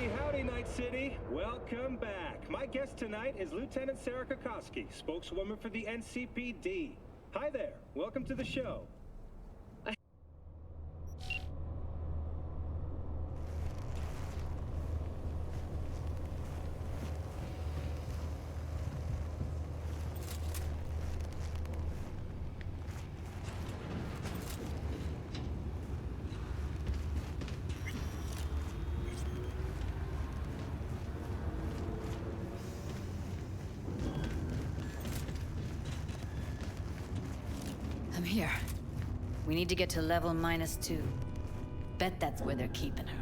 Howdy, howdy, Night City. Welcome back. My guest tonight is Lieutenant Sarah Kokoski, spokeswoman for the NCPD. Hi there. Welcome to the show. I'm here. We need to get to level -2. Bet that's where they're keeping her.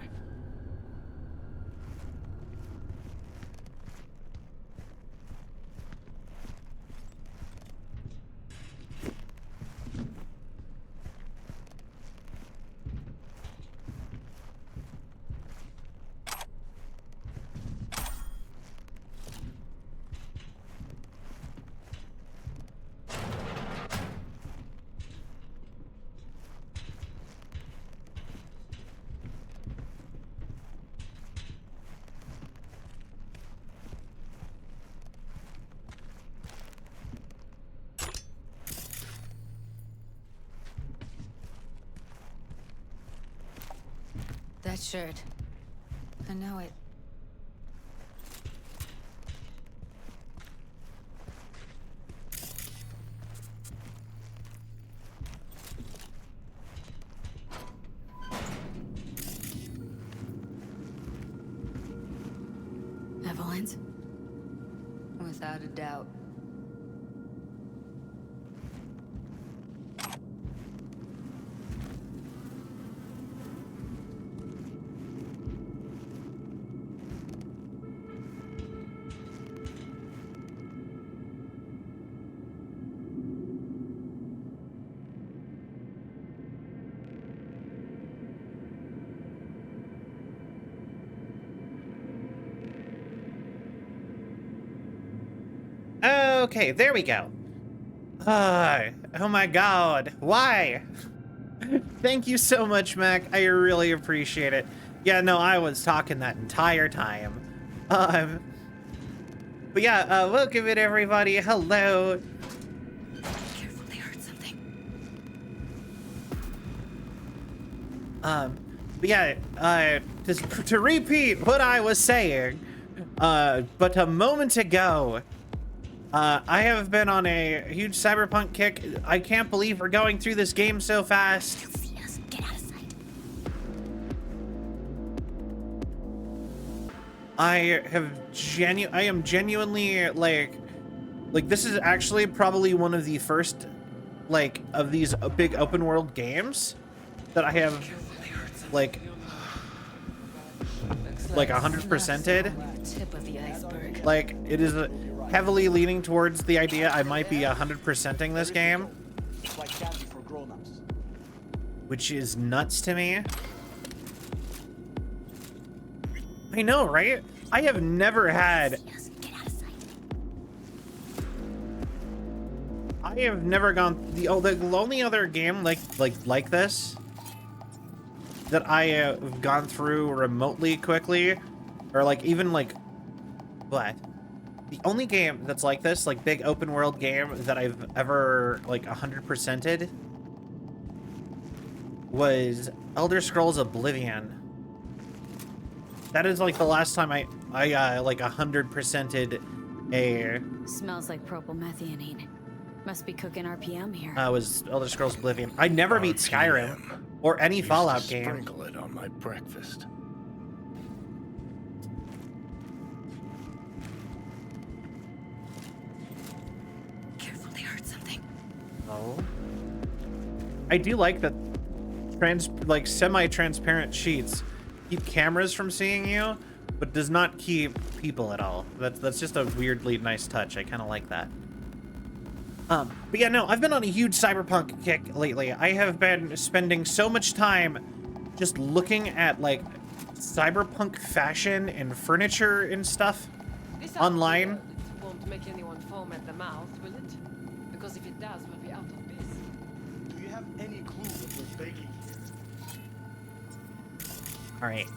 That shirt. I know it. Evelyn's? Without a doubt. Okay, there we go. Oh my god, why? Thank you so much, Mac. I really appreciate it. Yeah, no, I was talking that entire time. But yeah, welcome in, everybody. Hello. Careful, they heard something. But yeah, to repeat what I was saying, but a moment ago, I have been on a huge cyberpunk kick. I can't believe we're going through this game so fast. They'll see us. Get out of sight. I am genuinely like this is actually probably one of the first of these big open world games that I have like 100%ed. Tip of the iceberg. Like, it is heavily leaning towards the idea I might be 100%ing this game, which is nuts to me. I know, right? I have never had. I have never gone the only other game like this that I have gone through remotely quickly, or like even like what? The only game that's like this, like big open world game that I've ever like 100%ed was Elder Scrolls Oblivion. That is like the last time I like 100%ed a. Smells like propylmethionine. Must be cooking RPM here. Was Elder Scrolls Oblivion. I never beat Skyrim or any Fallout game. Sprinkle it on my breakfast. Careful, they heard something. Oh. I do like that semi-transparent sheets keep cameras from seeing you, but does not keep people at all. That's just a weirdly nice touch. I kind of like that. But yeah, no, I've been on a huge cyberpunk kick lately. I have been spending so much time just looking at like cyberpunk fashion and furniture and stuff online. It won't make anyone foam at the mouth, will it? Because if it does, we'll be out of business. Do you have any clue what we're baking here? All right.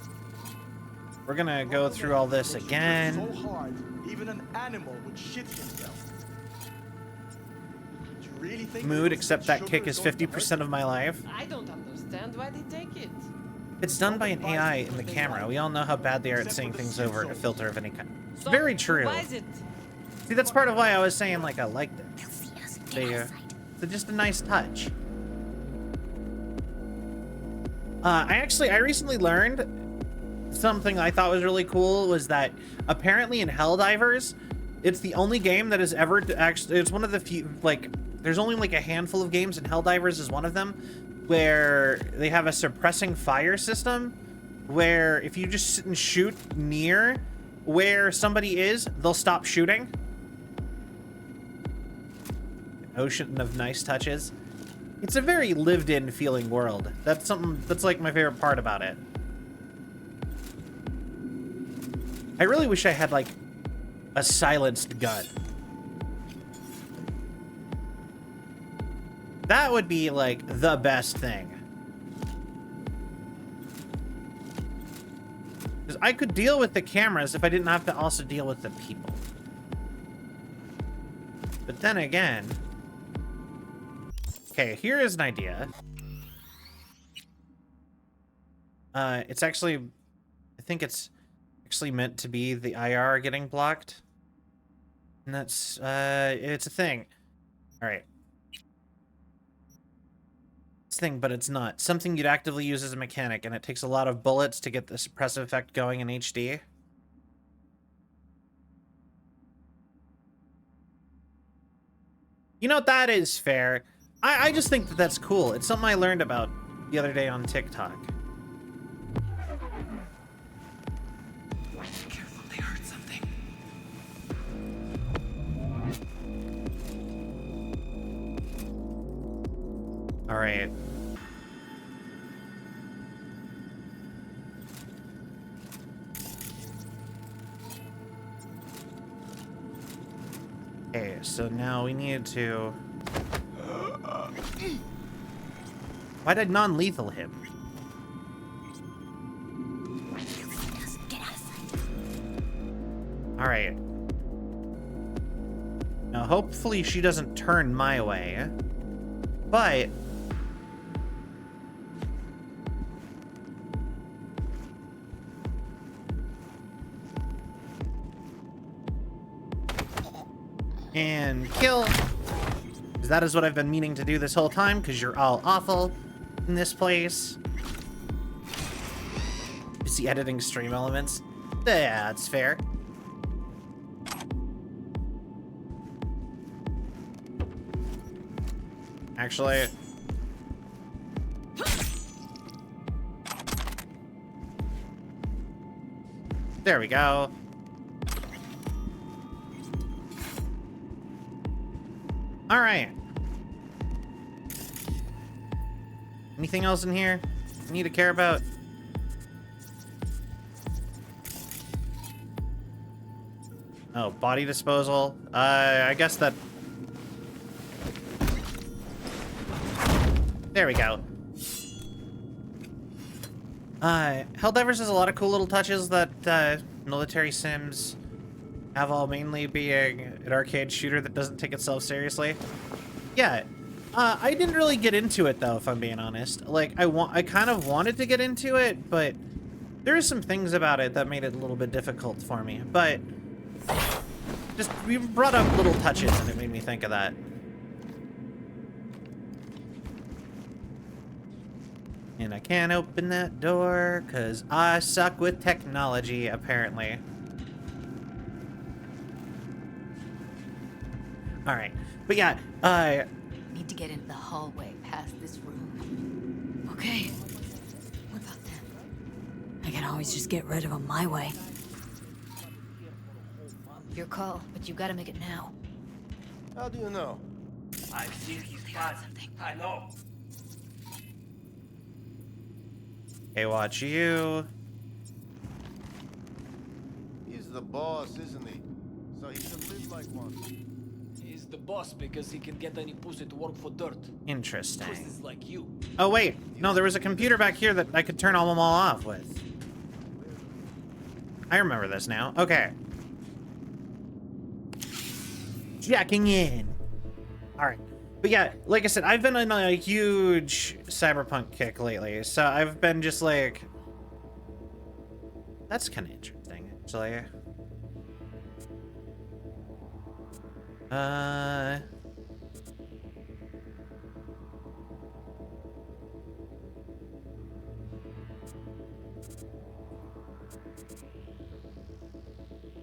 We're gonna go through all this again. So hard, even an animal would shit himself. Do you really think Mood, those except that sugar kick is going to 50% of my life. I don't understand why they take it. It's done by an AI in the camera. We all know how bad they are at seeing things over a filter of any kind. It's very true. Why is it? See, that's part of why I was saying, like, I liked it. They'll see us. It's just a nice touch. I recently learned something I thought was really cool was that apparently in Helldivers, it's the only game that has ever actually, it's one of the few, like, there's only like a handful of games, and Helldivers is one of them, where they have a suppressing fire system where if you just sit and shoot near where somebody is, they'll stop shooting. Ocean of nice touches. It's a very lived-in feeling world. That's something that's like my favorite part about it. I really wish I had like a silenced gun. That would be like the best thing. Because I could deal with the cameras if I didn't have to also deal with the people. But then again... Okay, here is an idea. It's actually... I think it's actually meant to be the IR getting blocked. And that's... it's a thing. Alright. It's a thing, but it's not. Something you'd actively use as a mechanic, and it takes a lot of bullets to get the suppressive effect going in HD. You know, that is fair. I just think that that's cool. It's something I learned about the other day on TikTok. Careful, they heard something. All right. Okay, so now we need to... Why did non-lethal him? Get out of sight. Alright. Now, hopefully she doesn't turn my way. But... And kill. Because that is what I've been meaning to do this whole time, because you're all awful in this place. You see editing stream elements? Yeah, that's fair. Actually... There we go. All right. Anything else in here I need to care about? Oh, body disposal. I guess that... There we go. Helldivers has a lot of cool little touches that military sims have, all mainly being an arcade shooter that doesn't take itself seriously. Yeah, I didn't really get into it though, if I'm being honest. Like, I kind of wanted to get into it, but there are some things about it that made it a little bit difficult for me. But just, we brought up little touches and it made me think of that. And I can't open that door because I suck with technology, apparently. All right, but yeah, Need to get into the hallway past this room. Okay. What about them? I can always just get rid of them my way. Your call, but you gotta make it now. How do you know? I've seen his blood. I know. hey, watch you. He's the boss, isn't he? So he should live like one. He's the boss because he can get any pussy to work for dirt. Interesting. Pussies like you. Oh wait, no, there was a computer back here that I could turn all them all off with. I remember this now. Okay. Jacking in. All right. But yeah, like I said, I've been on a huge cyberpunk kick lately. So I've been just like... That's kind of interesting, actually.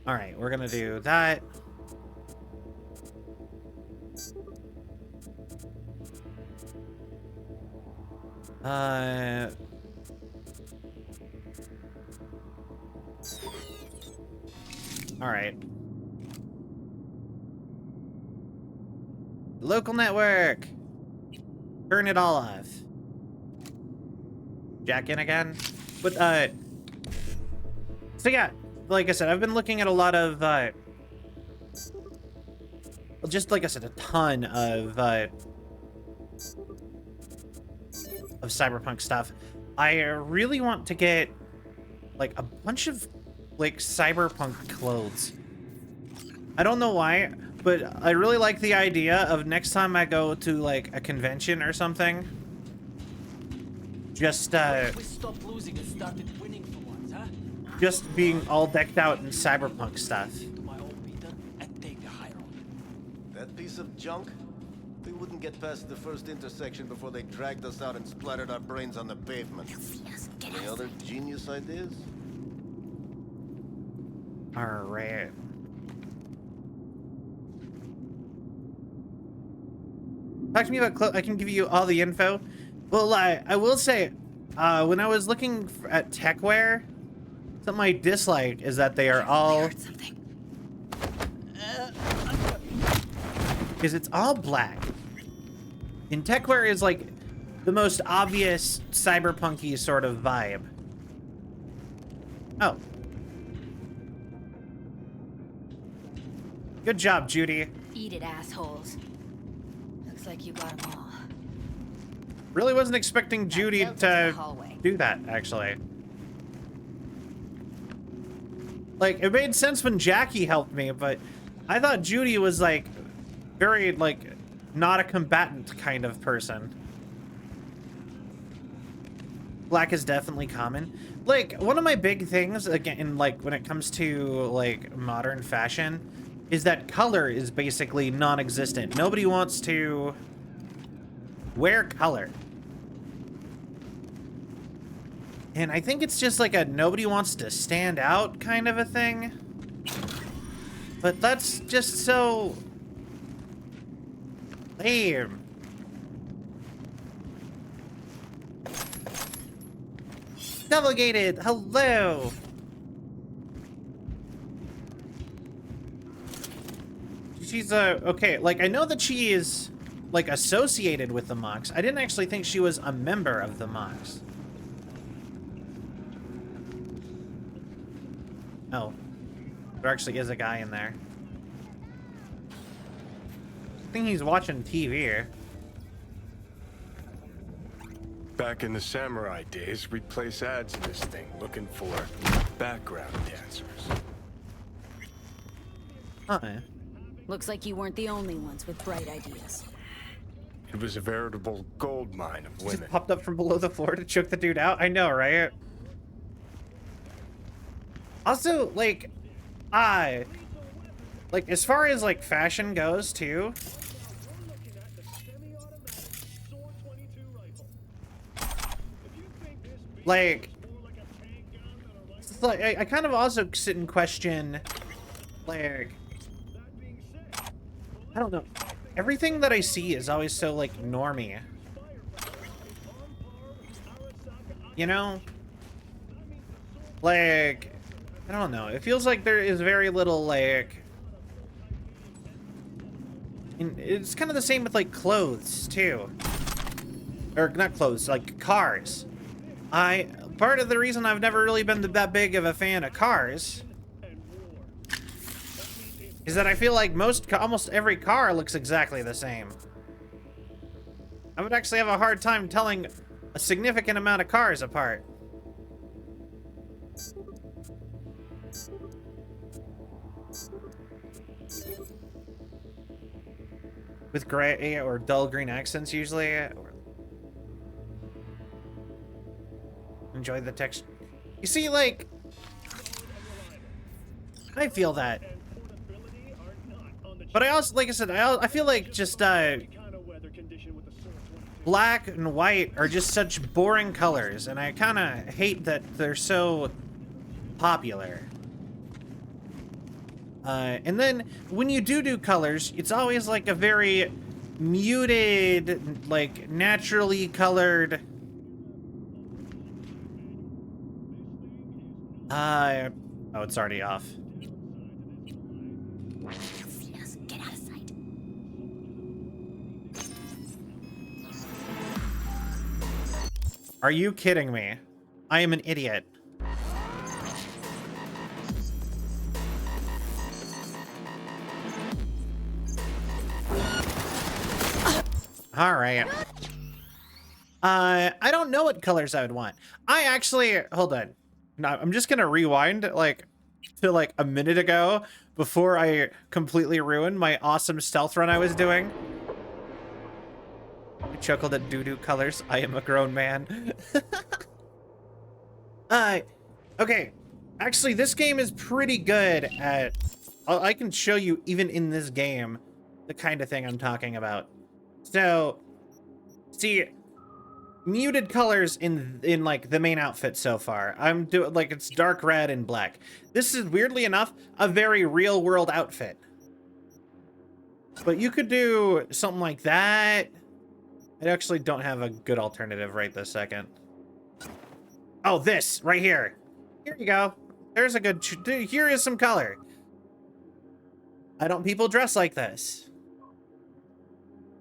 All right, we're gonna do that. All right. Local network. Turn it all off. Jack in again. But so yeah, like I said, I've been looking at a lot of just like I said, a ton of cyberpunk stuff. I really want to get like a bunch of like cyberpunk clothes. I don't know why, but I really like the idea of next time I go to like a convention or something, just We stopped losing and started winning for once, huh? just being all decked out in cyberpunk stuff. To my old Peter and take the high road. That piece of junk? We wouldn't get past the first intersection before they dragged us out and splattered our brains on the pavement. Any other genius ideas? All right. Talk to me about I can give you all the info. Well, I will say, when I was looking at techwear, something I dislike is that they are all... Because it's all black. And techwear is like the most obvious cyberpunky sort of vibe. Oh. Good job, Judy. Eat it, assholes. Looks like you got them all. Really wasn't expecting Judy go to the to hallway. do that, actually. Like, it made sense when Jackie helped me, but I thought Judy was, like, very, like, not a combatant kind of person. Black is definitely common. Like, one of my big things, again, like, when it comes to, like, modern fashion, is that color is basically non-existent. Nobody wants to wear color. And I think it's just like a nobody wants to stand out kind of a thing. But that's just so lame. Delegated, hello. She's okay, like I know that she is like associated with the Mox. I didn't actually think she was a member of the Mox. Oh, there actually is a guy in there. I think he's watching TV. Back in the samurai days, we'd place ads in this thing looking for background dancers. Huh. Looks like you weren't the only ones with bright ideas. It was a veritable gold mine of women. Just popped up from below the floor to choke the dude out. I know, right? Also, like, like, as far as, like, fashion goes, too, like, it's like I kind of also sit and question, like, I don't know. Everything that I see is always so, like, normie. You know? Like, I don't know. It feels like there is very little, like... And it's kind of the same with, like, clothes, too. Or, not clothes, like, cars. Part of the reason I've never really been that big of a fan of cars is that I feel like almost every car looks exactly the same. I would actually have a hard time telling a significant amount of cars apart. with gray or dull green accents usually. Enjoy the text. You see, like, I feel that. But I also, like I said, I feel like just black and white are just such boring colors, and I kind of hate that they're so popular. And then when you do colors, it's always like a very muted, like naturally colored. Oh, it's already off. Get out of sight. Are you kidding me? I am an idiot. All right. I don't know what colors I would want. I actually, hold on. No, I'm just gonna rewind like to like a minute ago before I completely ruined my awesome stealth run I was doing. I chuckled at doo-doo colors. I am a grown man. Okay. Actually, this game is pretty good at, I can show you even in this game the kind of thing I'm talking about. So, see, muted colors in like the main outfit so far. I'm doing like it's dark red and black. This is weirdly enough a very real world outfit. But you could do something like that. I actually don't have a good alternative right this second. Oh, this right here. Here you go. There's a good, here is some color. Why don't people dress like this?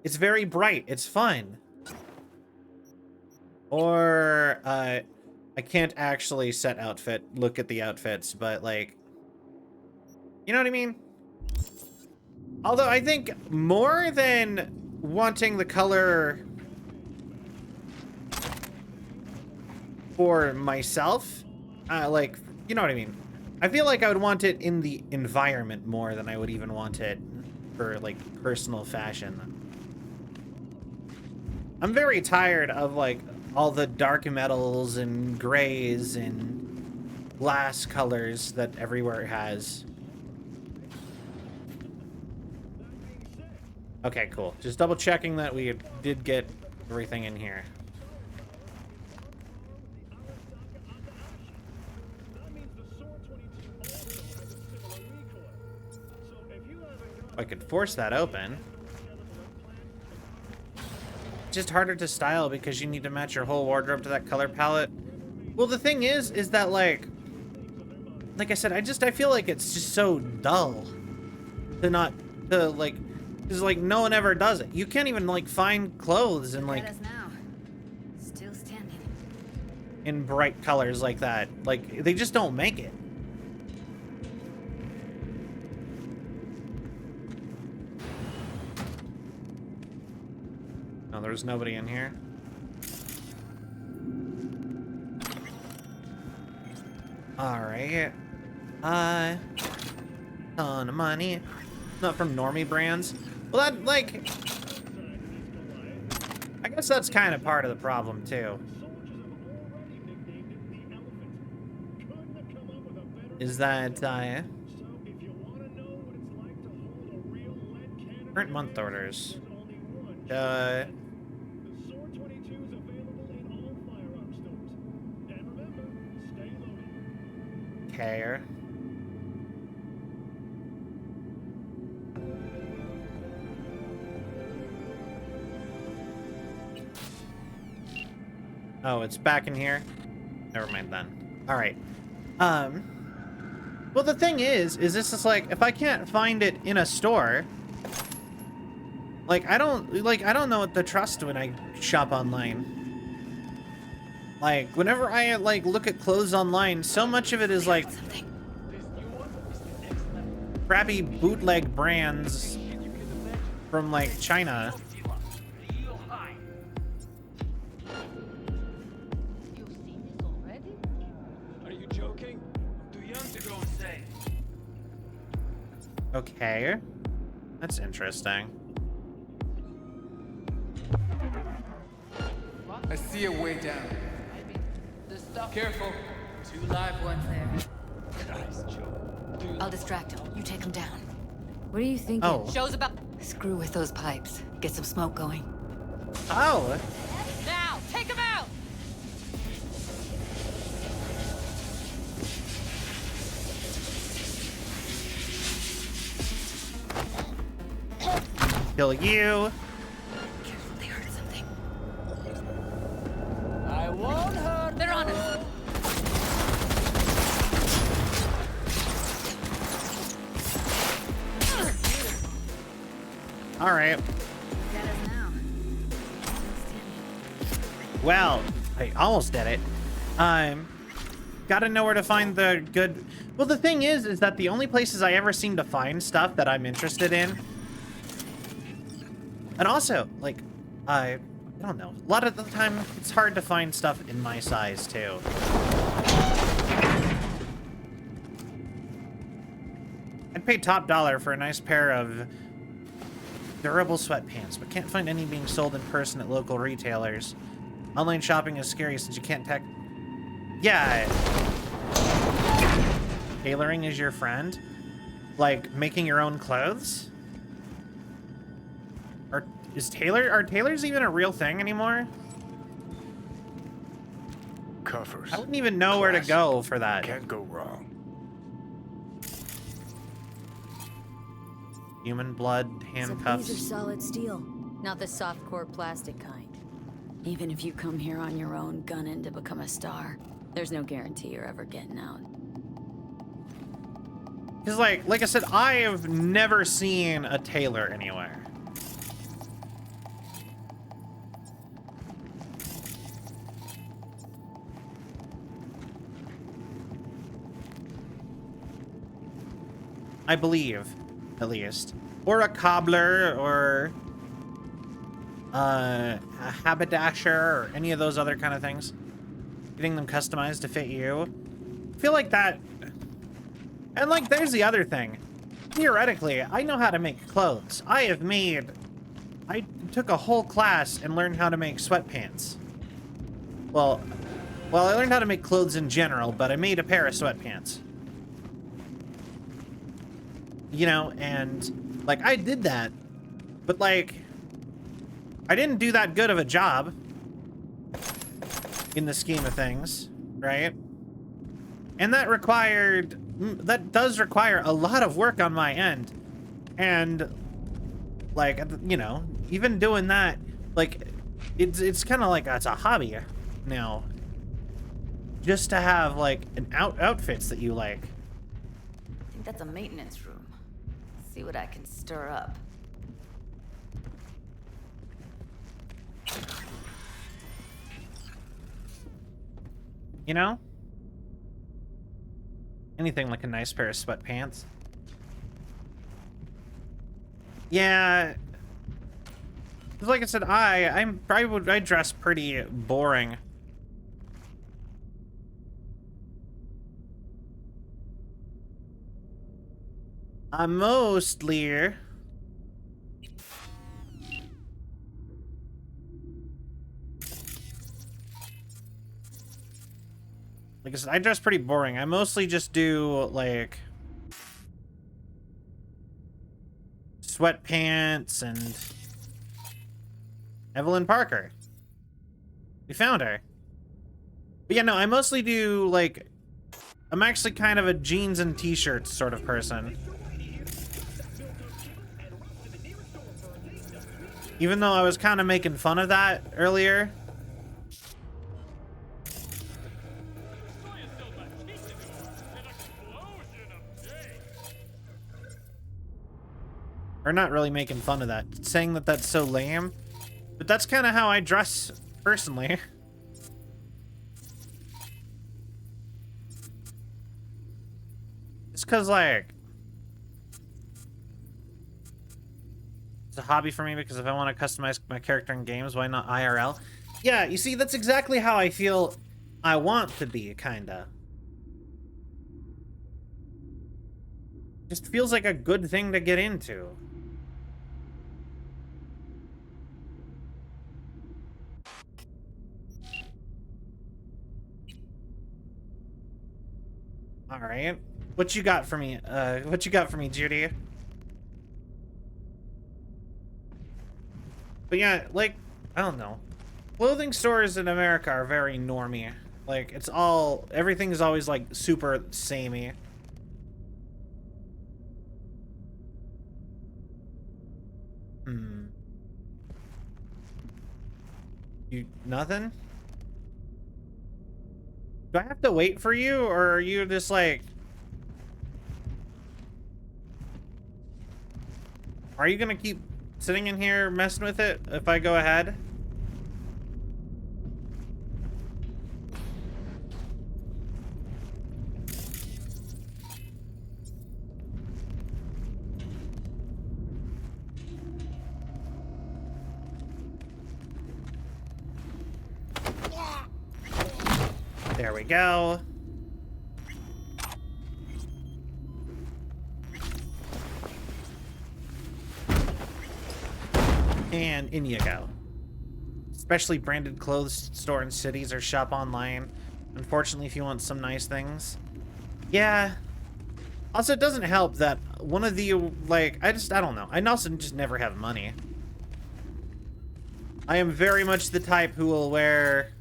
It's very bright. It's fun. Or, I can't actually set outfit, look at the outfits, but like, you know what I mean? Although I think more than wanting the color for myself, like, you know what I mean? I feel like I would want it in the environment more than I would even want it for like personal fashion. I'm very tired of like all the dark metals and grays and glass colors that everywhere has. Okay, cool. Just double checking that we did get everything in here. I could force that open. Just harder to style because you need to match your whole wardrobe to that color palette. Well, the thing is that like I said, I feel like it's just so dull to not, to like, because like no one ever does it. You can't even like find clothes in like, Still standing. in bright colors like that. Like they just don't make it. No, there's nobody in here. Alright. Ton of money. Not from normie brands. Well, that, like, I guess that's kind of part of the problem, too. Is that, current month orders. Okay. Oh, it's back in here? Never mind then. Alright. Well, the thing is this is like, if I can't find it in a store, like, I don't know what to trust when I shop online. Like, whenever I, like, look at clothes online, so much of it is, like, crappy bootleg brands from, like, China. Are you joking? I'm too young to go insane. Okay. That's interesting. I see a way down. The stuff. Careful. 2 live ones there. Nice job. I'll distract him. You take him down. What are you thinking? Oh. Show's about... Screw with those pipes. Get some smoke going. Oh. Now, take him out! Kill you. Careful, they heard something. I won't hurt. They're on us. All right. Get us now. Well, I almost did it. Gotta know where to find the good... Well, the thing is that the only places I ever seem to find stuff that I'm interested in... And also, like, I don't know. A lot of the time, it's hard to find stuff in my size, too. I'd pay top dollar for a nice pair of durable sweatpants, but can't find any being sold in person at local retailers. Online shopping is scary since you can't tech... Yeah. Tailoring is your friend? Like, making your own clothes? Are tailors even a real thing anymore? Cuffers. I wouldn't even know where to go for that. Can't go wrong. Human blood, So these are handcuffs. solid steel, not the soft core plastic kind. Even if you come here on your own, gunning to become a star, there's no guarantee you're ever getting out. Because, like I said, I have never seen a tailor anywhere. I believe, at least. Or a cobbler, or a haberdasher, or any of those other kind of things. Getting them customized to fit you. I feel like that... And, like, there's the other thing. Theoretically, I know how to make clothes. I took a whole class and learned how to make sweatpants. Well, I learned how to make clothes in general, but I made a pair of sweatpants. You know, and, like, I did that, but, like, I didn't do that good of a job in the scheme of things, right? And that does require a lot of work on my end. And, like, you know, even doing that, like, it's kind of like, it's a hobby now. Just to have, like, outfits that you like. I think that's a maintenance room. See what I can stir up. You know? Anything like a nice pair of sweatpants. Yeah. 'Cause like I said, I dress pretty boring. I'm mostly... Like I said, I dress pretty boring. I mostly just do, like... sweatpants and... Evelyn Parker. We found her. But yeah, no, I mostly do, like... I'm actually kind of a jeans and t-shirts sort of person. Even though I was kind of making fun of that earlier. Or not really making fun of that. Saying that that's so lame. But that's kind of how I dress personally. It's because, like... It's a hobby for me because if I want to customize my character in games, why not IRL? Yeah, you see, that's exactly how I feel I want to be, kinda. Just feels like a good thing to get into. right. What you got for me? What you got for me, Judy? But yeah, like, I don't know. Clothing stores in America are very normy. Like, it's all, everything's always like super samey. You, nothing? Do I have to wait for you, or are you just like... Are you gonna keep sitting in here messing with it if I go ahead? There we go. And in you go. Especially branded clothes store in cities or shop online. Unfortunately, if you want some nice things. Yeah. Also, it doesn't help that one of the, like, I don't know. I also just never have money. I am very much the type who will wear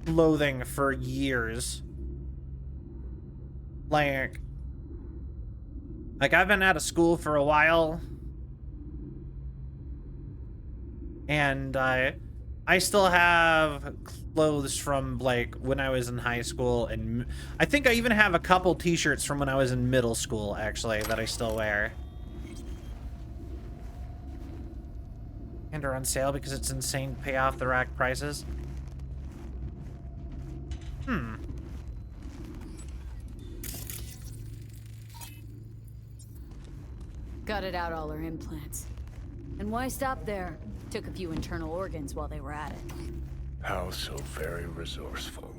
clothing for years. Like I've been out of school for a while. And I still have clothes from like when I was in high school, and I think I even have a couple t-shirts from when I was in middle school actually that I still wear. And are on sale because it's insane to pay off the rack prices. Gutted out all her implants. And why stop there? Took a few internal organs while they were at it. How so very resourceful.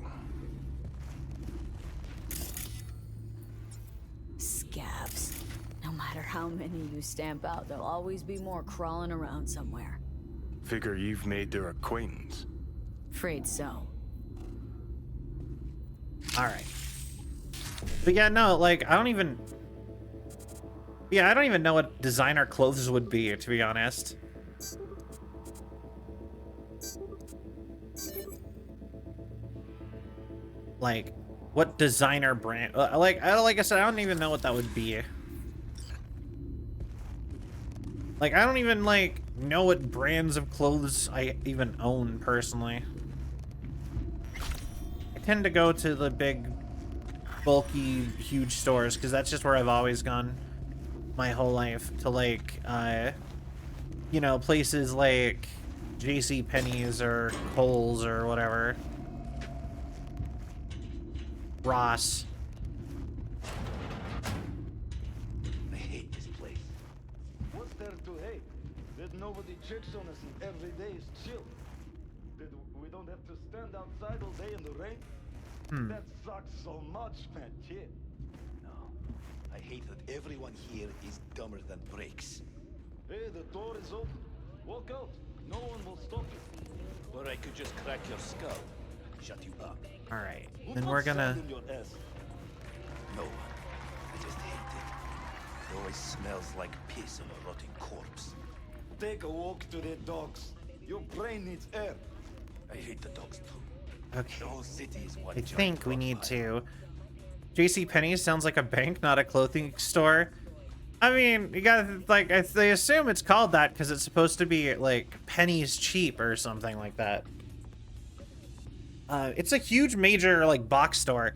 Scabs. No matter how many you stamp out, there'll always be more crawling around somewhere. Figure you've made their acquaintance. Afraid so. Alright. But yeah, no, like, I don't even know what designer clothes would be, to be honest. Like, what designer brand? Like I said, I don't even know what that would be. Like, I don't even, like, know what brands of clothes I even own, personally. I tend to go to the big, bulky, huge stores, because that's just where I've always gone my whole life. To, like, you know, places like JCPenney's or Kohl's or whatever. Ross. I hate this place. What's there to hate? That nobody checks on us and every day is chill. That we don't have to stand outside all day in the rain. That sucks so much, man. Yeah. No. I hate that everyone here is dumber than bricks. Hey, the door is open. Walk out. No one will stop you. Or I could just crack your skull. Shut you up. Alright, Who then puts we're gonna... sand in your ass? No one. I just hate it. It always smells like piss and a rotting corpse. Take a walk to the dogs. Your brain needs air. I hate the dogs too. Okay. The whole city is one I giant think we need crocodile. to... JCPenney sounds like a bank, not a clothing store. I mean, you gotta, like, they assume it's called that because it's supposed to be, like, pennies cheap or something like that. It's a huge major, like, box store.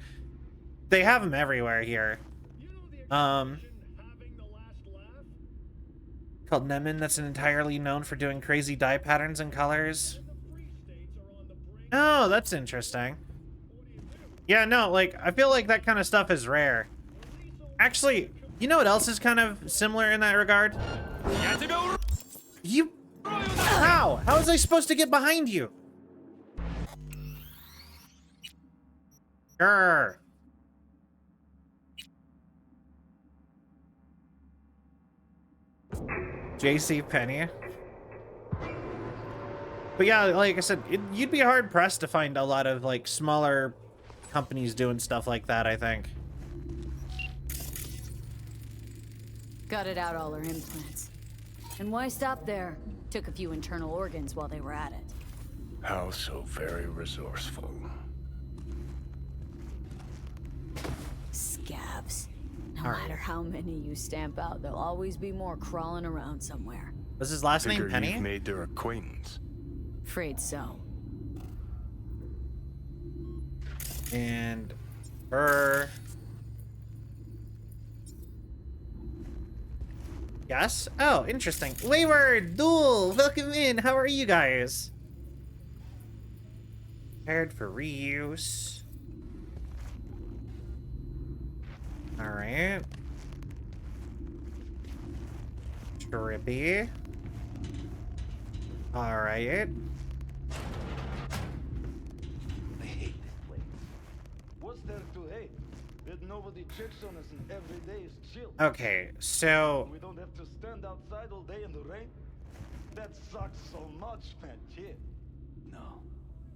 They have them everywhere here. Called Nemen, that's entirely known for doing crazy dye patterns and colors. Oh, that's interesting. Yeah, no, like, I feel like that kind of stuff is rare. Actually, you know what else is kind of similar in that regard? You... How? How was I supposed to get behind you? Grr. JCPenney. But yeah, like I said, you'd be hard pressed to find a lot of like smaller companies doing stuff like that, I think. Gutted out all her implants. And why stop there? Took a few internal organs while they were at it. How so very resourceful. Scabs. No matter how many you stamp out, there'll always be more crawling around somewhere. Was his last name Figure Penny? you've made their acquaintance. Afraid so. And her. Yes? Oh, interesting. Wayward, Duel, welcome in. How are you guys? Prepared for reuse. Alright. Trippy. Alright. I hate this place. What's there to hate? That nobody checks on us and every day is chill. Okay, so We don't have to stand outside all day in the rain? That sucks so much, man. Yeah. No.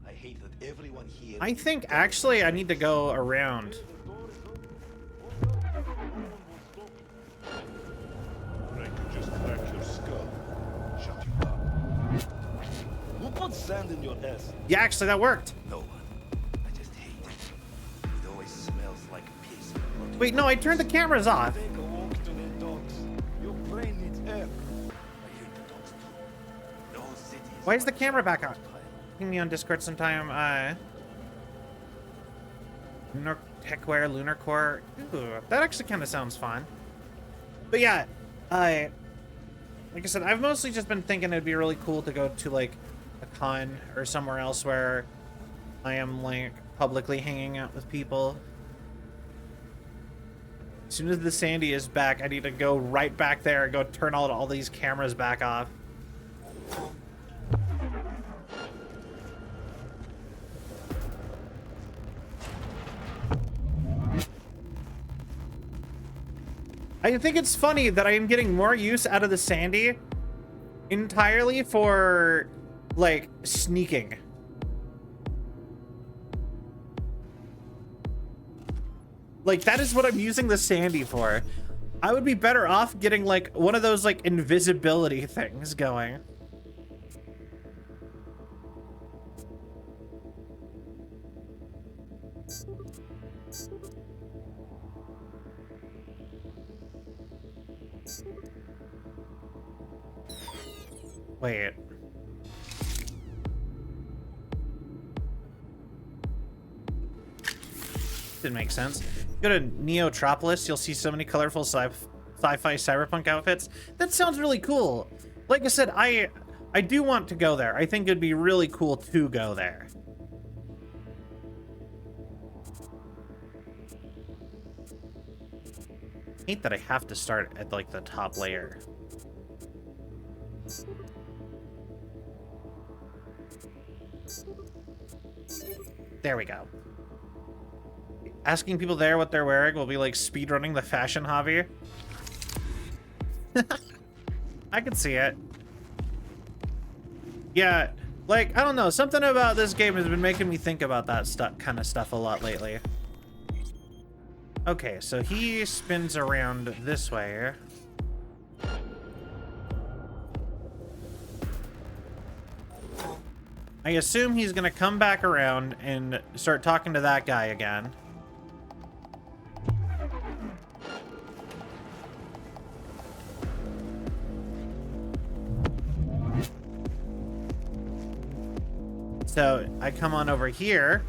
I hate that everyone here... I think actually I need to go around. The door is open. Walk up. No one will stop you. I could just crack your skull. Shut you up. Who put sand in your ass? Yeah, actually that worked. No one. I just hate it. It always smells like piss. Wait, no, I turned the cameras off. Take a walk to the dogs. Your brain needs air. I hate the dogs too. The whole city is... Why is the camera back on? Ping me on Discord sometime. Lunar Techware, Lunar Core. Ooh, that actually kind of sounds fun. But yeah, like I said, I've mostly just been thinking it'd be really cool to go to like a con or somewhere else where I am like publicly hanging out with people. As soon as the Sandy is back, I need to go right back there and go turn all these cameras back off. I think it's funny that I am getting more use out of the Sandy entirely for, like, sneaking. Like, that is what I'm using the Sandy for. I would be better off getting, like, one of those, like, invisibility things going. Wait. Didn't make sense. Go to Neotropolis, you'll see so many colorful sci-fi cyberpunk outfits. That sounds really cool. Like I said, I do want to go there. I think it'd be really cool to go there. I hate that I have to start at like the top layer. There we go. Asking people there what they're wearing will be like speedrunning the fashion hobby. I can see it. Yeah, like, I don't know. Something about this game has been making me think about that kind of stuff a lot lately. Okay, so he spins around this way. I assume he's gonna come back around and start talking to that guy again. So I come on over here.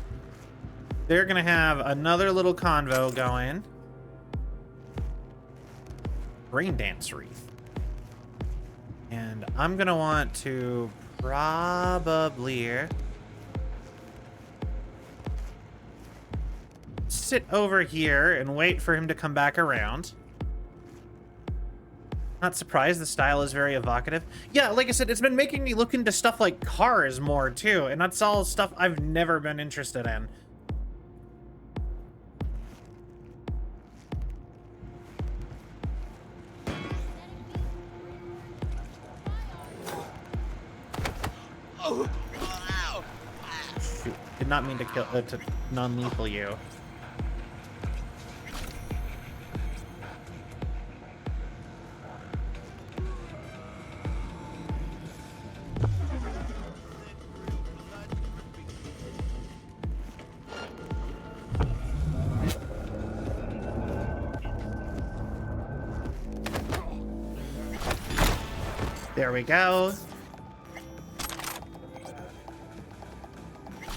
They're gonna have another little convo going. Brain dance wreath. And I'm gonna want to probably sit over here and wait for him to come back around. Not surprised, the style is very evocative. Yeah, like I said, it's been making me look into stuff like cars more too, and that's all stuff I've never been interested in. Shoot, did not mean to kill, to non-lethal you. There we go.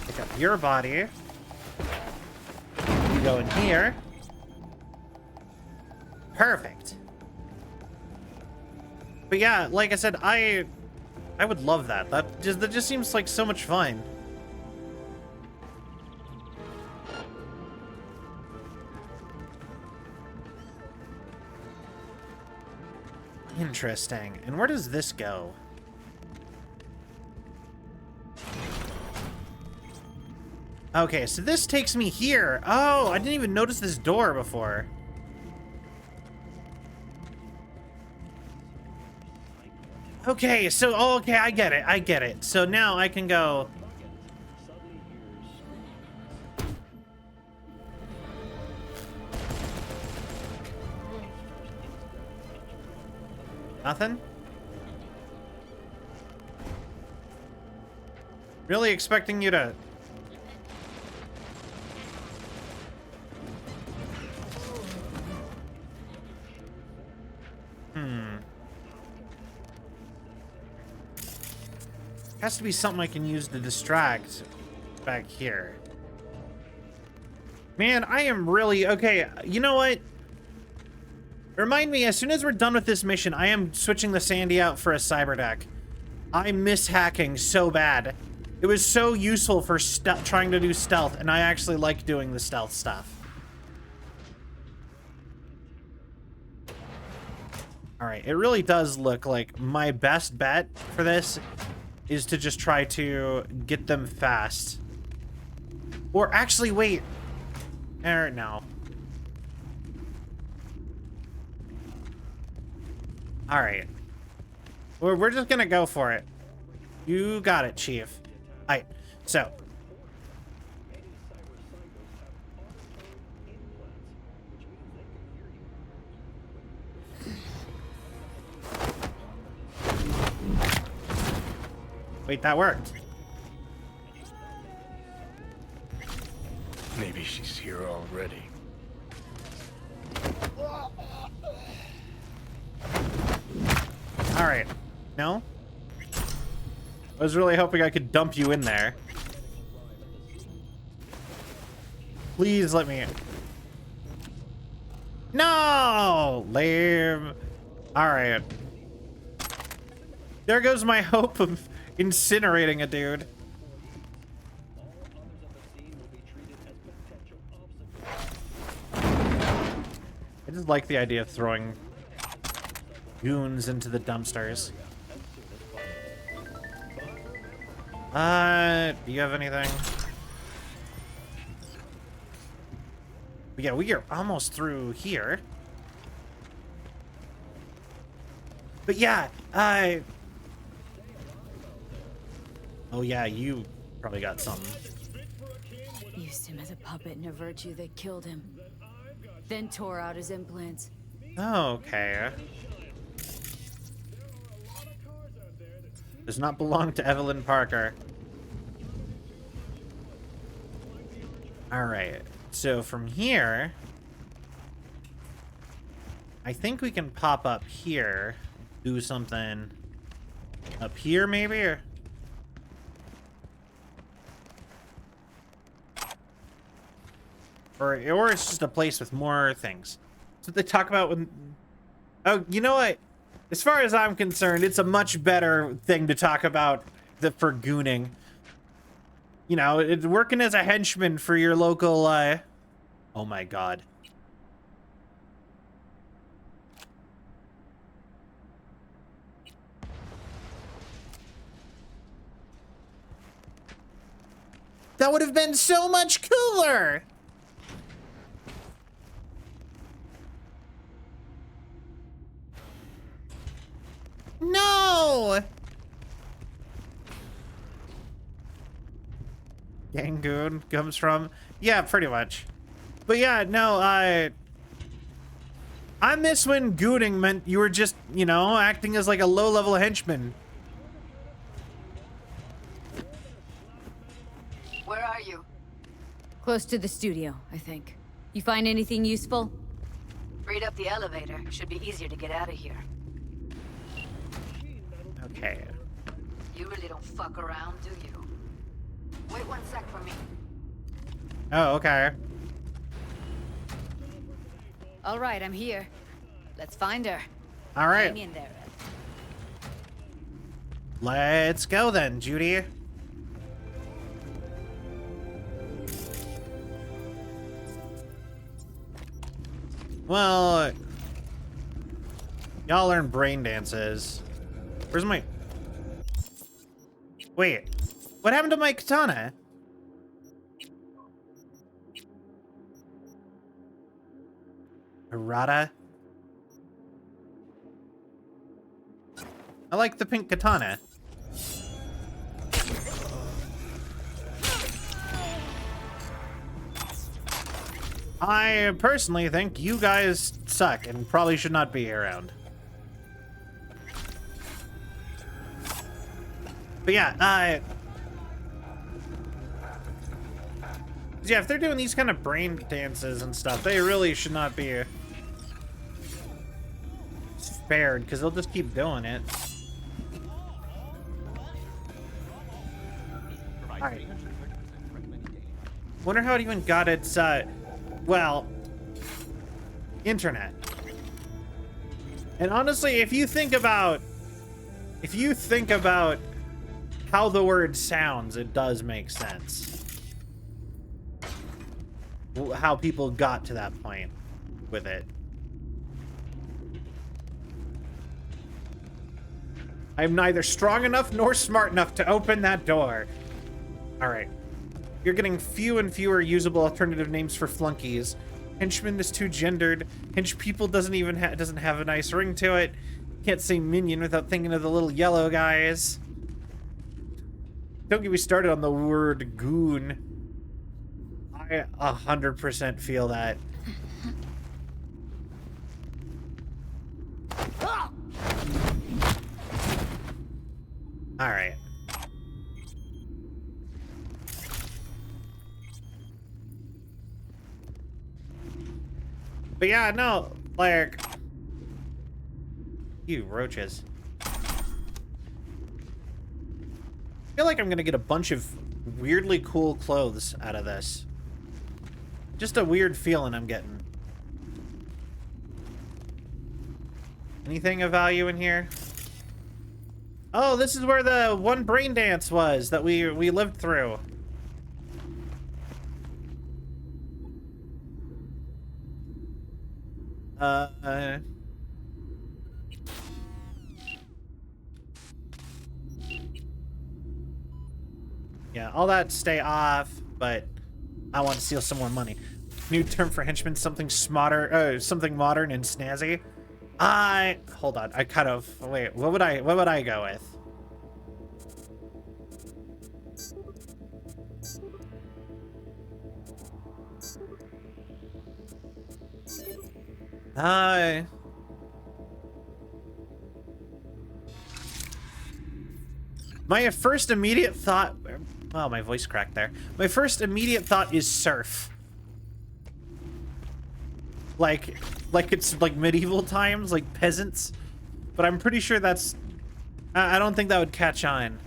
Pick up your body. You go in here. Perfect. But yeah, like I said, I would love that. That just seems like so much fun. Interesting. And where does this go? Okay, so this takes me here. Oh, I didn't even notice this door before. Okay, so, oh, okay, I get it. I get it. So now I can go... Nothing? Really expecting you to... Has to be something I can use to distract back here. Man, I am really... Okay, you know what? Remind me, as soon as we're done with this mission, I am switching the Sandy out for a cyber deck. I miss hacking so bad. It was so useful for trying to do stealth, and I actually like doing the stealth stuff. Alright, it really does look like my best bet for this is to just try to get them fast. Or actually, wait. No. Alright. We're just gonna go for it. You got it, Chief. Alright, so. Wait, that worked. Maybe she's here already. Alright. No? I was really hoping I could dump you in there. Please let me in. No! Lame. Alright. There goes my hope of incinerating a dude. I just like the idea of throwing goons into the dumpsters. Do you have anything? But yeah, we are almost through here. But yeah, oh yeah, you probably got something. Used him as a puppet and a virtue that killed him. Then tore out his implants. Okay. Does not belong to Evelyn Parker. Alright, so from here, I think we can pop up here, do something up here maybe, or it's just a place with more things. That's what they talk about when... Oh, you know what? As far as I'm concerned, it's a much better thing to talk about for gooning. You know, it's working as a henchman for your local, Oh my god. That would have been so much cooler! No! Gangoon comes from. Yeah, pretty much. But yeah, no, I miss when gooning meant you were just, you know, acting as like a low-level henchman. Where are you? Close to the studio, I think. You find anything useful? Read up the elevator. Should be easier to get out of here. Okay. You really don't fuck around, do you? Wait 1 sec for me. Oh, okay. All right, I'm here. Let's find her. All right. Hang in there. Let's go then, Judy. Well, y'all learn brain dances. Where's my... Wait, what happened to my katana? Errata? I like the pink katana. I personally think you guys suck and probably should not be around. But yeah, yeah, if they're doing these kind of brain dances and stuff, they really should not be spared, because they'll just keep doing it. Alright. Wonder how it even got its, well, internet. And honestly, if you think about how the word sounds, it does make sense. How people got to that point with it. I'm neither strong enough nor smart enough to open that door. All right. You're getting few and fewer usable alternative names for flunkies. Henchman is too gendered. Hench people doesn't have a nice ring to it. Can't say minion without thinking of the little yellow guys. Don't get me started on the word goon. I 100% feel that. All right. But yeah, no, like, you roaches. I feel like I'm gonna get a bunch of weirdly cool clothes out of this. Just a weird feeling I'm getting. Anything of value in here? Oh, this is where the one brain dance was that we lived through. Yeah, all that stay off, but I want to steal some more money. New term for henchman, something something modern and snazzy. Hold on, wait, what would I go with? My first immediate thought, oh, my voice cracked there. My first immediate thought is surf. Like it's like medieval times, like peasants. But I'm pretty sure that's, I don't think that would catch on.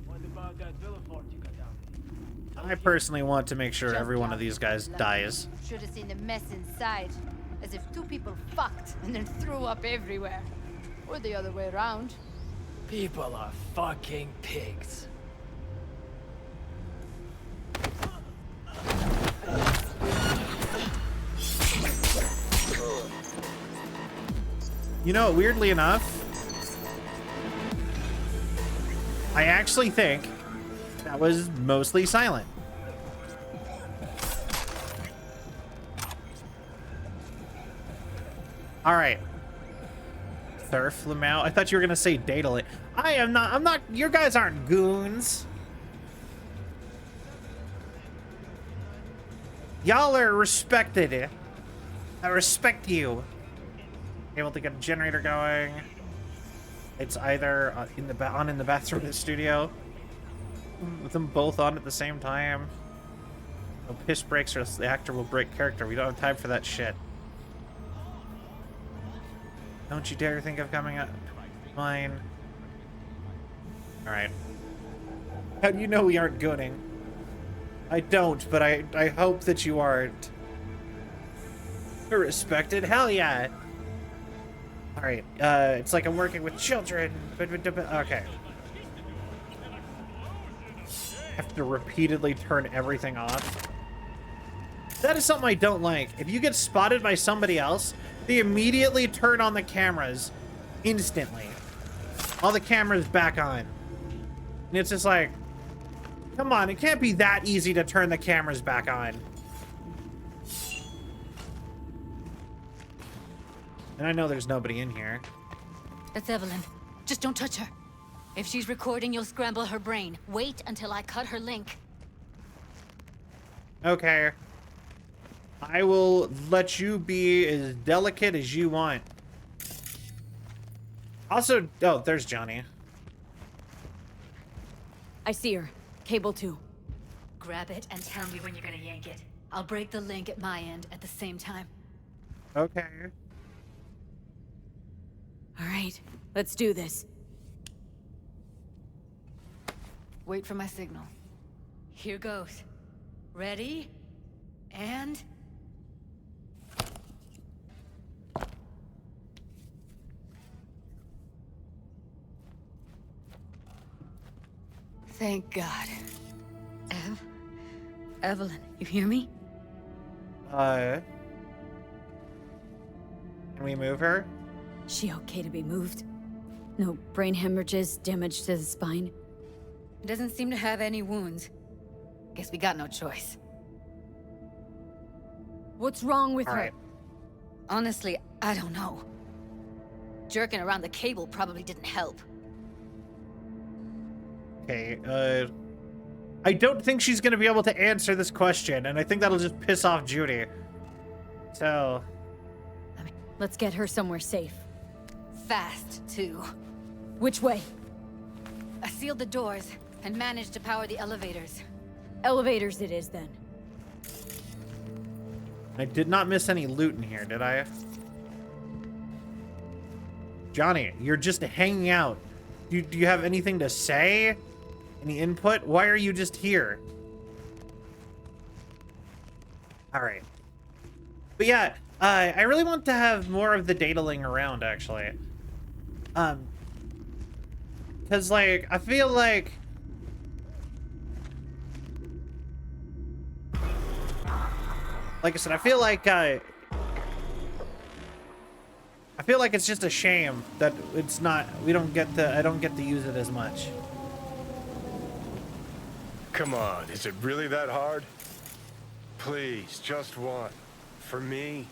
What about that villa fort you got down? I personally want to make sure every one of these guys dies. Should have seen the mess inside. As if two people fucked and then threw up everywhere. Or the other way around. People are fucking pigs. You know, weirdly enough, I actually think that was mostly silent. All right. Surf Lamau. I thought you were going to say Daedalus. I am not. I'm not. Your guys aren't goons. Y'all are respected. I respect you. Able to get a generator going. It's either in the bathroom of the studio, with them both on at the same time. No piss breaks or else the actor will break character. We don't have time for that shit. Don't you dare think of coming up mine. Alright. How do you know we aren't gooning? I don't, but I hope that you aren't. You're respected? Hell yeah! Alright, it's like I'm working with children. Okay. Have to repeatedly turn everything off. That is something I don't like. If you get spotted by somebody else, they immediately turn on the cameras instantly. All the cameras back on. And it's just like, come on, it can't be that easy to turn the cameras back on. And I know there's nobody in here. That's Evelyn. Just don't touch her. If she's recording, you'll scramble her brain. Wait until I cut her link. Okay. I will let you be as delicate as you want. Also, oh, there's Johnny. I see her. Cable 2. Grab it and tell me when you're gonna yank it. I'll break the link at my end at the same time. Okay. All right, let's do this. Wait for my signal. Here goes. Ready? And... Thank God. Evelyn, you hear me? Can we move her? She okay to be moved? No brain hemorrhages, damage to the spine? Doesn't seem to have any wounds. Guess we got no choice. What's wrong with All her? right. Honestly, I don't know. Jerking around the cable probably didn't help. Okay, I don't think she's gonna be able to answer this question, and I think that'll just piss off Judy. So... Let's get her somewhere safe. Fast, too. Which way? I sealed the doors and managed to power the elevators. Elevators it is, then. I did not miss any loot in here, did I? Johnny, you're just hanging out. Do you have anything to say? Any input? Why are you just here? Alright. But yeah, I really want to have more of the dataling around, actually. Because, like, I feel like... Like I said, I feel like it's just a shame that it's not, I don't get to use it as much. Come on, is it really that hard? Please, just one. For me?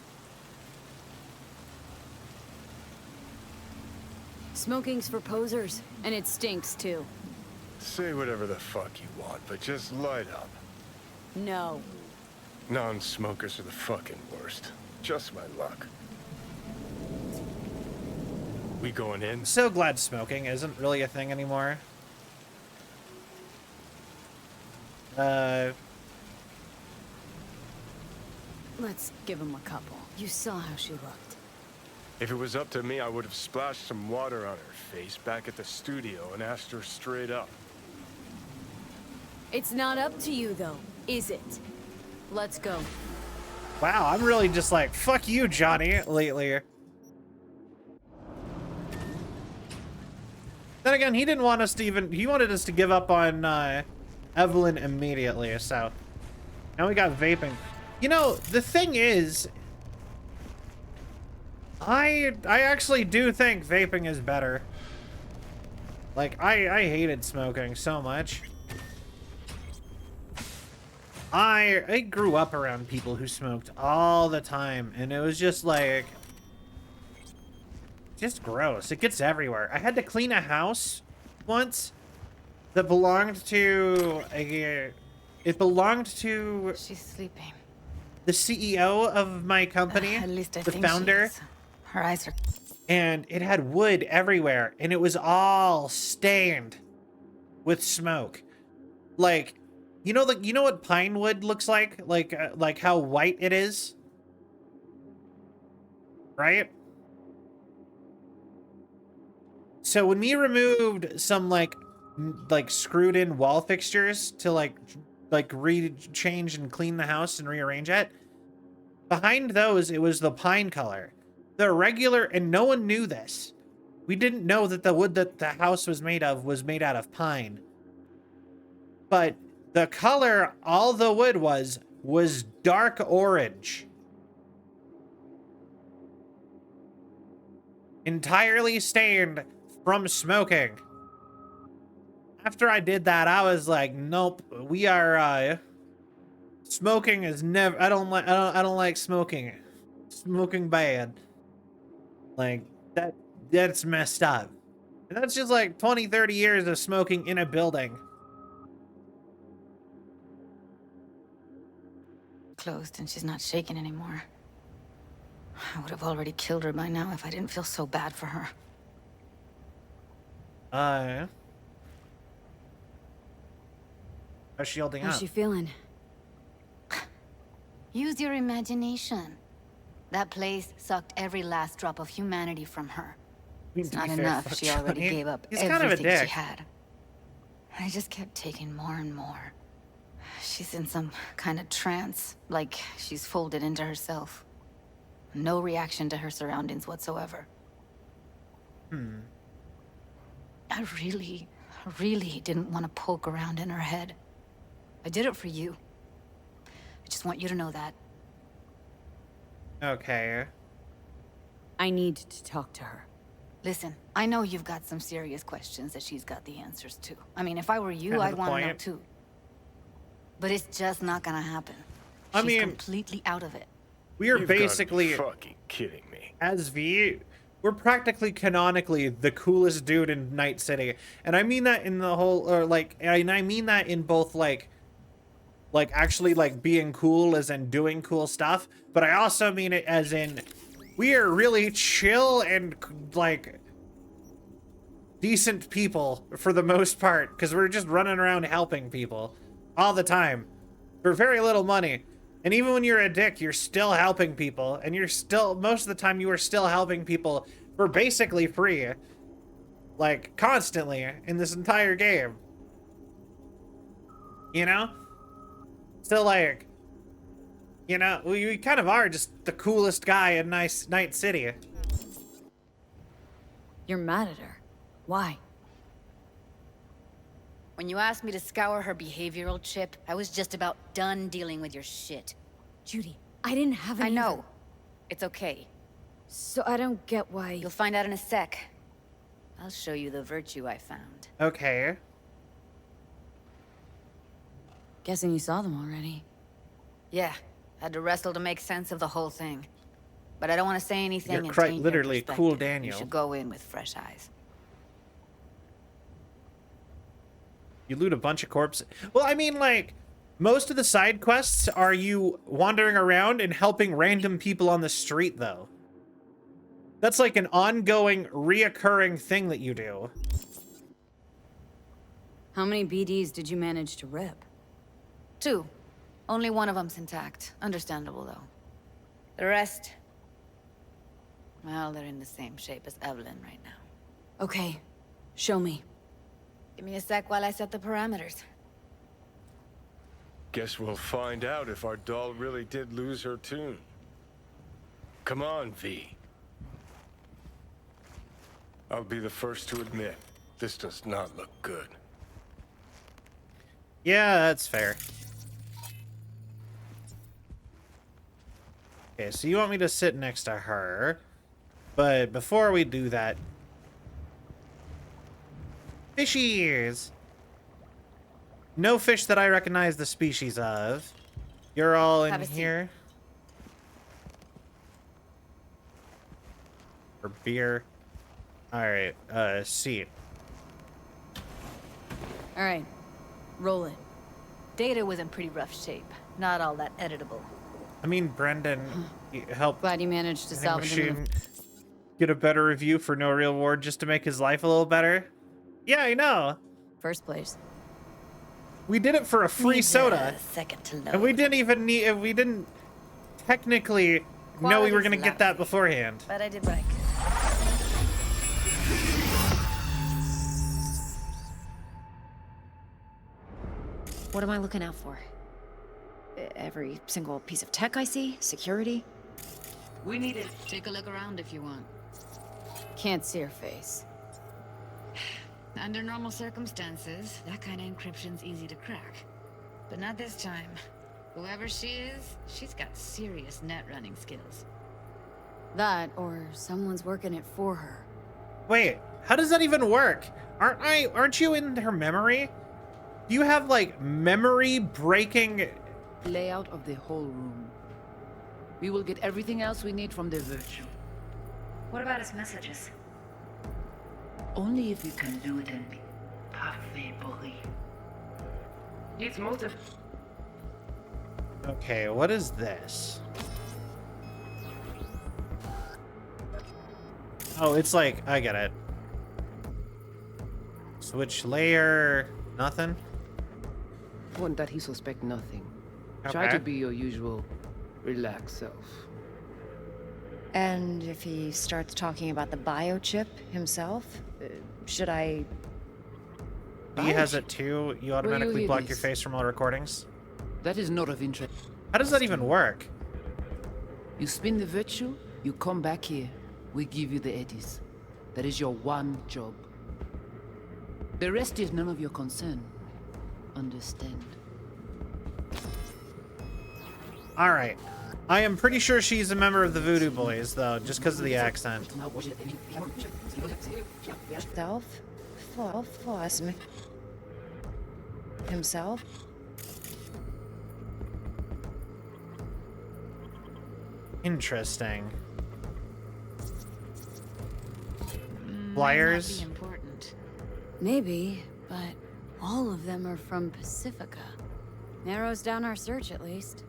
Smoking's for posers, and it stinks, too. Say whatever the fuck you want, but just light up. No. Non-smokers are the fucking worst. Just my luck. We going in? I'm so glad smoking isn't really a thing anymore. Let's give him a couple. You saw how she looked. If it was up to me, I would have splashed some water on her face back at the studio and asked her straight up. It's not up to you, though, is it? Let's go. Wow, I'm really just like, fuck you, Johnny, lately. Then again, he didn't want us to even, he wanted us to give up on Evelyn immediately, so. Now we got vaping. You know, the thing is, I actually do think vaping is better. Like, I hated smoking so much. I grew up around people who smoked all the time, and it was just like, just gross. It gets everywhere. I had to clean a house once that belonged to it belonged to She's sleeping. the CEO of my company, At least I the think founder. she is. Her eyes are... And it had wood everywhere, and it was all stained with smoke. Like, you know what pine wood looks like? Like how white it is? Right? So when we removed some like screwed in wall fixtures to like change and clean the house and rearrange it, behind those it was the pine color. The regular, and no one knew this. We didn't know that the wood that the house was made out of pine. But the color all the wood was dark orange. Entirely stained from smoking. After I did that, I was like, nope, we are smoking is never I don't like smoking. Smoking bad. Like that's messed up. And that's just like 20, 30 years of smoking in a building. closed and she's not shaking anymore. I would have already killed her by now if I didn't feel so bad for her. How's she holding How's up? she feeling? Use your imagination. That place sucked every last drop of humanity from her. It's not enough. She already gave up He's everything kind of a dick. she had. I just kept taking more and more. She's in some kind of trance, like she's folded into herself. No reaction to her surroundings whatsoever. I really didn't want to poke around in her head. I did it for you. I just want you to know that. Okay. I need to talk to her. Listen, I know you've got some serious questions that she's got the answers to. I mean, if I were you, Kind of I'd the want to know point. too. But it's just not gonna happen. I She's mean, completely out of it. We are You've gotta be basically, fucking kidding me. as V, we're practically canonically the coolest dude in Night City. And I mean that in the whole, or like, and I mean that in both like actually like being cool as in doing cool stuff. But I also mean it as in, we are really chill and like decent people for the most part. Because we're just running around helping people all the time for very little money. And even when you're a dick, you're still helping people. And you're still, most of the time, you are still helping people for basically free. Like, constantly in this entire game. You know? So, like, you know, we kind of are just the coolest guy in Night City. You're mad at her. Why? When you asked me to scour her behavioral chip, I was just about done dealing with your shit. Judy, I didn't have any... I know. It's okay. So I don't get why... You'll find out in a sec. I'll show you the virtue I found. Okay. Guessing you saw them already. Yeah, had to wrestle to make sense of the whole thing. But I don't want to say anything You're and quite taint your literally cool perspective. Daniel. You should go in with fresh eyes. You loot a bunch of corpses. Well, I mean, like, most of the side quests are you wandering around and helping random people on the street, though. That's like an ongoing, reoccurring thing that you do. How many BDs did you manage to rip? 2. Only one of them's intact. Understandable, though. The rest... well, they're in the same shape as Evelyn right now. Okay, show me. Give me a sec while I set the parameters. Guess we'll find out if our doll really did lose her tune. Come on, V. I'll be the first to admit, this does not look good. Yeah, that's fair. Okay, so you want me to sit next to her. But before we do that... fishies! No fish that I recognize the species of. You're all in Have a seat. here. Or beer. Alright, seat. All right, roll it. Data was in pretty rough shape. Not all that editable. I mean, Brendan helped Glad you managed to salvage him. Get a better review for No Real Reward just to make his life a little better. Yeah, I know. First place. We did it for a free soda. Second to load. And we didn't even need, we didn't technically know we were going to get that beforehand. But I did what I could. What am I looking out for? Every single piece of tech I see? Security? We need it. Take a look around if you want. Can't see her face. Under normal circumstances, that kind of encryption's easy to crack. But not this time. Whoever she is, she's got serious net running skills. That, or someone's working it for her. Wait, how does that even work? Aren't you in her memory? Do you have, like, memory breaking... Layout of the whole room. We will get everything else we need from the virtue. What about his messages? Only if you can do it and be parfait, bully. It's motive. Okay, what is this? Oh, it's like, I get it. Switch layer, nothing? Want that he suspect nothing. Okay. Try to be your usual relaxed self. And if he starts talking about the biochip himself, should I... He has it too. You automatically hear block this? your face from all recordings. That is not of interest. How does that even work? You spin the virtue, you come back here. We give you the eddies. That is your one job. The rest is none of your concern. Understand? Alright. I am pretty sure she's a member of the Voodoo Boys, though, just because of the accent. Himself? Interesting. Might Flyers? not be important. Maybe, but all of them are from Pacifica. Narrows down our search, at least.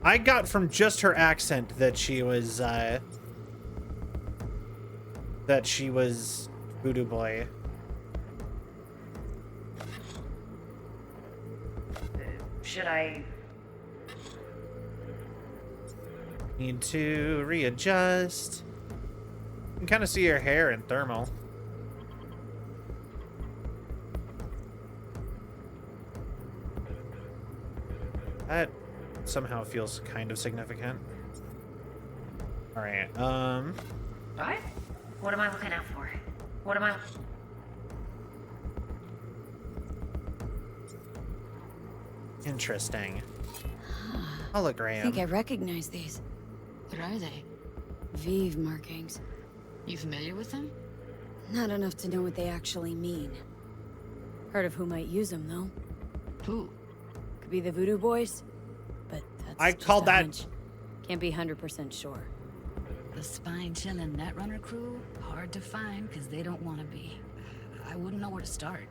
I got from just her accent that she was Voodoo Boy. Should I... Need to readjust. You can kind of see her hair in thermal. That somehow feels kind of significant. Alright, Right? What am I looking out for? What am I... Interesting. I Hologram. think I recognize these. What are they? Vive markings. You familiar with them? Not enough to know what they actually mean. Heard of who might use them, though. Who? Could be the Voodoo Boys, but that's I just called a that- hunch. Can't be 100% sure. The spine-chilling Netrunner crew? Hard to find because they don't want to be. I wouldn't know where to start.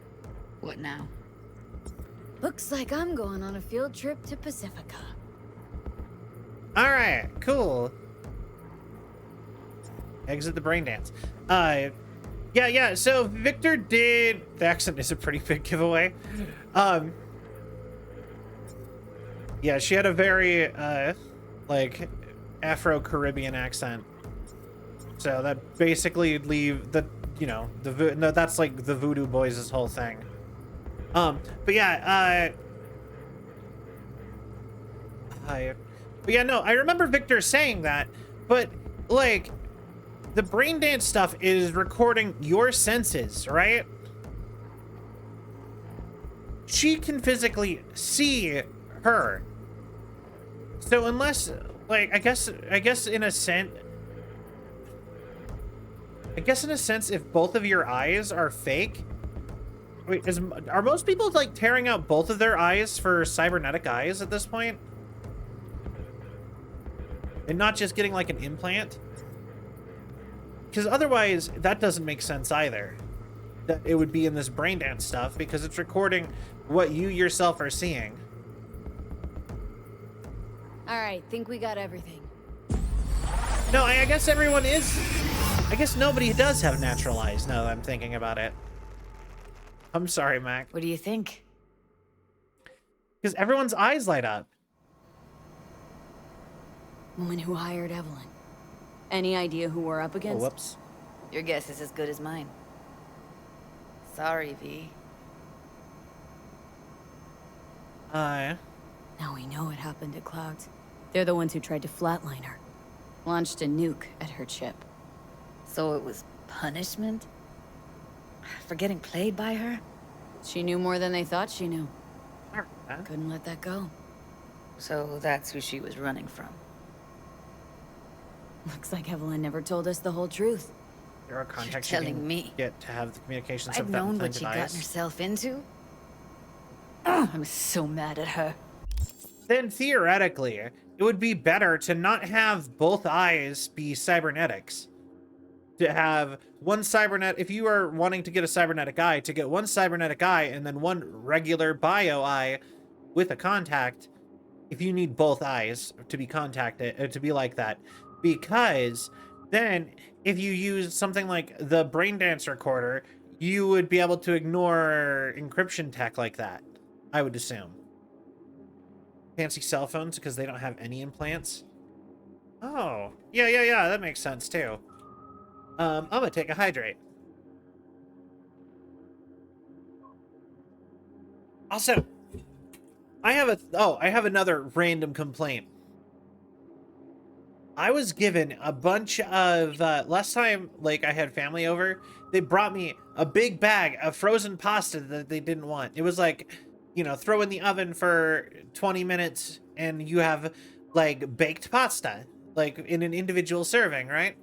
What now? Looks like I'm going on a field trip to Pacifica. Alright, cool. Exit the brain dance. Yeah, so Victor did... The accent is a pretty big giveaway. Yeah, she had a very, like, Afro-Caribbean accent. So that basically leave the, you know, no, that's like the Voodoo Boys' whole thing. But yeah, no, I remember Victor saying that, but, like, the brain dance stuff is recording your senses, right? She can physically see her. So unless, like, I guess in a sense, if both of your eyes are fake, wait, are most people, like, tearing out both of their eyes for cybernetic eyes at this point? And not just getting, like, an implant? Because otherwise, that doesn't make sense either. that it would be in this brain dance stuff because it's recording what you yourself are seeing. All right, think we got everything. No, I guess everyone is. I guess nobody does have natural eyes now that I'm thinking about it. I'm sorry, Mac. What do you think? Because everyone's eyes light up. Woman who hired Evelyn. Any idea who we're up Oh, against? whoops. Your guess is as good as mine. Sorry, V. Hi. Now we know what happened at Clouds. They're the ones who tried to flatline her. Launched a nuke at her ship. So it was punishment? For getting played by her? She knew more than they thought she knew. Huh? Couldn't let that go. So that's who she was running from. Looks like Evelyn never told us the whole truth. There are contacts You're you telling can me get to have the communications I'd of that known what implanted she'd gotten eyes. herself into? I'm so mad at her. Then theoretically, it would be better to not have both eyes be cybernetics. To have one cybernet, if you are wanting to get a cybernetic eye, to get one cybernetic eye and then one regular bio eye with a contact, if you need both eyes to be contacted, to be like that. Because then if you use something like the brain dance recorder, you would be able to ignore encryption tech like that, I would assume. Fancy cell phones because they don't have any implants. Oh, yeah, that makes sense too. I'm gonna take a hydrate. Also, I have another random complaint. I was given a bunch of, last time, like, I had family over, they brought me a big bag of frozen pasta that they didn't want. It was like, you know, throw in the oven for 20 minutes and you have, like, baked pasta, like, in an individual serving, right?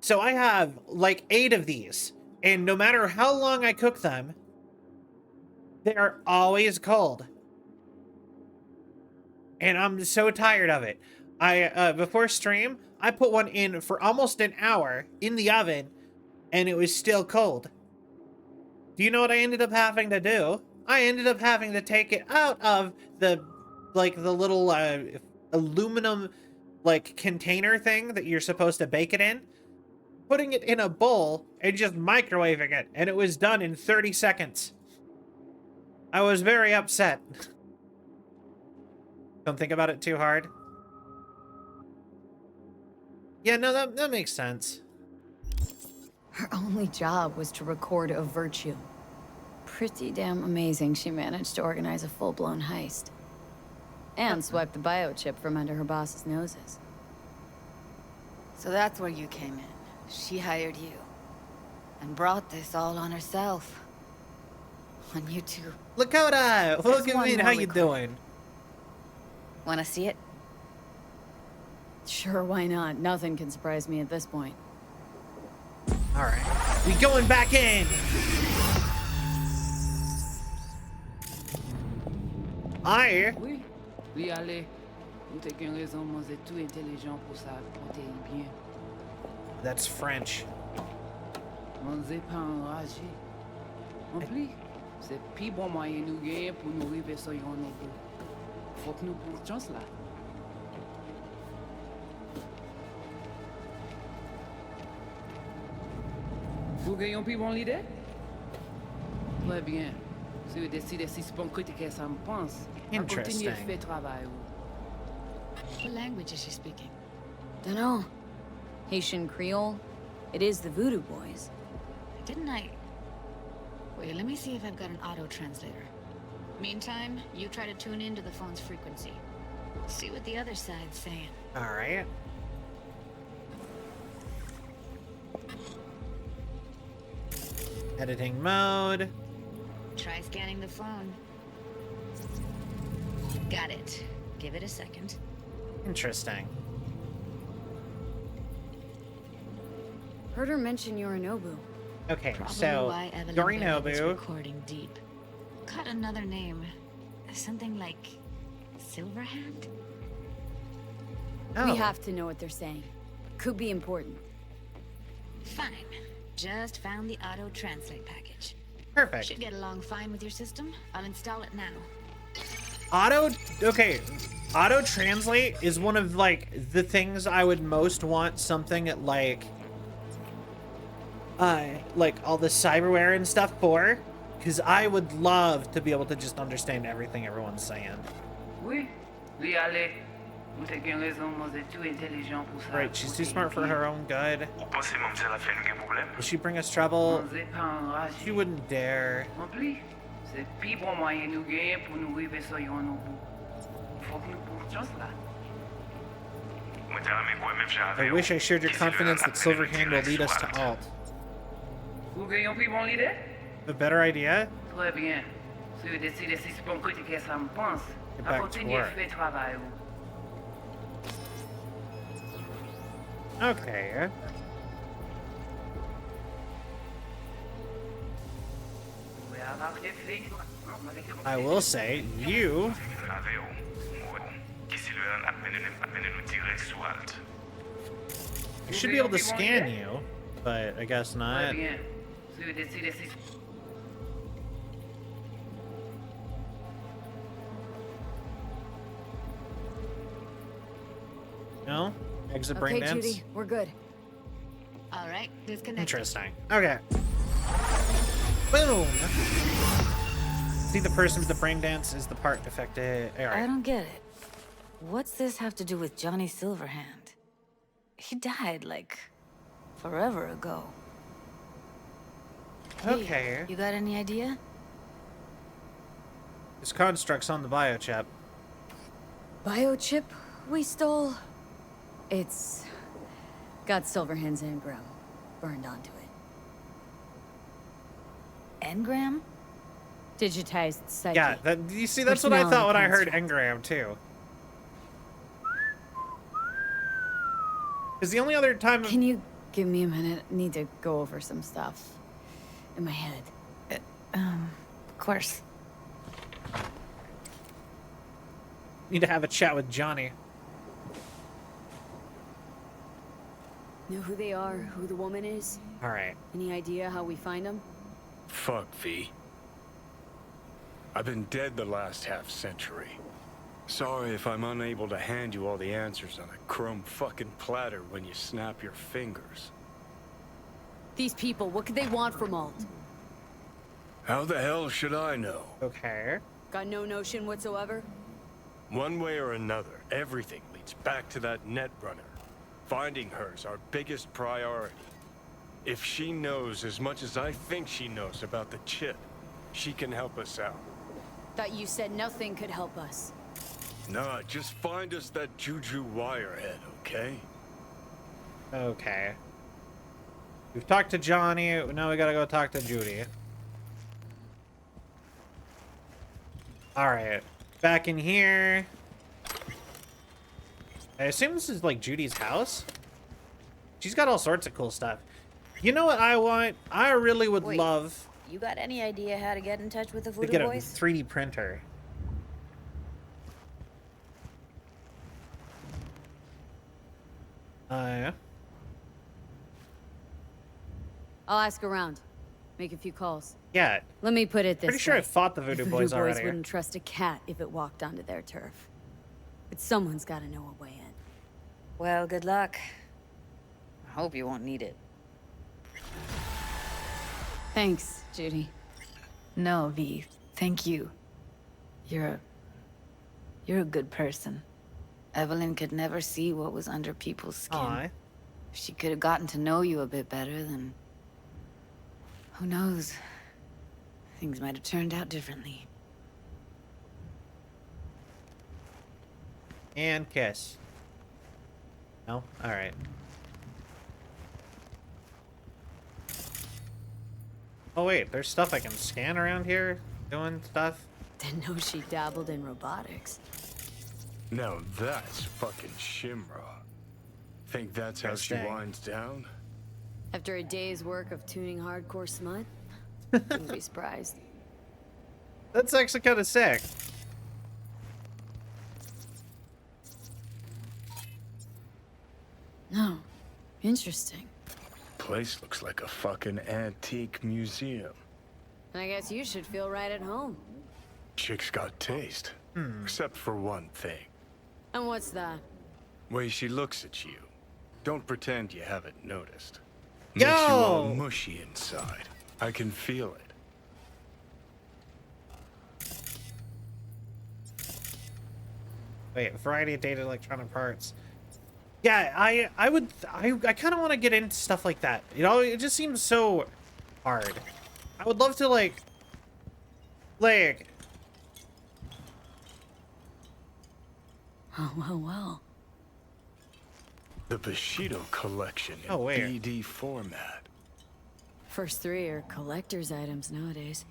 So I have, like, 8 of these, and no matter how long I cook them, they are always cold. And I'm so tired of it. Before stream, I put one in for almost an hour in the oven, and it was still cold. Do you know what I ended up having to do? I ended up having to take it out of the, like, the little, aluminum, like, container thing that you're supposed to bake it in, putting it in a bowl, and just microwaving it, and it was done in 30 seconds. I was very upset. Don't think about it too hard. Yeah, no, that makes sense. Her only job was to record a virtue. Pretty damn amazing she managed to organize a full-blown heist. And swipe the biochip from under her boss's noses. So that's where you came in. She hired you. And brought this all on herself. On you two. Lakota! Welcome one in, more how you record. doing? Wanna see it? Sure, why not? Nothing can surprise me at this point. Alright. We going back in! Oui, oui, allez. Vous t'es qu'une raison, moi, c'est tout intelligent pour ça, compter bien. That's French. Moi, c'est pas enragé. En plus, c'est plus bon moyen nous gagner pour nous arriver sur yon niveau. Faut que nous prenions chance là. Vous gagnez plus bon l'idée? Très bien. Si vous décidez si c'est bon critiquer ça me pense, on continue de Interesting. faire travail. What language is she speaking? Dunno. Haitian Creole? It is the Voodoo Boys. Didn't I... Wait, let me see if I've got an auto-translator. Meantime, you try to tune into the phone's frequency. See what the other side's saying. Alright. Editing mode. Try scanning the phone. Got it. Give it a second. Interesting. Heard her mention Yorinobu. Okay, Probably so why Evelyn buried this Yorinobu. recording deep. Got another name. Something like Silverhand? Oh. We have to know what they're saying. Could be important. Fine. just found the auto translate package. Perfect. Should get along fine with your system. I'll install it now. Okay, auto translate is one of like the things I would most want something at like all the cyberware and stuff for, because I would love to be able to just understand everything everyone's saying. Oui, oui, allez. Vous t'es bien raison, moi c'est too intelligent pour ça. Right, she's too smart for her own good. Will she bring us trouble? She wouldn't dare. En plus, c'est pis bon moyen nous gagner pour nous arriver sur yon au bout. Faut que nous prenions chance là. I wish I shared your confidence that Silverhand will lead us to Alt. Vous gagnez plus bon l'idée? A better idea? Très bien. Si vous décidez si c'est bon critiquer ça me pense, Get à back to continuer work. fait travail. Okay. I will say, you... I should be able to scan you, but I guess not. No? Exit brain Okay, dance? Judy, we're good. All right, disconnect. Interesting. Okay. Boom! See, the person with the brain dance is the part affected. All I right. don't get it. What's this have to do with Johnny Silverhand? He died, like, forever ago. Okay. Hey, you got any idea? This construct's on the biochip. Biochip we stole? It's got Silverhand's engram burned onto it. Engram? Digitized psyche. Yeah, you see, that's what I thought when I heard engram, too. Because the only other time... Can you give me a minute? I need to go over some stuff in my head. Of course. Need to have a chat with Johnny. Know who they are, who the woman is? Alright. Any idea how we find them? Fuck, V. I've been dead the last half-century. Sorry if I'm unable to hand you all the answers on a chrome fucking platter when you snap your fingers. These people, what could they want from Alt? How the hell should I know? Okay. Got no notion whatsoever? One way or another, everything leads back to that Netrunner. Finding her's our biggest priority. If she knows as much as I think she knows about the chip, she can help us out. Thought you said nothing could help us. Nah, just find us that Juju wirehead, okay? Okay. We've talked to Johnny, now we gotta go talk to Judy. Alright. Back in here. I assume this is like Judy's house? She's got all sorts of cool stuff. You know what I want? I really would love You got any idea how to get in touch with the to Voodoo get a Boys? 3D printer. Yeah. I'll ask around. Make a few calls. Yeah. Let me put it this way. Pretty sure I fought the Voodoo Boys Voodoo already. Boys wouldn't trust a cat if it walked onto their turf. But someone's got to know a way in. Well, good luck. I hope you won't need it. Thanks, Judy. No, V. Thank you. You're a good person. Evelyn could never see what was under people's skin. Aw. If she could have gotten to know you a bit better, then... who knows? Things might have turned out differently. And kiss. No? Alright. Oh wait, there's stuff I can scan around here? Doing stuff? Didn't know she dabbled in robotics. Now that's fucking Shimra. Think that's how she Interesting. winds down? After a day's work of tuning hardcore smut? Wouldn't be surprised. That's actually kind of sick. No. Interesting. place looks like a fucking antique museum. I guess you should feel right at home. Chick's got taste. Except for one thing. And what's that? Way she looks at you. Don't pretend you haven't noticed. Makes you all mushy inside. I can feel it. Wait, variety of dated electronic parts. Yeah, I kind of want to get into stuff like that. You know, it just seems so hard. I would love to like Oh, well. The Bushido collection in BD format. First 3 are collector's items nowadays.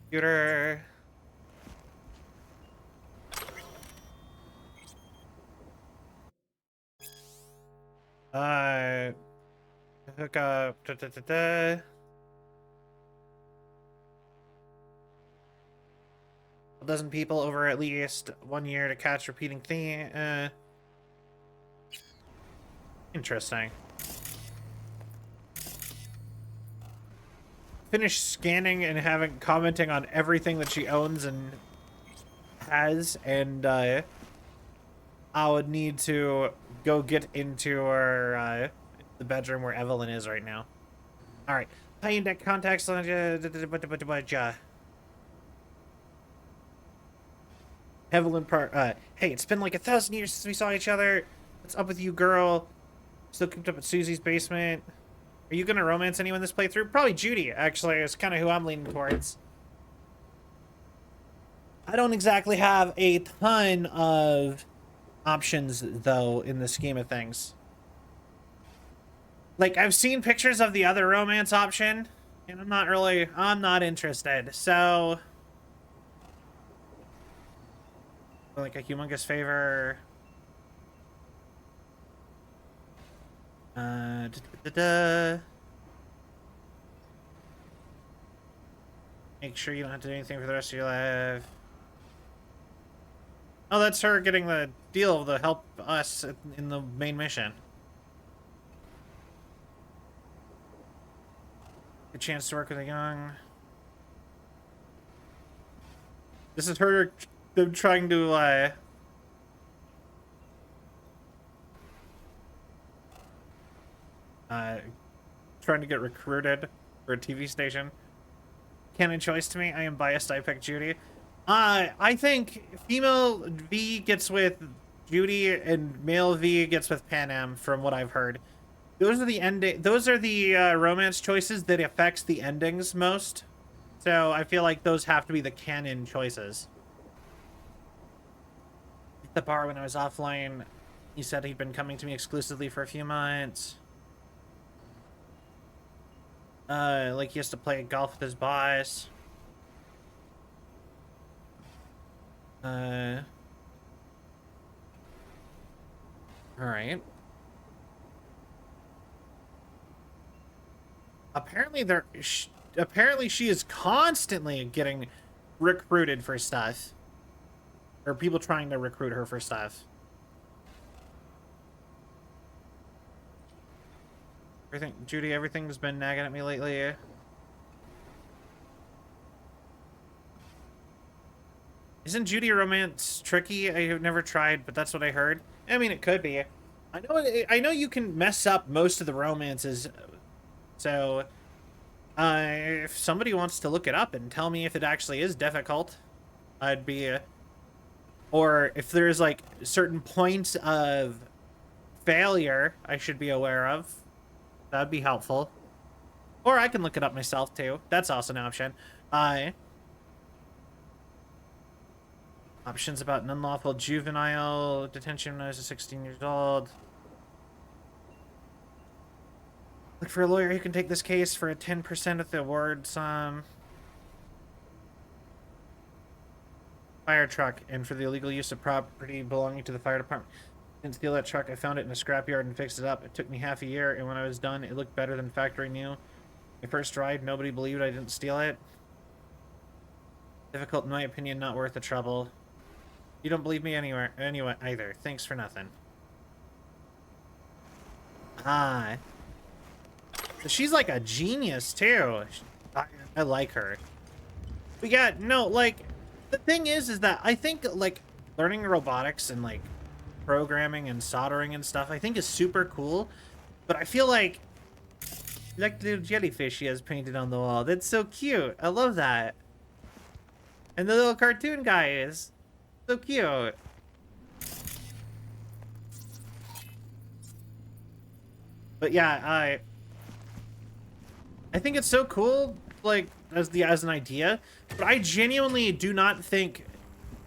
Computer. Hook up. A dozen people over at least 1 year to catch repeating theme. Interesting. Finish scanning and commenting on everything that she owns and has, and I would need to go get into her the bedroom where Evelyn is right now. All right, playing deck contacts. Evelyn hey, it's been like 1,000 years since we saw each other. What's up with you, girl? Still cooped up at Susie's basement. Are you gonna romance anyone this playthrough? Probably Judy, actually, is kind of who I'm leaning towards. I don't exactly have a ton of options, though, in the scheme of things. Like, I've seen pictures of the other romance option, and I'm not interested, so... Like a humongous favor. Make sure you don't have to do anything for the rest of your life. Oh, that's her getting the deal to help us in the main mission. A chance to work with a young... This is her... Them trying to, trying to get recruited for a TV station. Canon choice to me. I am biased. I picked Judy. I think female V gets with Judy and male V gets with Pan Am, from what I've heard. Those are the romance choices that affects the endings most. So I feel like those have to be the canon choices. The bar when I was offline, he said he'd been coming to me exclusively for a few months. Like he has to play golf with his boss. All right. Apparently she is constantly getting recruited for stuff. Or people trying to recruit her for stuff. Judy, everything's been nagging at me lately. Isn't Judy romance tricky? I have never tried, but that's what I heard. I mean, it could be. I know you can mess up most of the romances. So, if somebody wants to look it up and tell me if it actually is difficult, I'd be... Or if there's, like, certain points of failure I should be aware of, that'd be helpful. Or I can look it up myself, too. That's also an option. Options about an unlawful juvenile detention when I was 16 years old. Look for a lawyer who can take this case for a 10% of the award sum. Fire truck, and for the illegal use of property belonging to the fire department. Didn't steal that truck. I found it in a scrapyard and fixed it up. It took me half a year, and when I was done, it looked better than factory new. My first ride, nobody believed I didn't steal it. Difficult, in my opinion, not worth the trouble. You don't believe me anywhere, anyway, either. Thanks for nothing. Ah. She's like a genius, too. I like her. But yeah, no, like, the thing is that I think, like, learning robotics and, like, programming and soldering and stuff, I think is super cool. But I feel like the little jellyfish she has painted on the wall. That's so cute. I love that. And the little cartoon guy is so cute. But yeah, I think it's so cool, like, as an idea. But I genuinely do not think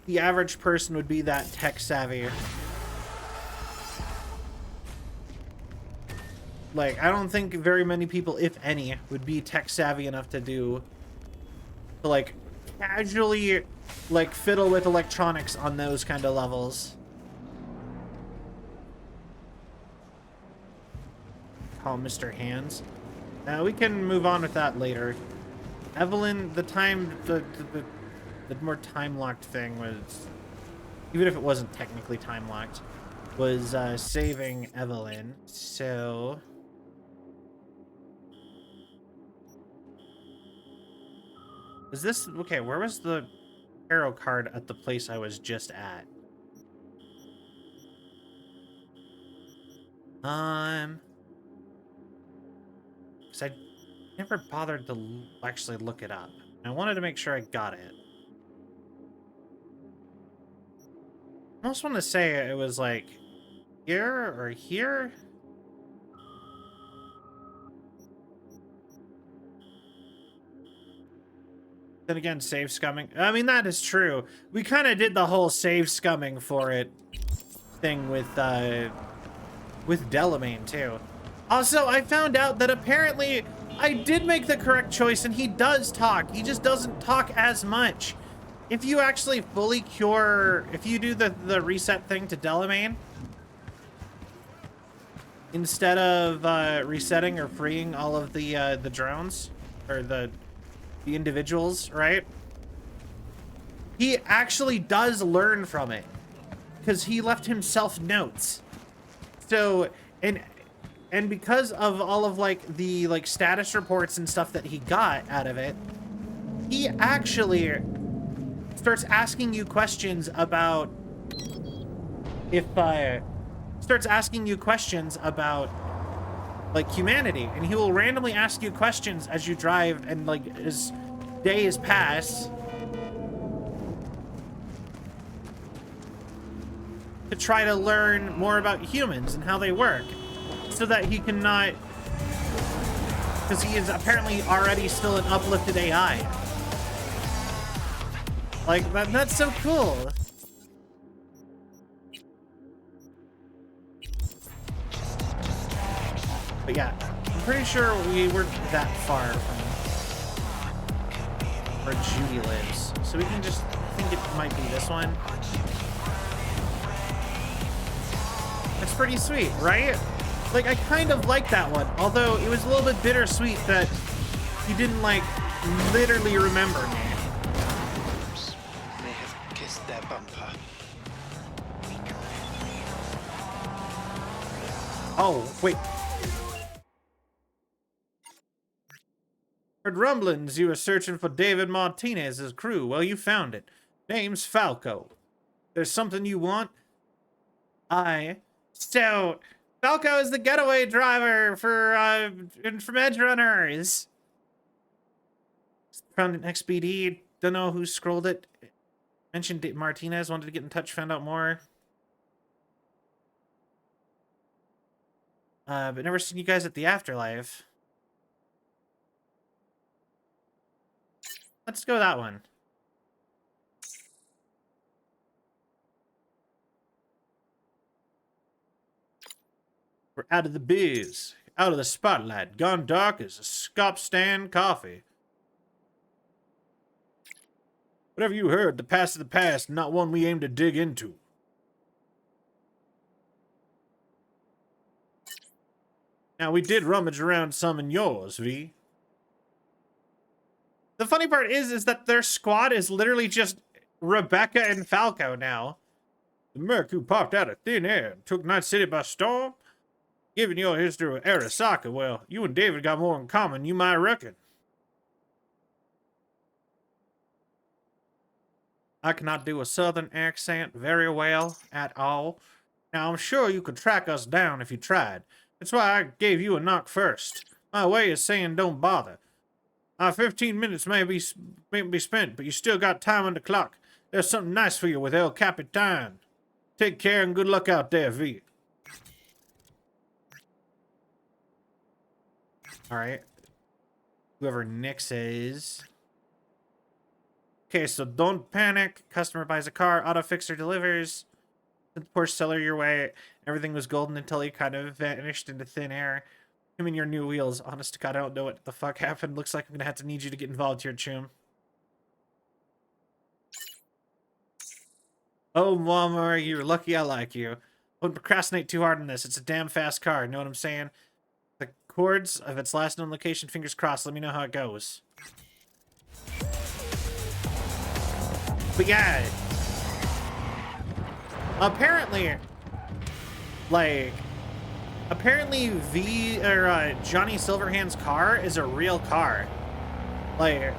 the average person would be that tech savvy. Like, I don't think very many people, if any, would be tech savvy enough to like, casually, like, fiddle with electronics on those kind of levels. Call Mr. Hands. We can move on with that later. Evelyn, the more time-locked thing was, even if it wasn't technically time-locked, was saving Evelyn, so... Is this... Okay, where was the tarot card at the place I was just at? Because I never bothered to actually look it up. I wanted to make sure I got it. I almost want to say it was like here or here. Then again, save scumming. I mean, that is true. We kind of did the whole save scumming for it thing with Delamain too. Also, I found out that apparently I did make the correct choice and he does talk. He just doesn't talk as much. If you actually fully cure, if you do the reset thing to Delamain, instead of resetting or freeing all of the drones, or the individuals, right? He actually does learn from it. Because he left himself notes. So, and because of all of, like, the, like, status reports and stuff that he got out of it, he actually starts asking you questions about starts asking you questions about, like, humanity. And he will randomly ask you questions as you drive and, like, as days pass, to try to learn more about humans and how they work, so that he cannot, because he is apparently already still an uplifted AI. Like, that's so cool. But yeah, I'm pretty sure we weren't that far from where Judy lives. So we can just, I think it might be this one. That's pretty sweet, right? Like, I kind of like that one, although it was a little bit bittersweet that he didn't, like, literally remember me. May have kissed their bumper. Oh, wait. Heard rumblings you were searching for David Martinez's crew. Well, you found it. Name's Falco. There's something you want? So, Falco is the getaway driver from Edge Runners. Found an XBD. Don't know who scrolled it. Mentioned Martinez. Wanted to get in touch. Found out more. But never seen you guys at the Afterlife. Let's go that one. We're out of the biz, out of the spotlight, gone dark as a scop stand coffee. Whatever you heard, the past of the past, not one we aim to dig into. Now, we did rummage around some in yours, V. The funny part is that their squad is literally just Rebecca and Falco now. The merc who popped out of thin air and took Night City by storm? Given your history with Arasaka, well, you and David got more in common than you might reckon. I cannot do a southern accent very well at all. Now, I'm sure you could track us down if you tried. That's why I gave you a knock first. My way is saying don't bother. Our 15 minutes may be spent, but you still got time on the clock. There's something nice for you with El Capitan. Take care and good luck out there, V. Alright. Whoever Nix is. Okay, so don't panic. Customer buys a car, auto fixer delivers. The poor seller your way. Everything was golden until he kind of vanished into thin air. Him and your new wheels. Honest to God, I don't know what the fuck happened. Looks like I'm gonna have to need you to get involved here, Chum. Oh, Mama, you're lucky I like you. I wouldn't procrastinate too hard on this. It's a damn fast car, know what I'm saying? The chords of its last known location, fingers crossed. Let me know how it goes. But yeah, apparently Johnny Silverhand's car is a real car. Like,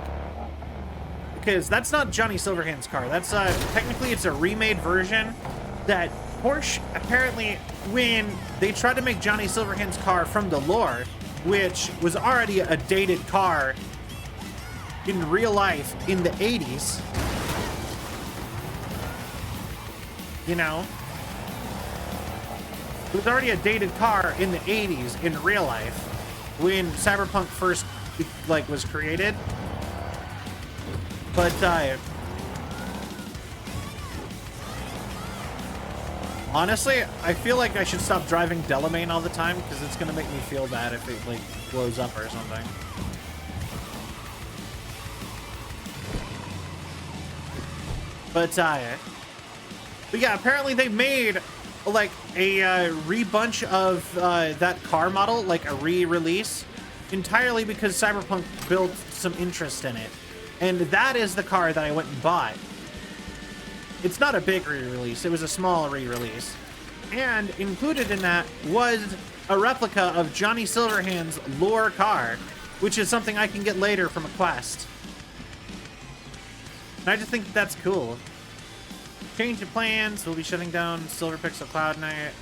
because that's not Johnny Silverhand's car. That's technically it's a remade version that Porsche apparently, when they tried to make Johnny Silverhand's car from the lore, which was already a dated car in real life in the 80s. You know, it was already a dated car in the 80s in real life when Cyberpunk first was created. But honestly, I feel like I should stop driving Delamain all the time because it's gonna make me feel bad if it blows up or something. But yeah, apparently they made like a rebunch of that car model, like a re-release, entirely because Cyberpunk built some interest in it. And that is the car that I went and bought. It's not a big re-release, it was a small re-release. And included in that was a replica of Johnny Silverhand's lore car, which is something I can get later from a quest. And I just think that's cool. Change of plans. We'll be shutting down Silver Pixel Cloud Night.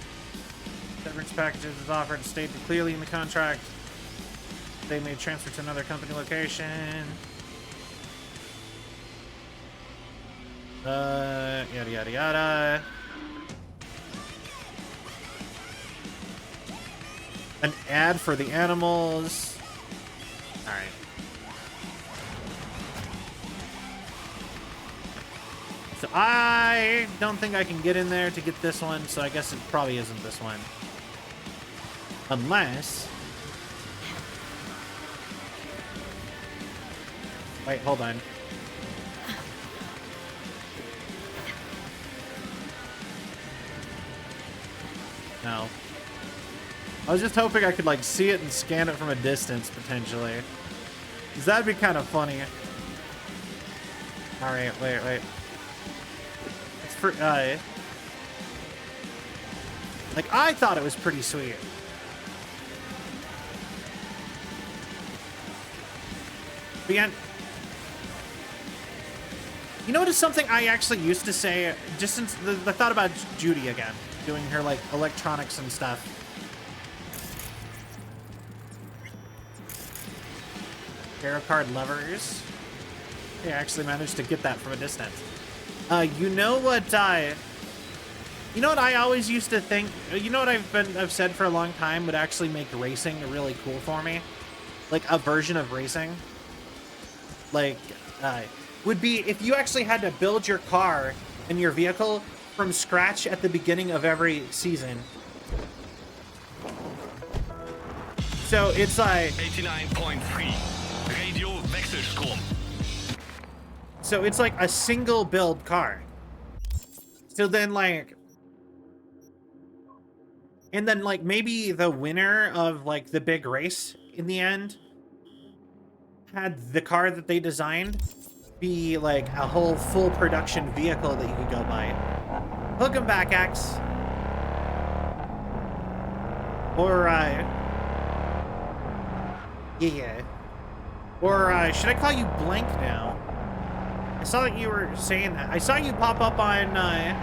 Severance packages is offered stated clearly in the contract. They may transfer to another company location. Yada yada yada. An ad for the animals. All right. So I don't think I can get in there to get this one, so I guess it probably isn't this one. Unless... Wait, hold on. No. I was just hoping I could, like, see it and scan it from a distance, potentially. Because that'd be kind of funny. Alright, wait. It's for, like, I thought it was pretty sweet. But yeah, you know what is something I actually used to say, just since the thought about Judy again, doing her, like, electronics and stuff. Tarot card levers. Yeah, I actually managed to get that from a distance. You know what I always used to think, you know what I've said for a long time would actually make racing really cool for me? Like a version of racing? Like, would be if you actually had to build your car and your vehicle from scratch at the beginning of every season. So it's like 89.3 Radio Wechselstrom. So it's like a single build car. So then like, and then like maybe the winner of like the big race in the end had the car that they designed be like a whole full production vehicle that you could go buy. Welcome back, X. Or, yeah. Or, should I call you Blank now? I saw that you were saying that. I saw you pop up on I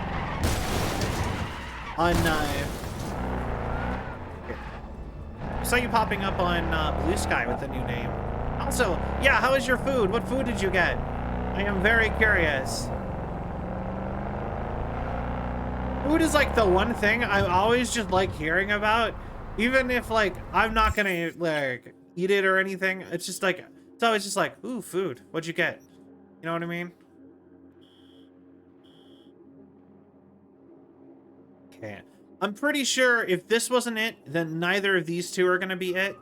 saw you popping up on Blue Sky with a new name. Also, yeah, how is your food? What food did you get? I am very curious. Food is like the one thing I always just like hearing about. Even if like I'm not gonna like eat it or anything. It's just like it's always just like, ooh, food. What'd you get? You know what I mean? Okay. I'm pretty sure if this wasn't it, then neither of these two are gonna be it.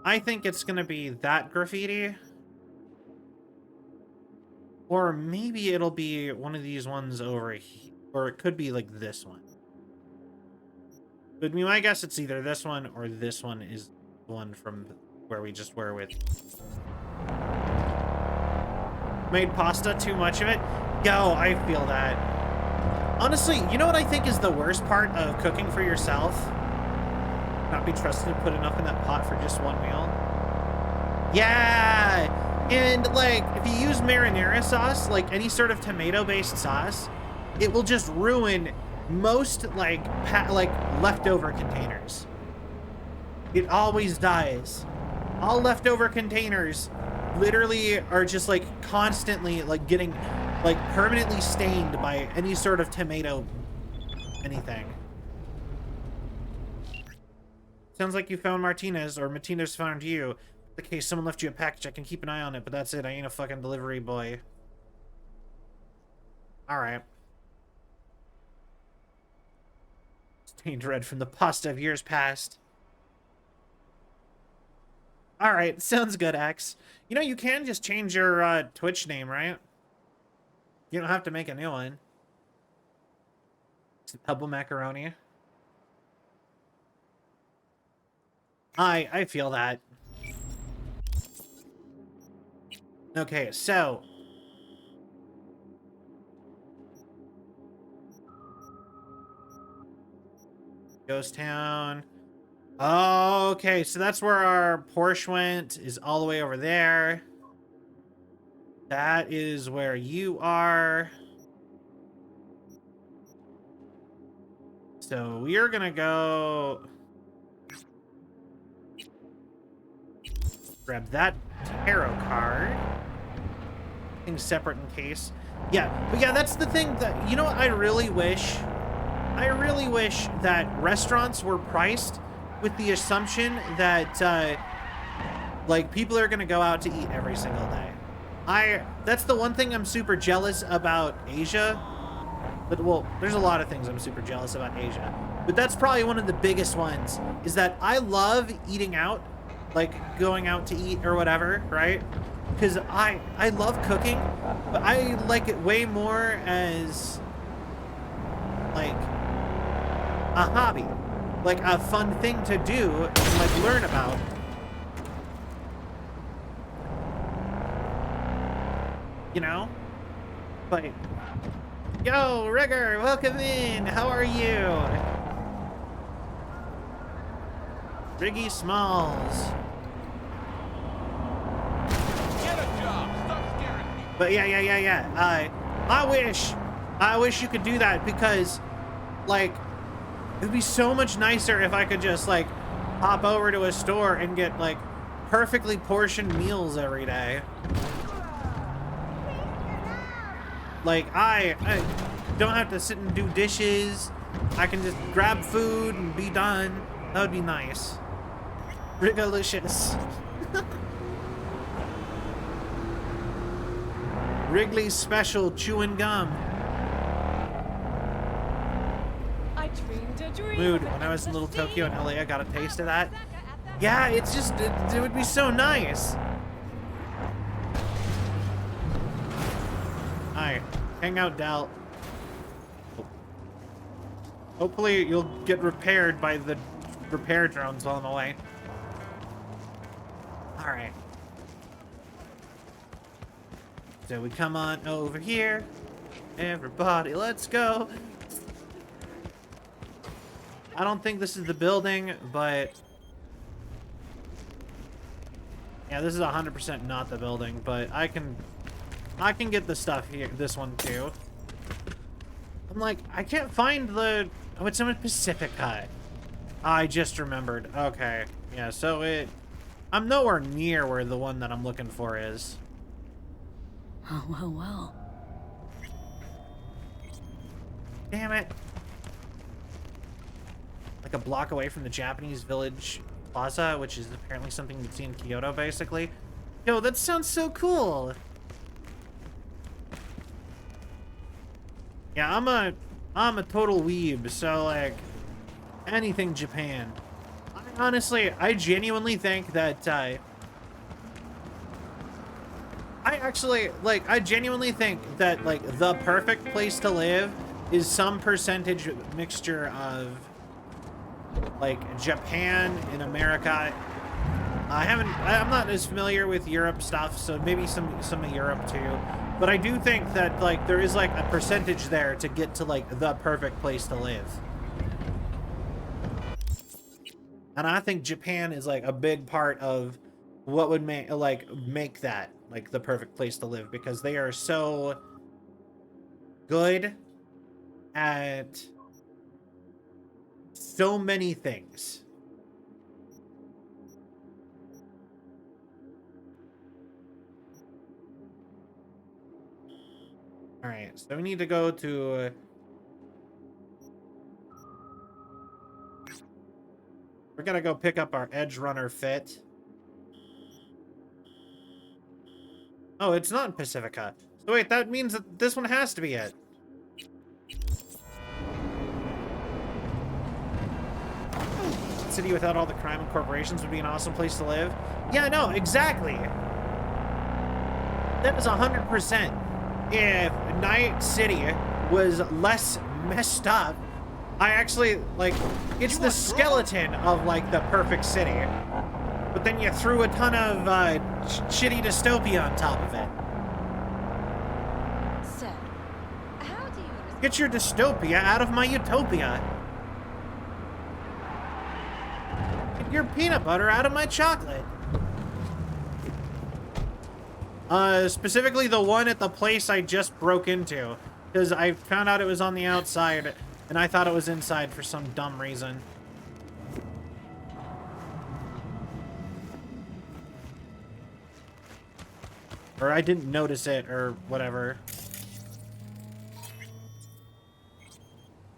I think it's gonna be that graffiti. Or maybe it'll be one of these ones over here. Or it could be like this one. But my guess it's either this one or this one is the one from where we just were with. Made pasta, too much of it? Yo, I feel that. Honestly, you know what I think is the worst part of cooking for yourself? Not be trusted to put enough in that pot for just one meal. Yeah! And, like, if you use marinara sauce, like any sort of tomato-based sauce, it will just ruin most, like, leftover containers. It always dies. All leftover containers literally are just, like, constantly, like, getting, like, permanently stained by any sort of tomato anything. Sounds like you found Martinez, or Martinez found you. In case someone left you a package, I can keep an eye on it, but that's it. I ain't a fucking delivery boy. Alright. Stained red from the pasta of years past. Alright, sounds good, X. You know, you can just change your Twitch name, right? You don't have to make a new one. Double macaroni. I feel that. Okay, so Ghost Town. Oh, okay, so that's where our Porsche went, is all the way over there. That is where you are. So we are gonna go grab that tarot card. Things separate in case. Yeah, but yeah, that's the thing that, you know what I really wish? I really wish that restaurants were priced with the assumption that, like, people are gonna go out to eat every single day. That's the one thing I'm super jealous about Asia. But, well, there's a lot of things I'm super jealous about Asia. But that's probably one of the biggest ones, is that I love eating out, like going out to eat or whatever, right? Because I love cooking, but I like it way more as, like, a hobby. Like, a fun thing to do and, like, learn about. You know? But, yo, Rigger, welcome in. How are you? Riggy Smalls. Get a job. Stop scaring me. But yeah. I wish you could do that, because, like, it'd be so much nicer if I could just, like, hop over to a store and get, like, perfectly portioned meals every day. Like, I don't have to sit and do dishes. I can just grab food and be done. That would be nice. Wrigglicious. Wrigley's special chewing gum. I dreamed a dream. Mood. When I was in Little Tokyo and LA, I got a taste of that. Yeah, it's just, it would be so nice. Hi. Hang out, Dal. Hopefully you'll get repaired by the repair drones while I'm away. Alright. So we come on over here. Everybody, let's go. I don't think this is the building, but... Yeah, this is 100% not the building, but I can get the stuff here, this one too. I'm like, I can't find the... Oh, it's in Pacifica. I just remembered. Okay. Yeah, so I'm nowhere near where the one that I'm looking for is. Oh, well. Damn it. Like a block away from the Japanese village plaza, which is apparently something you'd see in Kyoto, basically. Yo, that sounds so cool. Yeah, I'm a total weeb, so like anything Japan. Honestly, I genuinely think that I genuinely think that like the perfect place to live is some percentage mixture of like Japan and America. I'm not as familiar with Europe stuff, so maybe some of Europe too. But I do think that like there is like a percentage there to get to like the perfect place to live. And I think Japan is like a big part of what would make that like the perfect place to live, because they are so good at so many things. All right, so we need to go to we're gonna go pick up our Edge Runner fit. Oh, it's not in Pacifica. So wait, that means that this one has to be it. City without all the crime and corporations would be an awesome place to live. Yeah, no, exactly. That is 100%. If Night City was less messed up, I actually, like, it's the skeleton of, like, the perfect city. But then you threw a ton of shitty dystopia on top of it. So, how do you... Get your dystopia out of my utopia. Get your peanut butter out of my chocolate. Specifically the one at the place I just broke into. Because I found out it was on the outside, and I thought it was inside for some dumb reason. Or I didn't notice it, or whatever.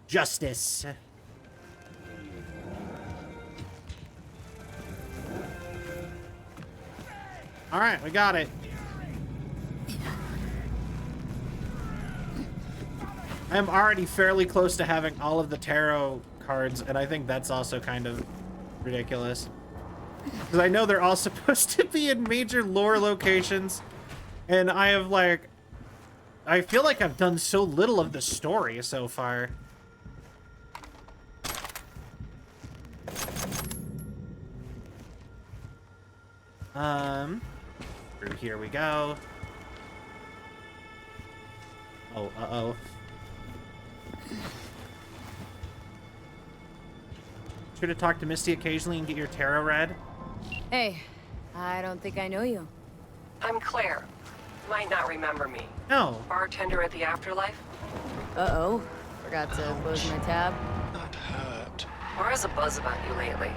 Justice. Alright, we got it. I'm already fairly close to having all of the tarot cards, and I think that's also kind of ridiculous. Because I know they're all supposed to be in major lore locations, and I have, like... I feel like I've done so little of the story so far. Through here we go. Oh, uh-oh. Sure to talk to Misty occasionally and get your tarot read. Hey, I don't think I know you. I'm Claire. Might not remember me. No. Bartender at the Afterlife? Uh-oh. Forgot to close my tab. Not hurt. There is a buzz about you lately.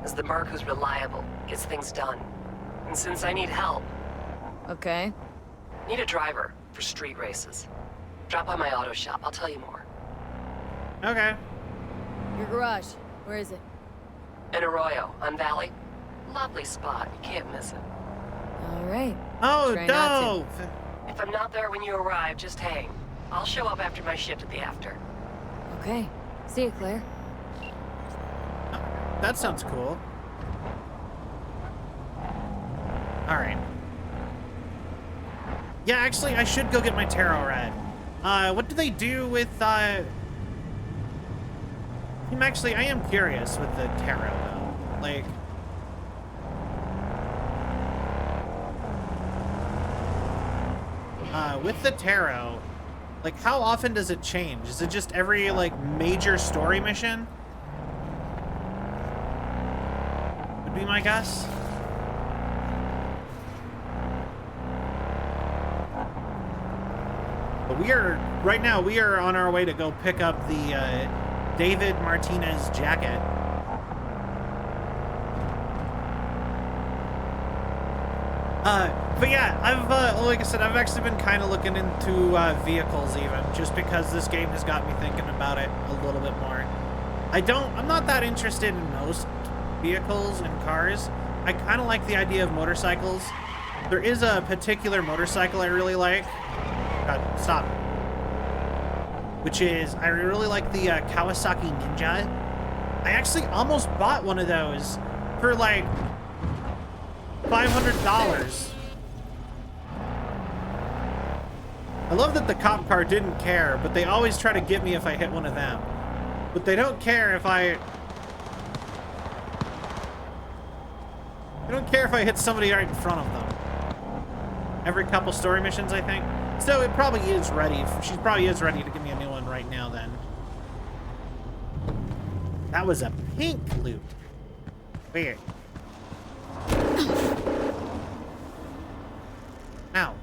As the merc who's reliable, gets things done. And since I need help... Okay. Need a driver for street races. Drop by my auto shop, I'll tell you more. Okay. Your garage. Where is it? In Arroyo, on Valley. Lovely spot, you can't miss it. Alright. Oh, Try not no! If I'm not there when you arrive, just hang. I'll show up after my shift at the after. Okay. See you, Claire. That sounds cool. Alright. Yeah, actually, I should go get my tarot read. What do they do with, I am curious with the tarot, though. Like... with the tarot, like, how often does it change? Is it just every, like, major story mission? would be my guess. But right now, we are on our way to go pick up the David Martinez jacket. But yeah, like I said, I've actually been kind of looking into vehicles even, just because this game has got me thinking about it a little bit more. I'm not that interested in most vehicles and cars. I kind of like the idea of motorcycles. There is a particular motorcycle I really like. God, stop. Which is, I really like the Kawasaki Ninja. I actually almost bought one of those for like $500. I love that the cop car didn't care, but they always try to get me if I hit one of them. But they don't care if I... They don't care if I hit somebody right in front of them. Every couple story missions, I think. So it probably is ready. She probably is ready to give me a new one right now then. That was a pink loot. Weird. Ow.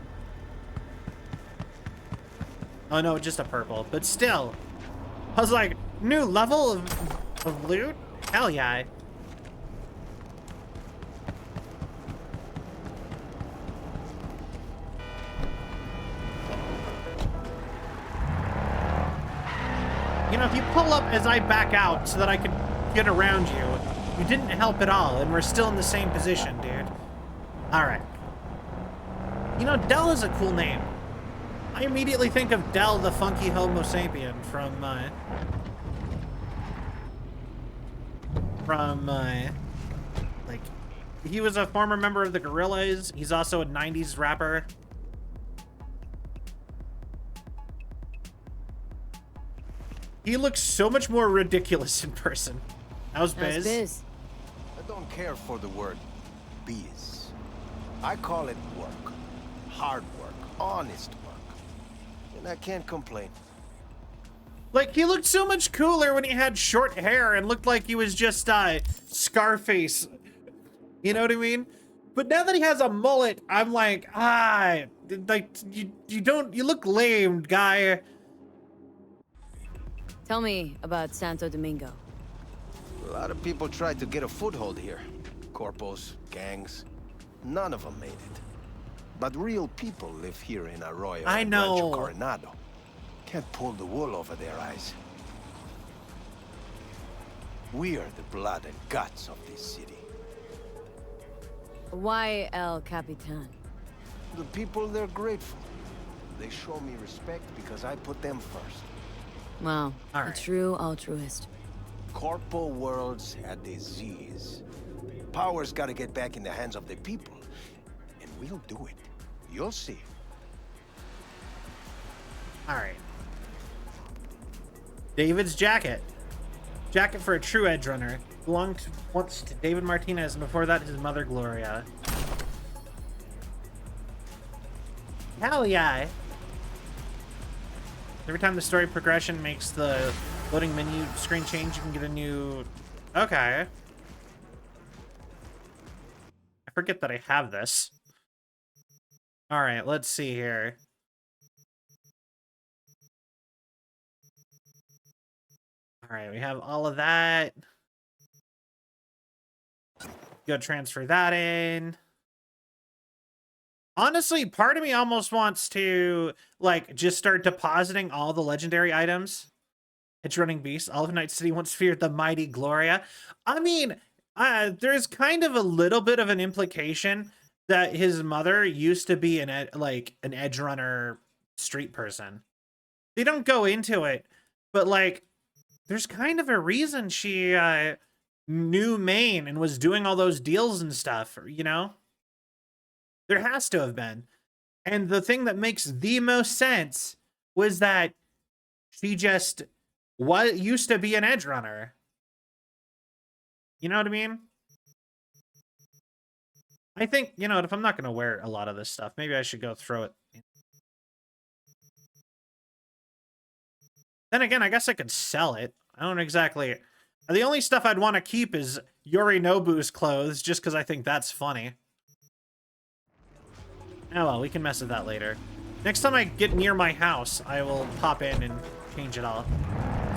Oh no, just a purple. But still. I was like, new level of loot? Hell yeah. You know, if you pull up as I back out so that I could get around you, you didn't help at all, and we're still in the same position, dude. Alright. You know, Del is a cool name. I immediately think of Del the Funky Homo Sapien from, like, he was a former member of the Gorillaz. He's also a 90s rapper. He looks so much more ridiculous in person. How's Biz? I don't care for the word biz. I call it work. Hard work. Honest work. And I can't complain. Like, he looked so much cooler when he had short hair and looked like he was just, Scarface. You know what I mean? But now that he has a mullet, I'm like, like, you look lame, guy. Tell me about Santo Domingo. A lot of people tried to get a foothold here. Corpos, gangs. None of them made it. But real people live here in Arroyo I and know. Rancho Coronado. Can't pull the wool over their eyes. We are the blood and guts of this city. Why El Capitan? The people, they're grateful. They show me respect because I put them first. Wow, All right. A true altruist. Corpo world's a disease. Power's gotta get back in the hands of the people. And we'll do it. You'll see. Alright. David's jacket. Jacket for a true edge runner. Belonged once to David Martinez, and before that, his mother, Gloria. Hell yeah. Every time the story progression makes the loading menu screen change, you can get a new... Okay. I forget that I have this. Alright, let's see here. Alright, we have all of that. Go transfer that in. Honestly, part of me almost wants to, like, just start depositing all the legendary items. It's running beast. All of Night City once feared the mighty Gloria. I mean, there's kind of a little bit of an implication that his mother used to be an edge runner street person. They don't go into it, but, like, there's kind of a reason she knew Maine and was doing all those deals and stuff, you know? There has to have been. And the thing that makes the most sense was that she just used to be an edge runner. You know what I mean? I think, you know, if I'm not going to wear a lot of this stuff, maybe I should go throw it. Then again, I guess I could sell it. I don't exactly... The only stuff I'd want to keep is Yorinobu's clothes, just because I think that's funny. Oh well, we can mess with that later. Next time I get near my house, I will pop in and change it all.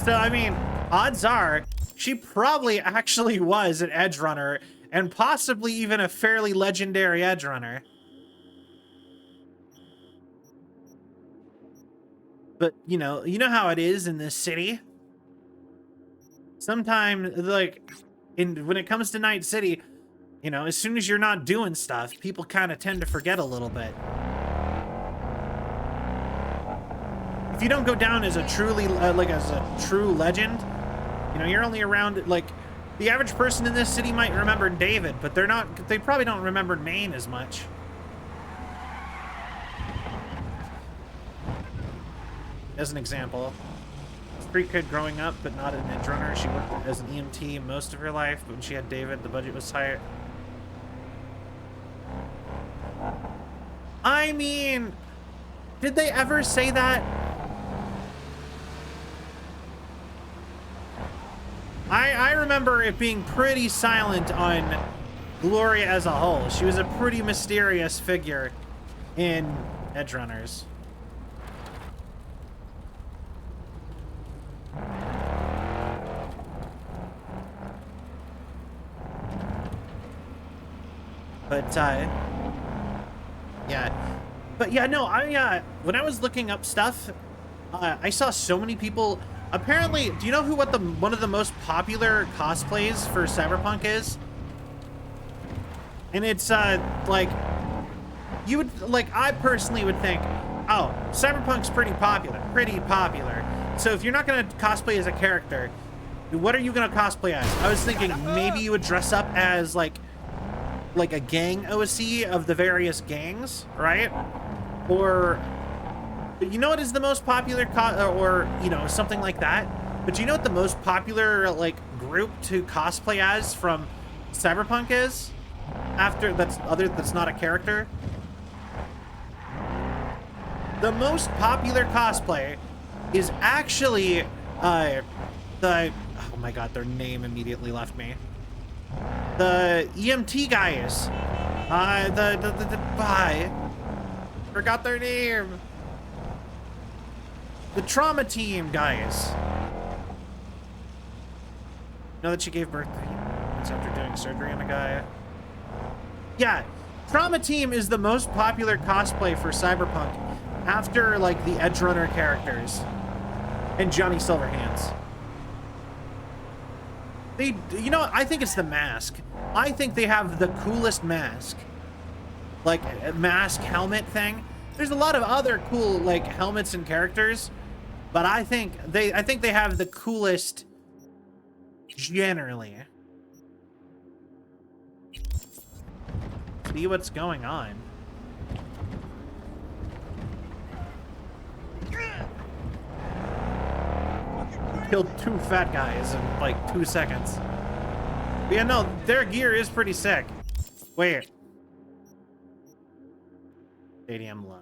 So, I mean, odds are, she probably actually was an edge runner, and possibly even a fairly legendary edge runner. But, you know how it is in this city. Sometimes, like, when it comes to Night City, you know, as soon as you're not doing stuff, people kind of tend to forget a little bit. If you don't go down as a truly, as a true legend, you know, you're only around, like, the average person in this city might remember David, but they probably don't remember Maine as much. As an example, street kid growing up, but not an edge runner. She worked as an EMT most of her life, but when she had David, the budget was higher. I mean, did they ever say that? I remember it being pretty silent on Gloria as a whole. She was a pretty mysterious figure in Edge Runners. But, yeah. But, yeah, no, when I was looking up stuff, I saw so many people. Apparently, do you know what one of the most popular cosplays for Cyberpunk is? And it's, like, I personally would think, oh, Cyberpunk's pretty popular. So if you're not going to cosplay as a character, what are you going to cosplay as? I was thinking maybe you would dress up as, like a gang OC of the various gangs, right? Or, you know what is the most popular, or, you know, something like that? But do you know what the most popular, like, group to cosplay as from Cyberpunk is? That's not a character? The most popular cosplay is actually, oh my god, their name immediately left me. The EMT guys. Forgot their name. The trauma team guys. Know that she gave birth 3 months after doing surgery on a guy. Yeah, trauma team is the most popular cosplay for Cyberpunk after, like, the Edge Runner characters and Johnny Silverhands. You know what? I think it's the mask. I think they have the coolest mask. Like, a mask helmet thing. There's a lot of other cool, like, helmets and characters, but I think they have the coolest generally. See what's going on. Killed 2 fat guys in like 2 seconds. But yeah, no, their gear is pretty sick. Wait. Stadium love.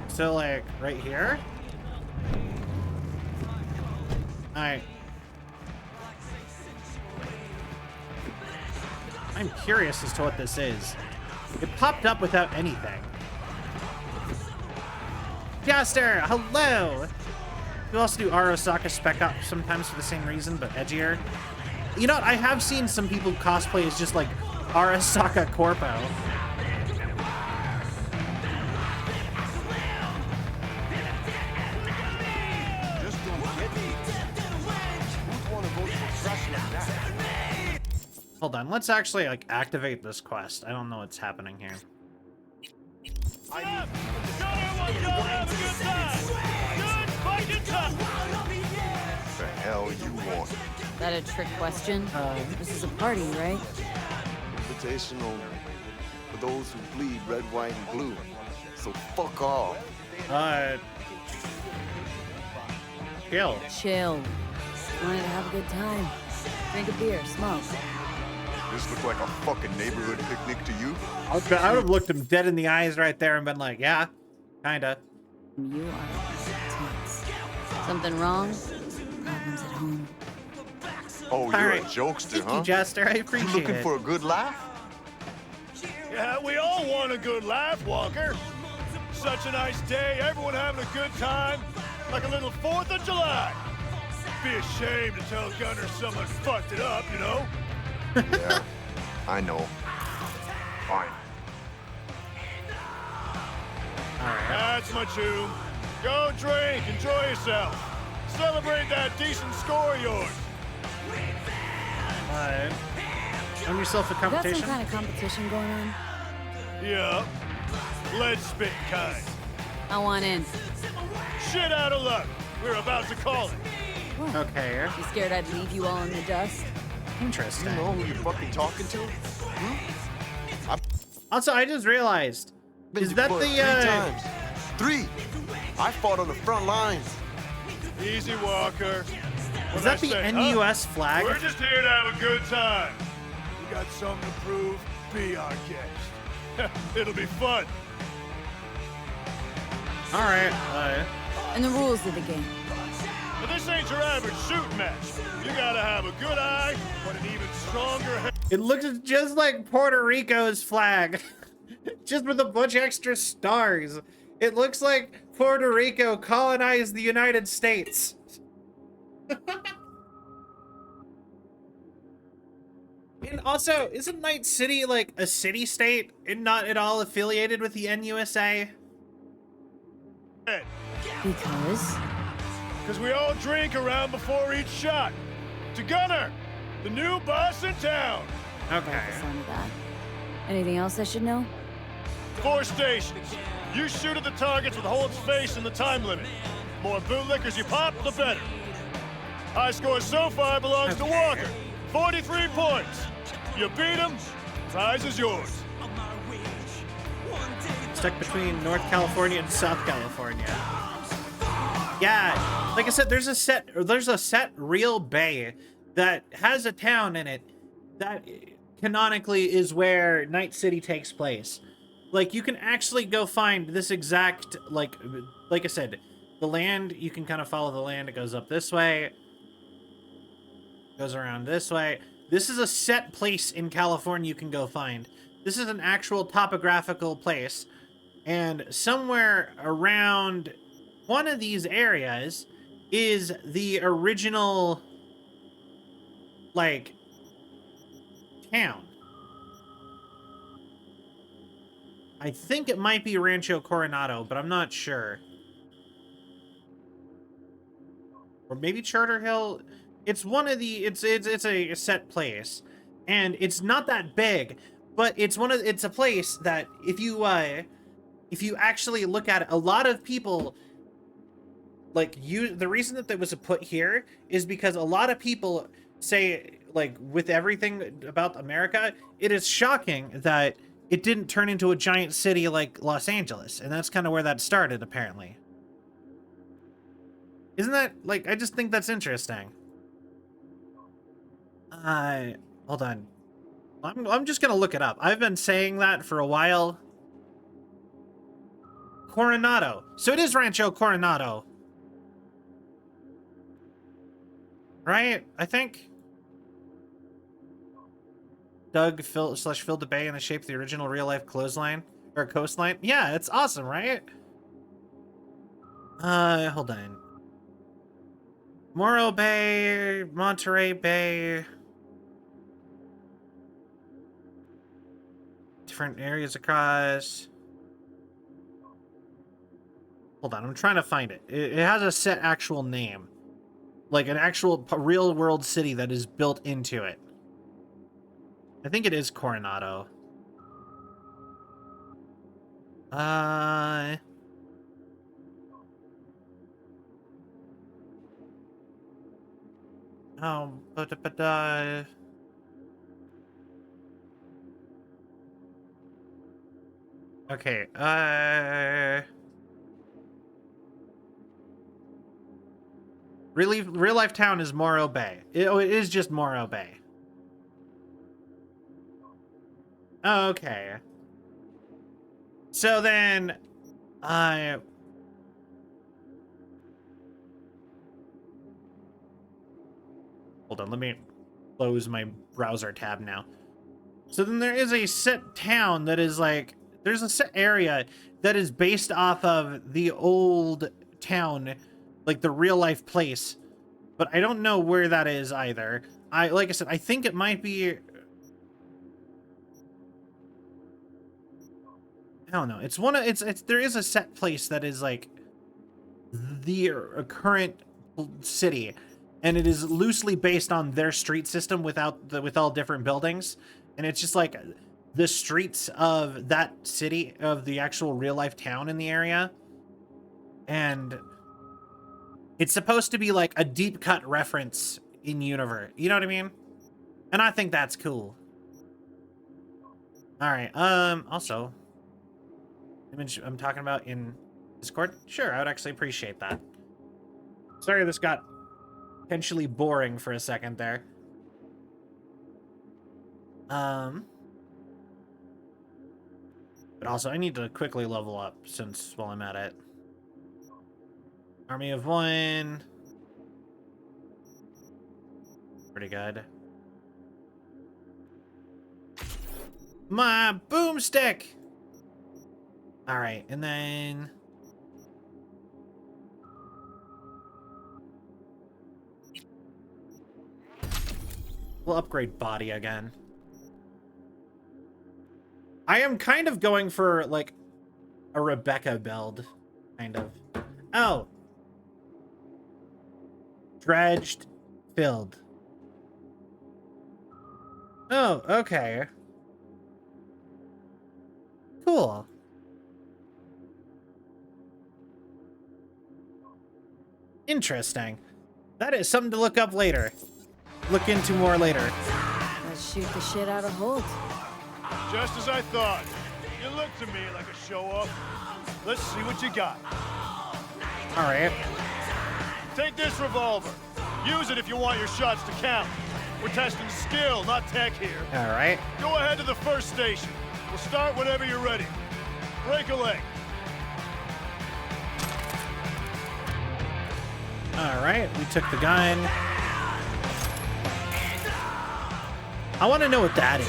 So, like, right here? Alright. I'm curious as to what this is. It popped up without anything. Jaster, hello! We also do Arasaka Spec Up sometimes for the same reason, but edgier. You know what? I have seen some people cosplay as just like Arasaka Corpo. Hold on, let's actually, like, activate this quest. I don't know what's happening here. The hell you want? That a trick question? This is a party, right? Invitation only. For those who bleed red, white, and blue. So fuck off. Chill. Wanted to have a good time. Drink a beer, smoke. This look like a fucking neighborhood picnic to you? I would have looked him dead in the eyes right there and been like, yeah, kinda. You are intense. Something wrong? Problems at home. Oh, you're a jokester, Thank huh? you, Jester. I appreciate You looking it. for a good laugh? Yeah, we all want a good laugh, Walker. Such a nice day, everyone having a good time. Like a little 4th of July. Be ashamed to tell Gunner someone fucked it up, you know? Yeah, I know. Fine. That's my tune. Go drink, enjoy yourself. Celebrate that decent score of yours. Alright. Earn yourself a You got competition. some kind of competition going on? Yeah. Lead spit kind. I want in. Shit out of luck. We're about to call it. What? Okay. You scared I'd leave you all in the dust? Interesting. You know who you're fucking talking to? Also, I just realized. Is that the 3 times. 3. I fought on the front lines. Easy, Walker. Is that the NUS flag? We're just here to have a good time. You got something to prove? Be our guest. It'll be fun. Alright. And the rules of the game. But this ain't your average shooting match. You gotta have a good eye, but an even stronger head. It looks just like Puerto Rico's flag. Just with a bunch of extra stars. It looks like Puerto Rico colonized the United States. And also, isn't Night City like a city-state and not at all affiliated with the NUSA? Because we all drink around before each shot. To Gunner, the new boss in town. Okay. Like the sound of that. Anything else I should know? 4 stations. You shoot at the targets with Holt's face in the time limit. More bootlickers you pop, the better. High score so far belongs to Walker. 43 points. You beat him, prize is yours. Stuck between North California and South California. Yeah, like I said, there's a set real bay that has a town in it that canonically is where Night City takes place. Like, you can actually go find this exact, like I said, the land, you can kind of follow the land. It goes up this way, goes around this way. This is a set place in California you can go find. This is an actual topographical place. And somewhere around one of these areas is the original, like, town. I think it might be Rancho Coronado, but I'm not sure. Or maybe Charter Hill. It's one of the, it's a set place. And it's not that big, but it's a place that if you actually look at it, a lot of people, like, the reason that was put here is because a lot of people say, like, with everything about America, it is shocking that it didn't turn into a giant city like Los Angeles. And that's kind of where that started, apparently. Isn't that, like, I just think that's interesting. Hold on. I'm just gonna look it up. I've been saying that for a while. Coronado. So it is Rancho Coronado. Right? I think. Doug filled the bay in the shape of the original real-life clothesline. Or coastline. Yeah, it's awesome, right? Hold on. Morro Bay, Monterey Bay. Different areas across. Hold on, I'm trying to find it. It has a set actual name. Like an actual real world city that is built into it. I think it is Coronado. Oh, okay, real life town is Morro Bay. It is just Morro Bay. Okay. So then, hold on, let me close my browser tab now. So then there is a set town that is like, there's a set area that is based off of the old town, like the real life place. But I don't know where that is either. Like I said, I think it might be, I don't know. It's there is a set place that is like the current city, and it is loosely based on their street system with all different buildings, and it's just like the streets of that city, of the actual real life town in the area, and it's supposed to be like a deep cut reference in universe. You know what I mean? And I think that's cool. All right. Also, image I'm talking about in Discord. Sure, I would actually appreciate that. Sorry, this got potentially boring for a second there. But also, I need to quickly level up while I'm at it. Army of 1. Pretty good. My boomstick! Alright, and then... we'll upgrade body again. I am kind of going for, like, a Rebecca build. Kind of. Oh! Dredged. Filled. Oh, okay. Cool. Interesting. That is something to look up later. Look into more later. Let's shoot the shit out of Holt. Just as I thought. You look to me like a show-off. Let's see what you got. All right. Take this revolver. Use it if you want your shots to count. We're testing skill, not tech here. All right. Go ahead to the first station. We'll start whenever you're ready. Break a leg. All right, we took the gun. I want to know what that is.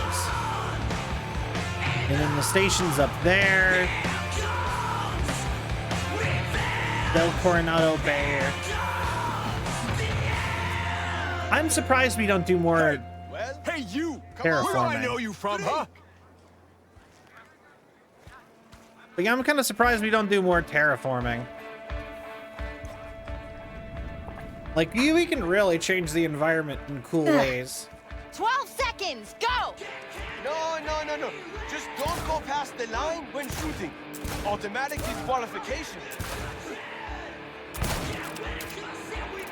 And then the station's up there. Del Coronado Bay. I'm surprised we don't do more. Well, hey, you! Terraforming. Where do I know you from, huh? But yeah, I'm kind of surprised we don't do more terraforming. Like, we can really change the environment in cool ways. 12 seconds, go! No. Just don't go past the line when shooting. Automatic disqualification.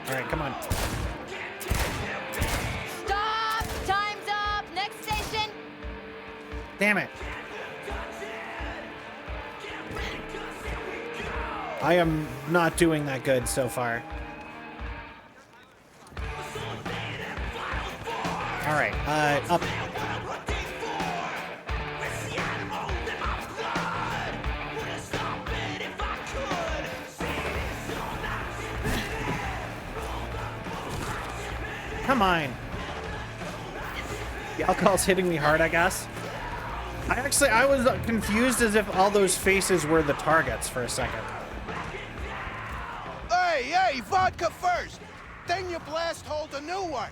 All right, come on. Stop! Time's up! Next station! Damn it. I am not doing that good so far. All right, up. Come on. The alcohol's hitting me hard, I guess. I was confused as if all those faces were the targets for a second. Hey, vodka first! Then you blast hold a new one!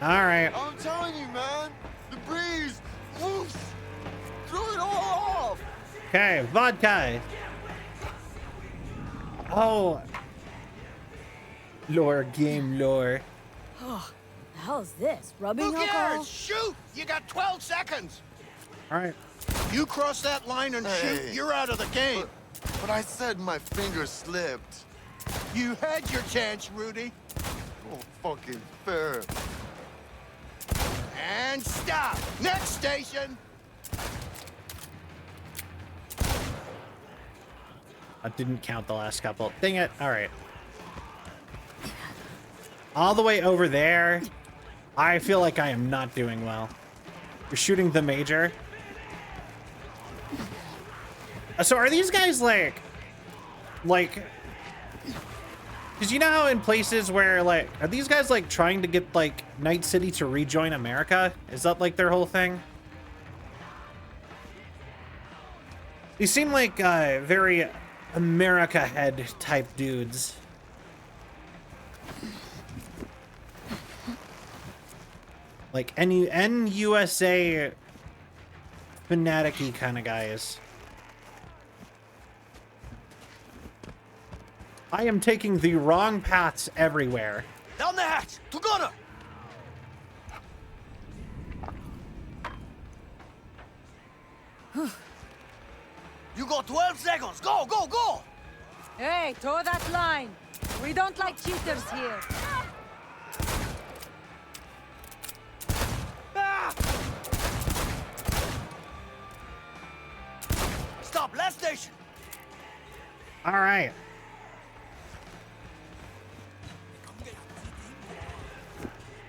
All right. I'm telling you, man. The breeze. Whoosh. Throw it all off. Okay, vodka. Oh. Lore, game lore. Oh, the hell is this? Rubbing Who alcohol? cares? Shoot! You got 12 seconds! All right. You cross that line and shoot, you're out of the game. But I said my finger slipped. You had your chance, Rudy. Oh, fucking fair. And stop! Next station! I didn't count the last couple. Dang it. All right. All the way over there. I feel like I am not doing well. You're shooting the major. So are these guys like, because you know how in places where like, are these guys like trying to get like Night City to rejoin America? Is that like their whole thing? They seem like very America head type dudes. Like NUSA fanatic-y kind of guys. I am taking the wrong paths everywhere. Down the hatch! To gunner! You got 12 seconds! Go, go, go! Hey, toe that line. We don't like cheaters here. Stop, last station! All right.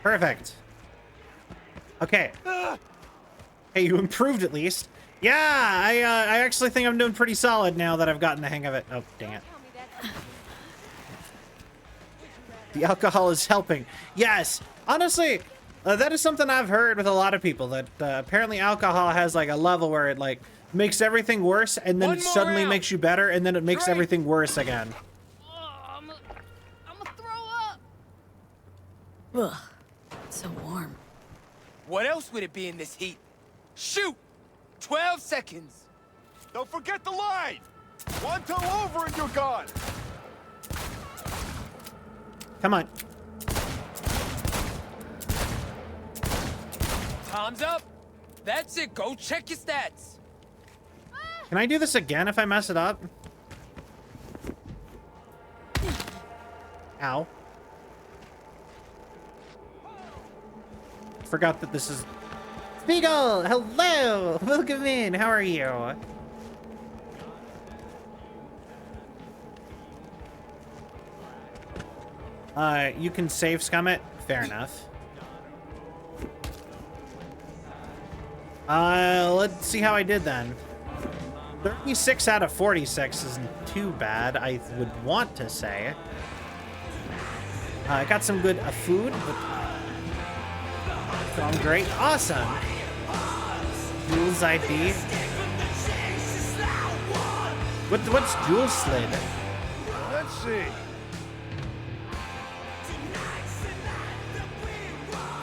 Perfect. Okay. Hey, you improved at least. Yeah, I actually think I'm doing pretty solid now that I've gotten the hang of it. Oh, dang it. The alcohol is helping. Yes, honestly, that is something I've heard with a lot of people, that apparently alcohol has like a level where it like makes everything worse and then it suddenly makes you better and then it makes everything worse again. I'm gonna throw up. Ugh, it's so warm. What else would it be in this heat? Shoot! 12 seconds! Don't forget the line! One toe over and you're gone! Come on. Time's up! That's it, go check your stats! Can I do this again if I mess it up? Ow. Forgot that this is... Spiegel! Hello! Welcome in! How are you? You can save scum it? Fair enough. Let's see how I did then. 36 out of 46 isn't too bad, I would want to say. I got some good food, but going great. Awesome. Jules ID. What's Jules slid? Let's see.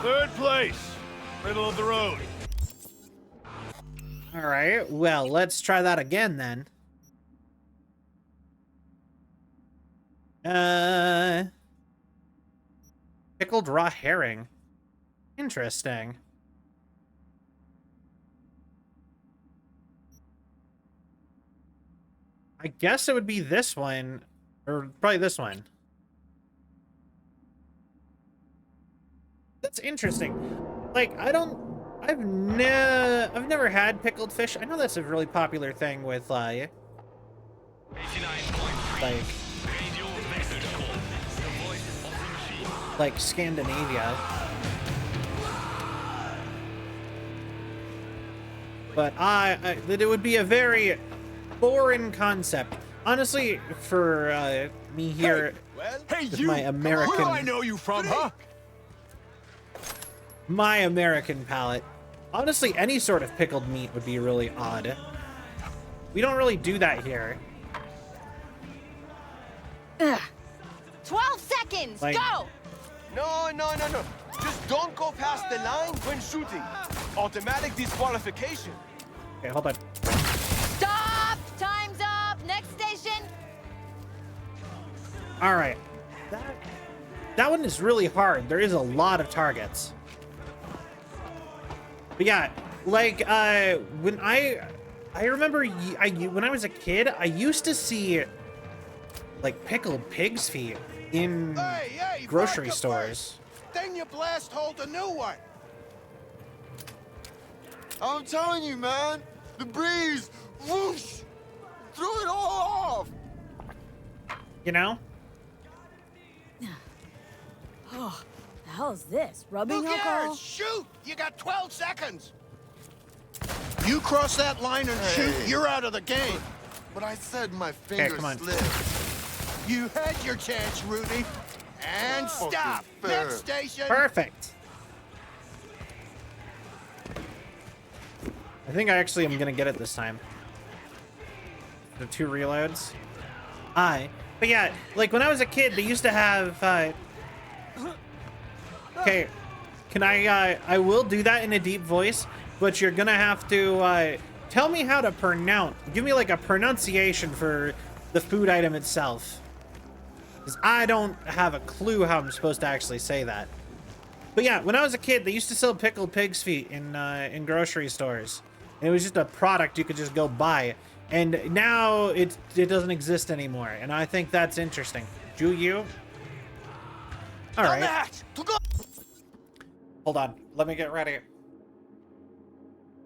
Third place. Middle of the road. All right, well, let's try that again then. Pickled raw herring. Interesting. I guess it would be this one, or probably this one. That's interesting. Like, I've never had pickled fish. I know that's a really popular thing with like Scandinavia. But that it would be a very foreign concept. Honestly, for me here with my American... Where do I know you from, huh? My American palate. Honestly, any sort of pickled meat would be really odd. We don't really do that here. Ugh. 12 seconds, Like- go! No. Just don't go past the line when shooting. Automatic disqualification. Okay, hold on. Stop! Time's up! Next station! All right. That one is really hard. There is a lot of targets. But yeah, like, when I remember when I was a kid, I used to see, like, pickled pig's feet in grocery stores. Then you blast hole the new one. I'm telling you, man. The breeze, whoosh, threw it all off. You know? Oh, the hell is this? Rubbing Who alcohol? cares? Shoot! You got 12 seconds. You cross that line and shoot, you're out of the game. But I said my Okay, finger come on. slipped. You had your chance, Rudy. And stop. fair. Next station. Perfect. I think I actually am gonna get it this time. The 2 reloads. But yeah, like when I was a kid, they used to have. Okay, can I will do that in a deep voice, but you're gonna have to tell me how to pronounce. Give me like a pronunciation for the food item itself, because I don't have a clue how I'm supposed to actually say that. But yeah, when I was a kid, they used to sell pickled pig's feet in grocery stores. And it was just a product you could just go buy. And now it doesn't exist anymore. And I think that's interesting. Juyu? All right. Hold on. Let me get ready.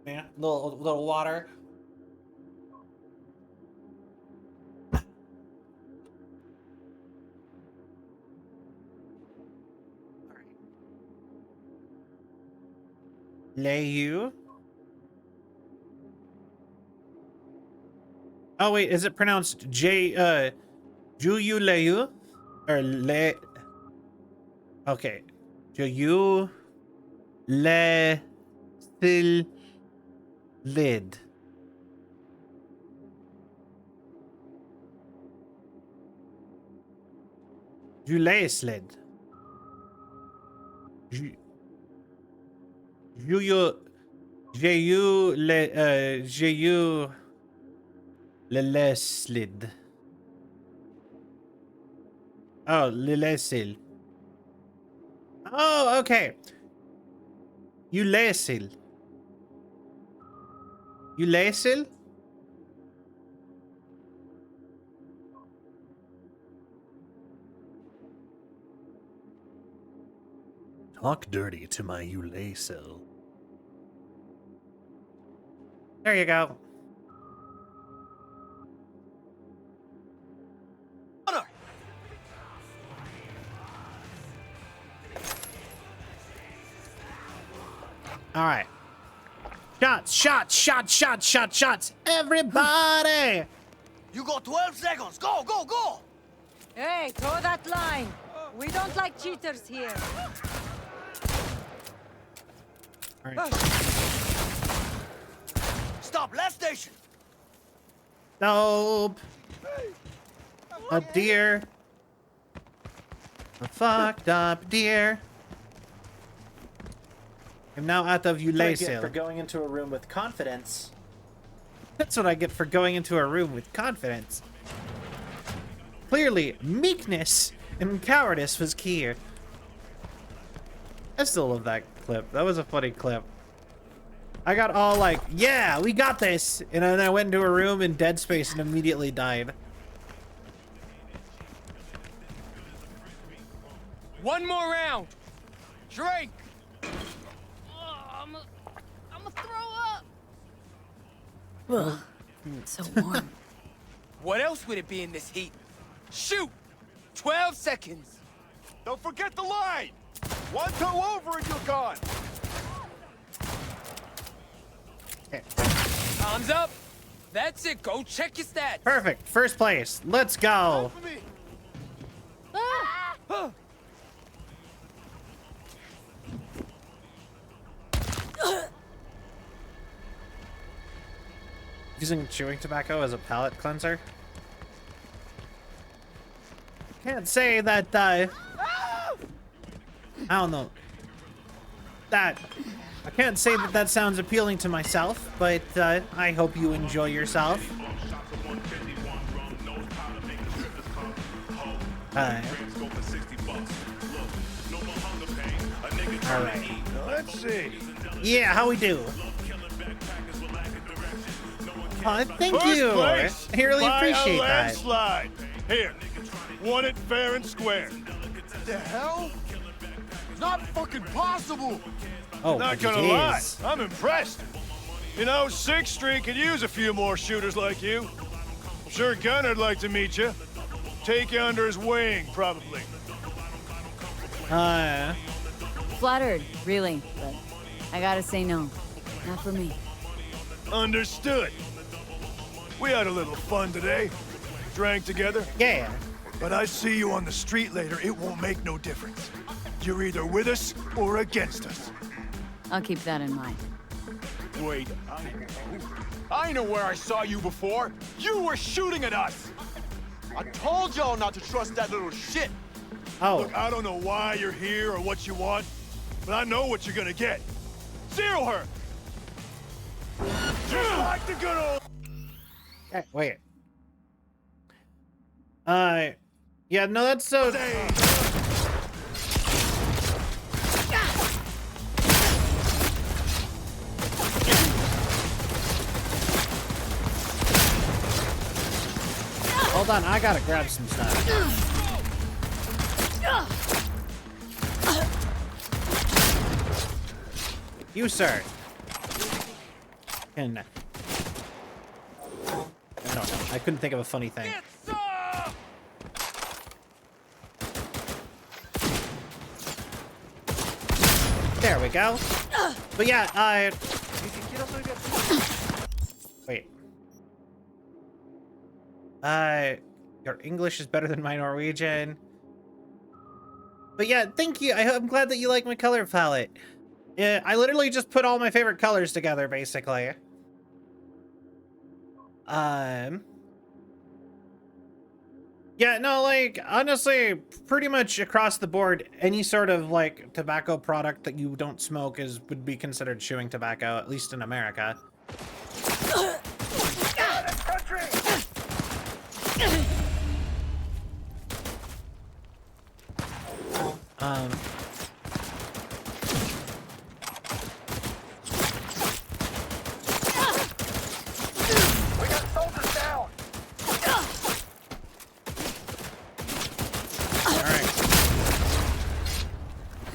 Yeah, little water. Leyu. Oh wait, is it pronounced Juyu Leyu? Or Le... Okay. Juyu Le Sil Lid. Juleslid. Juyu Leleslid. Oh, Lelesil. Oh, okay. Ulesil. Ulesil? Talk dirty to my Ulesil. There you go. All right. Shots. Everybody. You got 12 seconds. Go, go, go. Hey, throw that line. We don't like cheaters here. All right. Stop, last station. Nope. A deer. A fucked up deer. I'm now out of Ulesil. For going into a room with confidence. That's what I get for going into a room with confidence. Clearly, meekness and cowardice was key. I still love that clip. That was a funny clip. I got all like, yeah, we got this. And then I went into a room in dead space and immediately died. One more round. Drink. I'm gonna throw up. Ugh, so warm. What else would it be in this heat? Shoot! 12 seconds. Don't forget the line. One toe over and you're gone. Time's up. That's it. Go check your stats. Perfect. First place. Let's go. Using chewing tobacco as a palate cleanser. Can't say that, I don't know. I can't say that that sounds appealing to myself, but I hope you enjoy yourself. Alright. Let's see. Yeah, how we do? Thank First you. place I really by appreciate a that. landslide. Here, won it fair and square. The hell? Not fucking possible. Oh, Not but gonna it lie, is. I'm impressed. You know, 6th Street could use a few more shooters like you. I'm sure Gunner'd like to meet you. Take you under his wing, probably. Flattered, really, but I gotta say no. Not for me. Understood. We had a little fun today. Drank together. Yeah. But I see you on the street later, it won't make no difference. You're either with us or against us. I'll keep that in mind. Wait, I know where I saw you before. You were shooting at us. I told y'all not to trust that little shit. Oh. Look, I don't know why you're here or what you want, but I know what you're gonna get. Zero her. Just like the good old. Okay, wait. Yeah, no, that's so. Hold on, I gotta grab some stuff. You, sir. And I don't know. I couldn't think of a funny thing. There we go. But yeah, wait. Your English is better than my Norwegian. But yeah, thank you. I'm glad that you like my color palette. Yeah, I literally just put all my favorite colors together, basically. Yeah, no, like, honestly, pretty much across the board, any sort of, like, tobacco product that you don't smoke would be considered chewing tobacco, at least in America.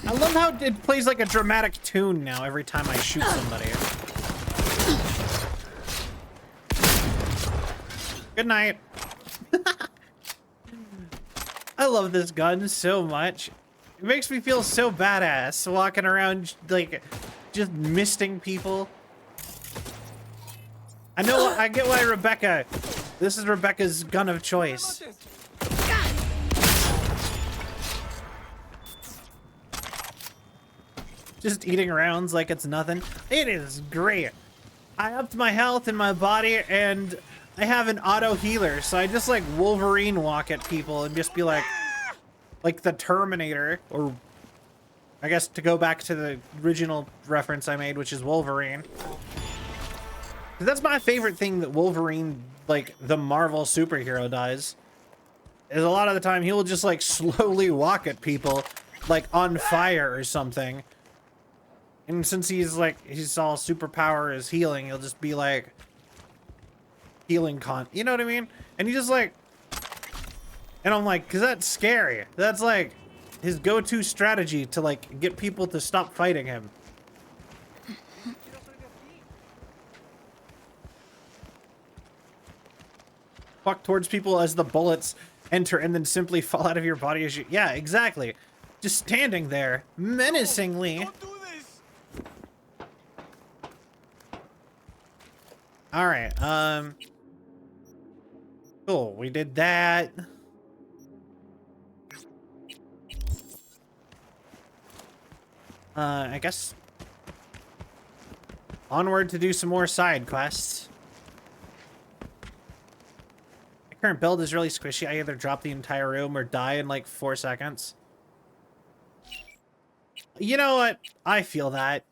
I love how it plays like a dramatic tune now every time I shoot somebody. Good night. I love this gun so much. It makes me feel so badass walking around like just misting people. I get why this is Rebecca's gun of choice. Just eating rounds like it's nothing. It is great. I upped my health in my body and I have an auto healer, so I just like Wolverine walk at people and just be like the Terminator, or I guess to go back to the original reference I made, which is Wolverine. That's my favorite thing that Wolverine, like the Marvel superhero, does. Is a lot of the time he will just like slowly walk at people like on fire or something. And since he's all superpower is healing, he'll just be like healing you know what I mean? And he just like, and I'm like, cause that's scary. That's like his go-to strategy to like get people to stop fighting him. Walk towards people as the bullets enter and then simply fall out of your body as you, yeah, exactly. Just standing there menacingly. All right, cool, we did that. I guess onward to do some more side quests. My current build is really squishy. I either drop the entire room or die in like 4 seconds. You know what? I feel that.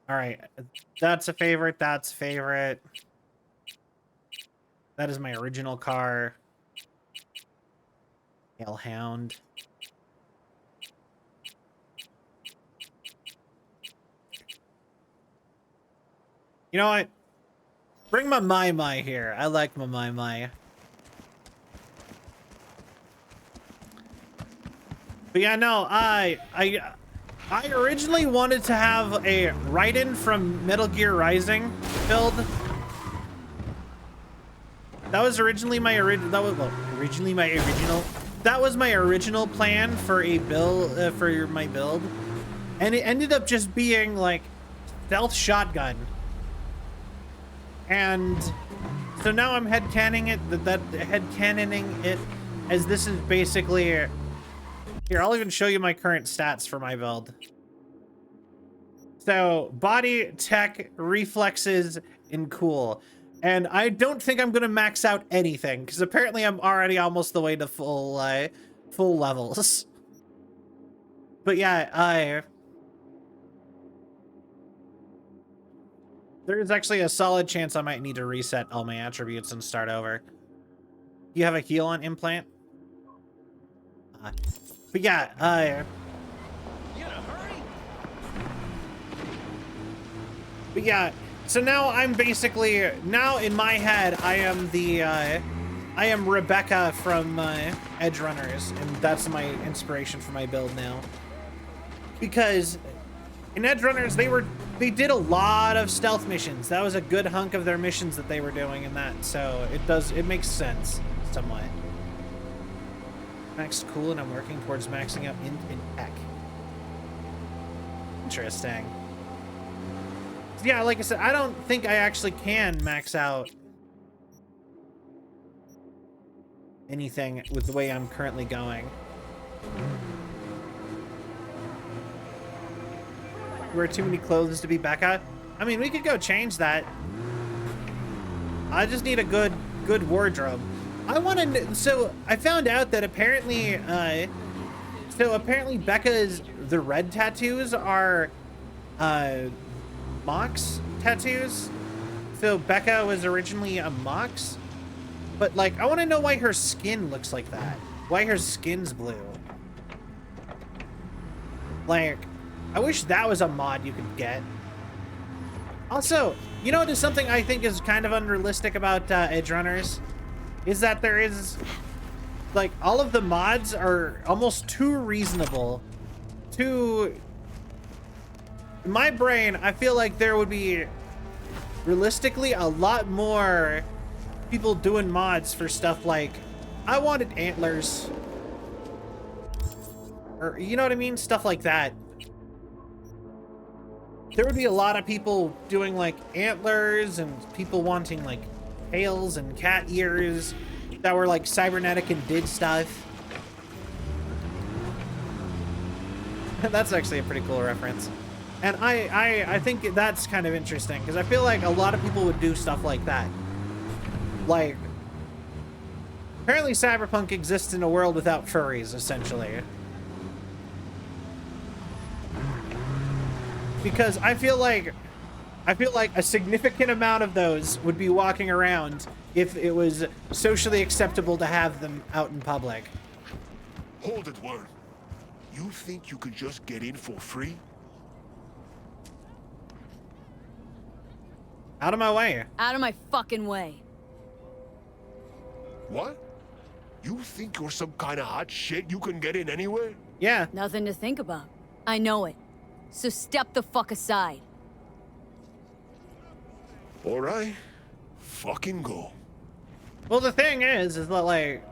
All right, that's a favorite. That's a favorite. That is my original car. Hellhound. You know what? Bring my Mai here. I like my Mai. But yeah, no, I originally wanted to have a Raiden from Metal Gear Rising build. That was originally my That was my original plan for a build for my build. And it ended up just being like stealth shotgun. And so now I'm headcanoning it as this is basically here. I'll even show you my current stats for my build. So body, tech, reflexes, and cool. And I don't think I'm gonna max out anything because apparently I'm already almost the way to full levels. But yeah, there's actually a solid chance I might need to reset all my attributes and start over. You have a heal on implant? But yeah, but yeah, so now I'm basically, now in my head, I am Rebecca from Edge Runners, and that's my inspiration for my build now. Because in Edge Runners, they did a lot of stealth missions. That was a good hunk of their missions that they were doing in that, so it makes sense somewhat. Max cool, and I'm working towards maxing out in tech. Interesting. Yeah, like I said, I don't think I actually can max out anything with the way I'm currently going. Wear too many clothes to be Becca? I mean, we could go change that. I just need a good wardrobe. I want to. So I found out that apparently, the red tattoos are, Mox tattoos. So Becca was originally a Mox, but like I want to know why her skin looks like that. Why her skin's blue. Like, I wish that was a mod you could get. Also, you know, there's something I think is kind of unrealistic about Edge Runners, is that there is, like, all of the mods are almost too reasonable. In my brain, I feel like there would be, realistically, a lot more people doing mods for stuff like, I wanted antlers. Or, you know what I mean? Stuff like that. There would be a lot of people doing, like, antlers and people wanting, like, tails and cat ears that were, like, cybernetic and did stuff. That's actually a pretty cool reference. And I think that's kind of interesting, because I feel like a lot of people would do stuff like that. Like, apparently cyberpunk exists in a world without furries, essentially. Because I feel like a significant amount of those would be walking around if it was socially acceptable to have them out in public. Hold it, Word. You think you could just get in for free? Out of my way. Out of my fucking way. What? You think you're some kind of hot shit you can get in anywhere? Yeah. Nothing to think about. I know it. So step the fuck aside. All right. Fucking go. Well, the thing is that, like,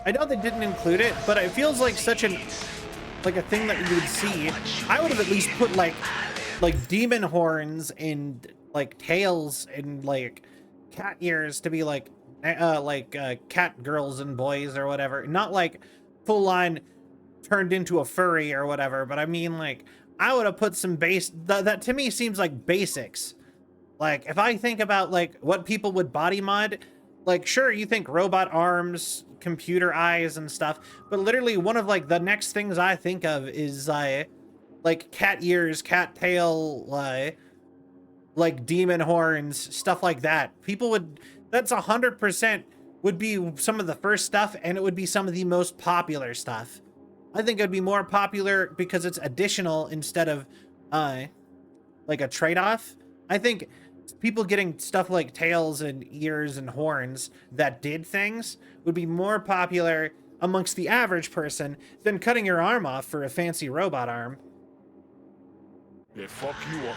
I know they didn't include it, but it feels like such a thing that you would see. I would have at least put like demon horns and like tails and like cat ears to be like cat girls and boys or whatever. Not like full on turned into a furry or whatever, but I mean, like, I would have put some that to me seems like basics. Like, if I think about like what people would body mod, like, sure, you think robot arms, computer eyes and stuff, but literally one of like the next things I think of is like cat ears, cat tail, like demon horns, stuff like that. People would, that's 100% would be some of the first stuff, and it would be some of the most popular stuff. I think it'd be more popular because it's additional instead of like a trade-off. I think people getting stuff like tails and ears and horns that did things would be more popular amongst the average person than cutting your arm off for a fancy robot arm. Yeah, fuck you up.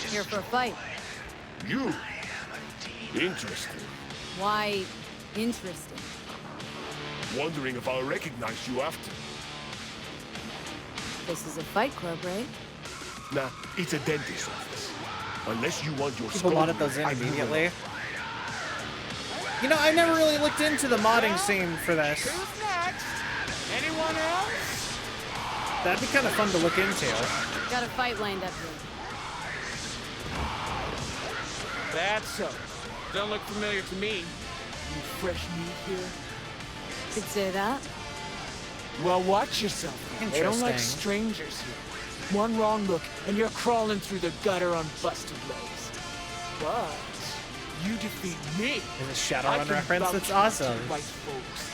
Here for a fight. You? Interesting. Why interesting? Wondering if I'll recognize you after. This is a fight club, right? Nah, it's a dentist's office. Unless you want your People skull modded those in I will. immediately. You know, I never really looked into the modding scene for this. Who's next? Anyone else? That'd be kind of fun to look into. Got a fight lined up here. That's so. Don't look familiar to me. You fresh meat here? Could say that. Well, watch yourself. They don't like Interesting. strangers here. One wrong look, and you're crawling through the gutter on busted legs. But you defeat me. Is a I Shadowrun can reference? vouch That's for awesome. you right folks.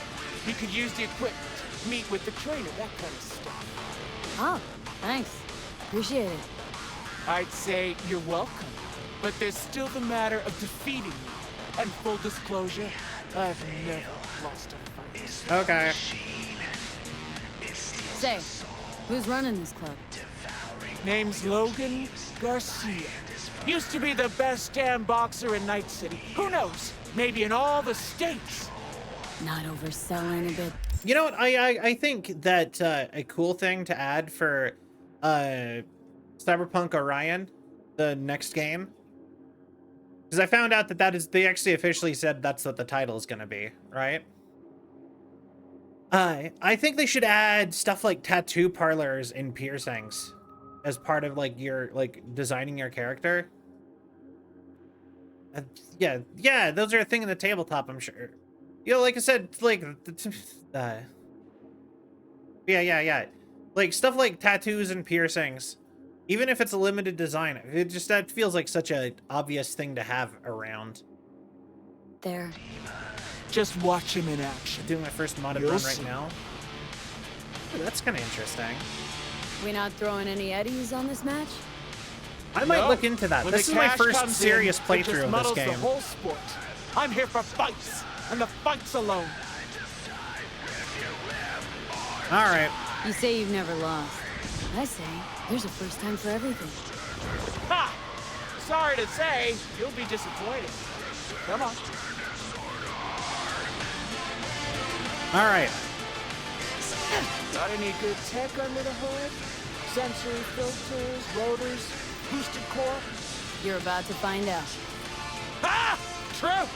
You could use the equipment, meet with the trainer, that kind of stuff. Oh, thanks. Appreciate it. I'd say you're welcome. But there's still the matter of defeating me. And full disclosure, I've never lost a fight. Okay. Say, who's running this club? Name's Logan Garcia. Used to be the best damn boxer in Night City. Who knows? Maybe in all the states. Not overselling a bit. You know what? I think that a cool thing to add for Cyberpunk Orion, the next game, because I found out that they actually officially said that's what the title is going to be, right? I think they should add stuff like tattoo parlors and piercings as part of like your designing your character. Yeah, those are a thing in the tabletop, I'm sure. You know, like I said, like yeah, like stuff like tattoos and piercings. Even if it's a limited design, that feels like such a obvious thing to have around. There. Just watch him in action. Doing my first modded You'll run see. right now. Ooh, that's kind of interesting. We not throwing any eddies on this match? I might No. look into that. When This the is my cash first comes serious in, it playthrough just of this muddles game. the whole sport. I'm here for fights, and the fights alone. All right. You say you've never lost. I say, there's a first time for everything. Ha! Sorry to say, you'll be disappointed. Come on. All right. Got any good tech under the hood? Sensory filters, rotors, boosted core? You're about to find out. Ah! True.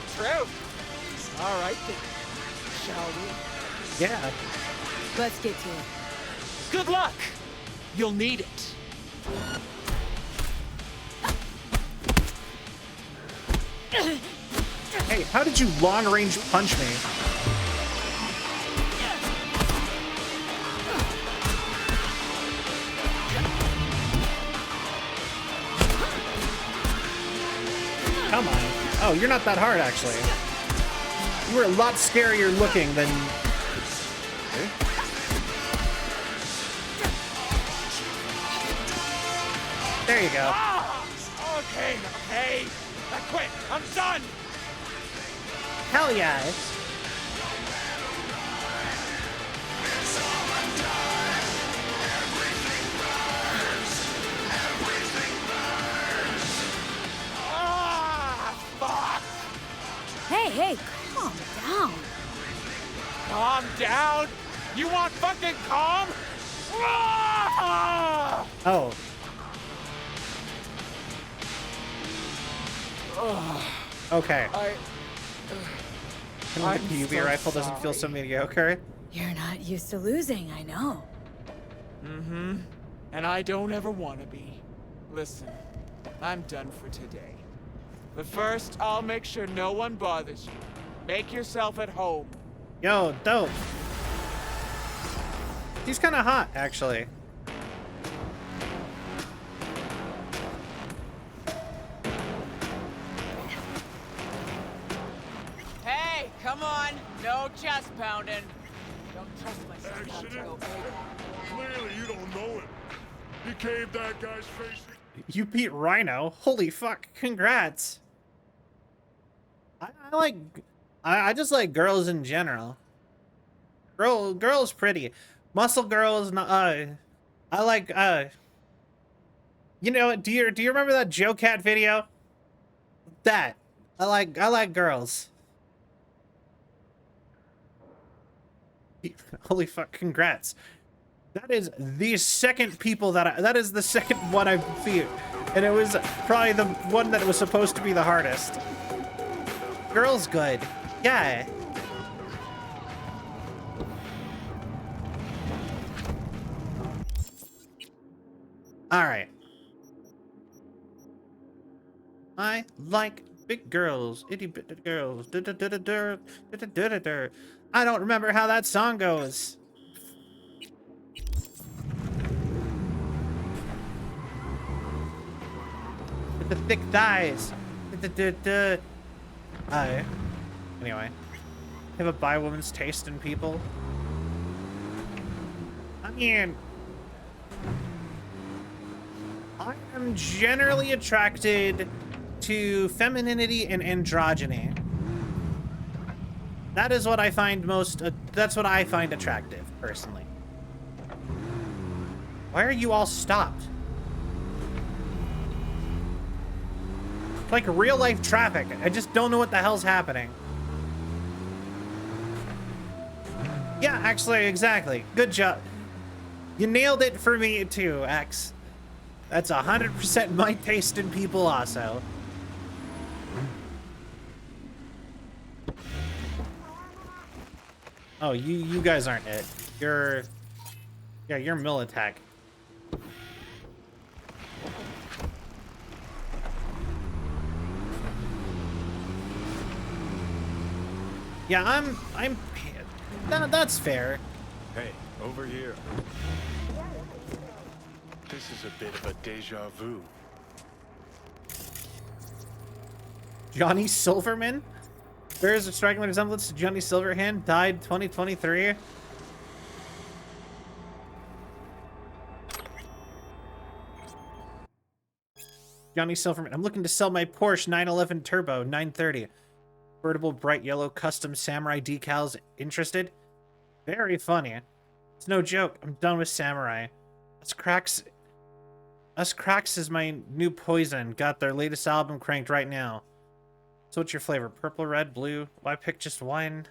All right then. Shall we? Yeah. Let's get to it. Good luck. You'll need it. Hey, how did you long range punch me? Come on. Oh, you're not that hard, actually. You were a lot scarier looking than... There you go. Ah! Okay. I quit. I'm done. Hell yeah. Ah! Fuck! Hey, calm down. Calm down? You want fucking calm? Ah! Oh. Okay. The I'm PUB so rifle doesn't feel so mediocre. You're not used to losing, I know. Mm-hmm. And I don't ever want to be. Listen, I'm done for today. But first, I'll make sure no one bothers you. Make yourself at home. Yo, dope. He's kind of hot, actually. Hey, come on. No chest pounding. Don't trust myself not to go big. Clearly, you don't know him. He caved that guy's face. You beat Rhino? Holy fuck, congrats. I just like girls in general. Girls pretty. Muscle girls, I like, you know, do you remember that Joe Cat video? That. I like girls. Holy fuck, congrats. That is the second people that is the second one I've beat. And it was probably the one that was supposed to be the hardest. Girl's good. Yeah. Alright. I like big girls. Itty bitty girls. I don't remember how that song goes. The thick thighs. Anyway. Have a bi woman's taste in people. I mean, I am generally attracted to femininity and androgyny. That is what I find most, that's what I find attractive, personally. Why are you all stopped? It's like real life traffic. I just don't know what the hell's happening. Yeah, actually, exactly. Good job. You nailed it for me too, X. That's 100% my taste in people also. Oh, you guys aren't it. You're Militech. Yeah, I'm that's fair. Hey, over here. This is a bit of a deja vu. Johnny Silverman? Bears a striking resemblance to Johnny Silverhand, died 2023. Johnny Silverman. I'm looking to sell my Porsche 911 Turbo 930. Convertible bright yellow custom samurai decals. Interested? Very funny. It's no joke. I'm done with samurai. Us Cracks is my new poison. Got their latest album cranked right now. So what's your flavor? Purple, red, blue? Why pick just one?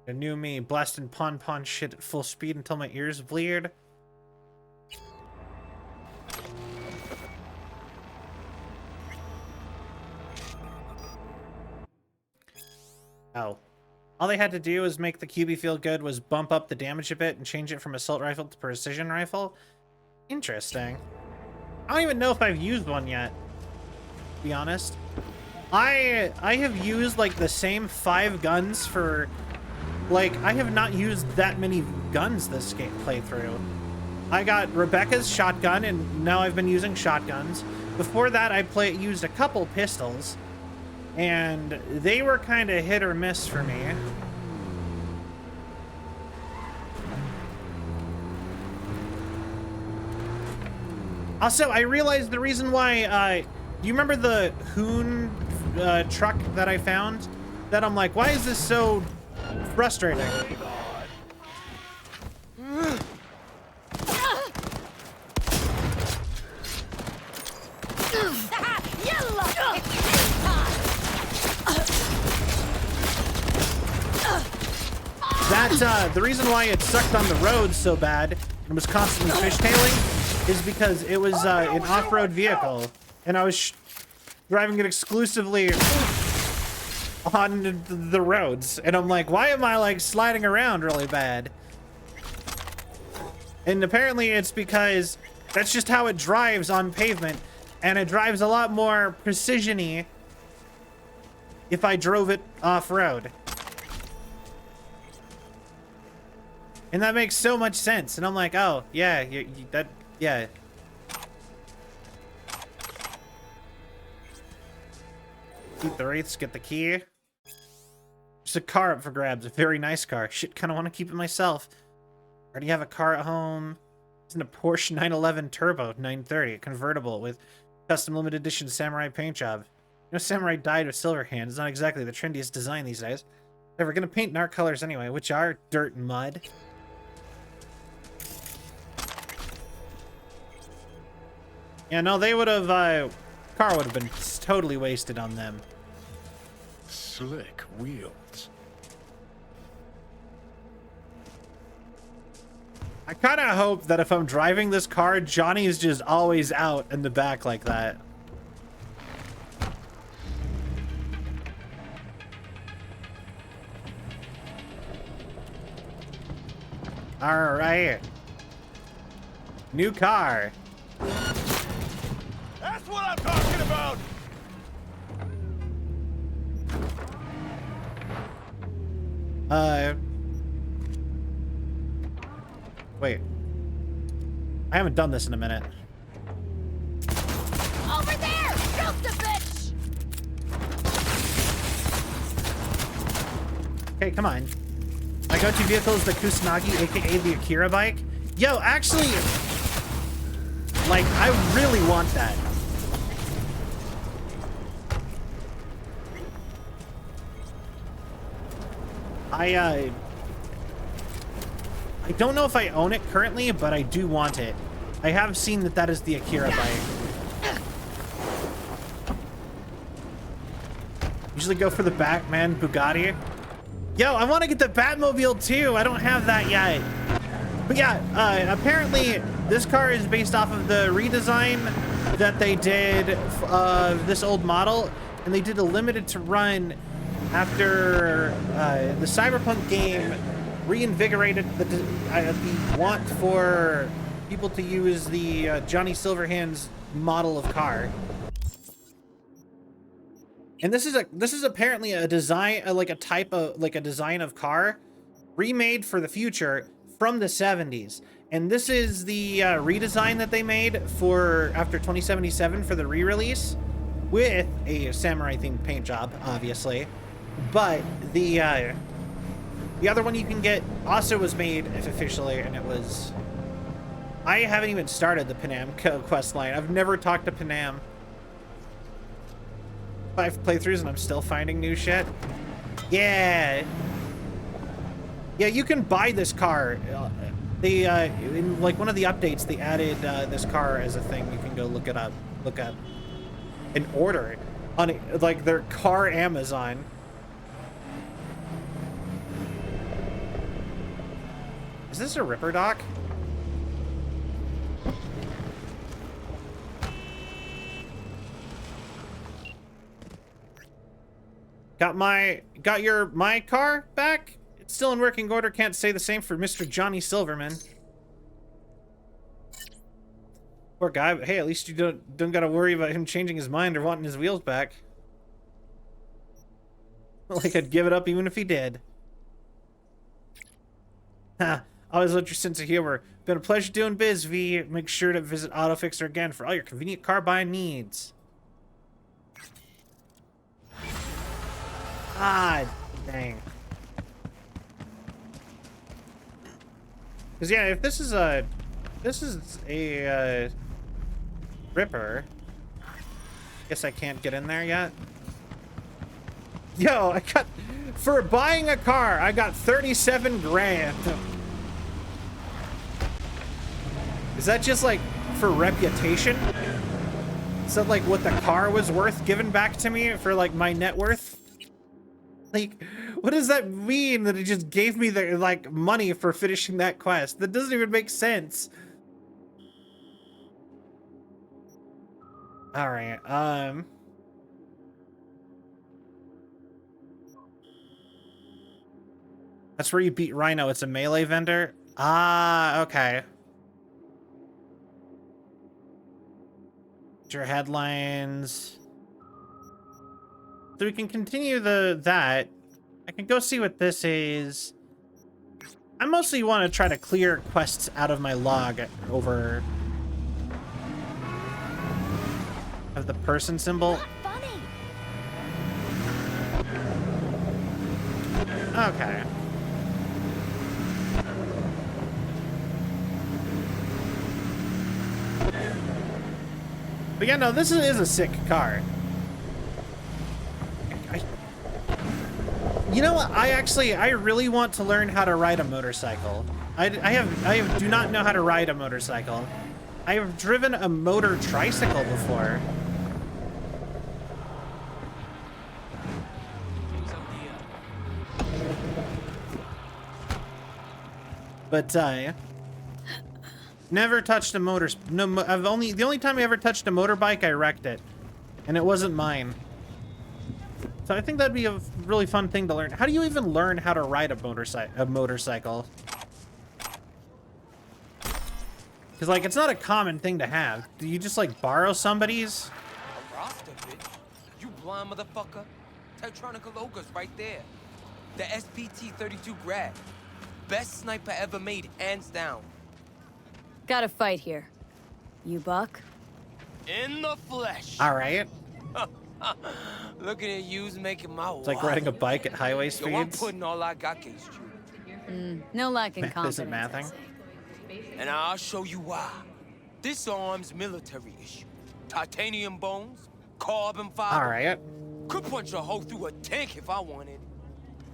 A new me, blasting pon shit at full speed until my ears bleed. Oh. All they had to do was make the QB feel good was bump up the damage a bit and change it from assault rifle to precision rifle. Interesting. I don't even know if I've used one yet, to be honest. I have used like the same 5 guns for like I have not used that many guns this game playthrough. I got Rebecca's shotgun and now I've been using shotguns. Before that I used a couple pistols and they were kind of hit or miss for me. Also, I realized the reason why do you remember the Hoon truck that I found? That I'm like, why is this so frustrating? That the reason why it sucked on the road so bad and was constantly fishtailing is because it was an off-road vehicle and I was driving it exclusively on the roads, and I'm like, why am I like sliding around really bad? And apparently it's because that's just how it drives on pavement, and it drives a lot more precision-y if I drove it off-road. And that makes so much sense, and I'm like, oh, yeah, yeah. Keep the wraiths, get the key. There's a car up for grabs, a very nice car. Shit, kind of want to keep it myself. Already have a car at home. It's in a Porsche 911 Turbo 930, convertible with custom limited edition samurai paint job. You know, samurai dyed with silver hand is not exactly the trendiest design these days. We're gonna paint in our colors anyway, which are dirt and mud. Yeah, no, they would have, car would have been totally wasted on them. Slick wheels. I kind of hope that if I'm driving this car, Johnny is just always out in the back like that. All right. New car. That's what I'm talking about! Wait. I haven't done this in a minute. Over there! Shoot the bitch! Okay, come on. My go-to vehicle is the Kusanagi, aka the Akira bike. Yo, actually, like, I really want that. I don't know if I own it currently, but I do want it. I have seen that that is the Akira bike. Usually go for the Batman Bugatti. Yo, I want to get the Batmobile too. I don't have that yet. But yeah, apparently this car is based off of the redesign that they did this old model, and they did a limited to run after the Cyberpunk game reinvigorated the want for people to use the Johnny Silverhand's model of car. And this is apparently a design, like a type of, like a design of car remade for the future from the 70s. And this is the redesign that they made for after 2077 for the re-release with a samurai themed paint job, obviously. But the other one you can get also was made officially, and it was... I haven't even started the Panam quest line. I've never talked to Panam. 5 playthroughs and I'm still finding new shit. Yeah. Yeah, you can buy this car. They, in like one of the updates, they added this car as a thing. You can go look it up, look up, and order it on like their car Amazon. Is this a Ripper dock? Got my car back? It's still in working order. Can't say the same for Mr. Johnny Silverman. Poor guy, but hey, at least you don't gotta worry about him changing his mind or wanting his wheels back. Like I'd give it up even if he did. Ha, always loved your sense of humor. Been a pleasure doing biz, V. Make sure to visit AutoFixer again for all your convenient car buying needs. Ah, dang. Because yeah, if this is a Ripper, guess I can't get in there yet. Yo, I got, for buying a car, I got 37 grand. Is that just like for reputation? Is that like what the car was worth given back to me for like my net worth? Like, what does that mean that it just gave me the like money for finishing that quest? That doesn't even make sense. All right, that's where you beat Rhino. It's a melee vendor. Ah, okay. Your headlines. So we can continue that. I can go see what this is. I mostly want to try to clear quests out of my log over... of the person symbol. Okay. But yeah, no, this is a sick car. You know what? I really want to learn how to ride a motorcycle. I do not know how to ride a motorcycle. I have driven a motor tricycle before. But Never touched a the only time I ever touched a motorbike, I wrecked it. And it wasn't mine. So I think that'd be a really fun thing to learn. How do you even learn how to ride a motorcycle? Because, like, it's not a common thing to have. Do you just, like, borrow somebody's? A roster, bitch. You blind motherfucker. Tetronica Loga's right there. The SPT-32 grad. Best sniper ever made, hands down. Got a fight here. You buck? In the flesh. All right. Looking at you's making my It's like riding a bike at highway speeds. Yo, I'm putting all I got against you. No lack in Math confidence. isn't mathing. And I'll show you why. This arm's military issue. Titanium bones, carbon fiber. All right. Could punch a hole through a tank if I wanted.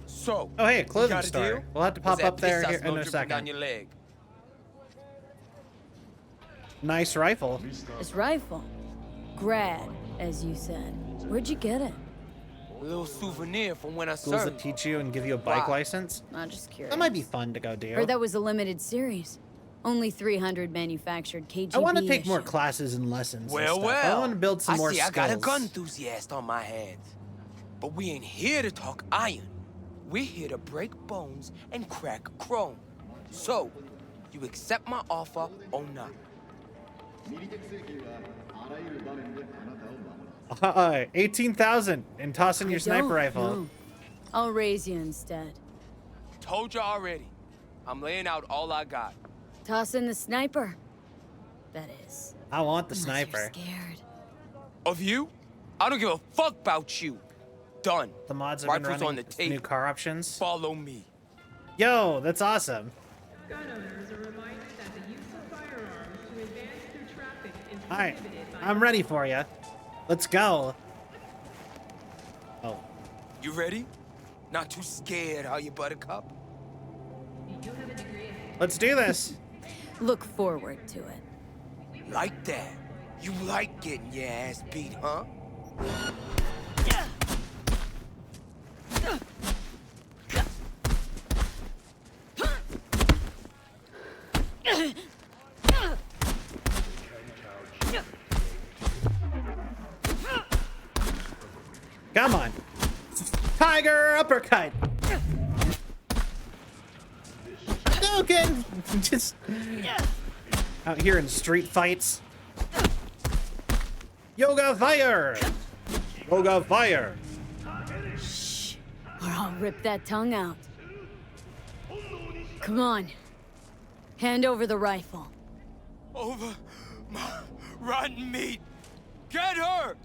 So. Oh, hey, a clothing got a store. deal? We'll have to pop Was that up there piss I here in smell a dripping second. down your leg? Nice rifle. This rifle. Grad, as you said. Where'd you get it? A little souvenir from when I Schools served. that teach you and give you a bike license. I'm just curious. That might be fun to go do. Heard that was a limited series. Only 300 manufactured KGB. I want to take more issue. classes and lessons. Well, and stuff. well. I want to build some more I see skills. I got a gun enthusiast on my hands. But we ain't here to talk iron. We're here to break bones and crack chrome. So, you accept my offer or not? 18,000 and toss in your sniper rifle. No. I'll raise you instead. Told you already. I'm laying out all I got. Toss in the sniper. That is. I want the Unless sniper. You're scared. Of you? I don't give a fuck about you. Done. The mods have been Rifles running on the tape. new car options. Follow me. Yo, that's awesome. Gun owners are reminded that the use of firearms to advance through traffic is All right, prohibited by I'm ready for you. Let's go. Oh, You ready? Not too scared, are you, Buttercup? let's do this. Look forward to it. Like that. You like getting your ass beat, huh? Come on. Tiger uppercut. Okay. Just out here in street fights. Yoga fire. Yoga fire. Or I'll rip that tongue out. Come on. Hand over the rifle. Over my rotten meat. Get her!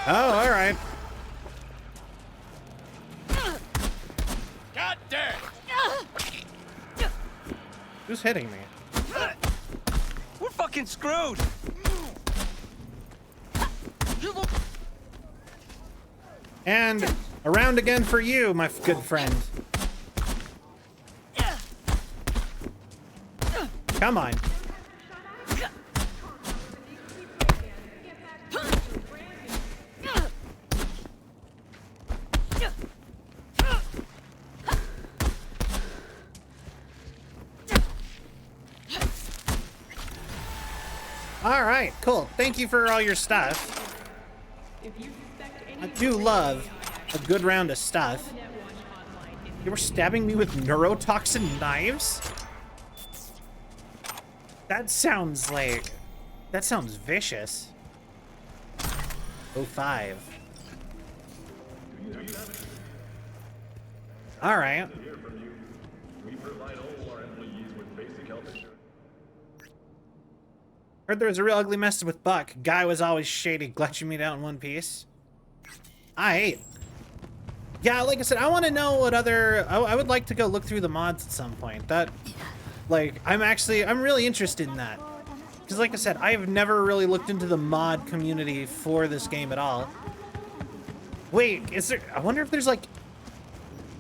Oh, all right. God damn! Who's hitting me? We're fucking screwed! And around again for you, my good friend. Come on. All right, cool. Thank you for all your stuff. I do love a good round of stuff. You were stabbing me with neurotoxin knives? That sounds vicious. 05. All right. Heard there was a real ugly mess with Buck. Guy was always shady. Glad you meet out in one piece. Yeah, like I said, I want to know what other... I would like to go look through the mods at some point. That, like, I'm really interested in that. Because like I said, I've never really looked into the mod community for this game at all. Wait, I wonder if there's, like...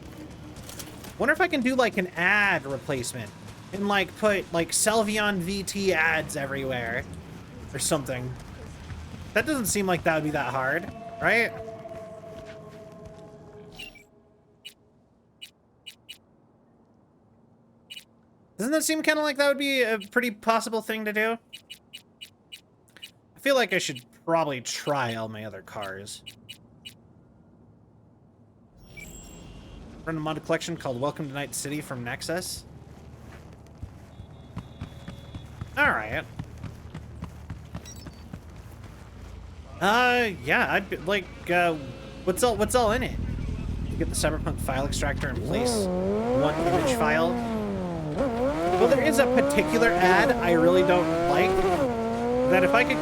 I wonder if I can do, like, an ad replacement. And, like, put, like, Selvion VT ads everywhere. Or something. That doesn't seem like that would be that hard, right? Doesn't that seem kind of like that would be a pretty possible thing to do? I feel like I should probably try all my other cars. Run a mod collection called Welcome to Night City from Nexus. Alright. Yeah, I'd be, like, what's all in it? You get the Cyberpunk file extractor in place. One image file. Well, there is a particular ad I really don't like. That if I could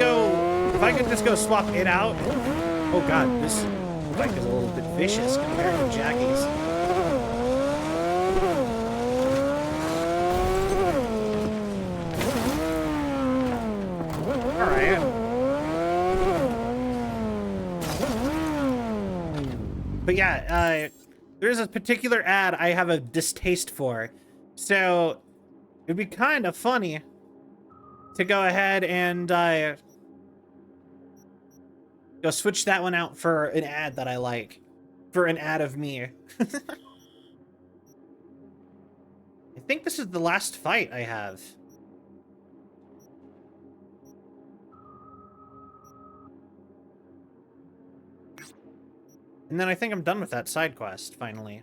just go swap it out. Oh god, this bike is a little bit vicious compared to Jackie's. But yeah, there's a particular ad I have a distaste for. So, it'd be kind of funny to go ahead and go switch that one out for an ad that I like. For an ad of me. I think this is the last fight I have. And then I think I'm done with that side quest, finally.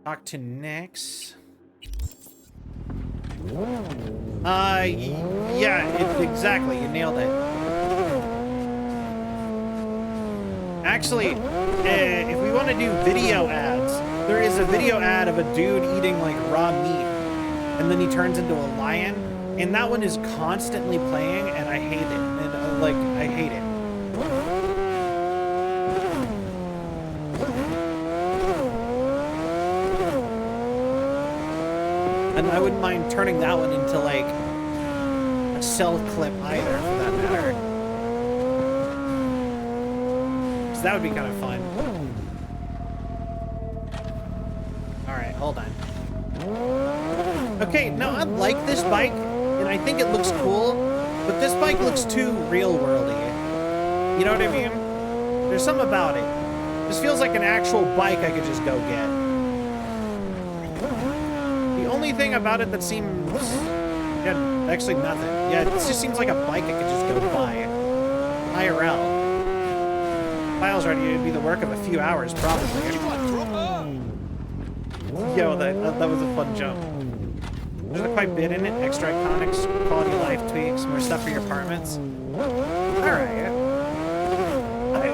Talk to Nix. Yeah, exactly, you nailed it. Actually, if we want to do video ads, there is a video ad of a dude eating, like, raw meat, and then he turns into a lion, and that one is constantly playing, and I hate it. And, like, I hate it. And I wouldn't mind turning that one into, like, a cell clip either, for that matter. So that would be kind of fun. Alright, hold on. Okay, now I like this bike, and I think it looks cool, but this bike looks too real-worldy. You know what I mean? There's something about it. This feels like an actual bike I could just go get. The only thing about it that seems... Yeah, actually nothing. Yeah, it just seems like a bike I could just go buy. IRL. File's ready to be the work of a few hours, probably. Yo, that was a fun jump. There's quite a bit in it. Extra iconics, quality of life tweaks, more stuff for your apartments. Alright.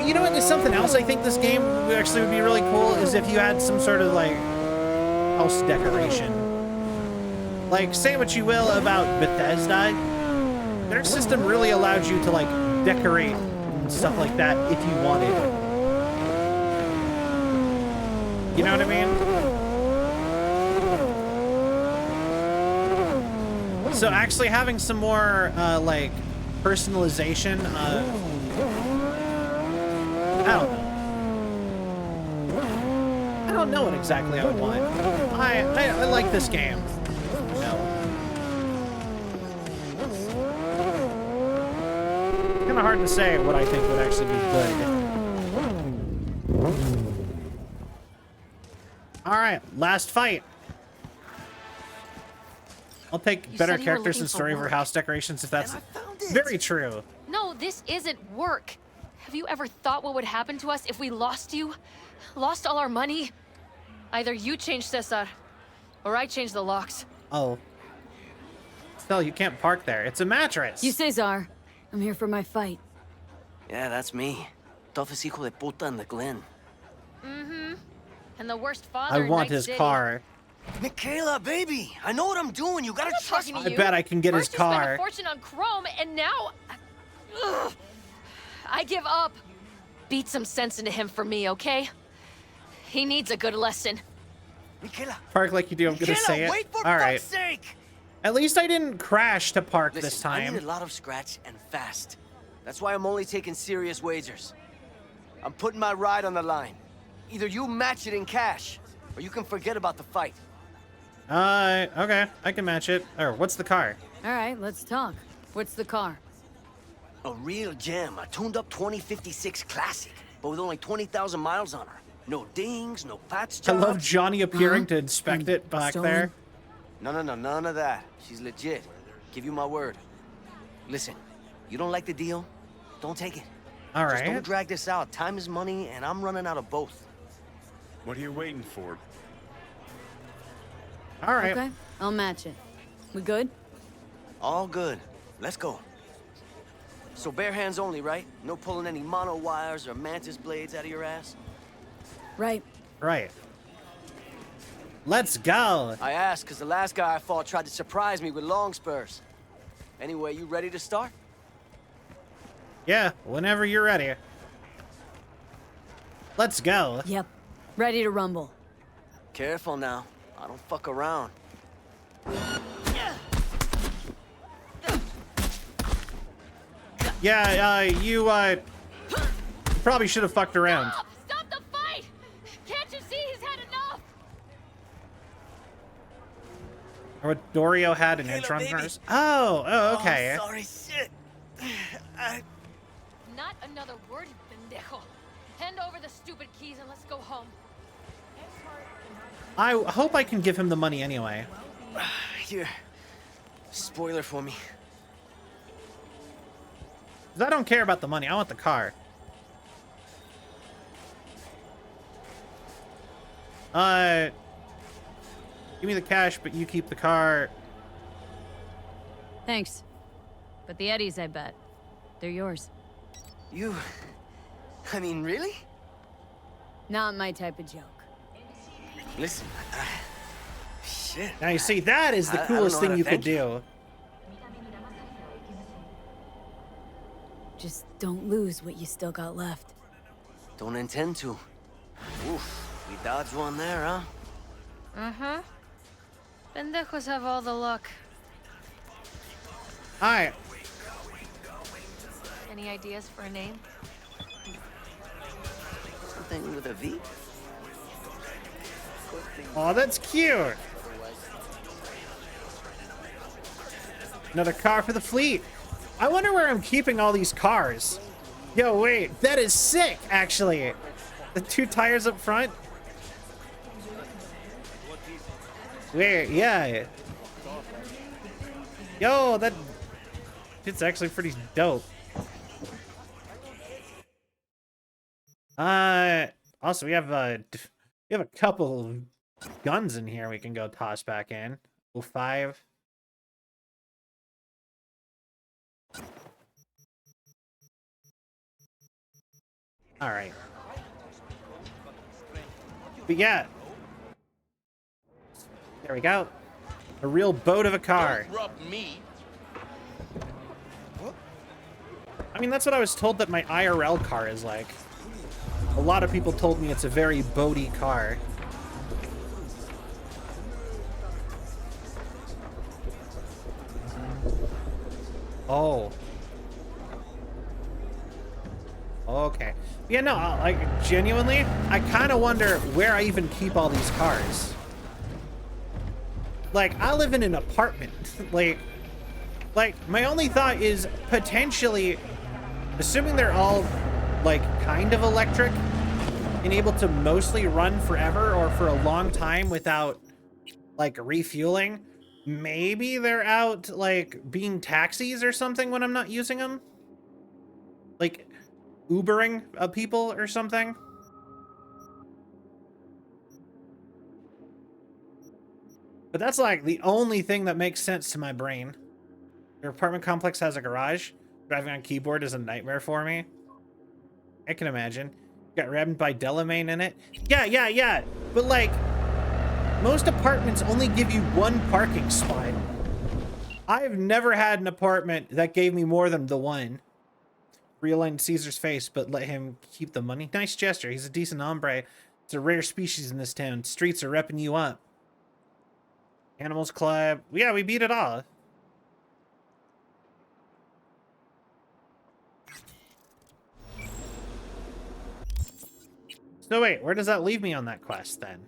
You know what? There's something else I think this game actually would be really cool is if you had some sort of, like, house decoration. Like, say what you will about Bethesda, their system really allowed you to, like, decorate and stuff like that if you wanted. You know what I mean? So actually having some more, like, personalization, I don't know what exactly I would want. I like this game. No. Kind of hard to say what I think would actually be good. Alright, last fight. I'll take better characters and story over house decorations if that's very true. No, this isn't work. Have you ever thought what would happen to us if we lost you? Lost all our money? Either you change Cesar, or I change the locks. Oh. Still, you can't park there. It's a mattress. You Cesar. I'm here for my fight. Yeah, that's me. Toughest hijo de puta in the Glen. Mm-hmm. And the worst father I in want Night his City. car. Michaela, baby, I know what I'm doing. You gotta trust me. I bet I can get his First you spent car. a fortune on chrome, and now... Ugh. I give up. Beat some sense into him for me, okay? He needs a good lesson. Michaela. Park like you do, I'm gonna say it. Wait for All right. fuck's sake. At least I didn't crash to park Listen, this time. I need a lot of scratch and fast. That's why I'm only taking serious wagers. I'm putting my ride on the line. Either you match it in cash, or you can forget about the fight. Okay. I can match it. Or, what's the car? All right, let's talk. What's the car? A real gem, a tuned-up 2056 Classic, but with only 20,000 miles on her. No dings, no patch I jobs. love Johnny appearing to inspect it back there. No, none of that. She's legit. Give you my word. Listen, you don't like the deal? Don't take it. All Just right. don't drag this out. Time is money, and I'm running out of both. What are you waiting for? All right. Okay, I'll match it. We good? All good. Let's go. So bare hands only, right? No pulling any mono wires or mantis blades out of your ass? Right. Right. Let's go. I asked because the last guy I fought tried to surprise me with long spurs. Anyway, you ready to start? Yeah, whenever you're ready. Let's go. Yep. Ready to rumble. Careful now. I don't fuck around. Yeah, you probably should have fucked around. Stop the fight! Can't you see he's had enough? Or what Dorio had in Edgerunners. Oh, okay. Oh, sorry, shit. Not another word, pendejo. Hand over the stupid keys and let's go home. I hope I can give him the money anyway. Here. Spoiler for me. 'Cause I don't care about the money. I want the car. Give me the cash, but you keep the car. Thanks. But the Eddies, I bet. They're yours. You... I mean, really? Not my type of joke. Listen, shit. Now you see, that is the I don't coolest know how thing to you could thank do. Just don't lose what you still got left. Don't intend to. Oof, we dodged one there, huh? Uh-huh. Pendejos have all the luck. Alright. Any ideas for a name? Something with a V? Oh, that's cute. Another car for the fleet. I wonder where I'm keeping all these cars. Yo, wait, that is sick, actually. The 2 tires up front. Wait, yeah. Yo, it's actually pretty dope. Also we have a couple guns in here we can go toss back in. 05. All right. But yeah. There we go. A real boat of a car. Don't rub me. I mean, that's what I was told that my IRL car is like. A lot of people told me it's a very boaty car. Oh. Okay. Yeah, no, like, genuinely, I kind of wonder where I even keep all these cars. Like, I live in an apartment. Like, my only thought is potentially, assuming they're all, like, kind of electric and able to mostly run forever or for a long time without, like, refueling, maybe they're out, like, being taxis or something when I'm not using them. Like, Ubering people or something. But that's like the only thing that makes sense to my brain. Your apartment complex has a garage. Driving on keyboard is a nightmare for me. I can imagine. Got rammed by Delamain in it. Yeah. But like, most apartments only give you 1 parking spot. I've never had an apartment that gave me more than the 1. Realigned Caesar's face, but let him keep the money. Nice gesture. He's a decent hombre. It's a rare species in this town. Streets are repping you up. Animals Club. Yeah, we beat it all. So wait, where does that leave me on that quest then?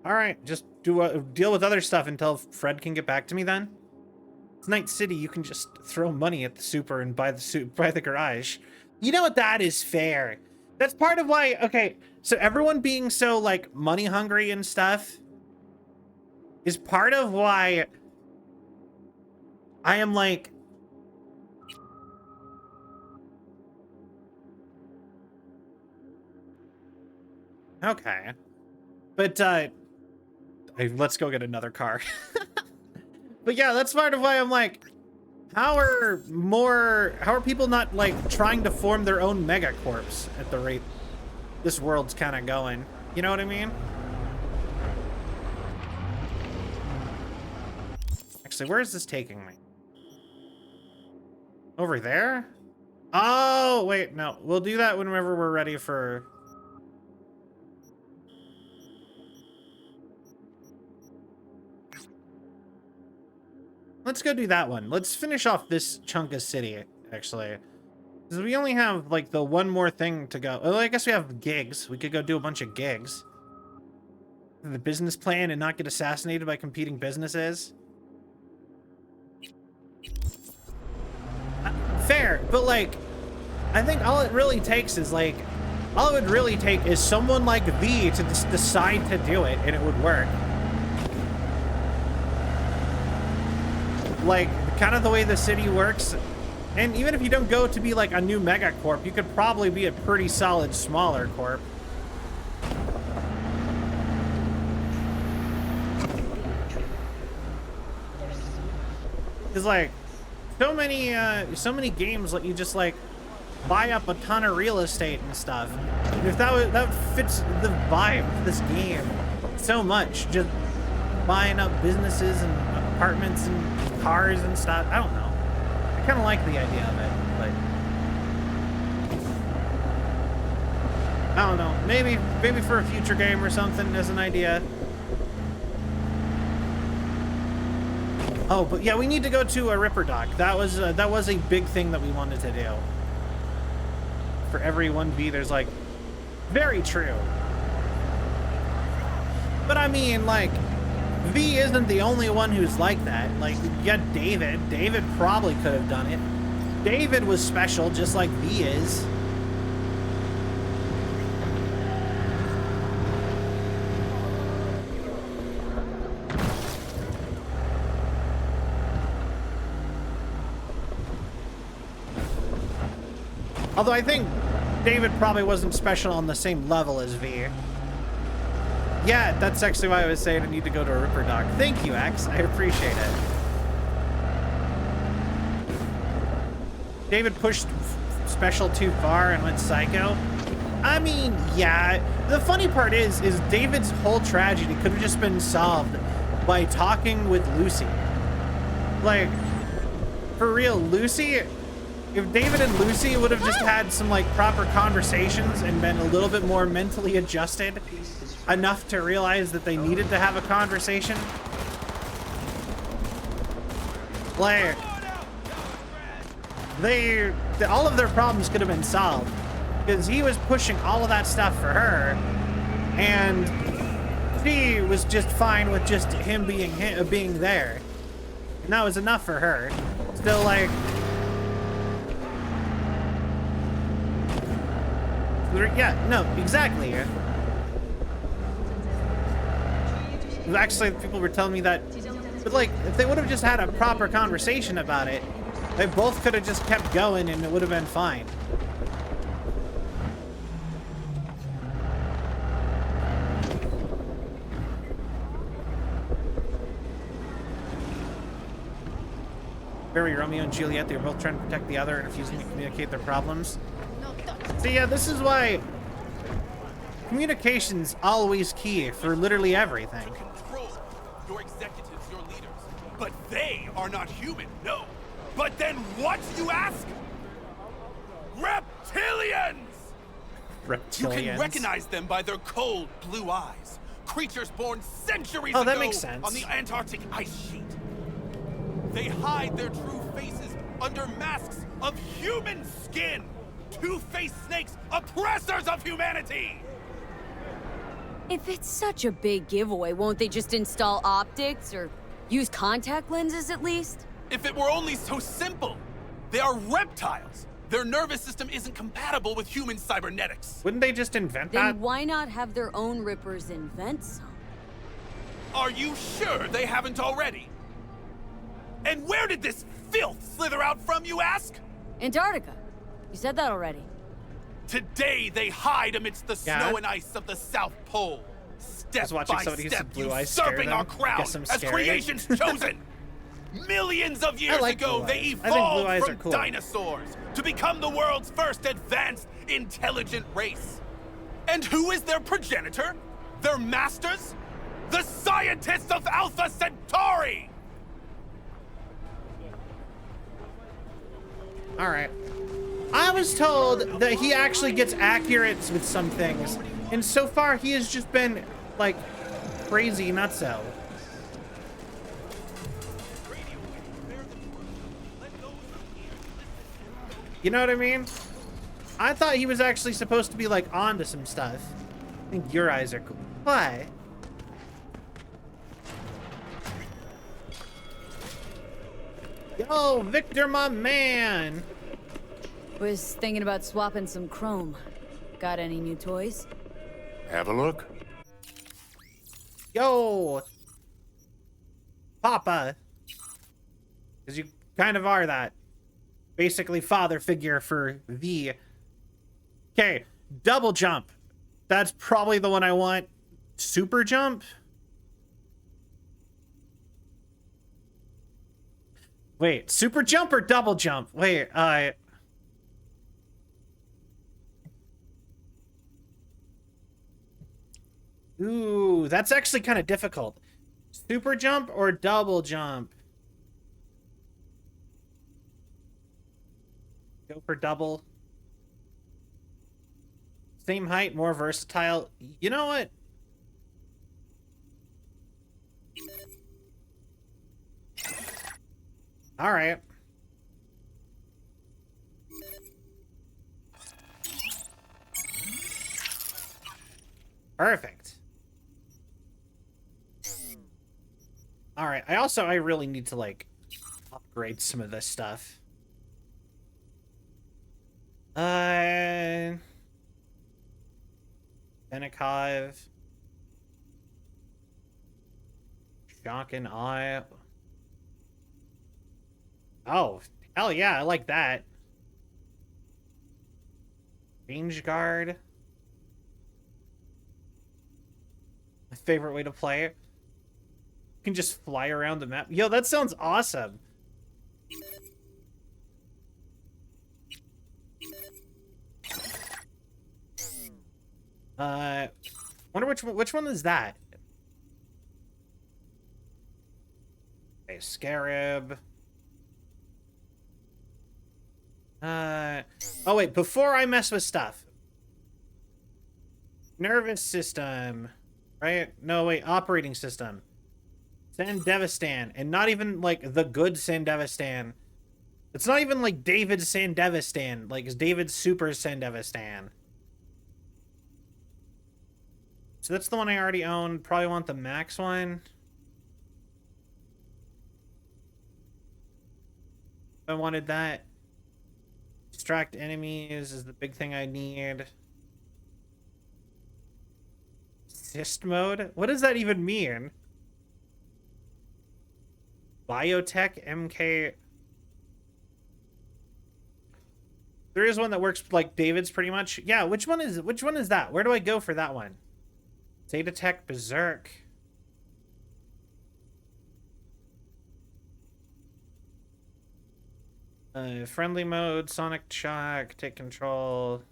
All right, just deal with other stuff until Fred can get back to me then. It's Night City. You can just throw money at the super and buy the garage. You know what? That is fair. That's part of why. Okay, so everyone being so like money hungry and stuff is part of why I am like. Okay, but let's go get another car. But yeah, that's part of why I'm like, how are people not like trying to form their own megacorps at the rate this world's kind of going? You know what I mean? Actually, where is this taking me? Over there? Oh, wait, no. We'll do that whenever we're ready for... Let's go do that one. Let's finish off this chunk of city, actually. Because we only have, like, the one more thing to go. Well, I guess we have gigs. We could go do a bunch of gigs. The business plan and not get assassinated by competing businesses. Fair, but, like, I think all it really takes is, like, all it would really take is someone like V to just decide to do it, and it would work. Like, kind of the way the city works. And even if you don't go to be like a new megacorp, you could probably be a pretty solid smaller corp. Because like, so many games let you just like buy up a ton of real estate and stuff. And if that fits the vibe of this game so much, just buying up businesses and apartments and cars and stuff. I don't know. I kind of like the idea of it, but I don't know. Maybe for a future game or something as an idea. Oh, but yeah, we need to go to a Ripper Dock. That was a big thing that we wanted to do. For every 1v, there's like, very true. But I mean, like, V isn't the only one who's like that. Like, you got David. David probably could have done it. David was special, just like V is. Although I think David probably wasn't special on the same level as V. Yeah, that's actually why I was saying I need to go to a Ripper Dock. Thank you, X. I appreciate it. David pushed special too far and went psycho. I mean, yeah. The funny part is David's whole tragedy could have just been solved by talking with Lucy. Like, for real, Lucy... If David and Lucy would have just had some, like, proper conversations and been a little bit more mentally adjusted enough to realize that they needed to have a conversation. Like, all of their problems could have been solved because he was pushing all of that stuff for her and she was just fine with just him being there. And that was enough for her. Still, like... Yeah, no, exactly. Actually, people were telling me that, but like, if they would have just had a proper conversation about it, they both could have just kept going and it would have been fine. Very Romeo and Juliet, they were both trying to protect the other and refusing to communicate their problems. So yeah, this is why communication's always key for literally everything. Your executives, your leaders. But they are not human, no. But then what, you ask? Reptilians! Reptilians? You can recognize them by their cold blue eyes. Creatures born centuries that ago makes sense. on the Antarctic ice sheet. They hide their true faces under masks of human skin. Two-faced snakes, oppressors of humanity! If it's such a big giveaway, won't they just install optics or use contact lenses at least? If it were only so simple. They are reptiles. Their nervous system isn't compatible with human cybernetics. Wouldn't they just invent that? Then why not have their own Rippers invent some? Are you sure they haven't already? And where did this filth slither out from, you ask? Antarctica. You said that already. Today they hide amidst the snow and ice of the South Pole. Step by step, usurping our crown as creation's chosen. Millions of years ago, they evolved from dinosaurs to become the world's first advanced, intelligent race. And who is their progenitor? Their masters? The scientists of Alpha Centauri! All right. I was told that he actually gets accurate with some things, and so far he has just been, like, crazy nutso. You know what I mean? I thought he was actually supposed to be, like, onto some stuff. I think your eyes are cool. What? Yo, Victor, my man! Was thinking about swapping some chrome. Got any new toys? Have a look. Yo! Papa! Because you kind of are that. Basically father figure for V. Okay, double jump. That's probably the one I want. Super jump? Wait, super jump or double jump? Wait, ooh, that's actually kind of difficult. Super jump or double jump? Go for double. Same height, more versatile. You know what? All right. Perfect. All right. I really need to, like, upgrade some of this stuff. Benikov. Shock and Eye. Oh, hell yeah, I like that. Range guard. My favorite way to play it. You can just fly around the map. Yo, that sounds awesome. Wonder which one is that? Okay, Scarab. Oh wait, before I mess with stuff. Nervous system, right? No, wait, operating system. Sandevistan, and not even like the good Sandevistan. It's not even like David's Sandevistan, like it's David's Super Sandevistan. So that's the one I already own. Probably want the max one. I wanted that. Distract enemies is the big thing I need. Assist mode? What does that even mean? Biotech MK. There is one that works like David's pretty much. Yeah, which one is that? Where do I go for that one? Data Tech Berserk. Friendly mode, Sonic Shock, take control.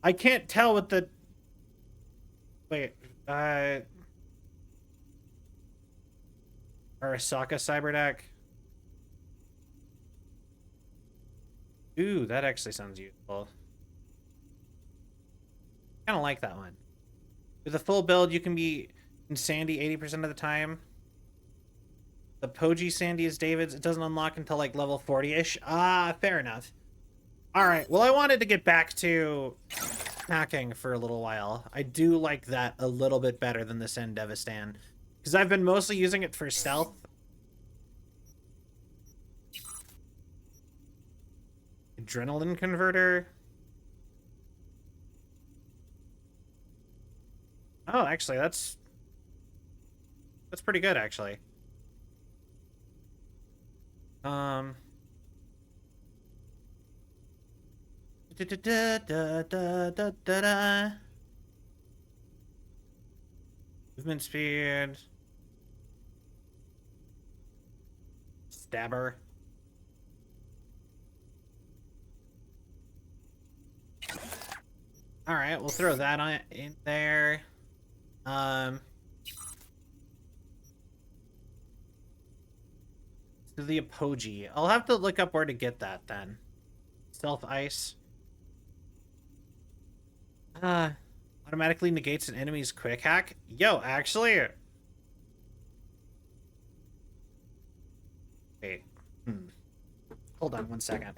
I can't tell what the... Wait, Arasaka Cyberdeck. Ooh, that actually sounds useful. Kind of like that one. With a full build, you can be in Sandy 80% of the time. The Poji Sandy is David's. It doesn't unlock until like level 40-ish. Ah, fair enough. Alright, well I wanted to get back to hacking for a little while. I do like that a little bit better than the Sandevistan. Because I've been mostly using it for stealth. Adrenaline converter. Oh, actually, that's pretty good, actually. Da, da, da, da, da, da, da. Movement speed. Stabber. All right, we'll throw that on in there. To the apogee. I'll have to look up where to get that then. Stealth ice. Automatically negates an enemy's quick hack. Yo, actually. Wait. Hold on 1 second.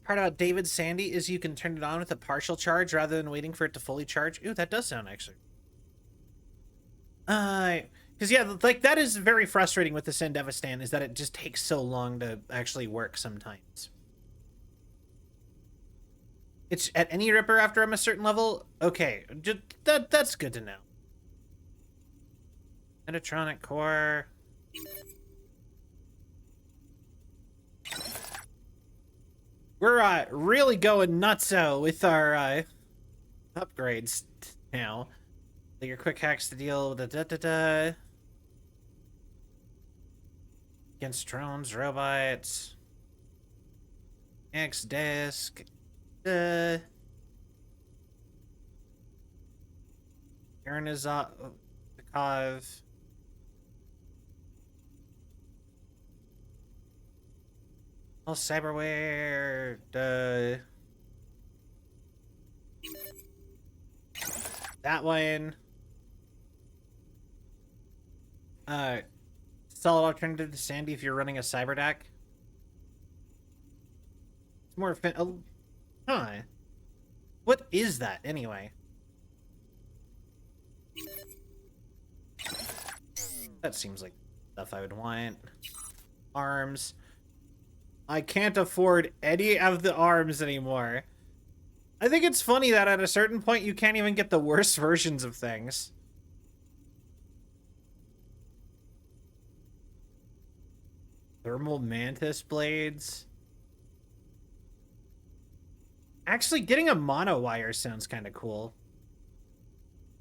Part about David Sandy is you can turn it on with a partial charge rather than waiting for it to fully charge. Ooh, that does sound actually. Because yeah, like that is very frustrating with the Sandevistan, is that it just takes so long to actually work sometimes. It's at any ripper after I'm a certain level? Okay, just, that's good to know. Metatronic core. We're really going nutso with our upgrades now. Your quick hacks to deal with the against drones, robots, X disc, Aranizov. All cyberware, that one. Solid alternative to Sandy if you're running a cyber deck. It's more huh. What is that anyway? That seems like stuff I would want. Arms. I can't afford any of the arms anymore. I think it's funny that at a certain point you can't even get the worst versions of things. Thermal mantis blades. Actually, getting a mono wire sounds kind of cool.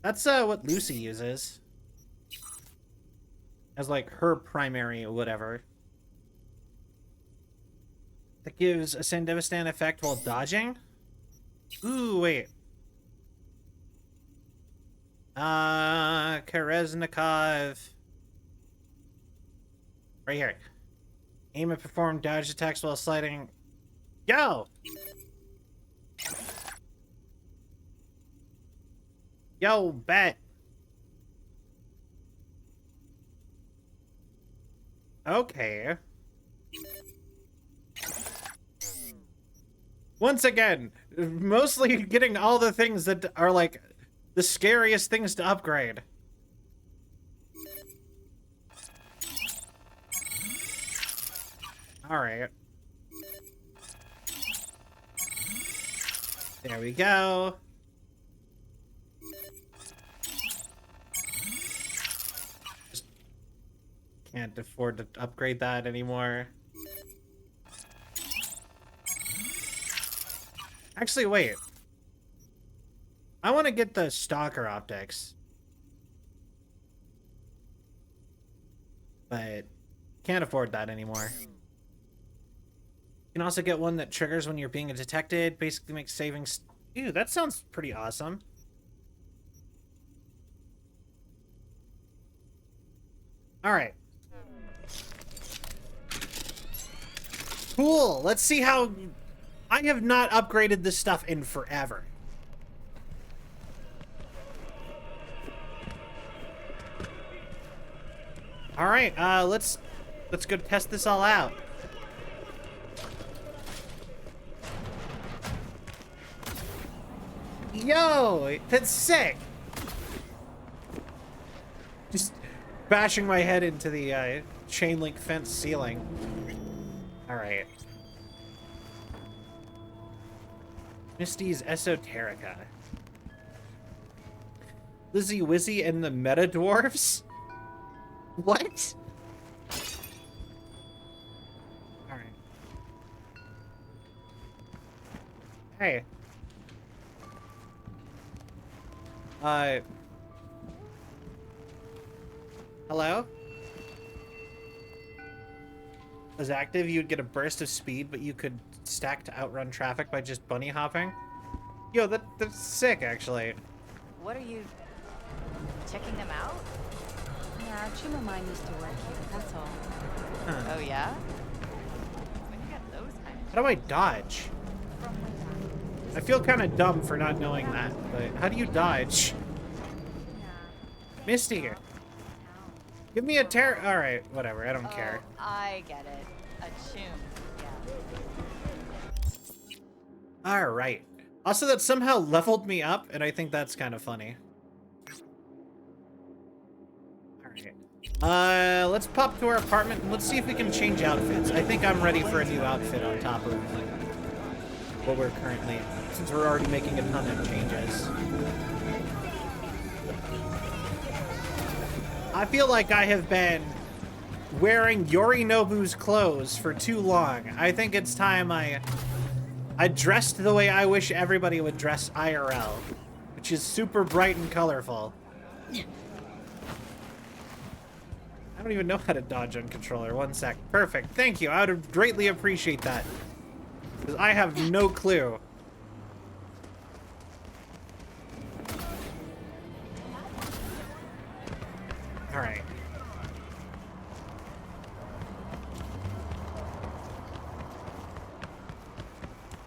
That's what Lucy uses. As like her primary whatever. That gives a Sandevistan effect while dodging? Ooh, wait. Kareznikov. Right here. Aim and perform dodge attacks while sliding. Yo! Yo, bet. Okay. Once again, mostly getting all the things that are like the scariest things to upgrade. All right. There we go. Just can't afford to upgrade that anymore. Actually, wait. I want to get the Stalker optics. But can't afford that anymore. You can also get one that triggers when you're being detected. Basically makes savings... Ew, that sounds pretty awesome. Alright. Cool. Let's see how... I have not upgraded this stuff in forever. Alright, let's Let's go test this all out. Yo, that's sick. Just bashing my head into the chain link fence ceiling. All right. Misty's Esoterica. Lizzie Wizzy and the Meta Dwarfs? What? Alright. Hey. Hello? As active, you'd get a burst of speed, but you could stack to outrun traffic by just bunny hopping. Yo, that's sick, actually. What are you... checking them out? Yeah, Jim and mine used to work here, that's all. Huh. Oh, yeah? When you get those kind of... How do I dodge? I feel kind of dumb for not knowing that, but how do you dodge? Misty, give me a Alright, whatever, I don't care. I get it. A tune. Yeah. Alright. Also, that somehow leveled me up, and I think that's kind of funny. Alright. Let's pop to our apartment and let's see if we can change outfits. I think I'm ready for a new outfit on top of what we're currently, since we're already making a ton of changes. I feel like I have been wearing Yorinobu's clothes for too long. I think it's time I dressed the way I wish everybody would dress IRL, which is super bright and colorful. I don't even know how to dodge on controller. One sec. Perfect. Thank you. I would greatly appreciate that. Because I have no clue. Alright.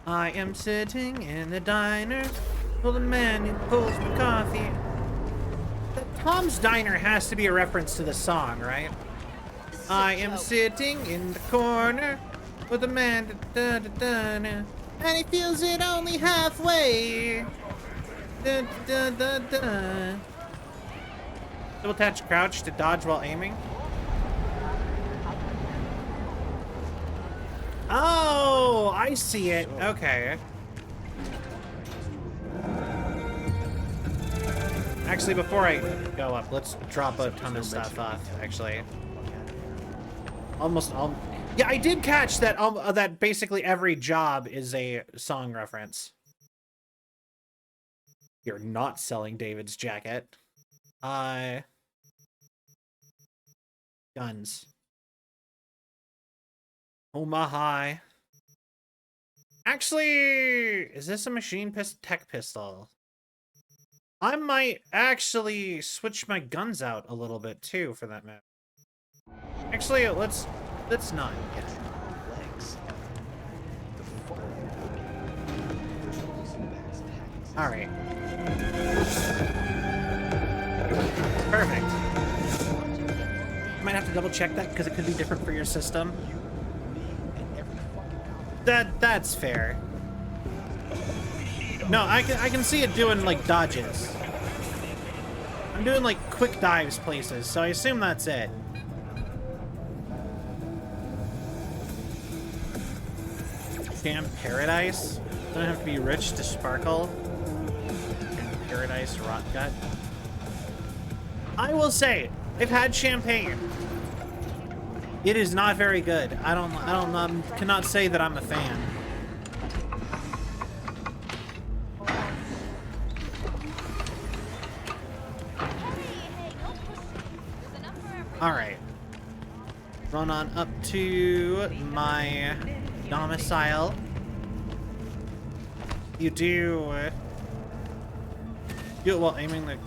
I am sitting in the diner with a man who pulls my coffee. Tom's Diner has to be a reference to the song, right? I am sitting in the corner with a man, and he feels it only halfway. Double touch crouch to dodge while aiming. Oh, I see it. Okay. Actually, before I go up, let's drop a ton of stuff off, actually. Almost all... Yeah, I did catch that that basically every job is a song reference. You're not selling David's jacket. Guns. Omaha. Actually, is this a machine tech pistol? I might actually switch my guns out a little bit too for that map. Actually, let's not. All right. Perfect. Might have to double check that because it could be different for your system. That's fair. No, I can see it doing like dodges. I'm doing like quick dives places, so I assume that's it. Damn paradise. Don't have to be rich to sparkle. And paradise rot gut. I will say, I've had champagne. It is not very good. I cannot say that I'm a fan. Alright. Run on up to my domicile. You do it while aiming. The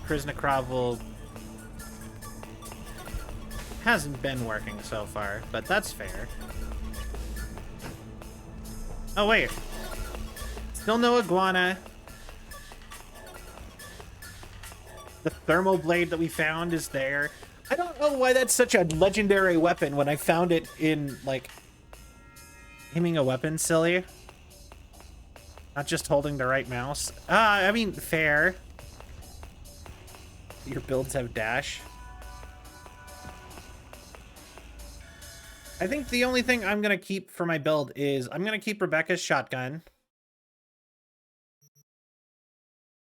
Krishnakrov will... Hasn't been working so far, but that's fair. Oh wait. Still no iguana. The thermal blade that we found is there. I don't know why that's such a legendary weapon when I found it in, like, aiming a weapon silly. Not just holding the right mouse. I mean, fair. Your builds have dash. I think the only thing I'm going to keep for my build is I'm going to keep Rebecca's shotgun.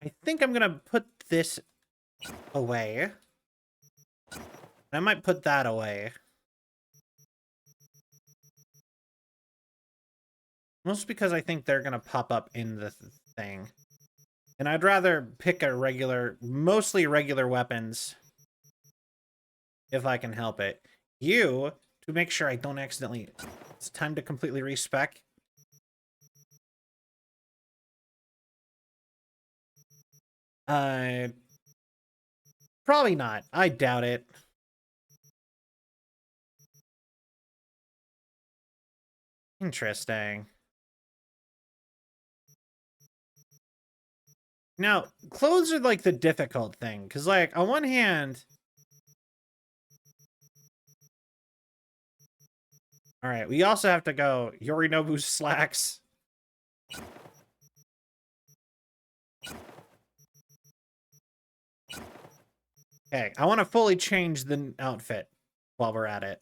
I think I'm going to put this away. I might put that away. Mostly because I think they're going to pop up in the thing. And I'd rather pick a regular, mostly regular weapons. If I can help it. You, to make sure I don't accidentally... It's time to completely respec. Probably not. I doubt it. Interesting. Now, clothes are like the difficult thing, because like on one hand, all right, we also have to go Yorinobu's slacks. Okay, I want to fully change the outfit while we're at it.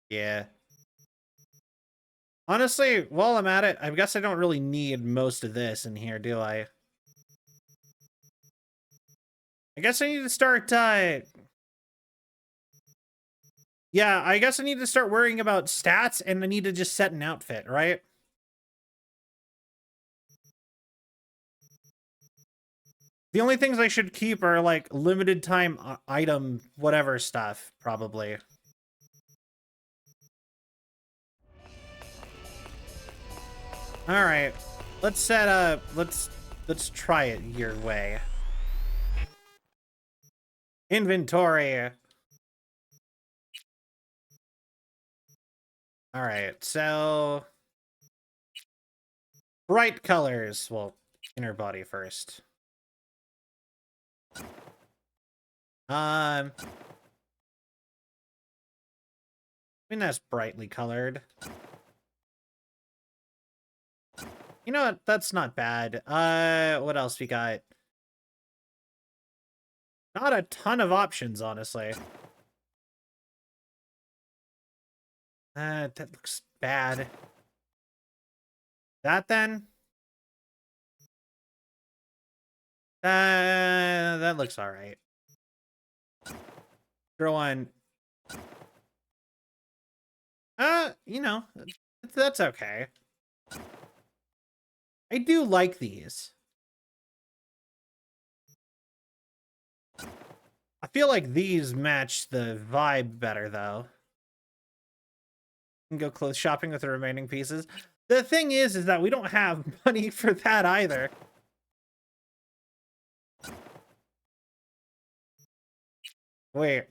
Yeah. Honestly, while I'm at it, I guess I don't really need most of this in here, do I? I guess I need to start, yeah, I guess I need to start worrying about stats, and I need to just set an outfit, right? The only things I should keep are, like, limited time item whatever stuff, probably. Alright, let's set up, let's try it your way. Inventory. Alright, so... bright colors. Well, inner body first. I mean, that's brightly colored. You know what? That's not bad. What else we got? Not a ton of options, honestly. That looks bad. That then? That looks alright. Throw on... you know, that's okay. I do like these. I feel like these match the vibe better, though. You can go clothes shopping with the remaining pieces. The thing is that we don't have money for that either. Wait.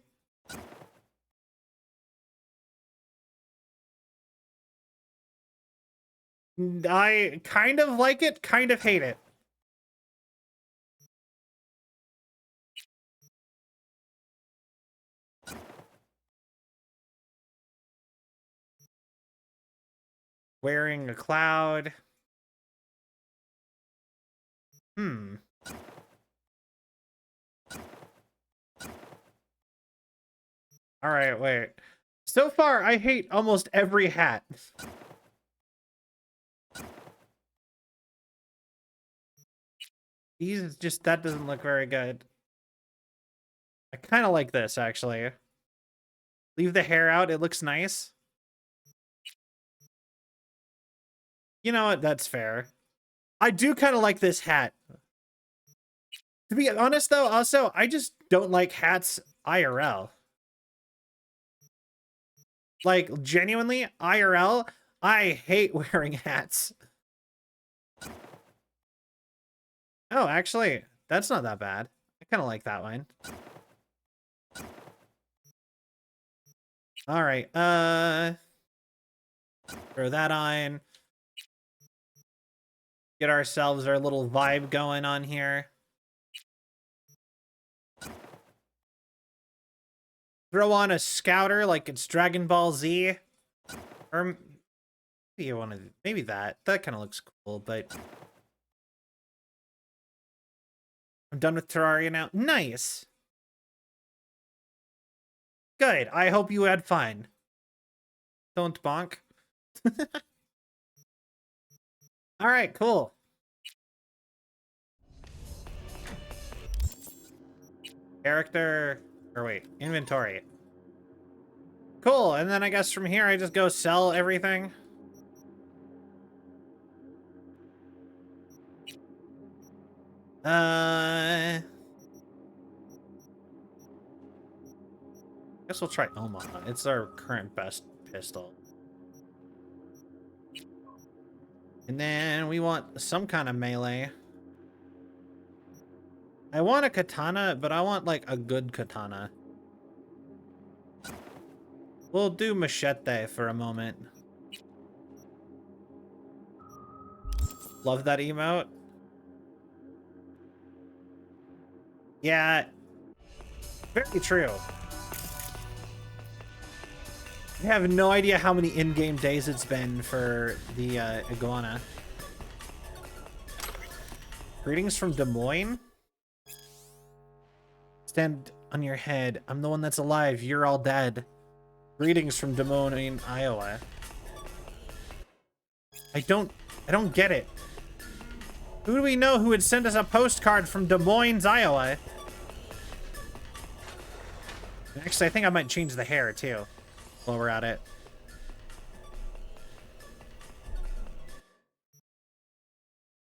I kind of like it, kind of hate it. Wearing a cloud. Alright, wait. So far, I hate almost every hat. These just, that doesn't look very good. I kind of like this, actually. Leave the hair out, it looks nice. You know what, that's fair. I do kind of like this hat. To be honest, though, also, I just don't like hats IRL. Like, genuinely, IRL, I hate wearing hats. Oh, actually, that's not that bad. I kind of like that one. All right, throw that on. Get ourselves our little vibe going on here. Throw on a scouter like it's Dragon Ball Z. Or maybe that. That kind of looks cool, but I'm done with Terraria now. Nice. Good. I hope you had fun. Don't bonk. All right, cool. Character, or wait, inventory. Cool, and then I guess from here I just go sell everything. Guess we'll try Omaha. It's our current best pistol. And then we want some kind of melee. I want a katana, but I want like a good katana. We'll do machete for a moment. Love that emote. Yeah, very true. I have no idea how many in-game days it's been for the iguana. Greetings from Des Moines. Stand on your head. I'm the one that's alive. You're all dead. Greetings from Des Moines, Iowa. I don't get it. Who do we know who would send us a postcard from Des Moines, Iowa? Actually, I think I might change the hair too while we're at it.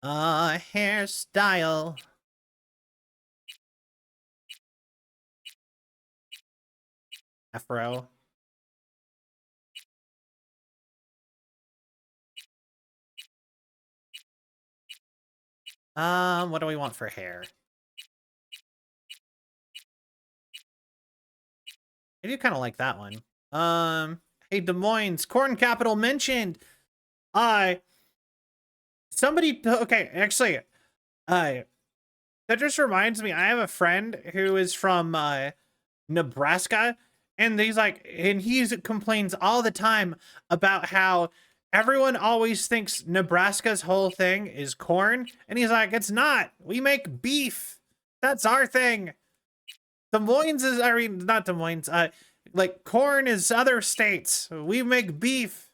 Hairstyle. Afro. What do we want for hair? I do kind of like that one. Hey, Des Moines, corn capital mentioned. Somebody, okay, actually, that just reminds me, I have a friend who is from, Nebraska, and he complains all the time about how everyone always thinks Nebraska's whole thing is corn, and he's like, it's not. We make beef. That's our thing. Des Moines is, I mean, not Des Moines, like, corn is other states. We make beef.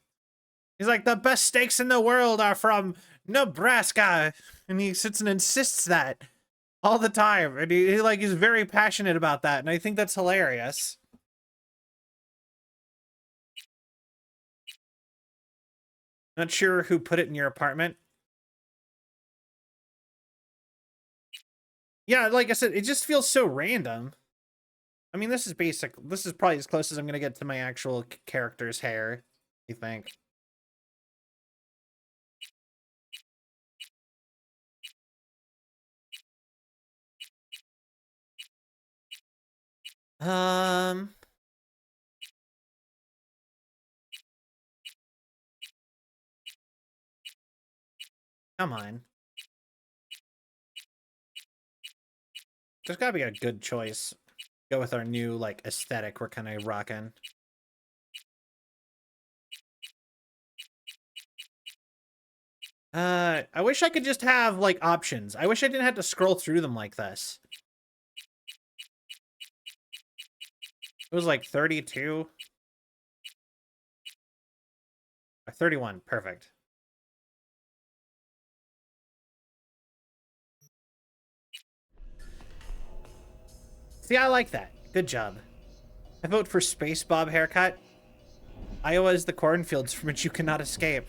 He's like, the best steaks in the world are from Nebraska. And he sits and insists that all the time. And he is very passionate about that. And I think that's hilarious. Not sure who put it in your apartment. Yeah, like I said, it just feels so random. I mean, this is basic. This is probably as close as I'm going to get to my actual character's hair, I think. Come on. There's gotta be a good choice. Go with our new, like, aesthetic we're kind of rocking. I wish I could just have, like, options. I wish I didn't have to scroll through them like this. It was like 32. Or 31, perfect. See, I like that. Good job. I vote for Space Bob haircut. Iowa is the cornfields from which you cannot escape.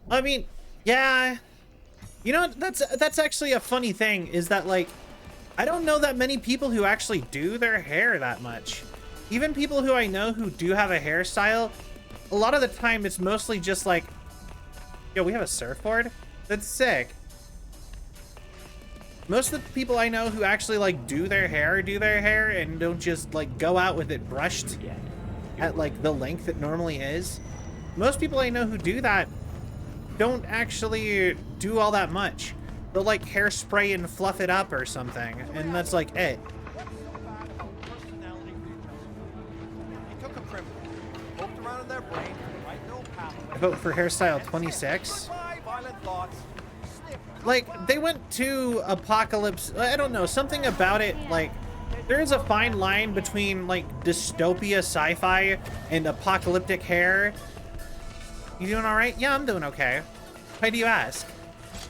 I mean, yeah. You know, that's actually a funny thing, is that, like, I don't know that many people who actually do their hair that much. Even people who I know who do have a hairstyle, a lot of the time it's mostly just like, yo, we have a surfboard? That's sick. Most of the people I know who actually, like, do their hair and don't just, like, go out with it brushed at, like, the length it normally is. Most people I know who do that don't actually do all that much. They'll like hairspray and fluff it up or something, and that's like it. I vote for hairstyle 26. Like, they went to apocalypse. I don't know, something about it, like, there is a fine line between, like, dystopia sci-fi and apocalyptic hair. You doing all right? Yeah, I'm doing okay. Why do you ask?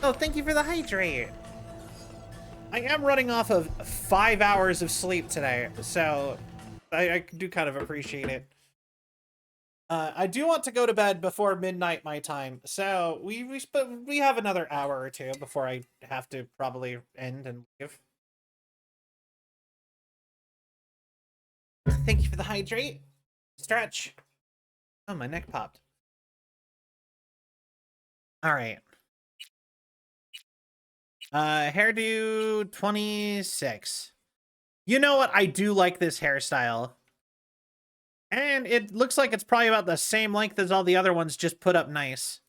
Oh, thank you for the hydrate. I am running off of 5 hours of sleep today, so I do kind of appreciate it. I do want to go to bed before midnight my time, so we have another hour or two before I have to probably end and leave. Thank you for the hydrate. Stretch. Oh, my neck popped. All right. Hairdo 26. You know what? I do like this hairstyle. And it looks like it's probably about the same length as all the other ones, just put up nice.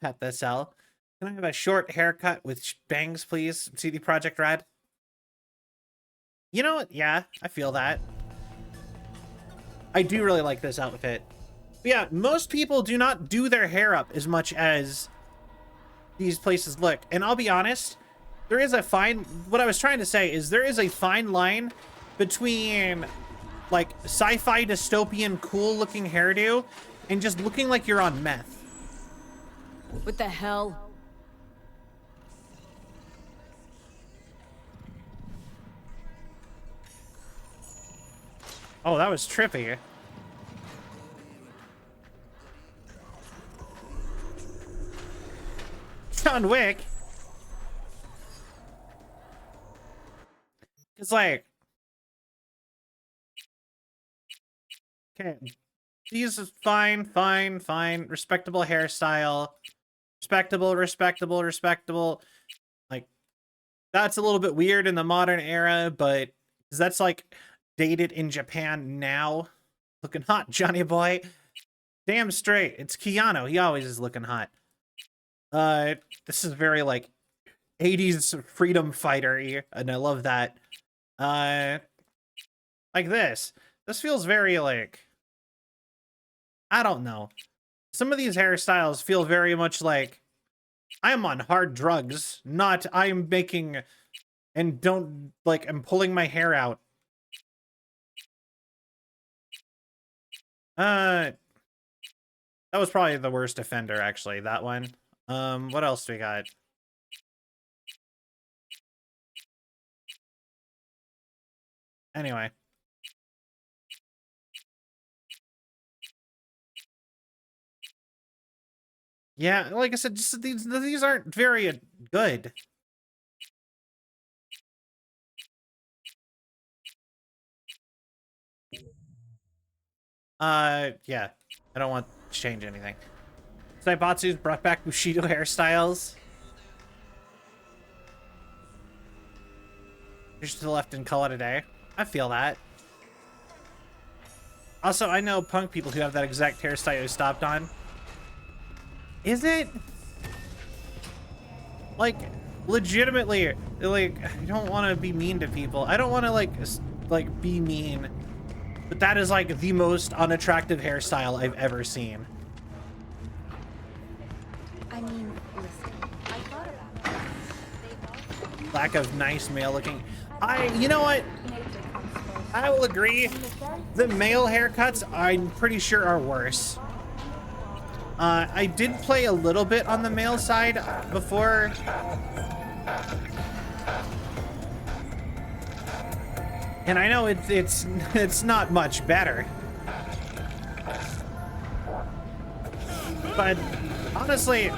Pet this L. Can I have a short haircut with bangs, please? CD Projekt Red. You know what? Yeah, I feel that. I do really like this outfit. But yeah, most people do not do their hair up as much as these places look. And I'll be honest, there is a fine... What I was trying to say is there is a fine line between, like, sci-fi dystopian cool-looking hairdo and just looking like you're on meth. What the hell? Oh, that was trippy. John Wick. It's like... Okay. These is fine. Respectable hairstyle. Respectable. Like, that's a little bit weird in the modern era, but that's like dated in Japan now. Looking hot, Johnny boy. Damn straight. It's Keanu. He always is looking hot. This is very like 80s freedom fighter-y, and I love that. Like this. This feels very like, I don't know. Some of these hairstyles feel very much like I'm on hard drugs, not I'm making and don't like I'm pulling my hair out. That was probably the worst offender, actually, that one. What else do we got? Anyway. Yeah, like I said, just these aren't very good. Yeah. I don't want to change anything. Saibatsu's brought back Bushido hairstyles. Just to the left and call it a day. I feel that. Also, I know punk people who have that exact hairstyle you stopped on. Is it? Like, legitimately, like, I don't want to be mean to people. I don't want to, like, be mean. But that is, like, the most unattractive hairstyle I've ever seen. I mean, listen, I thought about it. Lack of nice male-looking... You know what? I will agree. The male haircuts, I'm pretty sure, are worse. I did play a little bit on the male side before. And I know it's not much better. But honestly,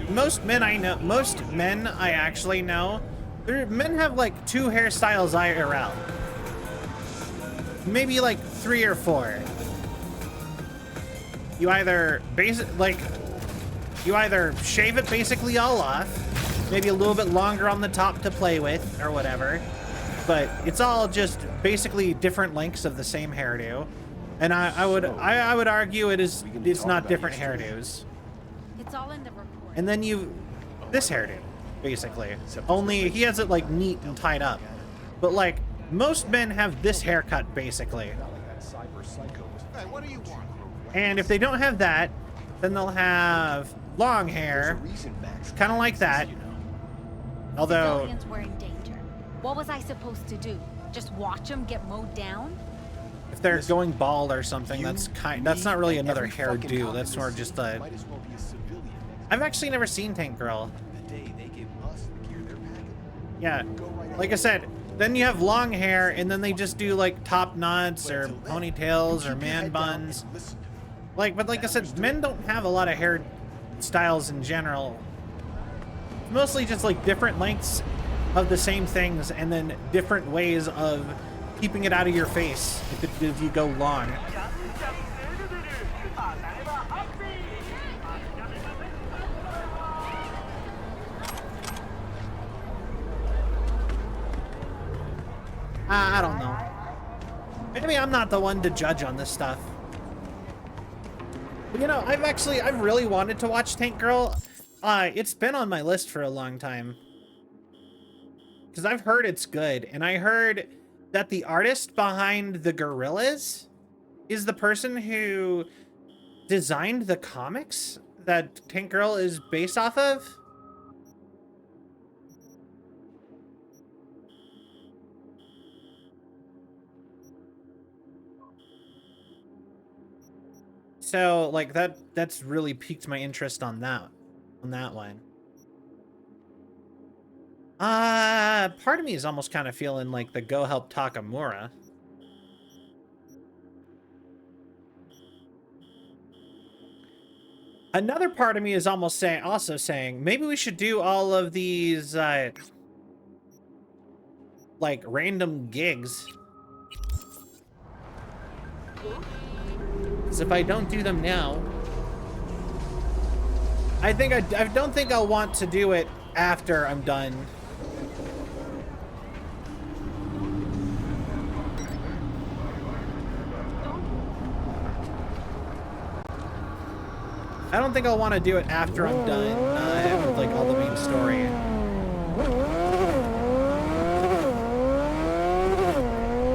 most men I actually know, men have like 2 hairstyles IRL. Maybe like 3 or 4. You either shave it basically all off, maybe a little bit longer on the top to play with or whatever, but it's all just basically different lengths of the same hairdo, And I would argue it's not different hairdos. It's all in the report. And then this hairdo, basically. Only he has it like neat and tied up. But like most men have this haircut basically. Hey, what do you want? And if they don't have that, then they'll have long hair, kind of like that. Although Civilians were in danger. What was I supposed to do? Just watch them get mowed down? if they're going bald or something, that's not really another hairdo. That's more just a. I've actually never seen Tank Girl. Yeah, like I said, then you have long hair, and then they just do like top knots or ponytails or man buns. But like I said, men don't have a lot of hair styles in general. Mostly just like different lengths of the same things, and then different ways of keeping it out of your face if you go long. I don't know. Maybe I'm not the one to judge on this stuff. But, you know, I've really wanted to watch Tank Girl. It's been on my list for a long time. Because I've heard it's good, and I heard that the artist behind the gorillas is the person who designed the comics that Tank Girl is based off of. So, like, that's really piqued my interest on that one. Part of me is almost kind of feeling like the Go Help Takamura. Another part of me is also saying maybe we should do all of these like random gigs. Because if I don't do them now, I don't think I'll want to do it after I'm done. I don't think I'll want to do it after I'm done with like all the main story.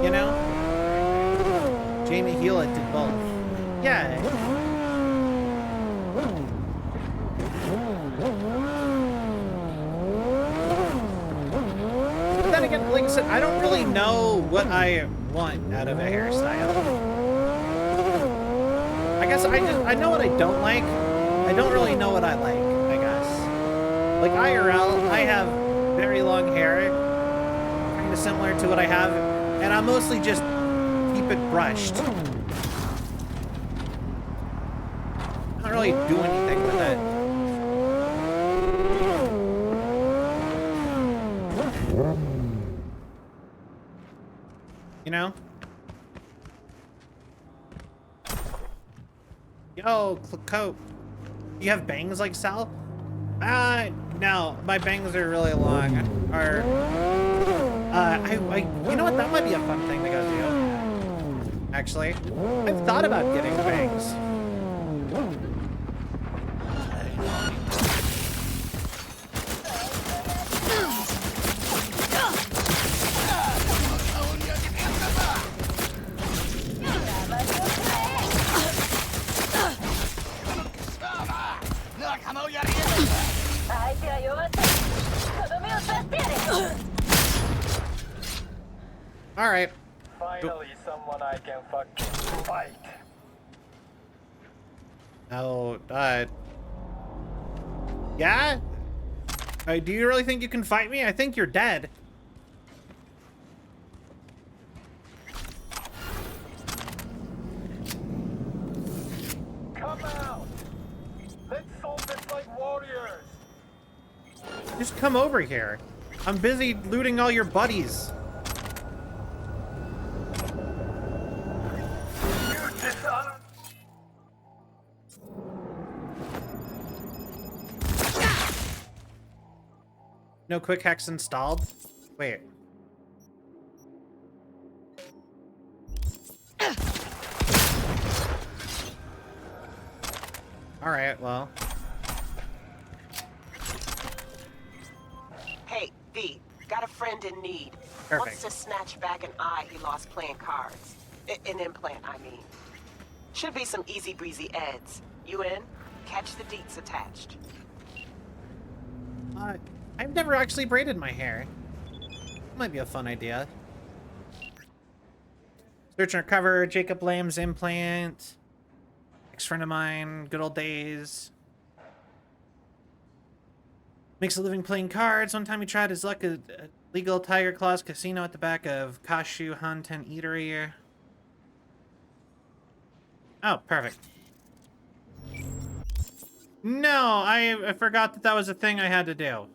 You know? Jamie Hewlett did both. Yeah. But then again, like I said, I don't really know what I want out of a hairstyle. I guess I know what I don't like. I don't really know what I like, I guess. Like IRL, I have very long hair, kind of similar to what I have, and I mostly just keep it brushed. I don't really do anything with it. You know? Yo, Cope. You have bangs like Sal? No. My bangs are really long. Or, you know what? That might be a fun thing to go do. Actually, I've thought about getting bangs. All right. Finally, someone I can fucking fight. Oh, yeah? Do you really think you can fight me? I think you're dead. Come out! Let's solve this like warriors! Just come over here. I'm busy looting all your buddies. No quick hacks installed? Wait. Alright, well. Hey, V, got a friend in need. Perfect. Wants to snatch back an eye he lost playing cards. An implant, I mean. Should be some easy breezy eds. You in? Catch the deets attached. I've never actually braided my hair. Might be a fun idea. Search and recover, Jacob Lamb's implant. Ex-friend of mine, good old days. Makes a living playing cards. One time he tried his luck at a legal Tiger Claws casino at the back of Kashu Hanten Eatery. Oh, perfect. No, I forgot that was a thing I had to do.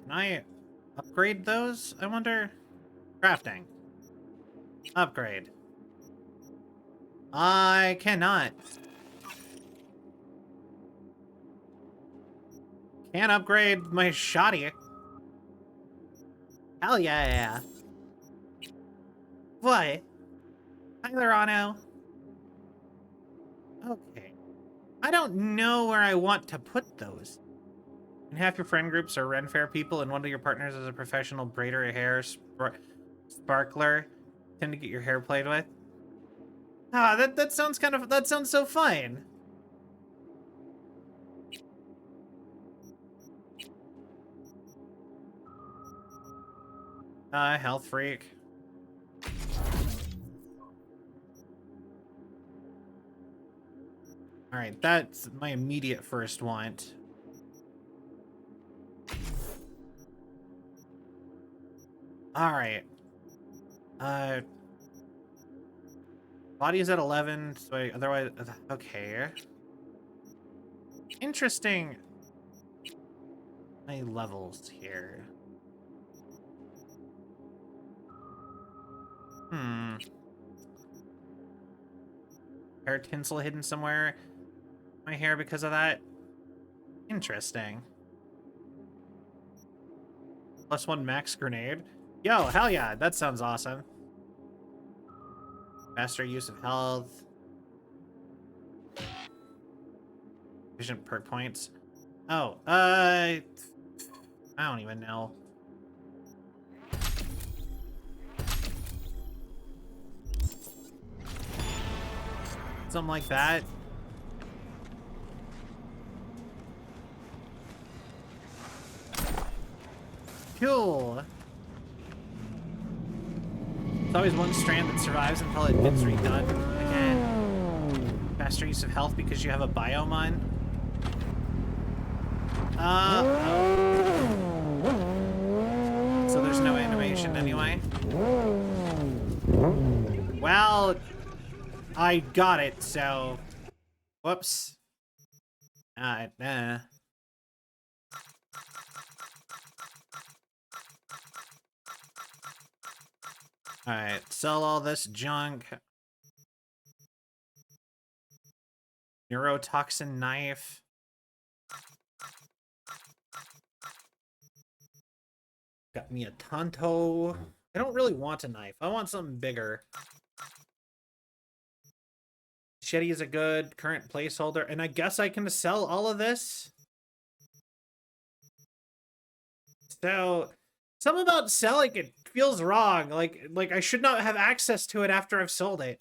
Can I upgrade those, I wonder? Crafting. Upgrade. I cannot. Can't upgrade my shoddy. Hell yeah. What? Tyler Ono. Okay. I don't know where I want to put those. And half your friend groups are Ren Fair people, and one of your partners is a professional braider, a hair sparkler. Tend to get your hair played with. Ah, that sounds that sounds so fun. Health freak. Alright, that's my immediate first want. Alright. Body is at 11, so otherwise... Okay. Interesting. My levels here. Hair tinsel hidden somewhere. My hair because of that. Interesting. +1 max grenade. Yo, hell yeah, that sounds awesome. Faster use of health. Efficient perk points. Oh, I don't even know. Something like that. Cool. There's always one strand that survives until it gets redone again. Faster use of health because you have a biome on. So there's no animation anyway. Well, I got it, so... Whoops. Alright, sell all this junk. Neurotoxin knife. Got me a Tonto. I don't really want a knife. I want something bigger. Machete is a good current placeholder, and I guess I can sell all of this. So, something about selling it feels wrong. Like I should not have access to it after I've sold it.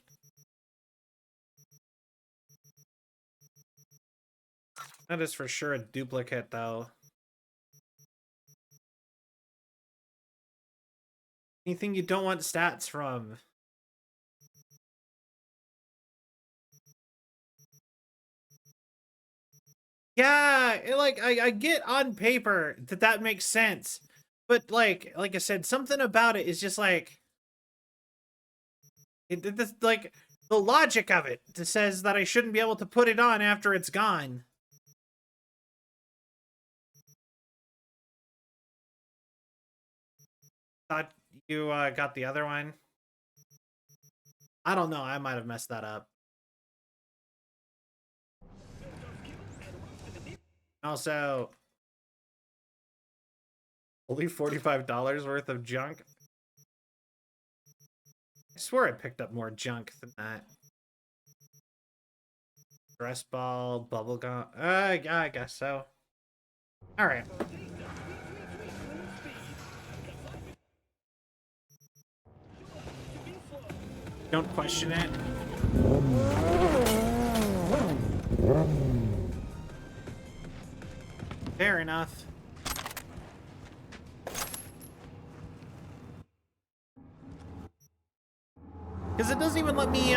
That is for sure a duplicate, though. Anything you don't want stats from. Yeah, I get on paper that makes sense. But like I said, something about it is just like... like, the logic of it says that I shouldn't be able to put it on after it's gone. Thought you got the other one? I don't know, I might have messed that up. Also, only $45 worth of junk. I swear I picked up more junk than that. Stress ball, bubblegum. Yeah, I guess so. All right. Don't question it. Fair enough. Because it doesn't even let me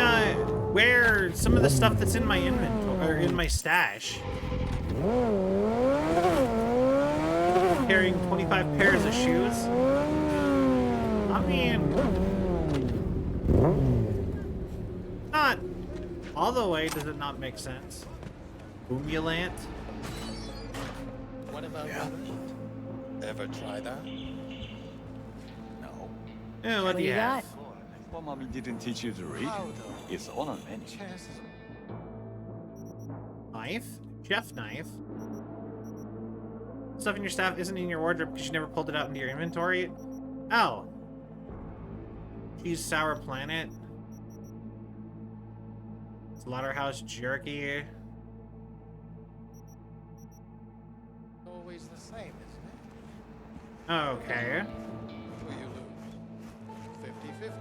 wear some of the stuff that's in my inventory, or in my stash. I'm carrying 25 pairs of shoes. I mean, not all the way does it not make sense. Boomulant. What about ever try that? No. Yeah, what do you have? What mommy didn't teach you to read is on a menu. Knife? Chef knife? Stuff in your staff isn't in your wardrobe because you never pulled it out into your inventory? Oh. Cheese sour planet. Slaughterhouse jerky. Always the same, isn't it? Okay. Will you lose? 50-50.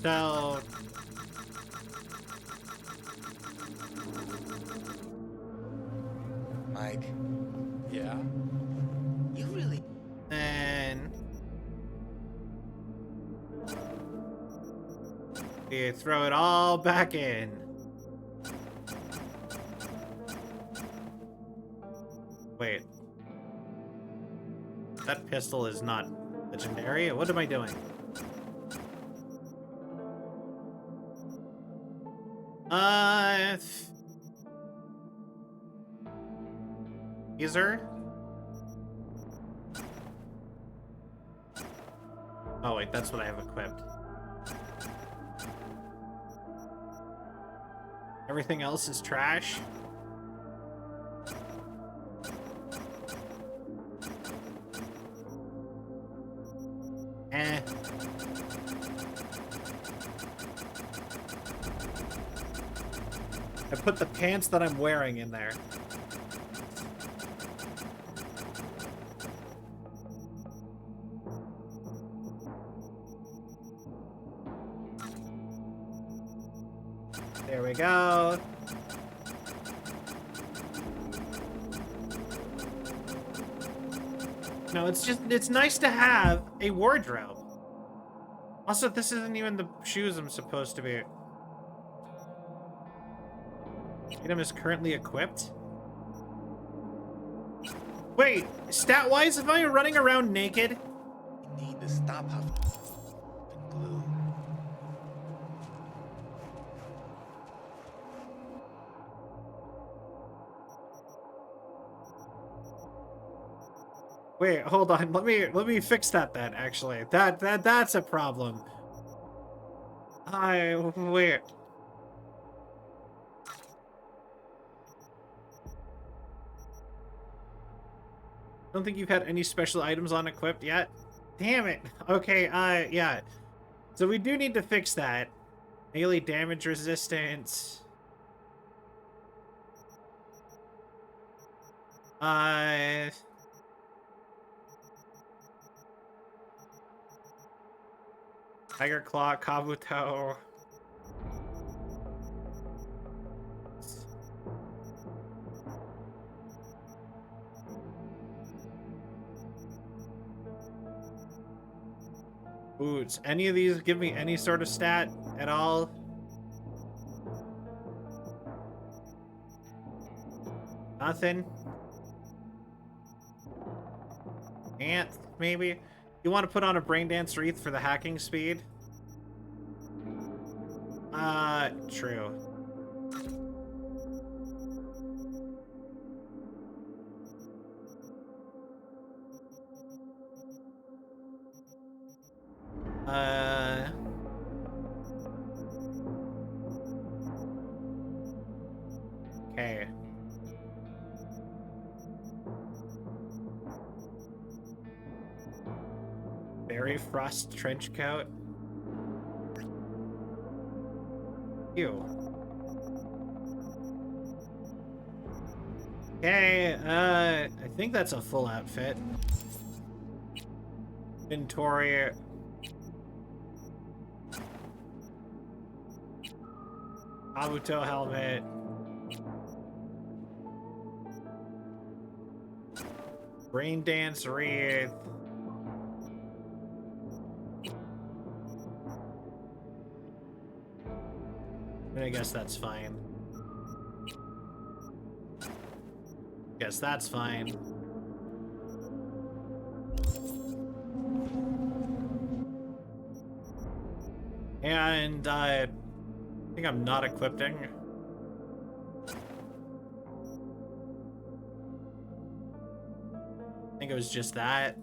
So... Mike. Yeah? You really... Then... you throw it all back in. Wait. That pistol is not legendary? What am I doing? User? Oh wait, that's what I have equipped. Everything else is trash. Eh. I put the pants that I'm wearing in there. There we go. No, it's nice to have a wardrobe. Also, this isn't even the shoes I'm supposed to be. Item is currently equipped. Wait, stat-wise, am I running around naked? You need to stop having glue. Wait, hold on. Let me fix that then, actually. That's a problem. Wait. I don't think you've had any special items on equipped yet. Damn it. Okay, yeah. So we do need to fix that. Melee damage resistance. Tiger Claw, Kabuto. Boots. Any of these give me any sort of stat at all? Nothing? Ant, maybe? You want to put on a brain dance wreath for the hacking speed? True. Okay. Berry frost trench coat. Ew. Okay, I think that's a full outfit. Inventory. Kabuto helmet. Brain dance wreath. I guess that's fine. Guess that's fine. And I think I'm not equipping. I think it was just that.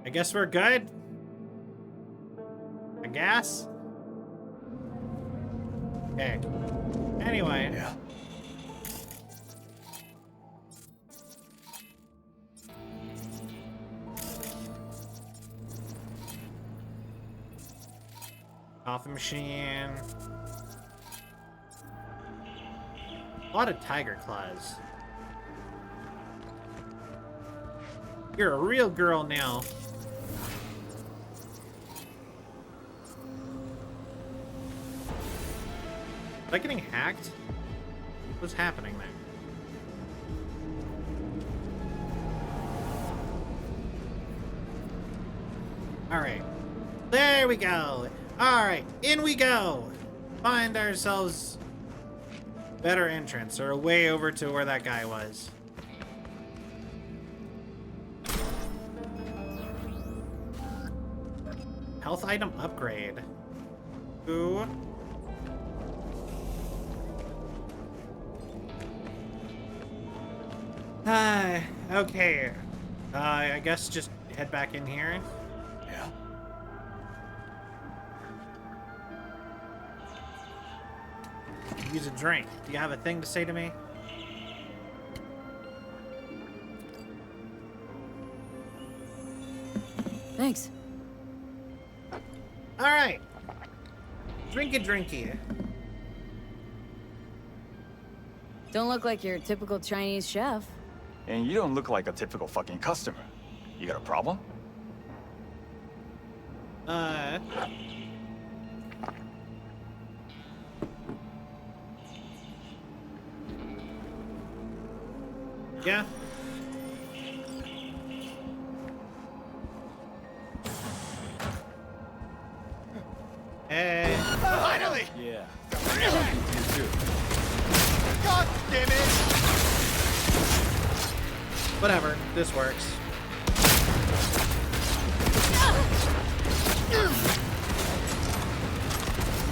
I guess we're good. I guess. Okay. Anyway. Yeah. Coffee machine. A lot of tiger claws. You're a real girl now. Am I getting hacked? What's happening there? Alright. There we go. Alright, in we go. Find ourselves better entrance, or a way over to where that guy was. Health item upgrade. Ooh. Okay. I guess just head back in here. Yeah. Use a drink. Do you have a thing to say to me? Thanks. All right. Drinky. Don't look like your typical Chinese chef. And you don't look like a typical fucking customer. You got a problem? Yeah. Hey. Finally! Yeah. You too. God damn it! Whatever. This works.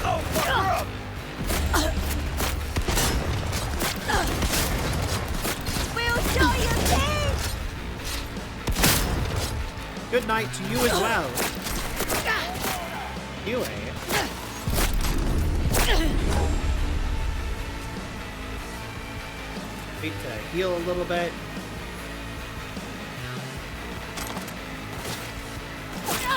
Oh, fuck her up! We'll show you things! Good night to you as well. You, eh? Wait to heal a little bit.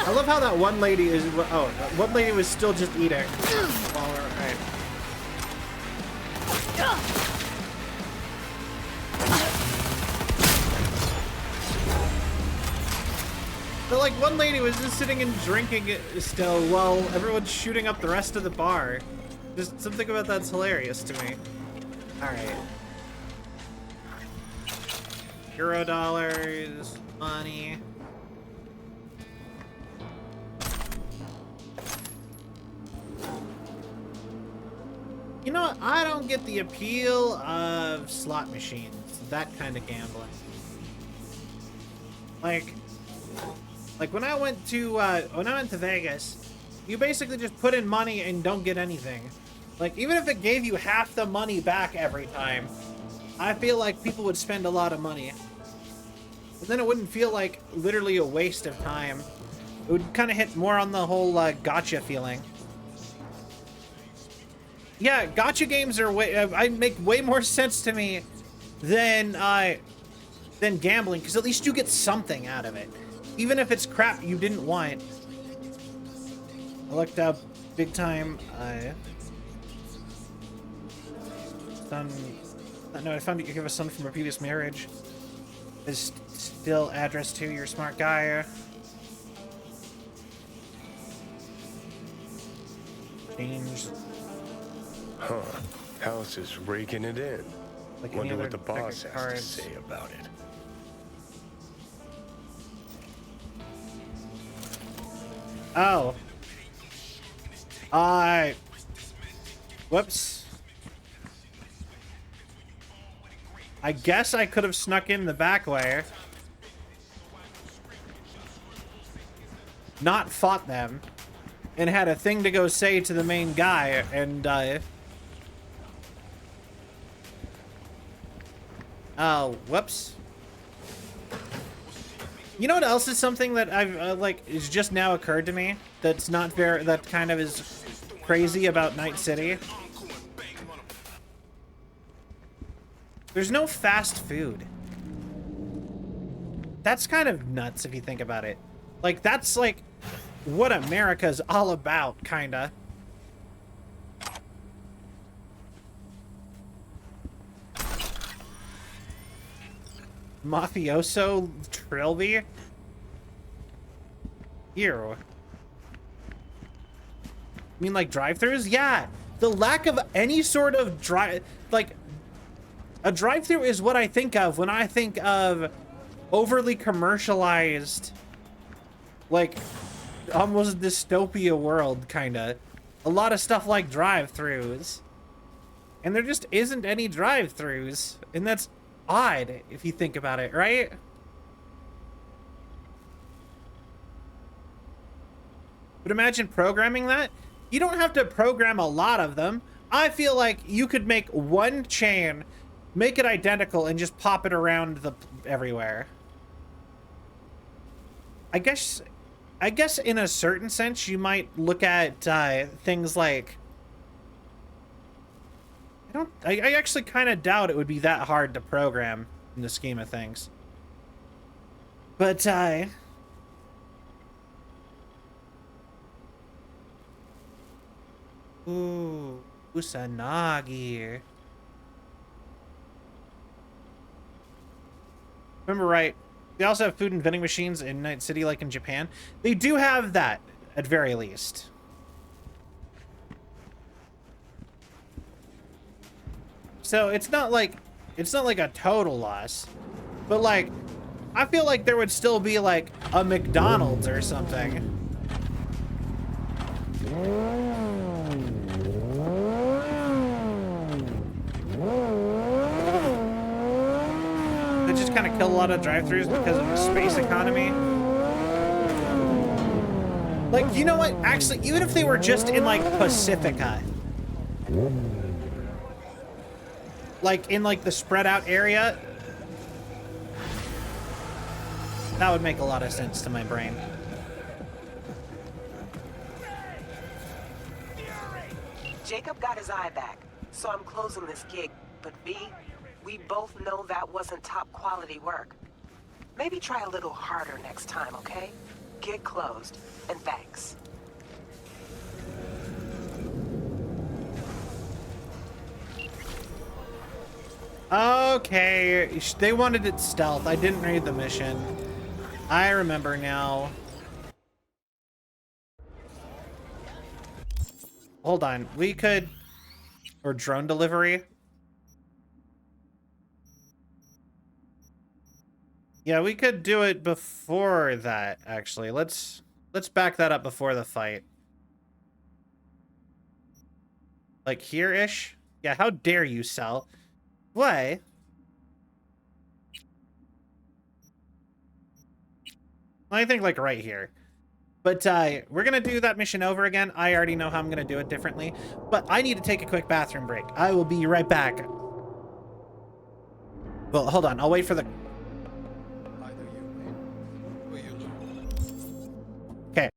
I love how that one lady is. Oh, one lady was still just eating. While we're right. But like one lady was just sitting and drinking it still while everyone's shooting up the rest of the bar. Just something about that's hilarious to me. All right. $0, money. You know what? I don't get the appeal of slot machines. That kind of gambling. Like when I went to Vegas, you basically just put in money and don't get anything. Like even if it gave you half the money back every time, I feel like people would spend a lot of money. But then it wouldn't feel like literally a waste of time. It would kind of hit more on the whole gotcha feeling. Yeah, gotcha games are I make way more sense to me than gambling, because at least you get something out of it, even if it's crap you didn't want. I looked up big time. Son. No, I found that you have a son from a previous marriage. Is still address to your smart guy. Change. Huh. House is raking it in. Like Wonder what the boss has to say about it. Oh. Whoops. I guess I could have snuck in the back way. Not fought them. And had a thing to go say to the main guy, and, oh, whoops. You know what else is something that I've, like, is just now occurred to me? That's not very, that kind of is crazy about Night City? There's no fast food. That's kind of nuts if you think about it. Like, that's, like, what America's all about, kinda. Mafioso Trilby? Ew. I mean, like, drive-thrus? Yeah. The lack of any sort of like, a drive-thru is what I think of when I think of overly commercialized, like, almost dystopia world, kinda. A lot of stuff like drive-thrus. And there just isn't any drive-thrus. And that's odd, if you think about it, right? But imagine programming that. You don't have to program a lot of them. I feel like you could make one chain, make it identical, and just pop it around everywhere. I guess in a certain sense, you might look at things like... I actually kind of doubt it would be that hard to program in the scheme of things. But, ooh, Usanagi. Remember right, they also have food and vending machines in Night City like in Japan. They do have that, at very least. So it's not like a total loss. But like, I feel like there would still be like a McDonald's or something. They just kind of kill a lot of drive-thrus because of the space economy. Like, you know what? Actually, even if they were just in like Pacifica, like in like the spread out area, that would make a lot of sense to my brain. Jacob got his eye back, so I'm closing this gig. But B, we both know that wasn't top quality work. Maybe try a little harder next time, okay? Gig closed, and thanks. Okay, they wanted it stealth. I didn't read the mission. I remember now. Hold on, we could... Or drone delivery. Yeah, we could do it before that, actually. Let's back that up before the fight. Like here-ish? Yeah, how dare you, Cell? What? I think like right here. But we're gonna do that mission over again. I already know how I'm gonna do it differently. But I need to take a quick bathroom break. I will be right back. Well, hold on. I'll wait for the... Okay.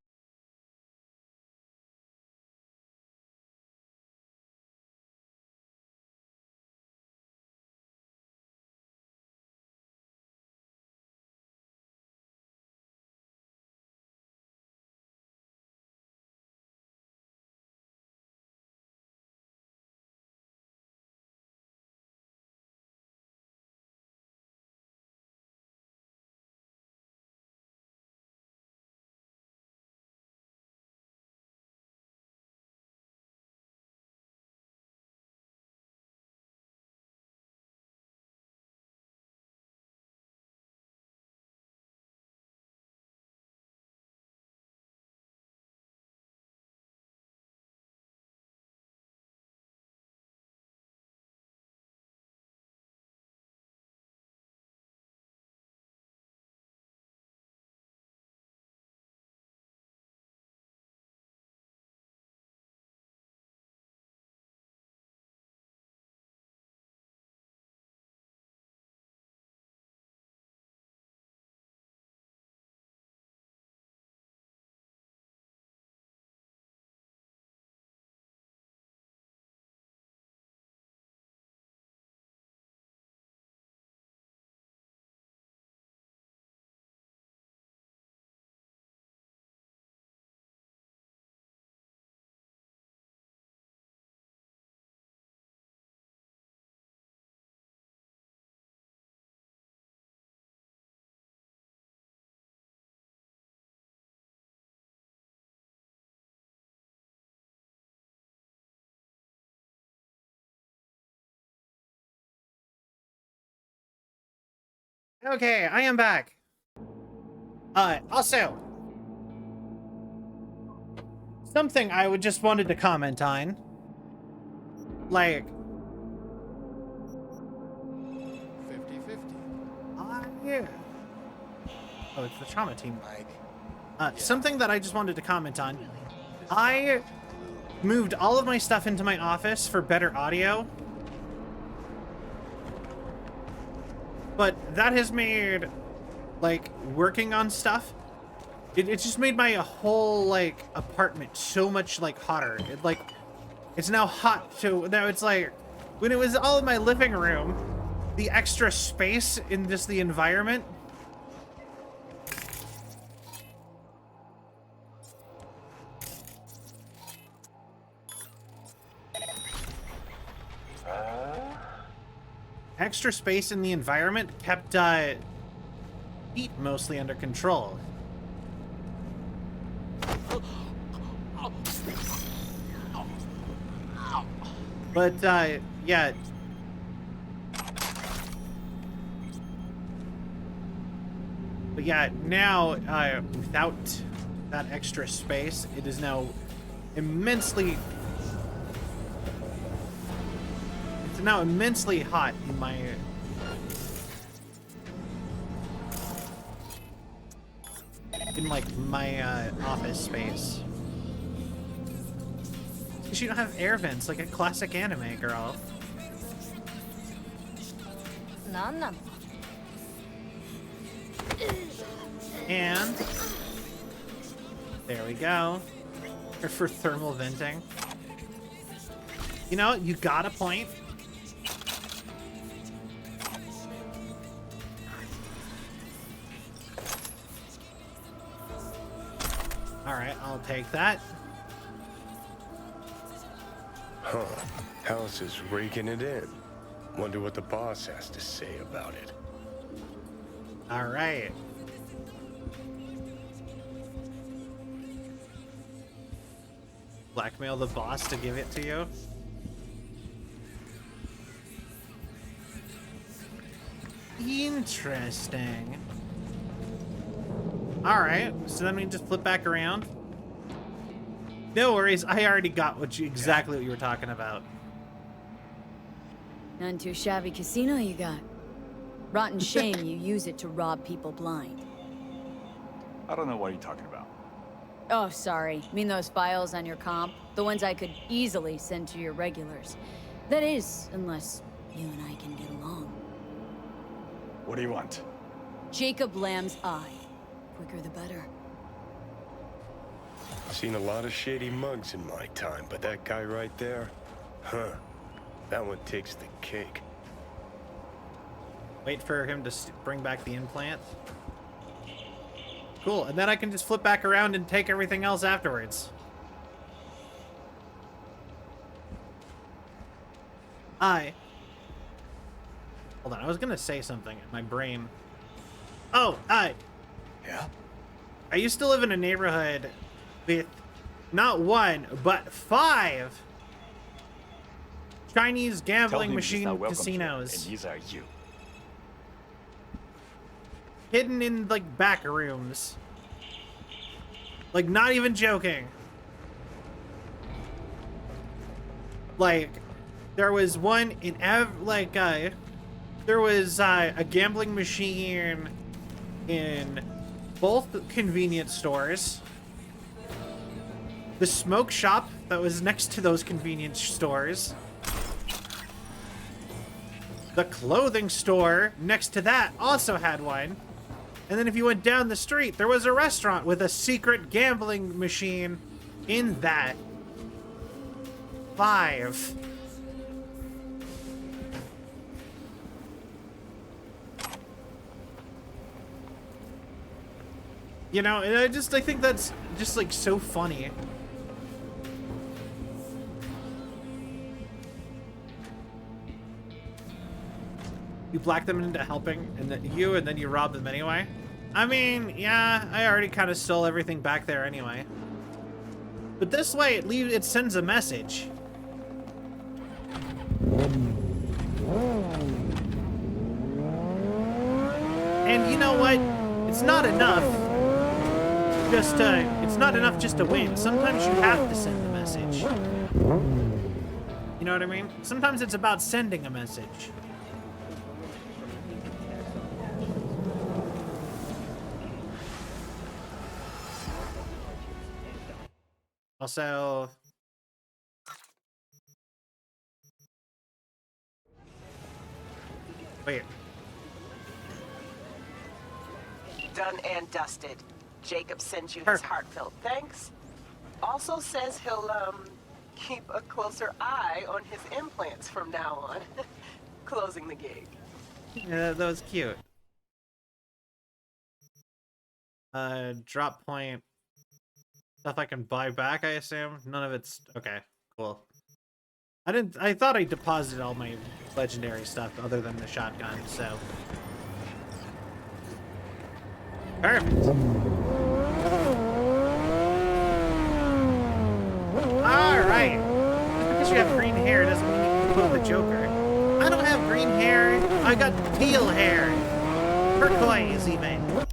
Okay, I am back. Also, something I would just wanted to comment on. Like, 50-50. Oh, it's the trauma team. Something that I just wanted to comment on. I moved all of my stuff into my office for better audio. But that has made, like, working on stuff, it just made my whole, like, apartment so much, like, hotter. It's now hot, so now it's like, when it was all in my living room, the extra space in just the environment, extra space in the environment kept heat mostly under control. But yeah. But yeah, now without that extra space, it is now immensely hot in my office space. Because you don't have air vents like a classic anime girl. And there we go. Or for thermal venting. You know, you got a point. Alright, I'll take that. Huh. House is raking it in. Wonder what the boss has to say about it. Alright. Blackmail the boss to give it to you? Interesting. Alright, so then we can just flip back around. No worries, I already got exactly what you were talking about. None too shabby casino you got. Rotten shame you use it to rob people blind. I don't know what you're talking about. Oh, sorry. Mean those files on your comp? The ones I could easily send to your regulars. That is, unless you and I can get along. What do you want? Jacob Lamb's eye. Quicker the better. Seen a lot of shady mugs in my time, but that guy right there, huh? That one takes the cake. Wait for him to bring back the implant. Cool, and then I can just flip back around and take everything else afterwards. Hold on, I was gonna say something in my brain. Oh, yeah? I used to live in a neighborhood with not 1, but 5 Chinese gambling machine casinos. And these are you. Hidden in, like, back rooms. Like, not even joking. Like, there was one in there was a gambling machine in both convenience stores. The smoke shop that was next to those convenience stores. The clothing store next to that also had one. And then if you went down the street, there was a restaurant with a secret gambling machine in that. 5. You know, and I think that's just, like, so funny. You black them into helping, and then you rob them anyway? I mean, yeah, I already kind of stole everything back there anyway. But this way, it sends a message. And you know what? It's not enough just to win. Sometimes you have to send a message. You know what I mean? Sometimes it's about sending a message. Also, wait. Done and dusted. Jacob sends you his heartfelt thanks. Also says he'll, keep a closer eye on his implants from now on. Closing the gig. Yeah, that was cute. Drop point. Stuff I can buy back, I assume? None of it's... Okay, cool. I thought I deposited all my legendary stuff other than the shotgun, so... Perfect. Alright. Just because you have green hair doesn't mean you can pull the Joker. I don't have green hair. I got teal hair. Turquoise, even.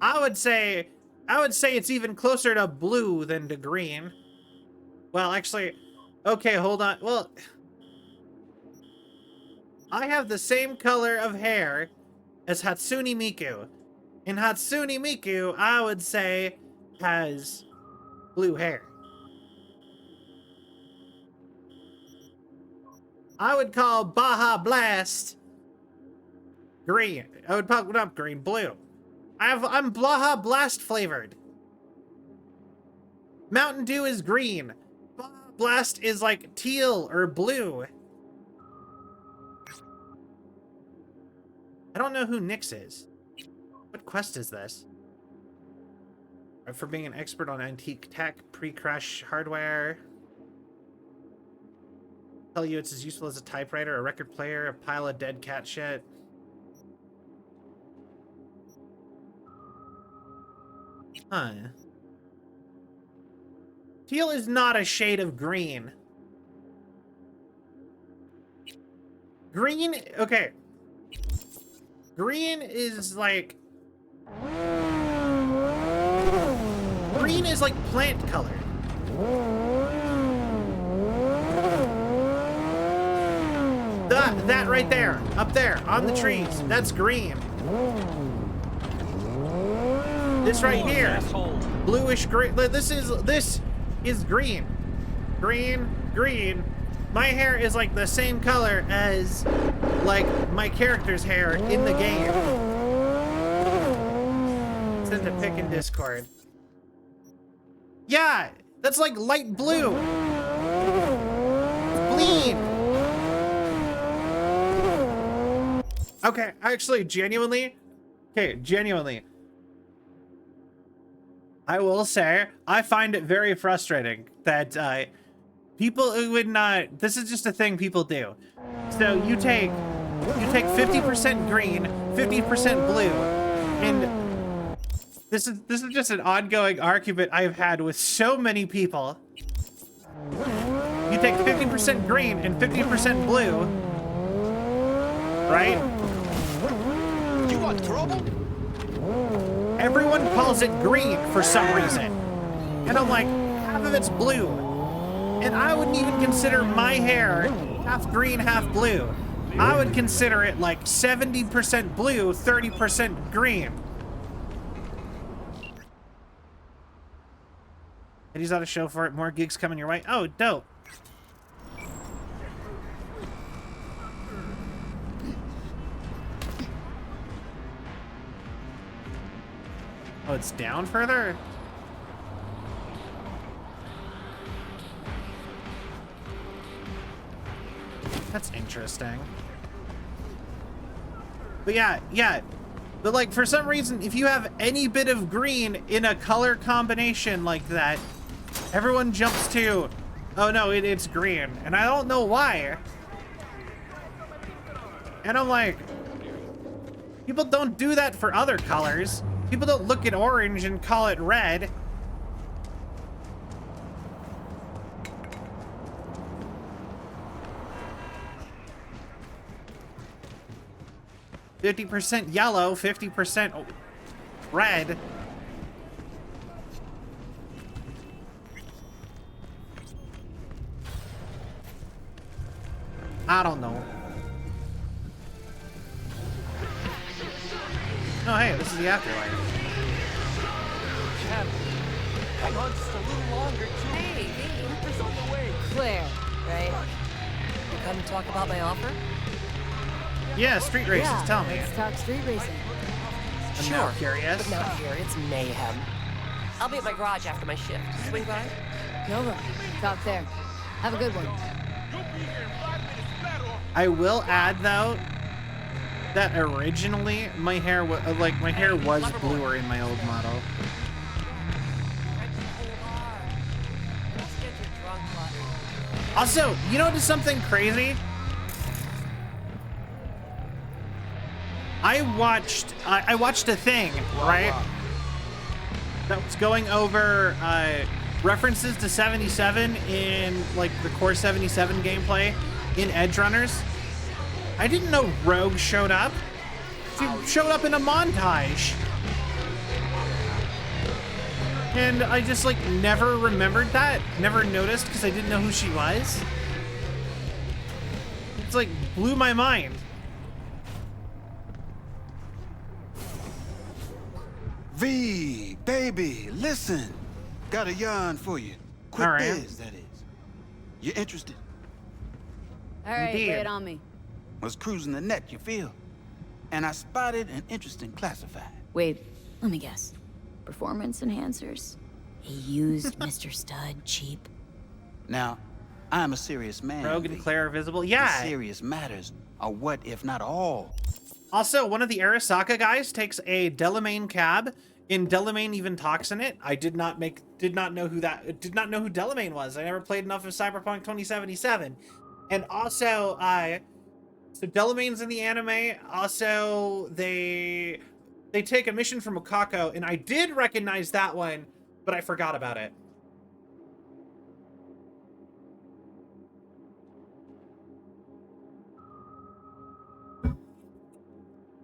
I would say it's even closer to blue than to green. Well, actually, okay, hold on. Well, I have the same color of hair as Hatsune Miku. And Hatsune Miku, I would say, has blue hair. I would call Baja Blast green. I would pop it up green, blue. I'm Baja Blast flavored. Mountain Dew is green. Baja Blast is like teal or blue. I don't know who Nyx is. What quest is this? For being an expert on antique tech, pre-crash hardware. Tell you it's as useful as a typewriter, a record player, a pile of dead cat shit. Huh. Teal is not a shade of green. Green, okay. Green is like... Green is like plant color. That right there, up there, on the trees, that's green. This right here, bluish green. This is green. Green. My hair is like the same color as like my character's hair in the game. Send a pic in Discord. Yeah, that's like light blue. Bleed. Okay, actually, genuinely. I will say, I find it very frustrating that people who would not... This is just a thing people do. So you take 50% green, 50% blue, and this is just an ongoing argument I've had with so many people. You take 50% green and 50% blue, right? You want trouble? Everyone calls it green for some reason. And I'm like, half of it's blue. And I wouldn't even consider my hair half green, half blue. I would consider it like 70% blue, 30% green. Eddie's on a show for it. More gigs coming your way. Oh, dope. Oh, it's down further? That's interesting. But yeah. But like, for some reason, if you have any bit of green in a color combination like that, everyone jumps to, oh no, it's green. And I don't know why. And I'm like, people don't do that for other colors. People don't look at orange and call it red. 50% yellow, 50% red. I don't know. Oh, hey, this is the afterlife. Hang on just a little longer, too. Hey, Reaper's on the way. Claire, right? You come to talk about my offer? Yeah, street races, Yeah, tell me. let's talk street racing. I'm now curious. But now here, it's mayhem. I'll be at my garage after my shift. Swing by? Nova, talk there. Have a good one. I will add though that originally my hair was bluer in my old model. Also, you know, just something crazy. I watched a thing, right? That was going over references to 77 in like the core 77 gameplay in Edge Runners. I didn't know Rogue showed up. She showed up in a montage. And I just like never remembered that, never noticed because I didn't know who she was. It's like blew my mind. V, baby, listen. Got a yarn for you. Quick All right. biz, that is. You interested? All right, Indeed. lay it on me. Was cruising the net, you feel? And I spotted an interesting classified. Wait, let me guess. Performance enhancers? He used Mr. Stud cheap. Now, I'm a serious man. Rogue and V. Claire are visible. Yeah. The serious matters are what, if not all. Also, one of the Arasaka guys takes a Delamain cab. In Delamain even talks in it. I did not know who Delamain was. I never played enough of Cyberpunk 2077. And also, so Delamain's in the anime. Also, they take a mission from Okako, and I did recognize that one, but I forgot about it. And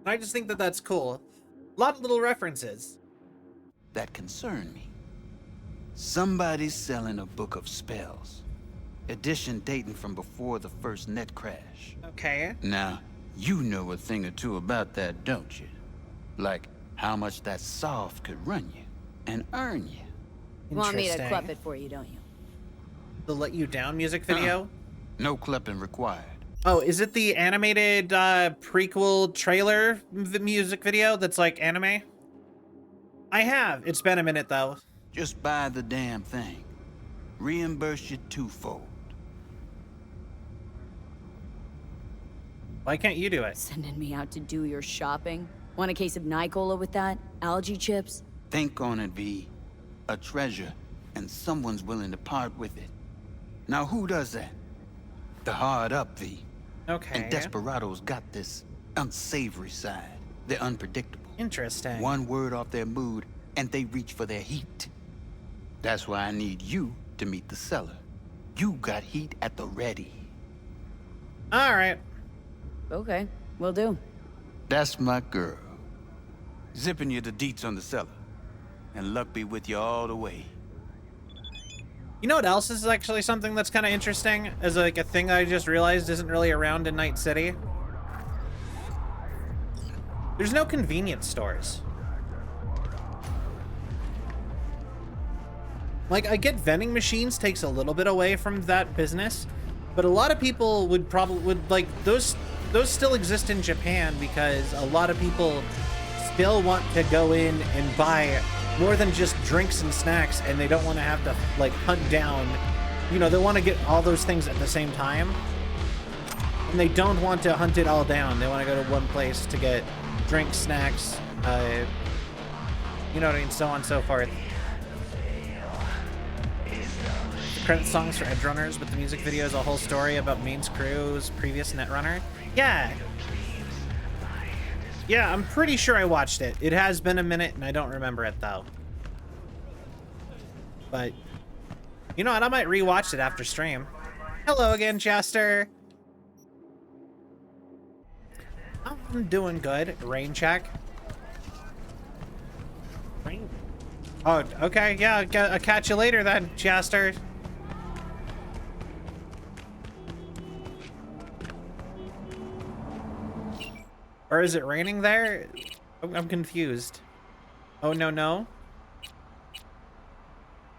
I just think that that's cool. A lot of little references. That concern me. Somebody's selling a book of spells. Edition dating from before the first net crash. Okay. Now, you know a thing or two about that, don't you? Like how much that soft could run you and earn you. You want me to clip it for you, don't you? The Let You Down music video? No clipping required. Oh, is it the animated prequel trailer music video that's like anime? I have. It's been a minute though. Just buy the damn thing. Reimburse you twofold. Why can't you do it? Sending me out to do your shopping? Want a case of Nicola with that? Algae chips? Think on it, V. A treasure, and someone's willing to part with it. Now who does that? The hard up, V. Okay. And Desperados got this unsavory side. They're unpredictable. Interesting. One word off their mood, and they reach for their heat. That's why I need you to meet the seller. You got heat at the ready. All right. Okay, will do. That's my girl. Zipping you the deets on the seller. And luck be with you all the way. You know what else is actually something that's kind of interesting? As like a thing that I just realized isn't really around in Night City. There's no convenience stores. Like, I get vending machines takes a little bit away from that business, but a lot of people would like those still exist in Japan because a lot of people still want to go in and buy more than just drinks and snacks, and they don't want to have to like hunt down, you know, they want to get all those things at the same time, and they don't want to hunt it all down. They want to go to one place to get drinks, snacks, you know what I mean, so on and so forth. The credit songs for Edge Runners, but the music video is a whole story about Main's crew's previous Netrunner. Yeah. Yeah, I'm pretty sure I watched it. It has been a minute, and I don't remember it, though. But, you know what? I might rewatch it after stream. Hello again, Chester. I'm doing good. Rain check. Rain. Oh, okay. Yeah, I'll catch you later then, Chester. Or is it raining there? I'm confused. Oh, no.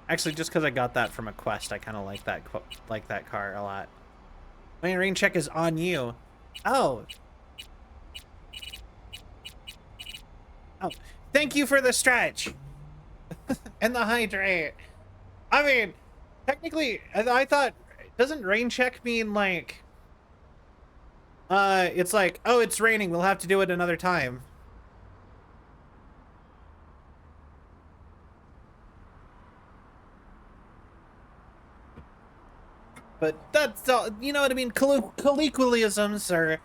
Actually, just because I got that from a quest, I kind of like that car a lot. My rain check is on you. Oh. Oh, thank you for the stretch. And the hydrate. I mean, technically, I thought, doesn't rain check mean like, it's like, oh, it's raining, we'll have to do it another time. But that's all, you know what I mean? Colloquialisms or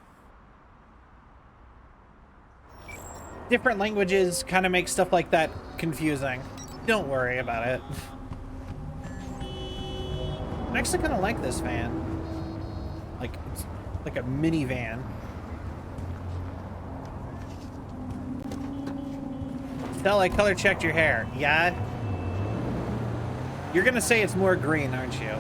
different languages kind of make stuff like that confusing. Don't worry about it. I actually kind of like this van. Like, it's like a minivan. Stell, I color checked your hair. Yeah? You're gonna say it's more green, aren't you?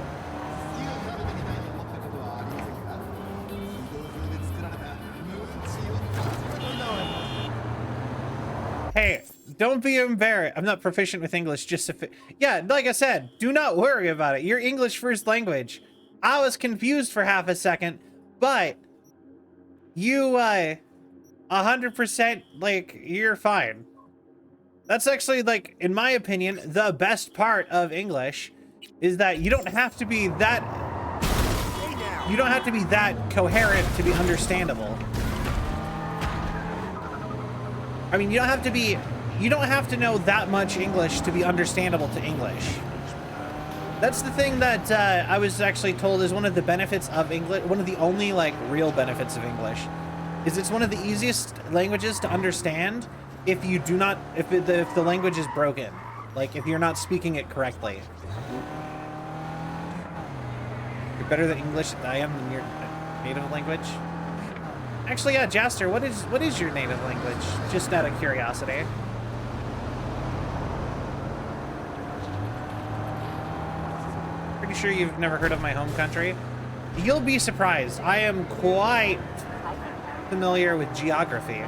Hey, don't be embarrassed. I'm not proficient with English, just yeah, like I said, do not worry about it. You're English first language. I was confused for half a second, but you, 100%, like, you're fine. That's actually, like, in my opinion, the best part of English is that you don't have to be that coherent to be understandable. I mean, you don't have to know that much English to be understandable to English. That's the thing that I was actually told is one of the benefits of English, one of the only like real benefits of English, is it's one of the easiest languages to understand if you do not, if the language is broken, like if you're not speaking it correctly. You're better than English I am than your native language. Actually, yeah, Jaster, what is your native language? Just out of curiosity. Pretty sure you've never heard of my home country. You'll be surprised. I am quite familiar with geography.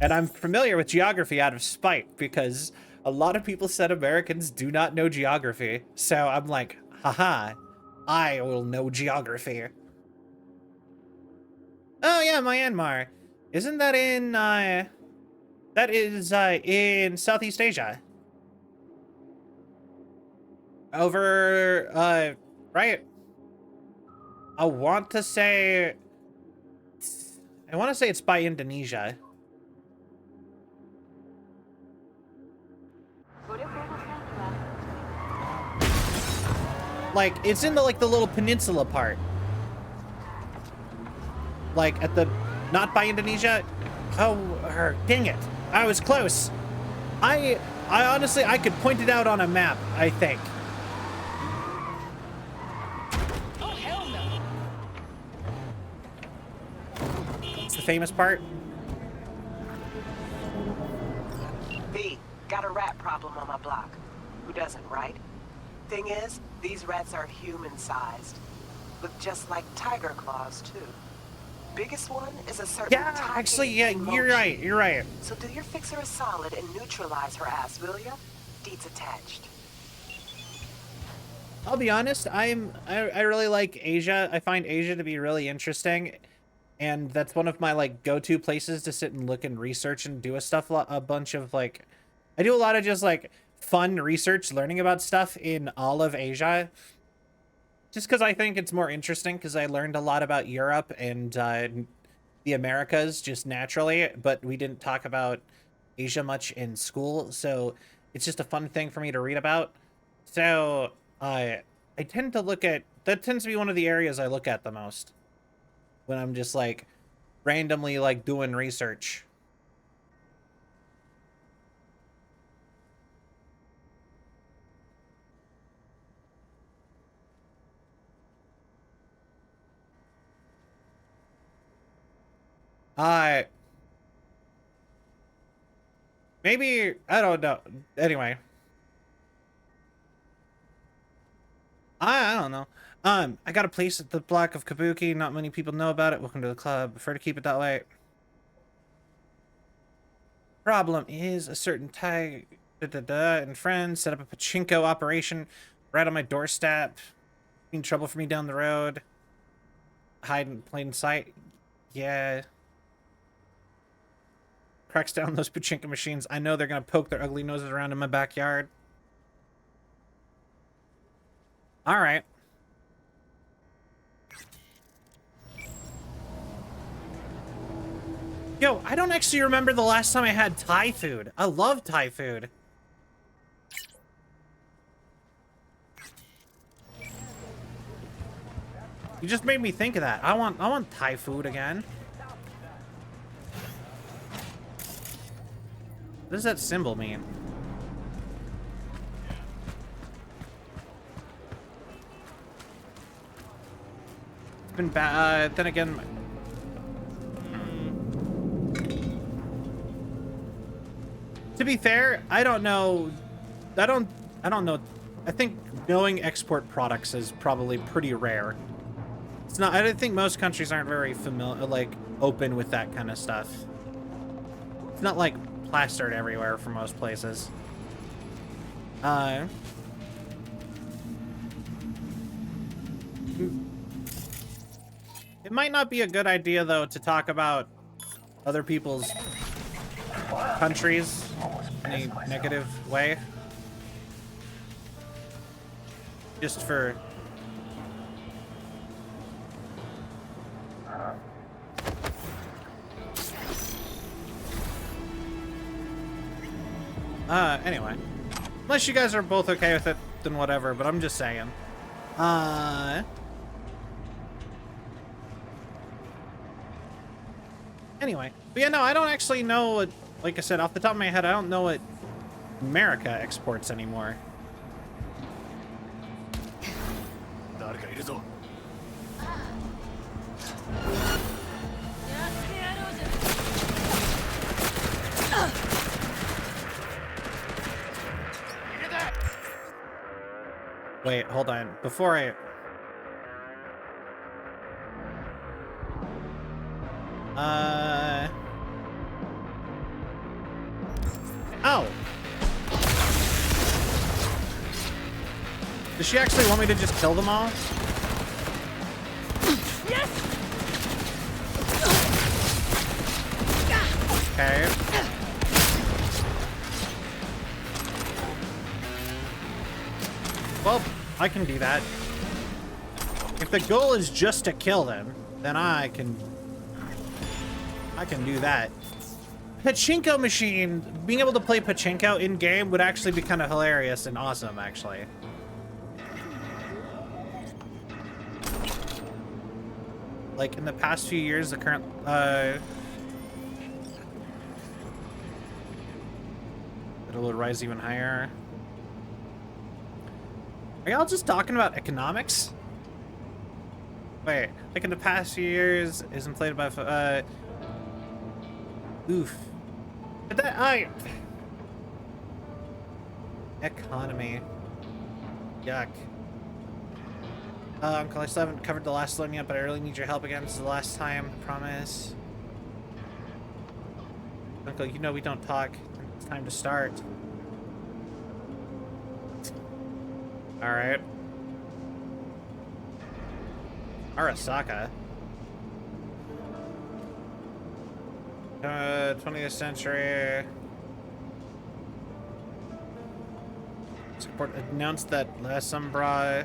And I'm familiar with geography out of spite because a lot of people said Americans do not know geography. So I'm like, haha, I will know geography. Oh yeah, Myanmar. Isn't that in, that is, in Southeast Asia. Over, right. I want to say it's by Indonesia. Like, it's in the, like, the little peninsula part. Like, at the, not by Indonesia. Oh, dang it. I was close. I honestly, I could point it out on a map, I think. Oh, hell no. It's the famous part. V, got a rat problem on my block. Who doesn't, right? Thing is, these rats are human-sized. Look just like tiger claws, too. Biggest one is a certain actually, yeah, you're right. So do your fixer a solid and neutralize her ass, will ya? Deeds attached. I'll be honest, I really like Asia. I find Asia to be really interesting. And that's one of my, like, go-to places to sit and look and research and do a bunch of, like... I do a lot of just, like, fun research, learning about stuff in all of Asia. Just because I think it's more interesting, because I learned a lot about Europe and the Americas just naturally, but we didn't talk about Asia much in school, so it's just a fun thing for me to read about. So I tend to look at... That tends to be one of the areas I look at the most when I'm just, like, randomly, like, doing research. Maybe, I don't know. Anyway. I don't know. I got a place at the block of Kabuki. Not many people know about it. Welcome to the club. Prefer to keep it that way. Problem is, a certain Thai and friends set up a pachinko operation right on my doorstep. Being trouble for me down the road. Hide in plain sight. Yeah. Cracks down those pachinko machines. I know they're gonna poke their ugly noses around in my backyard. All right. Yo, I don't actually remember the last time I had Thai food. I love Thai food. You just made me think of that. I want Thai food again. What does that symbol mean? It's been bad. Then again, to be fair, I don't know. I don't know. I think knowing export products is probably pretty rare. It's not. I don't think most countries aren't very familiar, like open with that kind of stuff. It's not like plastered everywhere for most places. It might not be a good idea though to talk about other people's countries in a negative way. Just for anyway. Unless you guys are both okay with it, then whatever, but I'm just saying. Anyway. But yeah, no, I don't actually know what, like I said, off the top of my head, I don't know what America exports anymore. Wait, hold on. Before I... Oh! Does she actually want me to just kill them all? Yes! Okay. Well, I can do that. If the goal is just to kill them, then I can do that. Pachinko machine, being able to play pachinko in game would actually be kind of hilarious and awesome, actually. Like in the past few years, the current it'll rise even higher. Are y'all just talking about economics? Wait, like in the past few years, is inflated by oof. But that economy. Yuck. Uncle, I still haven't covered the last one yet, but I really need your help again. This is the last time, I promise. Uncle, you know we don't talk. It's time to start. Alright. Arasaka. 20th century. Support announced that La Sombra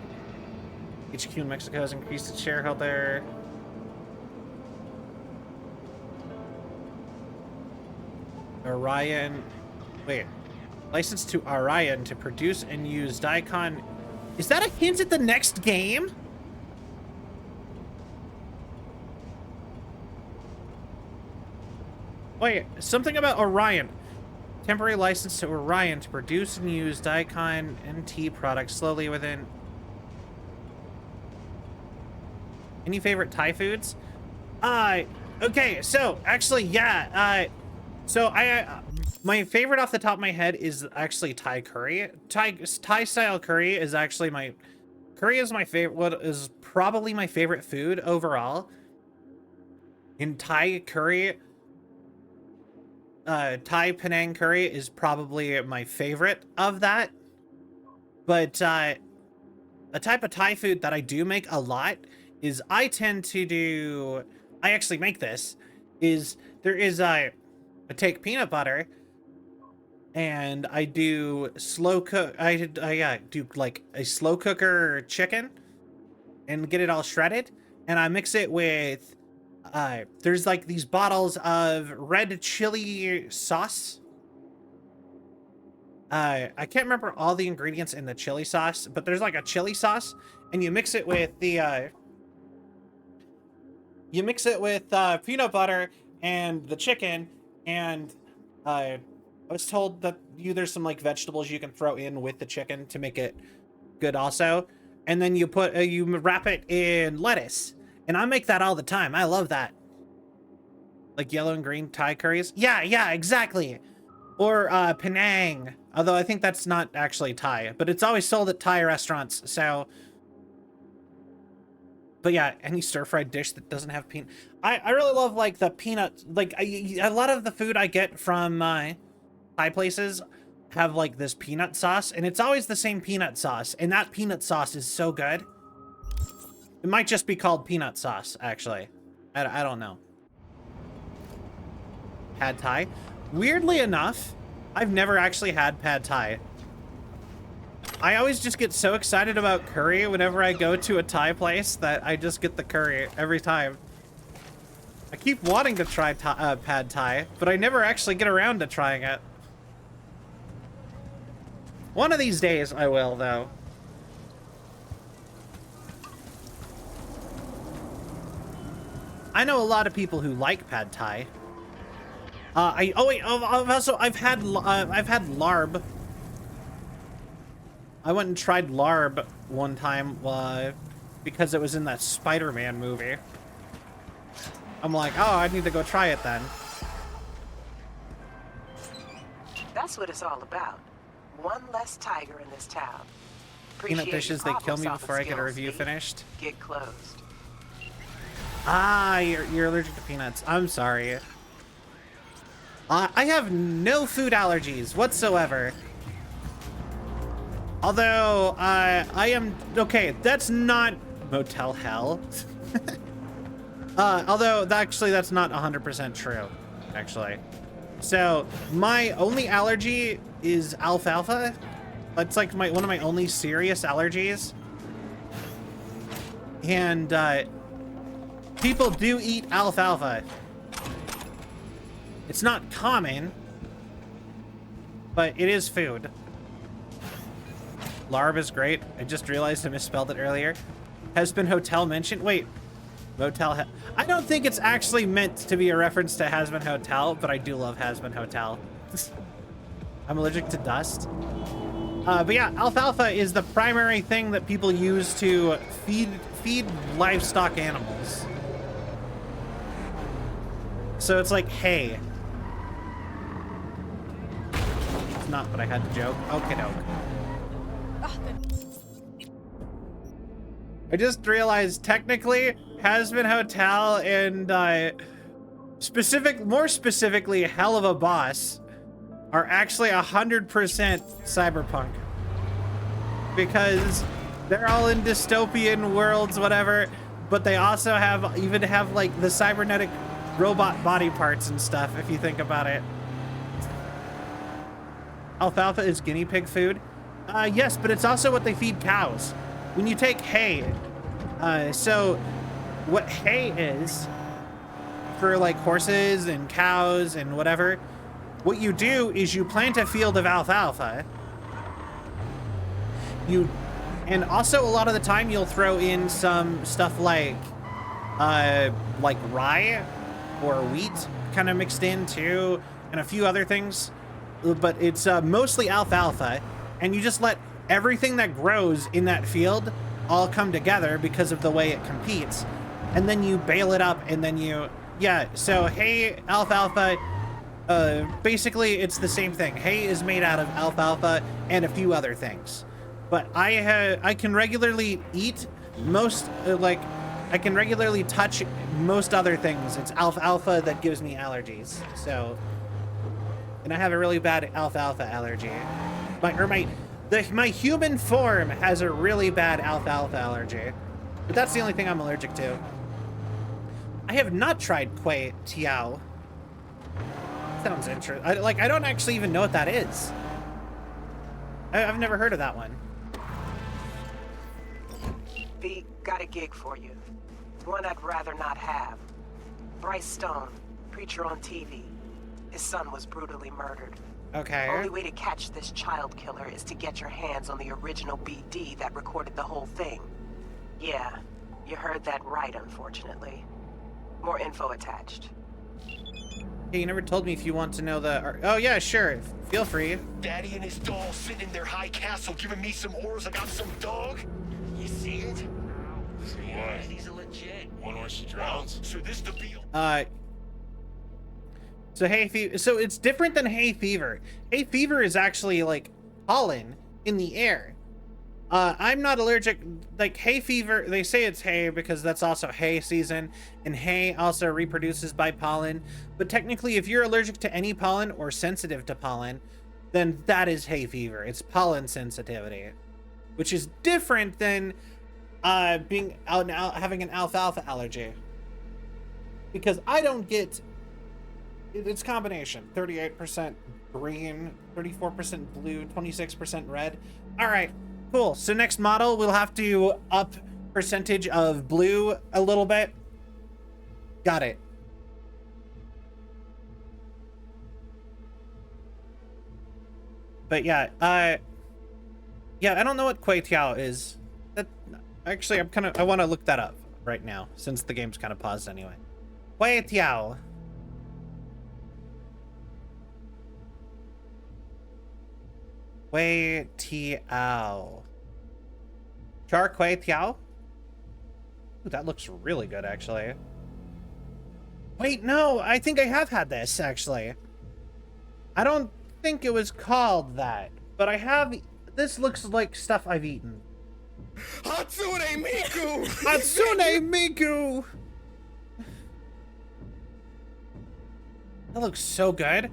HQ in Mexico has increased its shareholder. Orion. Wait. Licensed to Orion to produce and use Daikon. Is that a hint at the next game? Wait, something about Orion. Temporary license to Orion to produce and use Daikon NT products slowly within. Any favorite Thai foods? Okay, so actually, yeah. So my favorite off the top of my head is actually Thai curry. Thai style curry is actually my favorite. What is probably my favorite food overall. In Thai curry, Thai Penang curry is probably my favorite of that. But a type of Thai food that I do make a lot is I actually make this, I take peanut butter and I do slow cook, I do like a slow cooker chicken and get it all shredded. And I mix it with, there's like these bottles of red chili sauce. I can't remember all the ingredients in the chili sauce, but there's like a chili sauce, and you mix it with the, peanut butter and the chicken, and I was told that there's some like vegetables you can throw in with the chicken to make it good also. And then you put, you wrap it in lettuce, and I make that all the time. I love that. Like yellow and green Thai curries. Yeah, exactly. Or Penang, although I think that's not actually Thai, but it's always sold at Thai restaurants, so. But yeah, any stir-fried dish that doesn't have peanut. I really love like the peanut, like a lot of the food I get from Thai places have like this peanut sauce, and it's always the same peanut sauce, and that peanut sauce is so good. It might just be called peanut sauce, actually. I don't know. Pad Thai. Weirdly enough, I've never actually had Pad Thai. I always just get so excited about curry whenever I go to a Thai place that I just get the curry every time. I keep wanting to try Pad Thai, but I never actually get around to trying it. One of these days I will, though. I know a lot of people who like Pad Thai. I've had larb. I went and tried larb one time because it was in that Spider-Man movie. I'm like, oh, I need to go try it then. That's what it's all about. One less tiger in this town. Peanut dishes, they kill me before I get a review finished. Get closed. Ah, you're allergic to peanuts. I'm sorry. I have no food allergies whatsoever. Although, I am... Okay, that's not Motel Hell. Although, actually, that's not 100% true, actually. So, my only allergy is alfalfa. That's like one of my only serious allergies. And, people do eat alfalfa. It's not common, but it is food. Larb is great. I just realized I misspelled it earlier. Has been Hotel mentioned? Wait, Motel. I don't think it's actually meant to be a reference to Has Been Hotel, but I do love Has Been Hotel. I'm allergic to dust. But yeah, alfalfa is the primary thing that people use to feed livestock animals. So it's like hay. It's not, but I had to joke. Okay, doke. I just realized technically Has Been Hotel and more specifically Hell of a Boss are actually 100% cyberpunk, because they're all in dystopian worlds, whatever, but they also even have like the cybernetic robot body parts and stuff, if you think about it. Alfalfa is guinea pig food. Yes, but it's also what they feed cows. When you take hay, so what hay is for like horses and cows and whatever, what you do is you plant a field of alfalfa. And also a lot of the time you'll throw in some stuff like rye or wheat kind of mixed in too, and a few other things, but it's mostly alfalfa, and you just let everything that grows in that field all come together because of the way it competes, and then you bale it up, and then you Yeah, so hay, alfalfa, basically it's the same thing. Hay is made out of alfalfa and a few other things. But I can regularly eat most, I can regularly touch most other things. It's alfalfa that gives me allergies, so. And I have a really bad alfalfa allergy. My human form has a really bad alfalfa allergy. But that's the only thing I'm allergic to. I have not tried Kuei Tiao. Sounds interesting. I don't actually even know what that is. I've never heard of that one. V, got a gig for you. One I'd rather not have. Bryce Stone, preacher on TV. His son was brutally murdered. Okay. Only way to catch this child killer is to get your hands on the original BD that recorded the whole thing. Yeah, you heard that right, unfortunately. More info attached. Hey, you never told me if you want to know the... Oh, yeah, sure. Feel free. Daddy and his doll sitting in their high castle giving me some orders about some dog. You see it? See what? He's a legit. One where she drowns? So this the deal. So hay fever... So it's different than hay fever. Hay fever is actually, like, pollen in the air. I'm not allergic, like hay fever, they say it's hay because that's also hay season, and hay also reproduces by pollen. But technically, if you're allergic to any pollen or sensitive to pollen, then that is hay fever. It's pollen sensitivity, which is different than having an alfalfa allergy. Because I don't get, it's combination, 38% green, 34% blue, 26% red. All right. Cool. So next model, we'll have to up percentage of blue a little bit. Got it. But yeah, I don't know what Kuei Tiao is. That actually, I want to look that up right now since the game's kind of paused anyway. Kuei Tiao. Kuei Tiao. Char Kuei Tiao? Ooh, that looks really good, actually. Wait, no, I think I have had this, actually. I don't think it was called that, but I have... This looks like stuff I've eaten. Hatsune Miku! Hatsune Miku! That looks so good.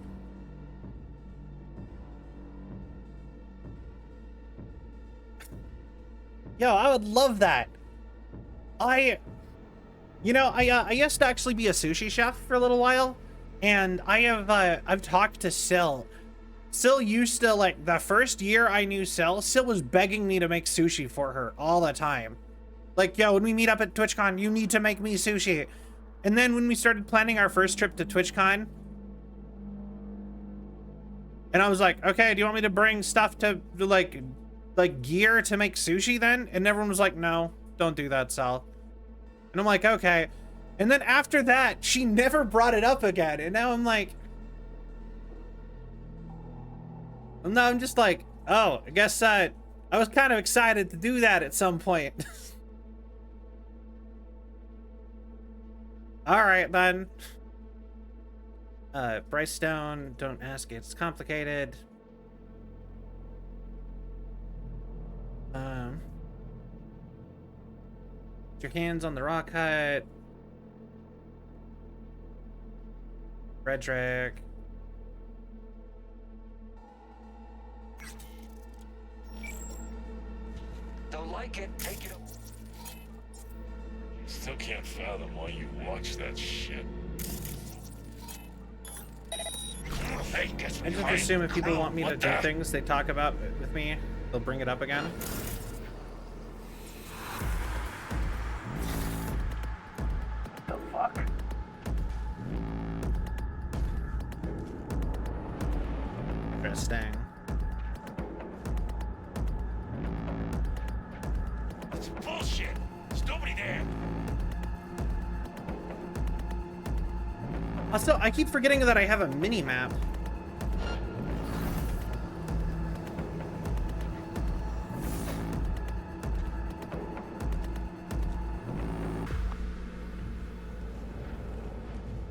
Yo, I would love that. I used to actually be a sushi chef for a little while, and I've talked to Sil. Sil used to, like, the first year I knew Sil was begging me to make sushi for her all the time. Like, yo, when we meet up at TwitchCon, you need to make me sushi. And then when we started planning our first trip to TwitchCon, and I was like, okay, do you want me to bring stuff to, like gear to make sushi then? And everyone was like, no, don't do that, Sal. And I'm like, okay. And then after that, she never brought it up again. And now I'm like, no, I'm just like, oh, I guess I was kind of excited to do that at some point. All right, then. Bryce Stone, don't ask, it's complicated. Put your hands on the rock hut. Frederick. Don't like it, take it up. Still can't fathom why you watch that shit. Hey, guess I just assume if people want me to do things they talk about with me, they'll bring it up again. The fuck? Interesting. It's bullshit. There's nobody there. Also, I keep forgetting that I have a mini-map.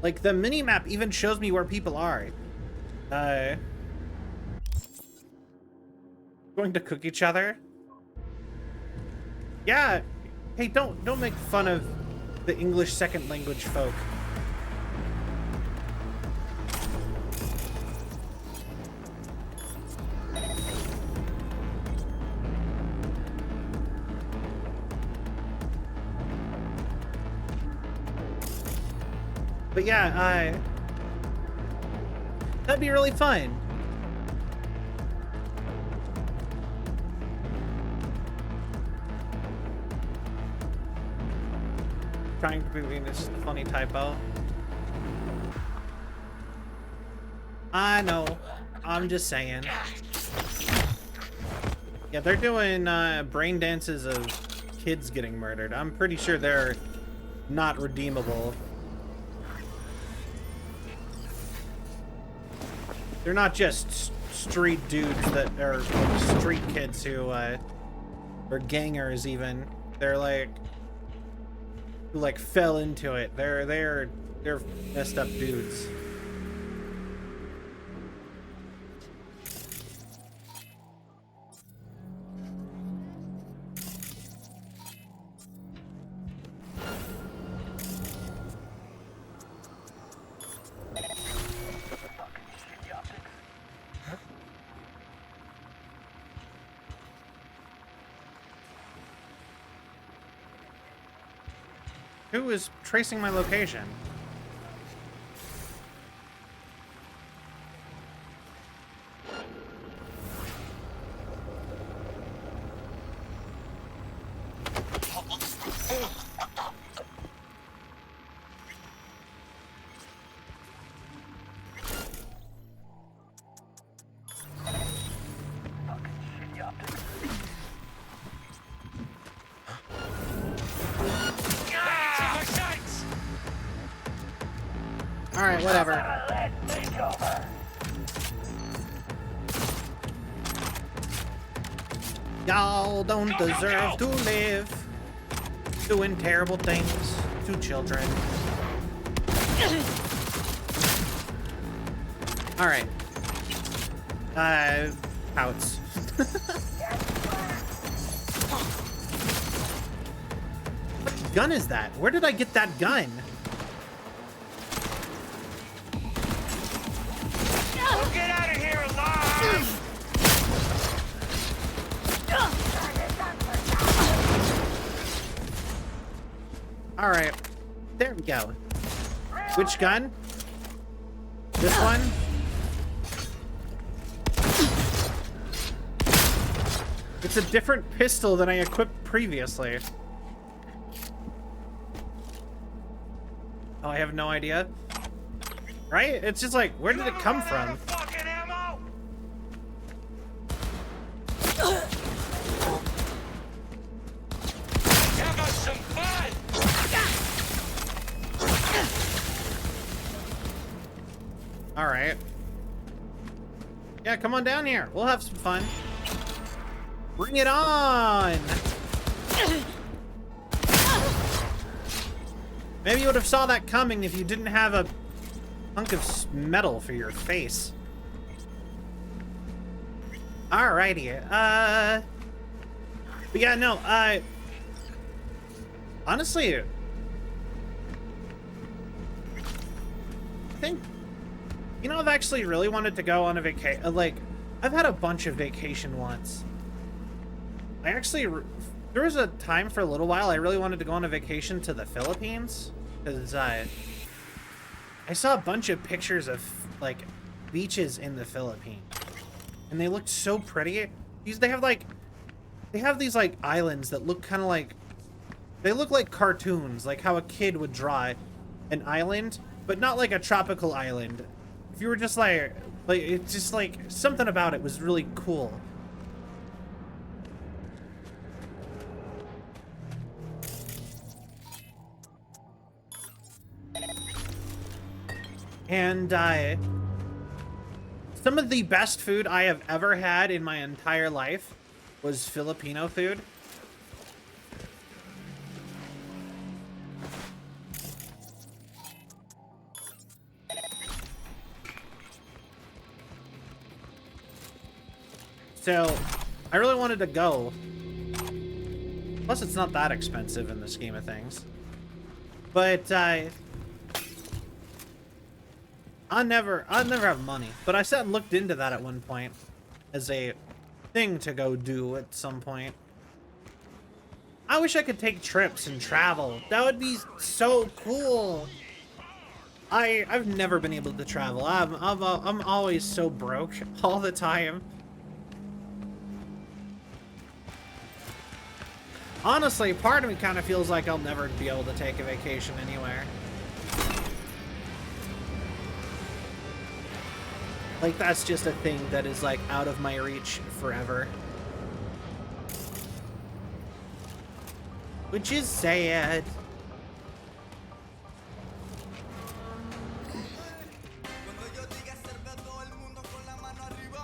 Like, the mini-map even shows me where people are. Going to cook each other? Yeah. Hey, don't make fun of the English second language folk. But yeah, that'd be really fun. Trying to be this funny typo. I know. I'm just saying. Yeah, they're doing brain dances of kids getting murdered. I'm pretty sure they're not redeemable. They're not just street dudes that are like, street kids who or gangers even. They're like who like fell into it. They're messed up dudes. Who is tracing my location? Alright, whatever. Y'all don't deserve to live doing terrible things to children. Alright. Outs. What gun is that? Where did I get that gun? Get out of here alive! All right, there we go. Which gun? This one? It's a different pistol than I equipped previously. Oh, I have no idea. Right? It's just like, where did it come from? All right. Yeah, come on down here. We'll have some fun. Bring it on! Maybe you would have saw that coming if you didn't have a hunk of metal for your face. Alrighty. But yeah, no, honestly, I think, you know, I've actually really wanted to go on a vacation. Like, I've had a bunch of vacation wants. I actually, there was a time for a little while I really wanted to go on a vacation to the Philippines, because I saw a bunch of pictures of like beaches in the Philippines, and they looked so pretty. They have these like islands that look kind of like, they look like cartoons, like how a kid would draw an island, but not like a tropical island. If you were just like it's just like something about it was really cool. And some of the best food I have ever had in my entire life was Filipino food. So, I really wanted to go. Plus, it's not that expensive in the scheme of things. But, I'll never have money. But I sat and looked into that at one point as a thing to go do at some point. I wish I could take trips and travel. That would be so cool. I've never been able to travel. I'm always so broke all the time. Honestly, part of me kind of feels like I'll never be able to take a vacation anywhere. Like, that's just a thing that is, like, out of my reach forever. Which is sad.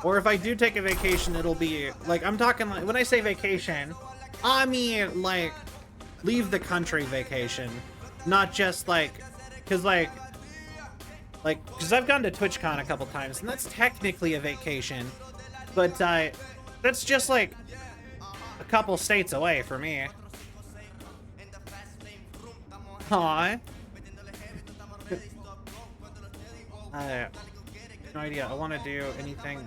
Or if I do take a vacation, it'll be, like, I'm talking, like, when I say vacation, I mean, like, leave the country vacation. Not just, like, because I've gone to TwitchCon a couple times, and that's technically a vacation. But, that's just, like, a couple states away for me. Aww. No idea. I want to do anything.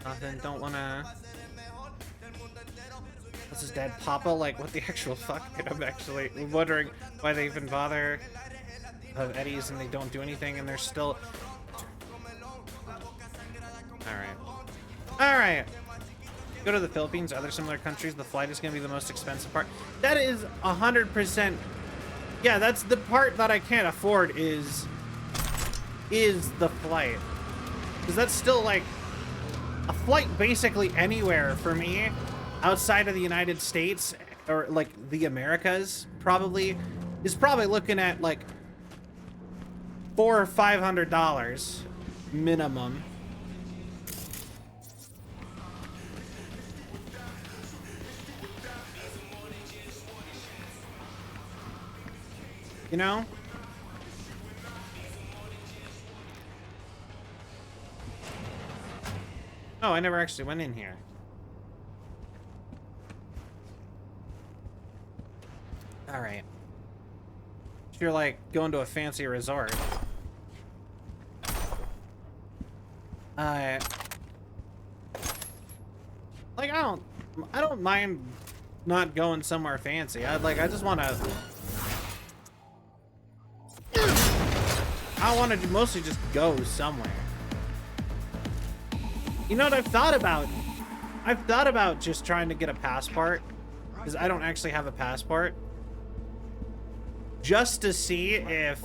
Nothing. Don't want to... What's his dad? Papa? Like, what the actual fuck? I'm actually wondering why they even bother of Eddie's and they don't do anything and they're still... Alright. Alright. Go to the Philippines, other similar countries, the flight is going to be the most expensive part. That is 100%... Yeah, that's the part that I can't afford is the flight. Because that's still, like, a flight basically anywhere for me outside of the United States or, like, the Americas probably is probably looking at, like, $400 or $500 minimum. You know? Oh, I never actually went in here. Alright. If you're like going to a fancy resort. Like, I don't mind not going somewhere fancy. I just want to... I want to mostly just go somewhere. You know what I've thought about? I've thought about just trying to get a passport, because I don't actually have a passport. Just to see if,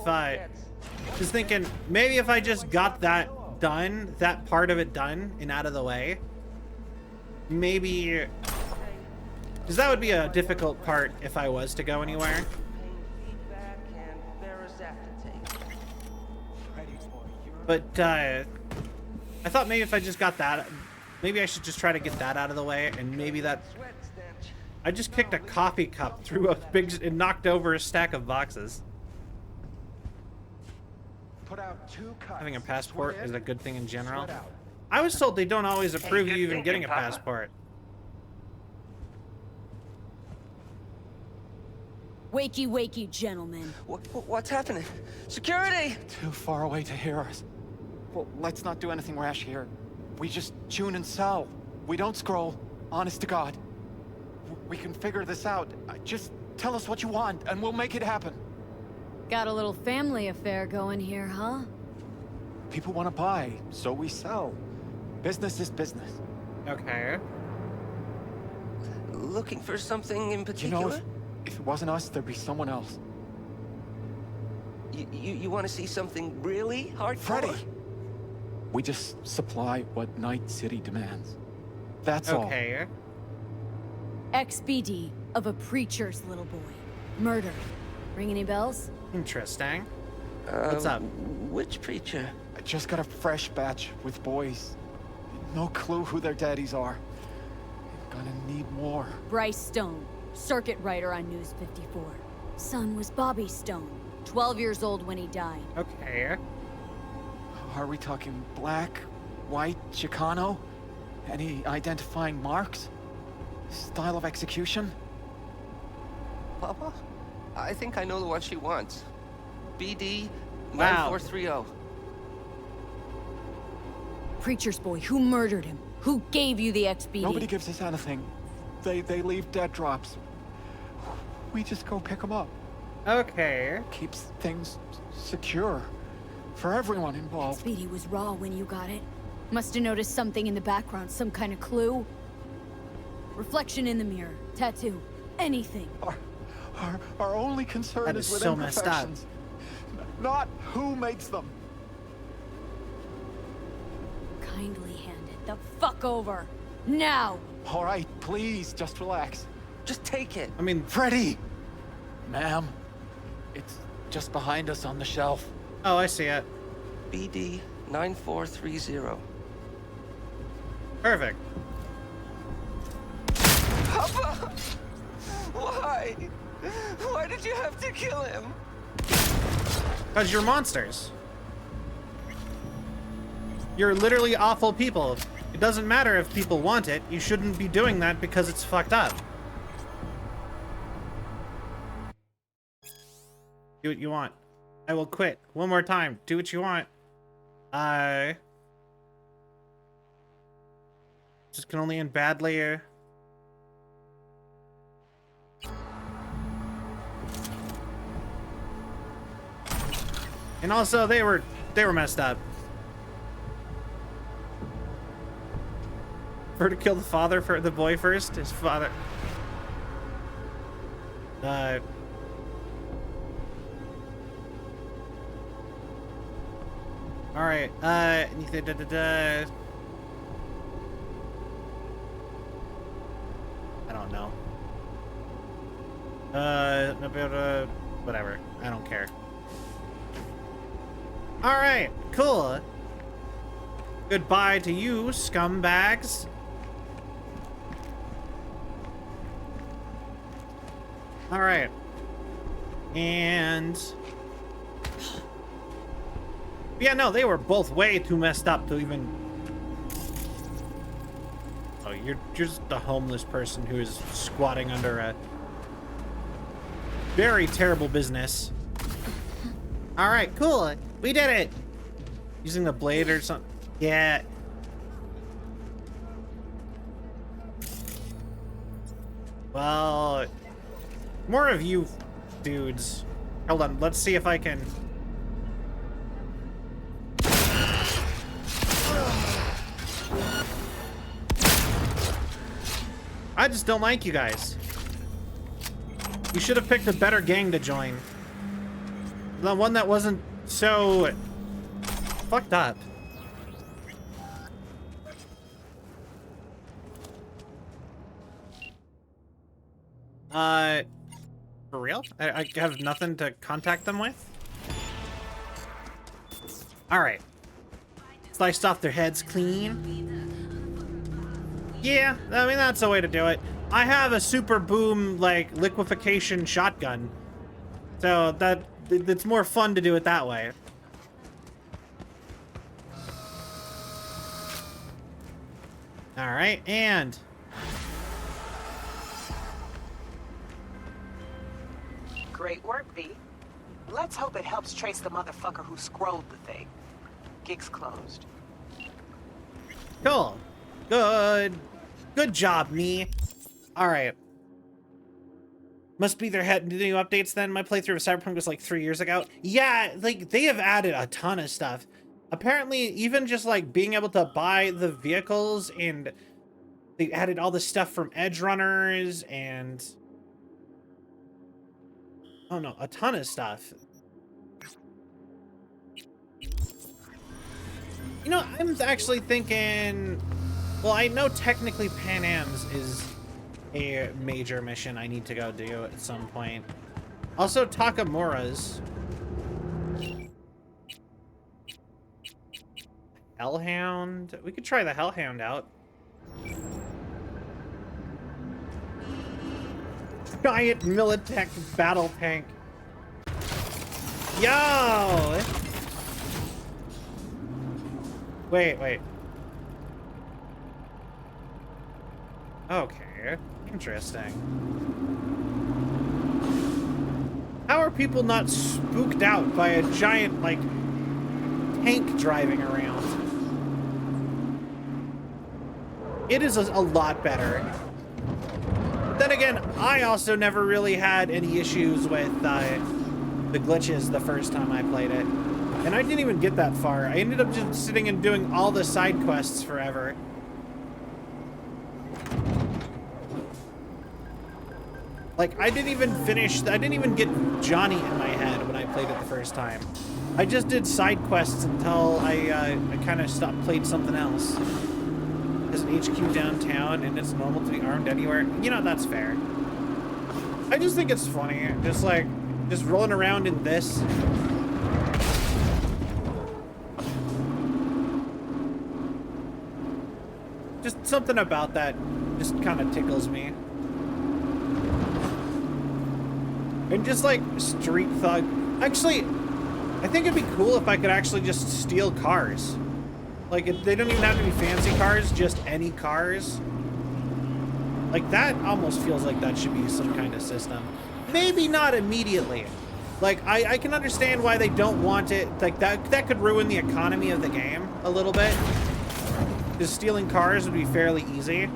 just thinking, maybe if I just got that done, that part of it done and out of the way, maybe, because that would be a difficult part if I was to go anywhere. But, I thought maybe if I just got that, maybe I should just try to get that out of the way, and maybe that... I just kicked a coffee cup through a big... and knocked over a stack of boxes. Having a passport is a good thing in general. I was told they don't always approve you even getting a passport. Wakey, wakey, gentlemen. What's happening? Security! Too far away to hear us. Well, let's not do anything rash here. We just tune and sell. We don't scroll. Honest to God. We can figure this out. Just tell us what you want, and we'll make it happen. Got a little family affair going here, huh? People want to buy, so we sell. Business is business. Okay. Looking for something in particular? You know, if it wasn't us, there'd be someone else. You want to see something really hardcore? Freddy! We just supply what Night City demands. That's all. Okay. XBD of a preacher's little boy. Murder. Ring any bells? Interesting. What's up? Which preacher? I just got a fresh batch with boys. No clue who their daddies are. Gonna need more. Bryce Stone, circuit writer on News 54. Son was Bobby Stone, 12 years old when he died. Okay. Are we talking black, white, Chicano? Any identifying marks? Style of execution? Papa, I think I know the one she wants. BD Wow. 9430. Preacher's boy, who murdered him? Who gave you the XBD? Nobody gives us anything. They leave dead drops. We just go pick them up. Okay. Keeps things secure for everyone involved. XBD was raw when you got it. Must have noticed something in the background, some kind of clue. Reflection in the mirror, tattoo, anything. Our only concern That is is with so messed up. imperfections, not who makes them. Kindly hand it the fuck over. Now! All right, please, just relax. Just take it. I mean, Freddy! Ma'am, it's just behind us on the shelf. oh, I see it. BD 9430. Perfect. Papa! Why? Why did you have to kill him? Because you're monsters. You're literally awful people. It doesn't matter if people want it. You shouldn't be doing that because it's fucked up. Do what you want. I will quit. One more time. Do what you want. Just can only end badly. And also, they were messed up. For her to kill the father for the boy first, his father. All right. Anything? I don't know. Whatever. I don't care. All right. Cool. Goodbye to you, scumbags. All right. And yeah, no, they were both way too messed up to even. Oh, you're just a homeless person who is squatting under a very terrible business. All right, cool. We did it. Using the blade or something. Yeah. Well, more of you dudes. Hold on, let's see if I can. I just don't like you guys. You should have picked a better gang to join. The one that wasn't so fucked up. For real? I have nothing to contact them with? Alright. Sliced off their heads clean. Yeah, I mean, that's a way to do it. I have a super boom, like, liquefaction shotgun. So it's more fun to do it that way. Alright, and great work, V. Let's hope it helps trace the motherfucker who scrolled the thing. Gig's closed. Cool. Good job, me. Alright. Must be their new updates then. My playthrough of Cyberpunk was like 3 years ago. Yeah, like, they have added a ton of stuff. Apparently, even just like being able to buy the vehicles, and they added all the stuff from Edge Runners and oh no, a ton of stuff. You know, I'm actually thinking, well, I know technically Pan Am's is a major mission I need to go do at some point. Also, Takamura's. Hellhound? We could try the Hellhound out. Giant Militech battle tank. Yo! Wait. Okay, interesting. How are people not spooked out by a giant, like, tank driving around? It is a lot better. But then again, I also never really had any issues with the glitches the first time I played it. And I didn't even get that far. I ended up just sitting and doing all the side quests forever. Like, I didn't even get Johnny in my head when I played it the first time. I just did side quests until I kind of played something else. There's an HQ downtown and it's normal to be armed anywhere. You know, that's fair. I just think it's funny. Just rolling around in this. Just something about that just kind of tickles me. And just like street thug. Actually, I think it'd be cool if I could actually just steal cars. Like, they don't even have to be fancy cars, just any cars. Like, that almost feels like that should be some kind of system. Maybe not immediately. Like, I can understand why they don't want it. Like, that could ruin the economy of the game a little bit. Just stealing cars would be fairly easy.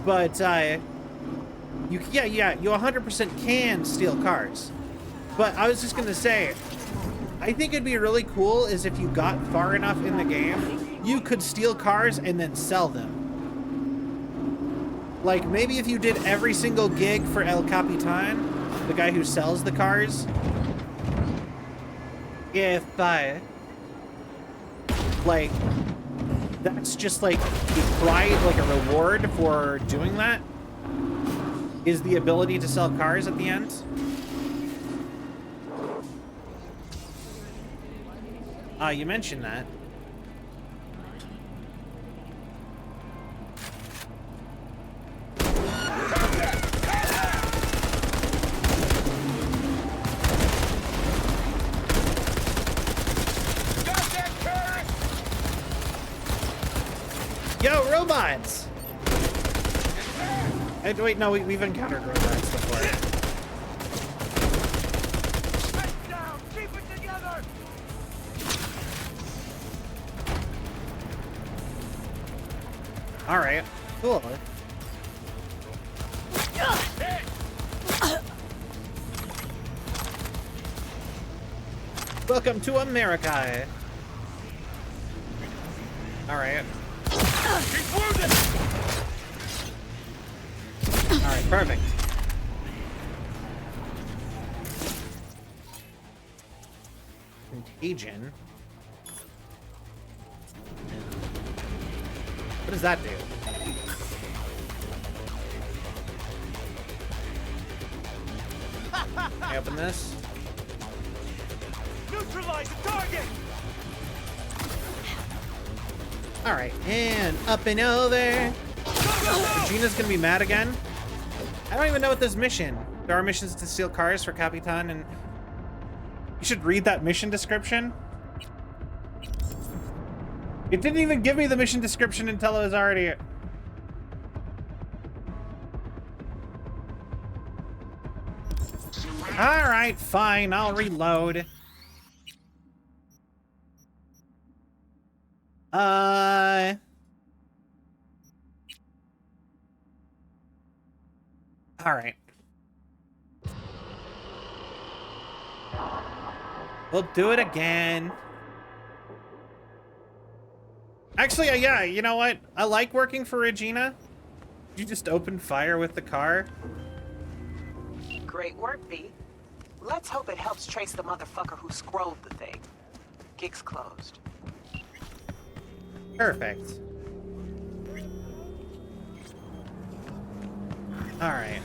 But, you 100% can steal cars. But I was just gonna say, I think it'd be really cool is if you got far enough in the game, you could steal cars and then sell them. Like, maybe if you did every single gig for El Capitan, the guy who sells the cars, if, like, that's just like the pride, like a reward for doing that, is the ability to sell cars at the end. You mentioned that. Yo, robots! Wait, no, we've encountered robots before. All right, cool. Welcome to America. All right. All right, perfect. Contagion. What does that do? Can I open this? Neutralize the target! Alright, and up and over. Gina's gonna be mad again. I don't even know what this mission. There are missions to steal cars for Capitan, and you should read that mission description. It didn't even give me the mission description until it was already... Alright, fine, I'll reload. Alright. We'll do it again. Actually, yeah, you know what? I like working for Regina. You just opened fire with the car. Great work, B. Let's hope it helps trace the motherfucker who scrolled the thing. Gig's closed. Perfect. All right.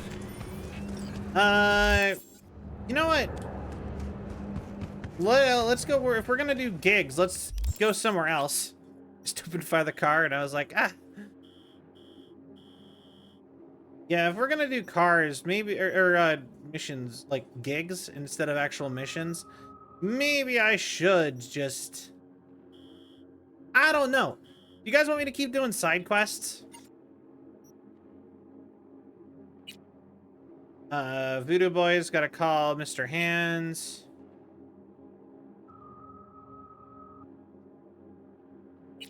You know what? Let's go. If we're gonna do gigs, let's go somewhere else. Just opened fire the car, and I was like, ah. Yeah, if we're gonna do cars, maybe or missions like gigs instead of actual missions, maybe I should just. I don't know. You guys want me to keep doing side quests? Voodoo Boy's gotta call Mr. Hands.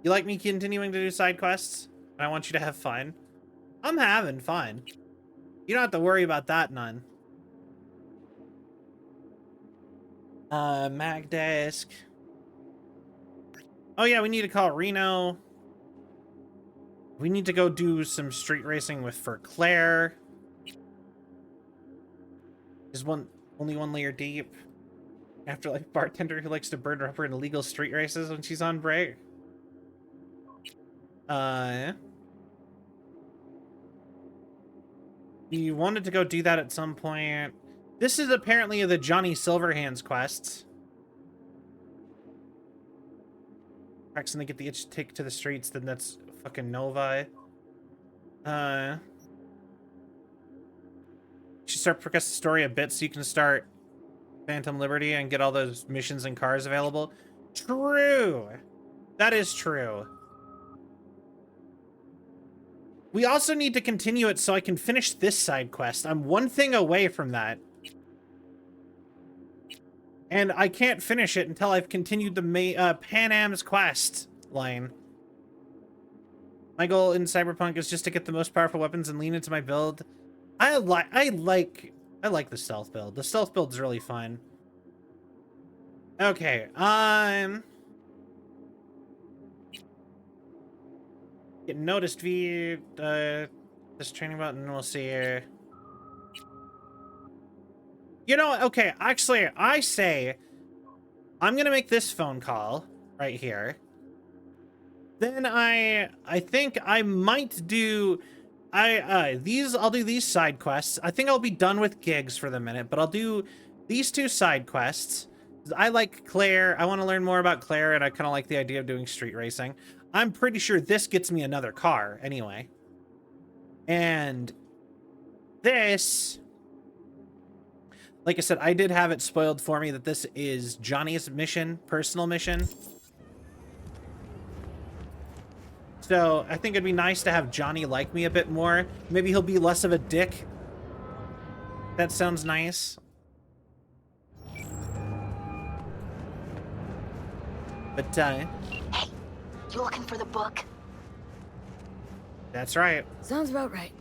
You like me continuing to do side quests? I want you to have fun. I'm having fun. You don't have to worry about that none. Mag desk. Oh yeah, we need to call Reno. We need to go do some street racing for Claire. Is only one layer deep. Afterlife bartender who likes to burn rubber in illegal street races when she's on break. We wanted to go do that at some point. This is apparently the Johnny Silverhands quests. Practicing to get the itch to take to the streets, then that's fucking Novi. You should start progress the story a bit so you can start Phantom Liberty and get all those missions and cars available. True. That is true. We also need to continue it so I can finish this side quest. I'm one thing away from that. And I can't finish it until I've continued the Pan Am's quest line. My goal in Cyberpunk is just to get the most powerful weapons and lean into my build. I like the stealth build. The stealth build is really fun. Okay, get noticed via this training button. We'll see here. You know, okay, actually, I say I'm gonna make this phone call right here. Then I think I might do I'll do these side quests. I think I'll be done with gigs for the minute, but I'll do these two side quests. I like Claire. I want to learn more about Claire, and I kind of like the idea of doing street racing. I'm pretty sure this gets me another car anyway. And this, like I said, I did have it spoiled for me that this is Johnny's mission, personal mission. So I think it'd be nice to have Johnny like me a bit more. Maybe he'll be less of a dick. That sounds nice. But, Hey, you looking for the book? That's right. Sounds about right.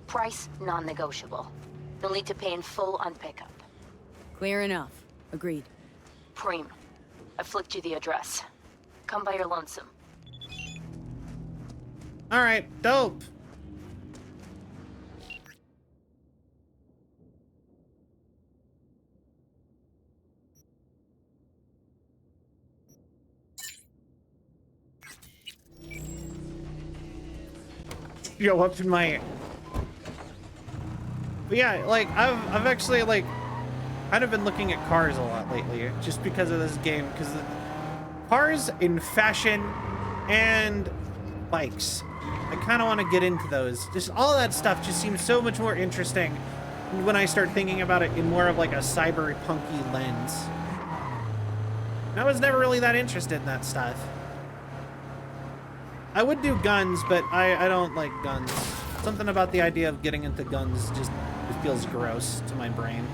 Price, non-negotiable. You'll need to pay in full on pickup. Clear enough. Agreed. Preem, I flicked you the address. Come by your lonesome. All right, dope. Yo, up in my... But yeah, like, I've actually, like, kind of been looking at cars a lot lately, just because of this game, because cars in fashion and bikes. I kind of want to get into those. Just all that stuff just seems so much more interesting when I start thinking about it in more of like a cyberpunky lens. I was never really that interested in that stuff. I would do guns, but I don't like guns. Something about the idea of getting into guns just it feels gross to my brain.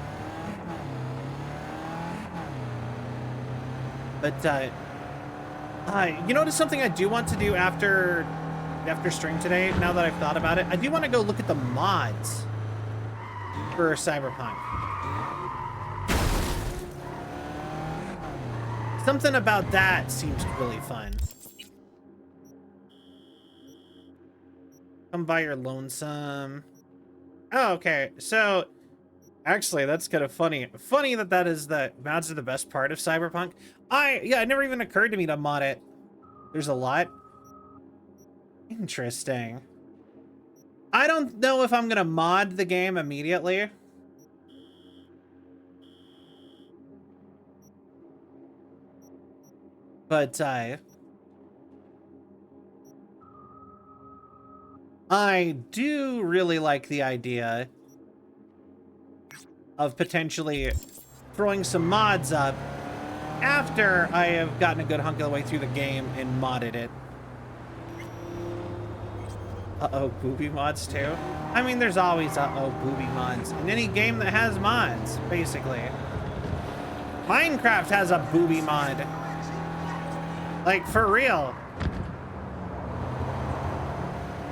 But you notice something I do want to do after stream today, now that I've thought about it? I do want to go look at the mods for Cyberpunk. Something about that seems really fun. Come by your lonesome. Oh, okay. So, actually, that's kind of funny. Funny that is the mods are the best part of Cyberpunk. Yeah, it never even occurred to me to mod it. There's a lot. Interesting. I don't know if I'm gonna mod the game immediately. But I do really like the idea of potentially throwing some mods up after I have gotten a good hunk of the way through the game and modded it. Uh-oh, booby mods too? I mean, there's always uh-oh booby mods in any game that has mods, basically. Minecraft has a booby mod. Like, for real.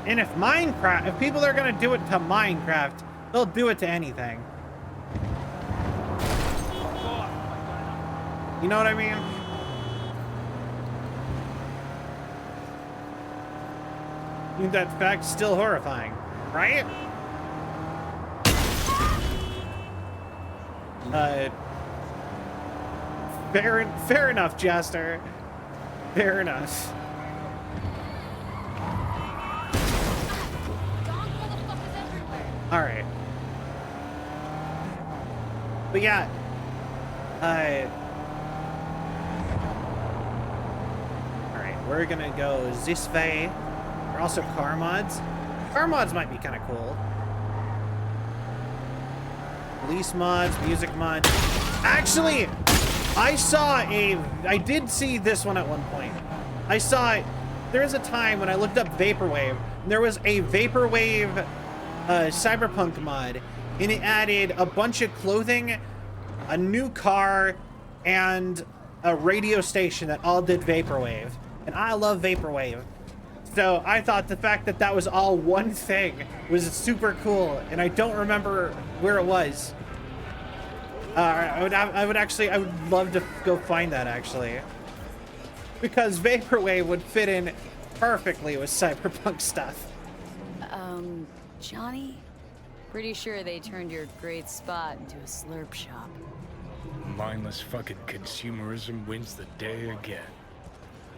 And if people are gonna do it to Minecraft, they'll do it to anything. You know what I mean? That fact's still horrifying, right? Fair enough, Jester. Fair enough. All right. But yeah, all right, we're gonna go this way. There are also car mods. Car mods might be kind of cool. Police mods, music mods. Actually, I did see this one at one point. There was a time when I looked up Vaporwave, and there was a Vaporwave Cyberpunk mod, and it added a bunch of clothing, a new car, and a radio station that all did Vaporwave. And I love Vaporwave. So I thought the fact that that was all one thing was super cool, and I don't remember where it was. I would love to go find that, actually. Because Vaporwave would fit in perfectly with Cyberpunk stuff. Johnny? Pretty sure they turned your great spot into a slurp shop. Mindless fucking consumerism wins the day again.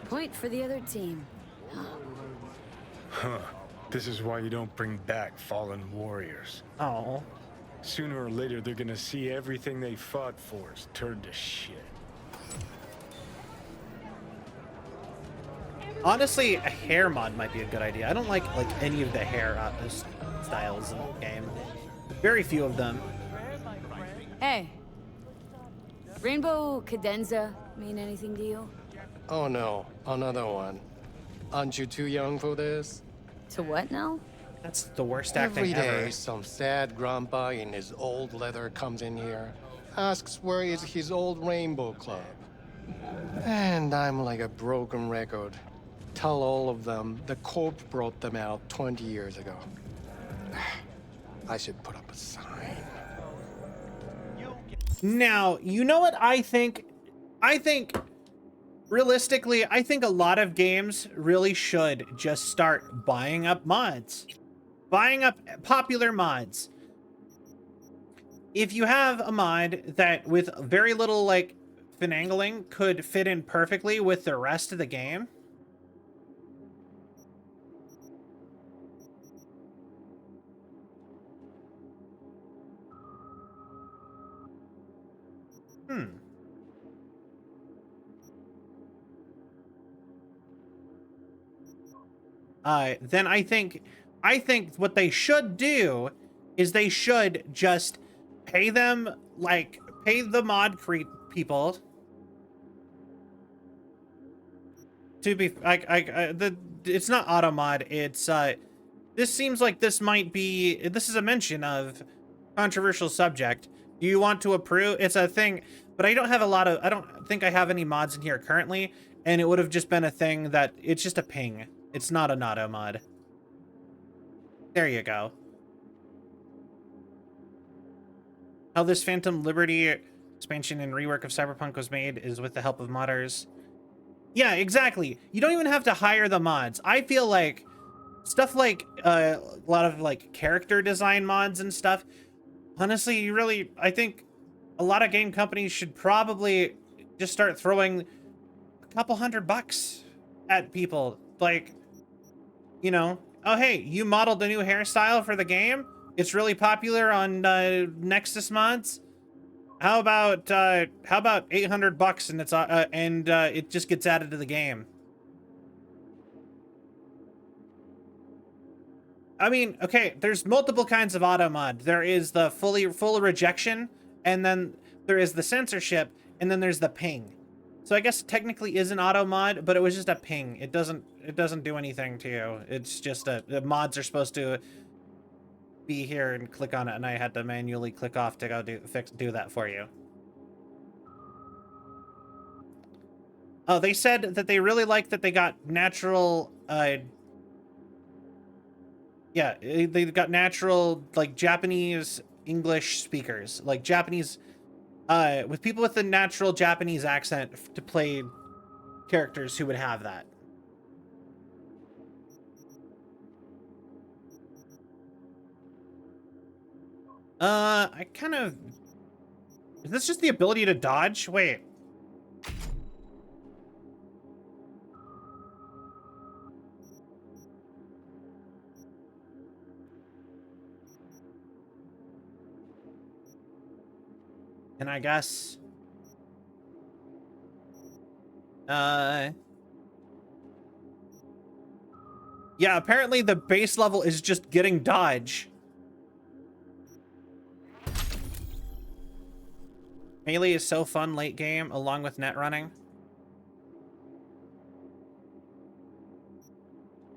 Point for the other team. Huh. This is why you don't bring back fallen warriors. Oh. Sooner or later, they're gonna see everything they fought for is turned to shit. Honestly, a hair mod might be a good idea. I don't like any of the hair styles in the game. Very few of them. Hey. Rainbow cadenza mean anything to you? Oh no, another one. Aren't you too young for this? To what now? That's the worst acting ever. Every day, some sad grandpa in his old leather comes in here, asks where is his old Rainbow Club. And I'm like a broken record. Tell all of them the Corp brought them out 20 years ago. I should put up a sign. Now, you know what I think? Realistically, I think a lot of games really should just start buying up mods. Buying up popular mods. If you have a mod that with very little finagling could fit in perfectly with the rest of the game. Then I think what they should do is they should just pay them, pay the mod people to be it's not auto mod. It's this seems like this is a mention of controversial subject. Do you want to approve? It's a thing, but I don't think I have any mods in here currently, and it would have just been a thing that it's just a ping. It's not an auto mod. There you go. How this Phantom Liberty expansion and rework of Cyberpunk was made is with the help of modders. Yeah, exactly. You don't even have to hire the mods. I feel like stuff like a lot of character design mods and stuff. Honestly, I think a lot of game companies should probably just start throwing a couple $100 at people. You know, oh hey, you modeled a new hairstyle for the game. It's really popular on Nexus mods. How about $800 and it just gets added to the game? I mean, okay, there's multiple kinds of auto mod. There is the full rejection, and then there is the censorship, and then there's the ping. So I guess it technically is an auto mod, but it was just a ping. It doesn't do anything to you. It's just the mods are supposed to be here and click on it, and I had to manually click off to go do that for you. Oh, they said that they really like that they got natural yeah, they got natural like Japanese English speakers, like Japanese with people with a natural Japanese accent to play characters who would have that. I kind of... Is this just the ability to dodge? Wait. And I guess... Yeah, apparently the base level is just getting dodge. Melee is so fun late game, along with net running.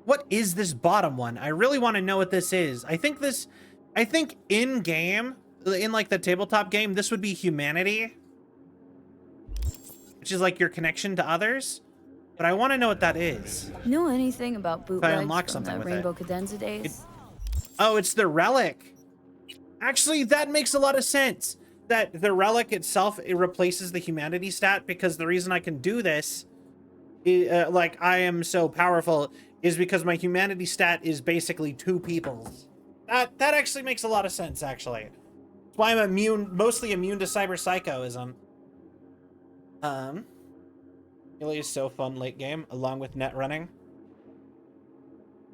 What is this bottom one? I really want to know what this is. I think in game, in like the tabletop game, this would be humanity, which is like your connection to others. But I want to know what that is. Know anything about bootlegs unlock from something the with Rainbow Cadenza days? Oh, it's the relic. Actually, that makes a lot of sense. That the relic itself, it replaces the humanity stat, because the reason I can do this, like I am so powerful, is because my humanity stat is basically 2 people's. That actually makes a lot of sense, actually. That's why I'm mostly immune to cyber psychoism. Melee is so fun late game, along with net running.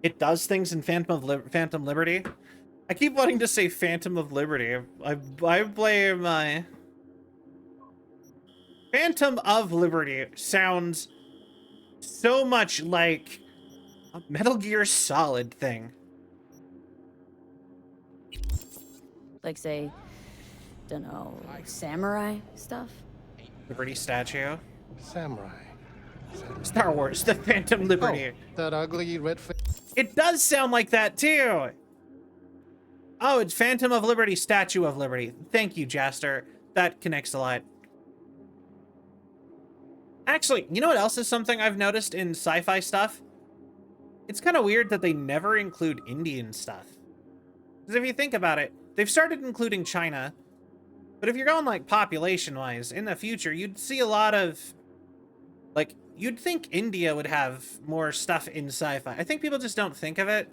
It does things in Phantom Liberty. I keep wanting to say Phantom of Liberty. I blame my... Phantom of Liberty sounds so much like a Metal Gear Solid thing. Like, say, dunno, samurai stuff? Liberty statue. Samurai. Star Wars, the Phantom Liberty. Oh, that ugly red face. It does sound like that too. Oh, it's Phantom of Liberty, Statue of Liberty. Thank you, Jaster. That connects a lot. Actually, you know what else is something I've noticed in sci-fi stuff? It's kind of weird that they never include Indian stuff. Because if you think about it, they've started including China. But if you're going like population-wise, in the future, you'd see a lot of... Like, you'd think India would have more stuff in sci-fi. I think people just don't think of it.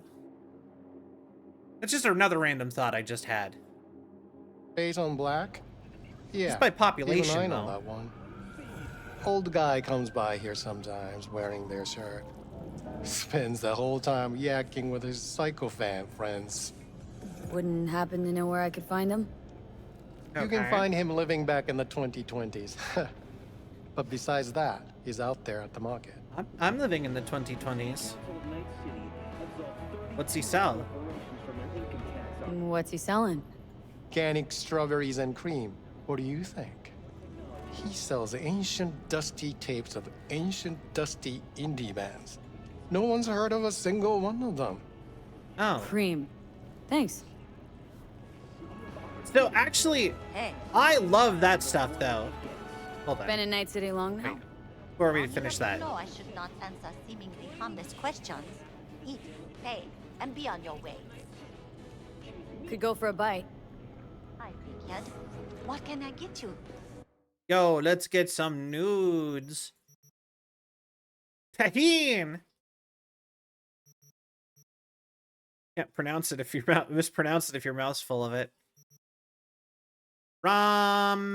It's just another random thought I just had. Face on black? Yeah. Just by population, even I know though. that one. Old guy comes by here sometimes wearing their shirt. Spends the whole time yakking with his psychophant friends. Wouldn't happen to know where I could find him? You can find him living back in the 2020s. But besides that, he's out there at the market. I'm living in the 2020s. What's he sell? What's he selling? Organic strawberries and cream. What do you think? He sells ancient, dusty tapes of ancient, dusty indie bands. No one's heard of a single one of them. Oh. Cream. Thanks. So actually, I love that stuff though. Hold on. Been in Night City long now? Before we finish that. No, I should not answer seemingly harmless questions. Eat, pay, and be on your way. Could go for a bite. I figured. What can I get you? Yo, let's get some nudes. Tajin! Can't pronounce it if you mispronounce it if your mouth's full of it. Ramen.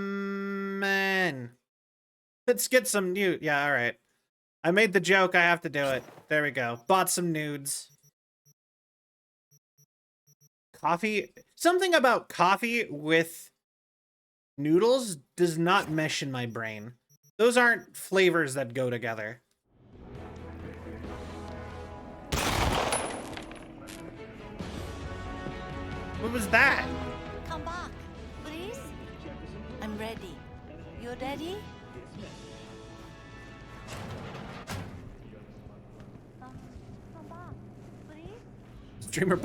Let's get some nude. Yeah, all right. I made the joke. I have to do it. There we go. Bought some nudes. Coffee. Something about coffee with noodles does not mesh in my brain. Those aren't flavors that go together. What was that? Come back, please. I'm ready. You ready? Streamer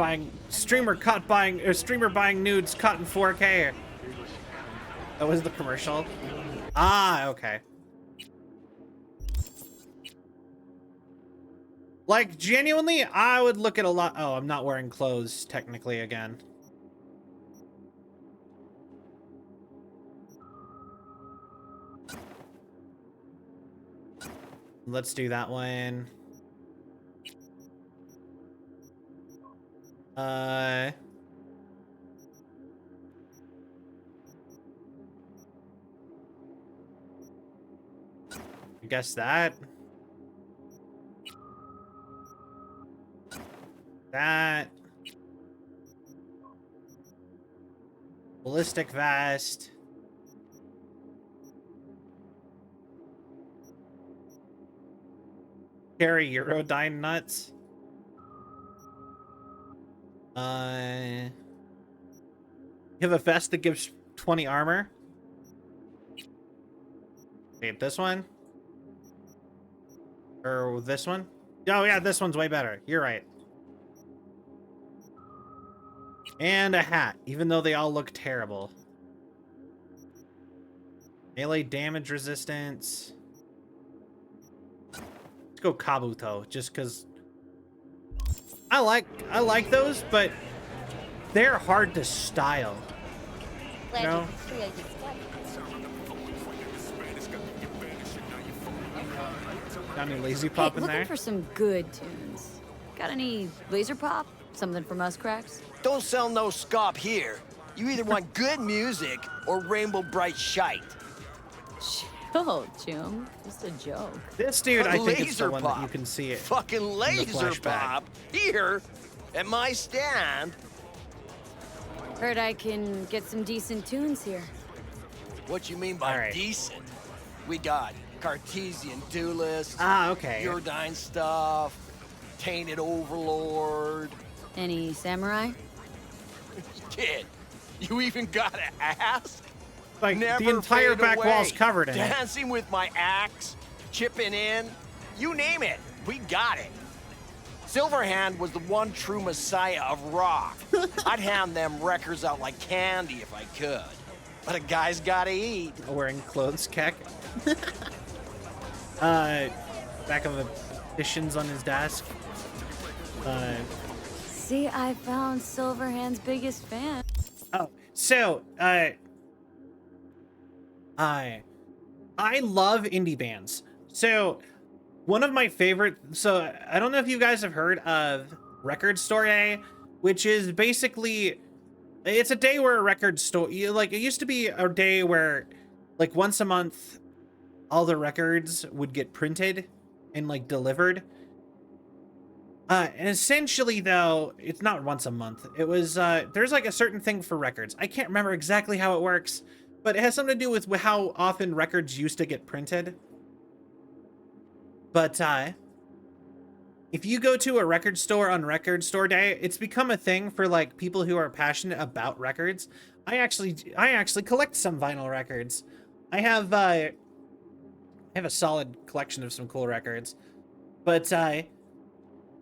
buying nudes caught in 4K. That was the commercial. Ah, okay. Like, genuinely, I would look at a lot. Oh, I'm not wearing clothes technically again. Let's do that one. I guess that. That. Ballistic vest. Carry Eurodyne nuts. You have a vest that gives 20 armor. Wait, this one? Or this one? Oh yeah, this one's way better. You're right. And a hat, even though they all look terrible. Melee damage resistance. Let's go Kabuto, just because I like those, but they're hard to style. You know? Got any lazy pop in there? Looking for some good tunes. Got any laser pop? Something from us cracks? Don't sell no scop here. You either want good music or rainbow bright shite. Chill, Jim. Just a joke. This dude, I think it's the one that you can see it. Fucking laser pop here at my stand. Heard I can get some decent tunes here. What you mean by decent? We got Cartesian Duelist. Ah, okay. Eurodyne stuff. Tainted Overlord. Any samurai? Kid, you even gotta ask? Like, Never the entire back away. wall's covered in Dancing with my axe, chipping in, you name it, we got it. Silverhand was the one true messiah of rock. I'd hand them records out like candy if I could. But a guy's gotta eat. Wearing clothes, Keck. Back of editions on his desk. See, I found Silverhand's biggest fan. Oh, so, I love indie bands. So, one of my favorite, so I don't know if you guys have heard of Record Store Day, which is basically, it's a day where a record store, like, it used to be a day where, like, once a month, all the records would get printed and, like, delivered. And essentially, though, it's not once a month. It was, there's, like, a certain thing for records. I can't remember exactly how it works, but it has something to do with how often records used to get printed. But, if you go to a record store on Record Store Day, it's become a thing for, like, people who are passionate about records. I actually collect some vinyl records. I have a solid collection of some cool records. But,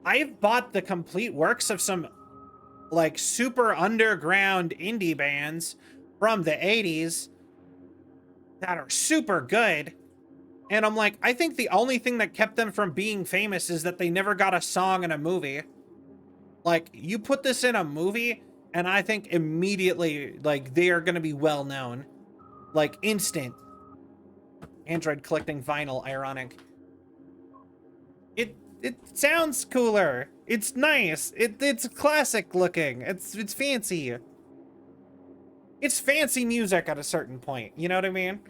I've bought the complete works of some, like, super underground indie bands from the 80s that are super good. And I'm like, I think the only thing that kept them from being famous is that they never got a song in a movie. Like, you put this in a movie, and I think immediately, like, they are going to be well known. Like, instant. Android collecting vinyl, ironic. It sounds cooler. It's nice. It's classic looking. It's fancy. It's fancy music at a certain point. You know what I mean?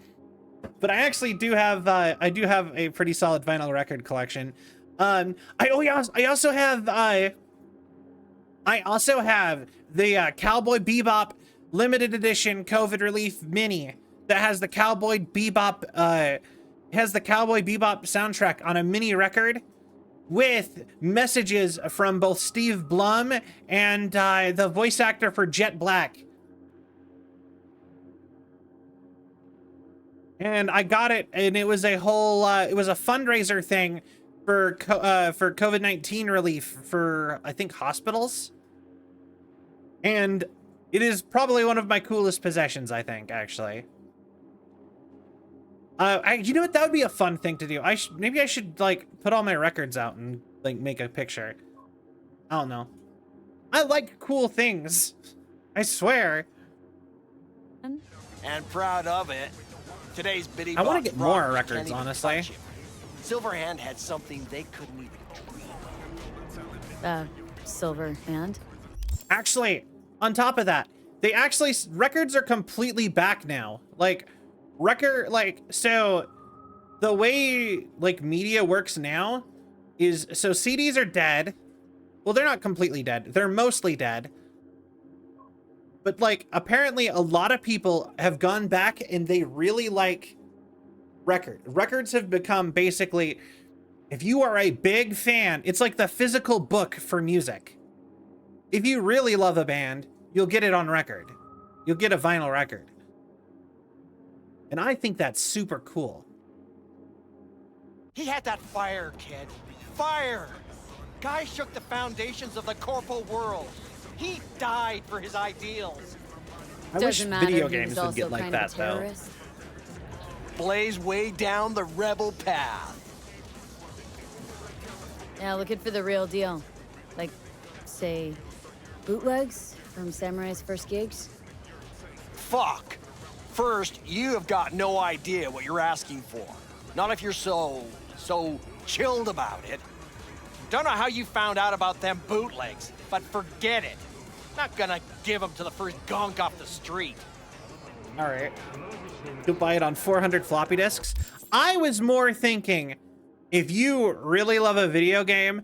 But I actually do have a pretty solid vinyl record collection. I also have the Cowboy Bebop limited edition COVID relief mini that has the Cowboy Bebop soundtrack on a mini record with messages from both Steve Blum and the voice actor for Jet Black. And I got it, and it was a whole, it was a fundraiser thing for COVID-19 relief for, I think, hospitals. And it is probably one of my coolest possessions, I think, actually. You know what? That would be a fun thing to do. Maybe I should, like, put all my records out and, like, make a picture. I don't know. I like cool things. I swear. And proud of it. Today's Biddy I want Box to get more rockers records, can't even honestly. touch him. Silverhand had something they couldn't even dream. Silver Hand? Actually, on top of that, they actually, records are completely back now. Like, so the way, like, media works now is, so CDs are dead. Well, they're not completely dead. They're mostly dead. But, like, apparently a lot of people have gone back and they really like records have become basically, if you are a big fan, it's like the physical book for music. If you really love a band, you'll get it on record. You'll get a vinyl record. And I think that's super cool. He had that fire, kid. Fire! Guy shook the foundations of the corporal world. He died for his ideals. I wish video games would get like that, though. Blaze way down the rebel path. Yeah, looking for the real deal. Like, say, bootlegs from Samurai's first gigs? Fuck. First, you have got no idea what you're asking for. Not if you're so chilled about it. Don't know how you found out about them bootlegs, but forget it. Not gonna give them to the first gonk off the street. All right. You'll buy it on 400 floppy disks. I was more thinking, if you really love a video game,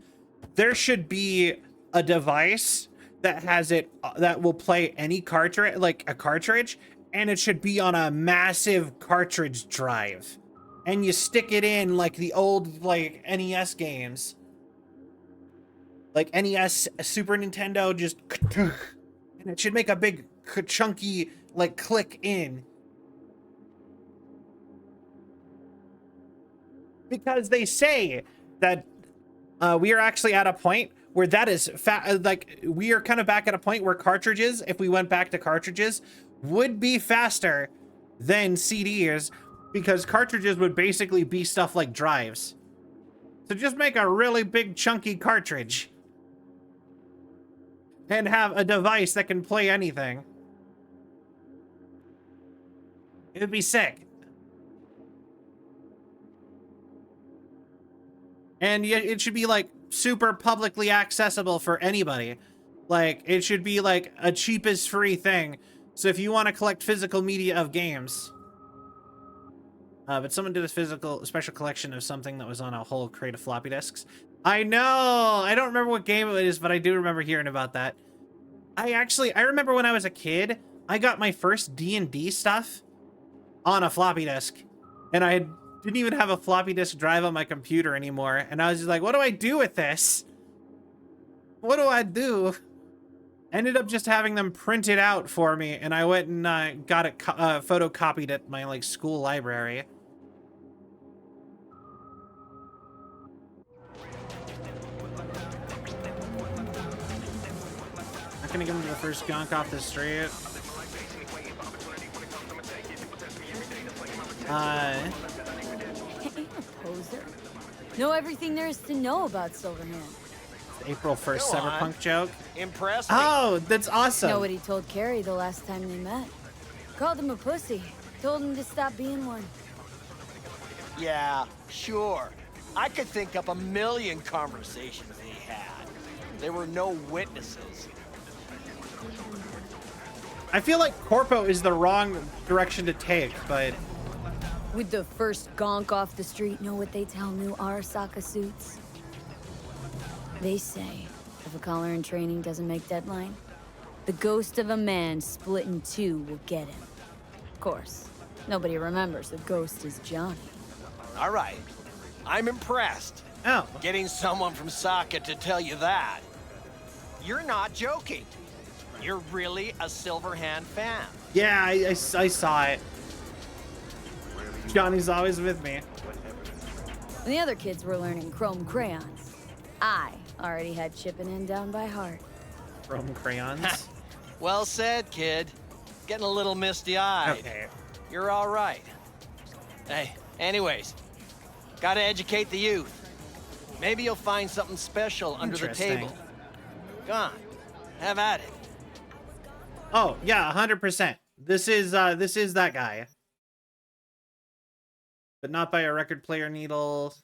there should be a device that has it, that will play any cartridge, like a cartridge, and it should be on a massive cartridge drive. And you stick it in like the old, like, NES games. Like NES, Super Nintendo, just, and it should make a big chunky, like, click in. Because they say that we are actually at a point where that is, like, we are kind of back at a point where cartridges, if we went back to cartridges, would be faster than CDs, because cartridges would basically be stuff like drives. So just make a really big chunky cartridge. And have a device that can play anything. It would be sick. And it should be like super publicly accessible for anybody. Like, it should be like a cheapest free thing. So if you want to collect physical media of games. But someone did a special collection of something that was on a whole crate of floppy disks. I know! I don't remember what game it is, but I do remember hearing about that. I remember when I was a kid, I got my first D&D stuff on a floppy disk. And I didn't even have a floppy disk drive on my computer anymore. And I was just like, what do I do with this? What do I do? Ended up just having them print it out for me. And I went and got it photocopied at my, like, school library. Not gonna give him the first gonk off the street. Ain't a poser. Know everything there is to know about Silverhand. April 1st cyberpunk joke. Impressed? Oh, that's awesome. Know what he told Carrie the last time they met? Called him a pussy. Told him to stop being one. Yeah, sure. I could think up a million conversations they had. There were no witnesses. I feel like Corpo is the wrong direction to take, but... With the first gonk off the street, know what they tell new Arasaka suits? They say, if a collar in training doesn't make deadline, the ghost of a man split in two will get him. Of course, nobody remembers the ghost is Johnny. All right. I'm impressed. Oh. Getting someone from Saka to tell you that. You're not joking. You're really a Silverhand fan. Yeah, I saw it. Johnny's always with me. When the other kids were learning chrome crayons, I already had chipping in down by heart. Chrome crayons? Well said, kid. Getting a little misty-eyed. Okay. You're all right. Hey, anyways, gotta educate the youth. Maybe you'll find something special under the table. Go on, have at it. Oh, yeah, 100%. This is that guy. But not by a record player needle.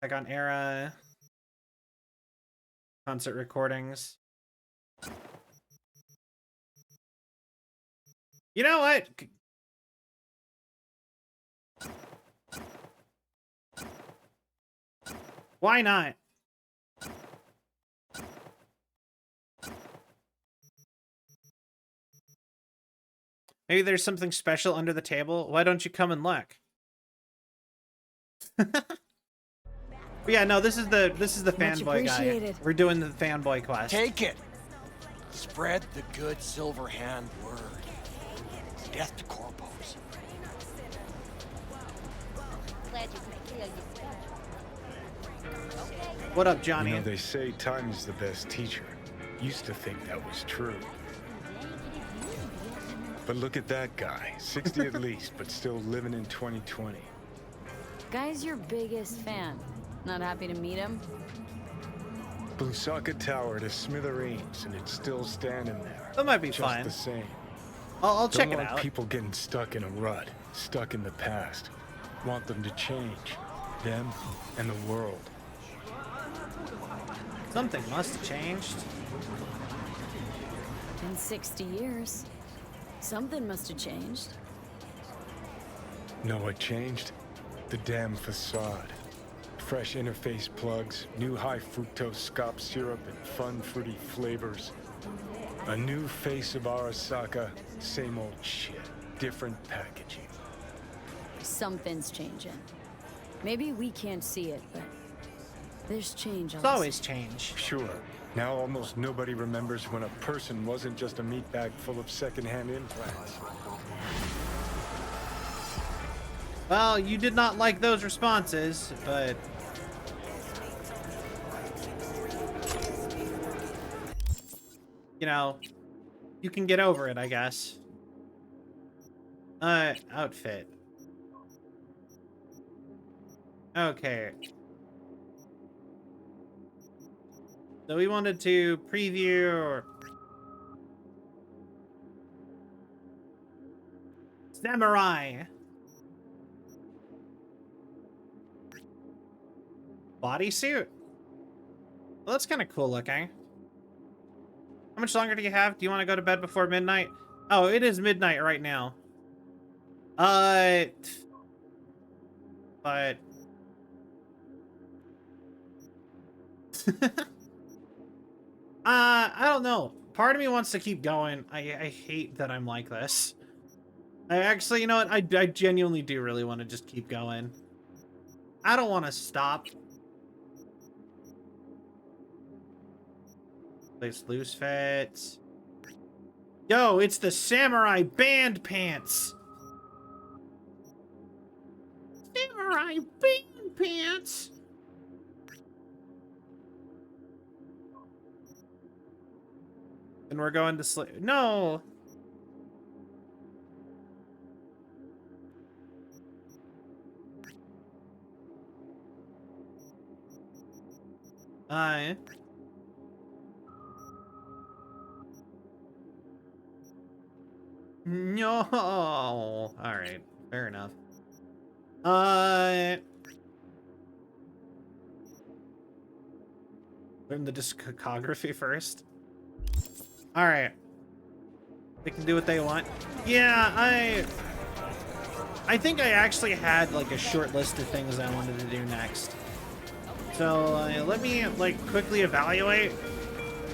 Check on era. Concert recordings. You know what? Why not? Maybe there's something special under the table. Why don't you come and look? But yeah, no, this is the fanboy guy. We're doing the fanboy quest. Take it. Spread the good Silverhand word. Death to corpos. Glad you could clear your schedule. What up, Johnny? You know, they say time is the best teacher. Used to think that was true. But look at that guy. 60 at least, but still living in 2020. Guy's your biggest fan. Not happy to meet him? Blusaka Tower to smithereens, and it's still standing there. That might be just fine. The same. I'll check it Don't out. want people getting stuck in a rut, stuck in the past. Want them to change. Them and the world. Something must have changed. In 60 years. Something must have changed. Know what changed? The damn facade. Fresh interface plugs, new high fructose scop syrup, and fun fruity flavors. A new face of Arasaka, same old shit, different packaging. Something's changing. Maybe we can't see it, but there's change. It's always change. Sure. Now almost nobody remembers when a person wasn't just a meat bag full of secondhand implants. Well, you did not like those responses, but... you know, you can get over it, I guess. Outfit. Okay. So we wanted to preview... Samurai. Bodysuit. Well, that's kind of cool looking. How much longer do you have? Do you want to go to bed before midnight? Oh, it is midnight right now. But I don't know. Part of me wants to keep going. I hate that I'm like this. I actually, you know what? I genuinely do really want to just keep going. I don't want to stop. Place loose fits. Yo, it's the samurai band pants. Samurai band pants. And we're going to sleep. No. No. All right. Fair enough. Learn the discography first. All right. They can do what they want. Yeah, I think I actually had like a short list of things I wanted to do next. So let me like quickly evaluate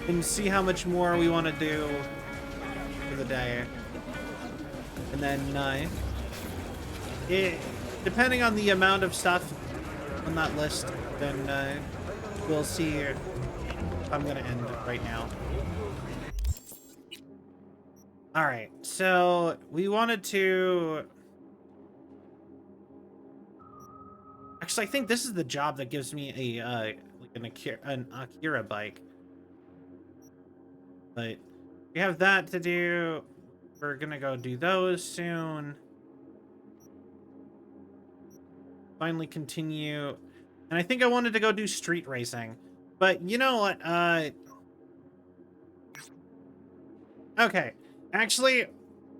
and see how much more we want to do for the day. And then depending on the amount of stuff on that list, then we'll see if I'm gonna end right now. All right, so we wanted to. Actually, I think this is the job that gives me a like an Akira bike. But we have that to do. We're gonna go do those soon. Finally continue. And I think I wanted to go do street racing. But you know what? Okay. Actually,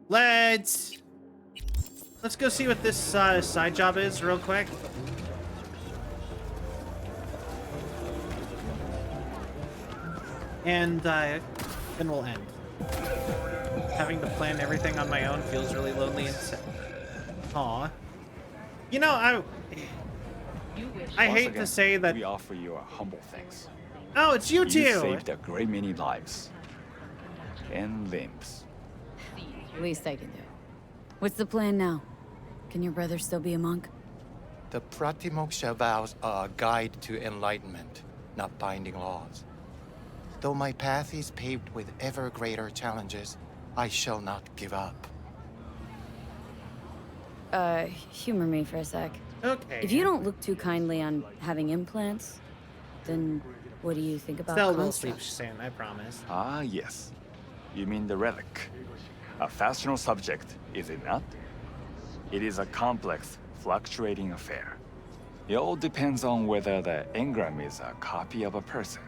let's go see what this side job is real quick. And then we'll end. Having to plan everything on my own feels really lonely and sad. Aw. You know, I hate to say that we offer you our humble thanks. Oh, it's you two! You saved a great many lives. And limbs. Least I can do. What's the plan now? Can your brother still be a monk? The Pratimoksha vows are a guide to enlightenment, not binding laws. Though my path is paved with ever greater challenges, I shall not give up. Humor me for a sec. Okay. If you don't look too kindly on having implants, then what do you think about Stella will sleep constructs? soon, I promise. Ah, yes. You mean the relic. A fascinal subject, is it not? It is a complex, fluctuating affair. It all depends on whether the engram is a copy of a person,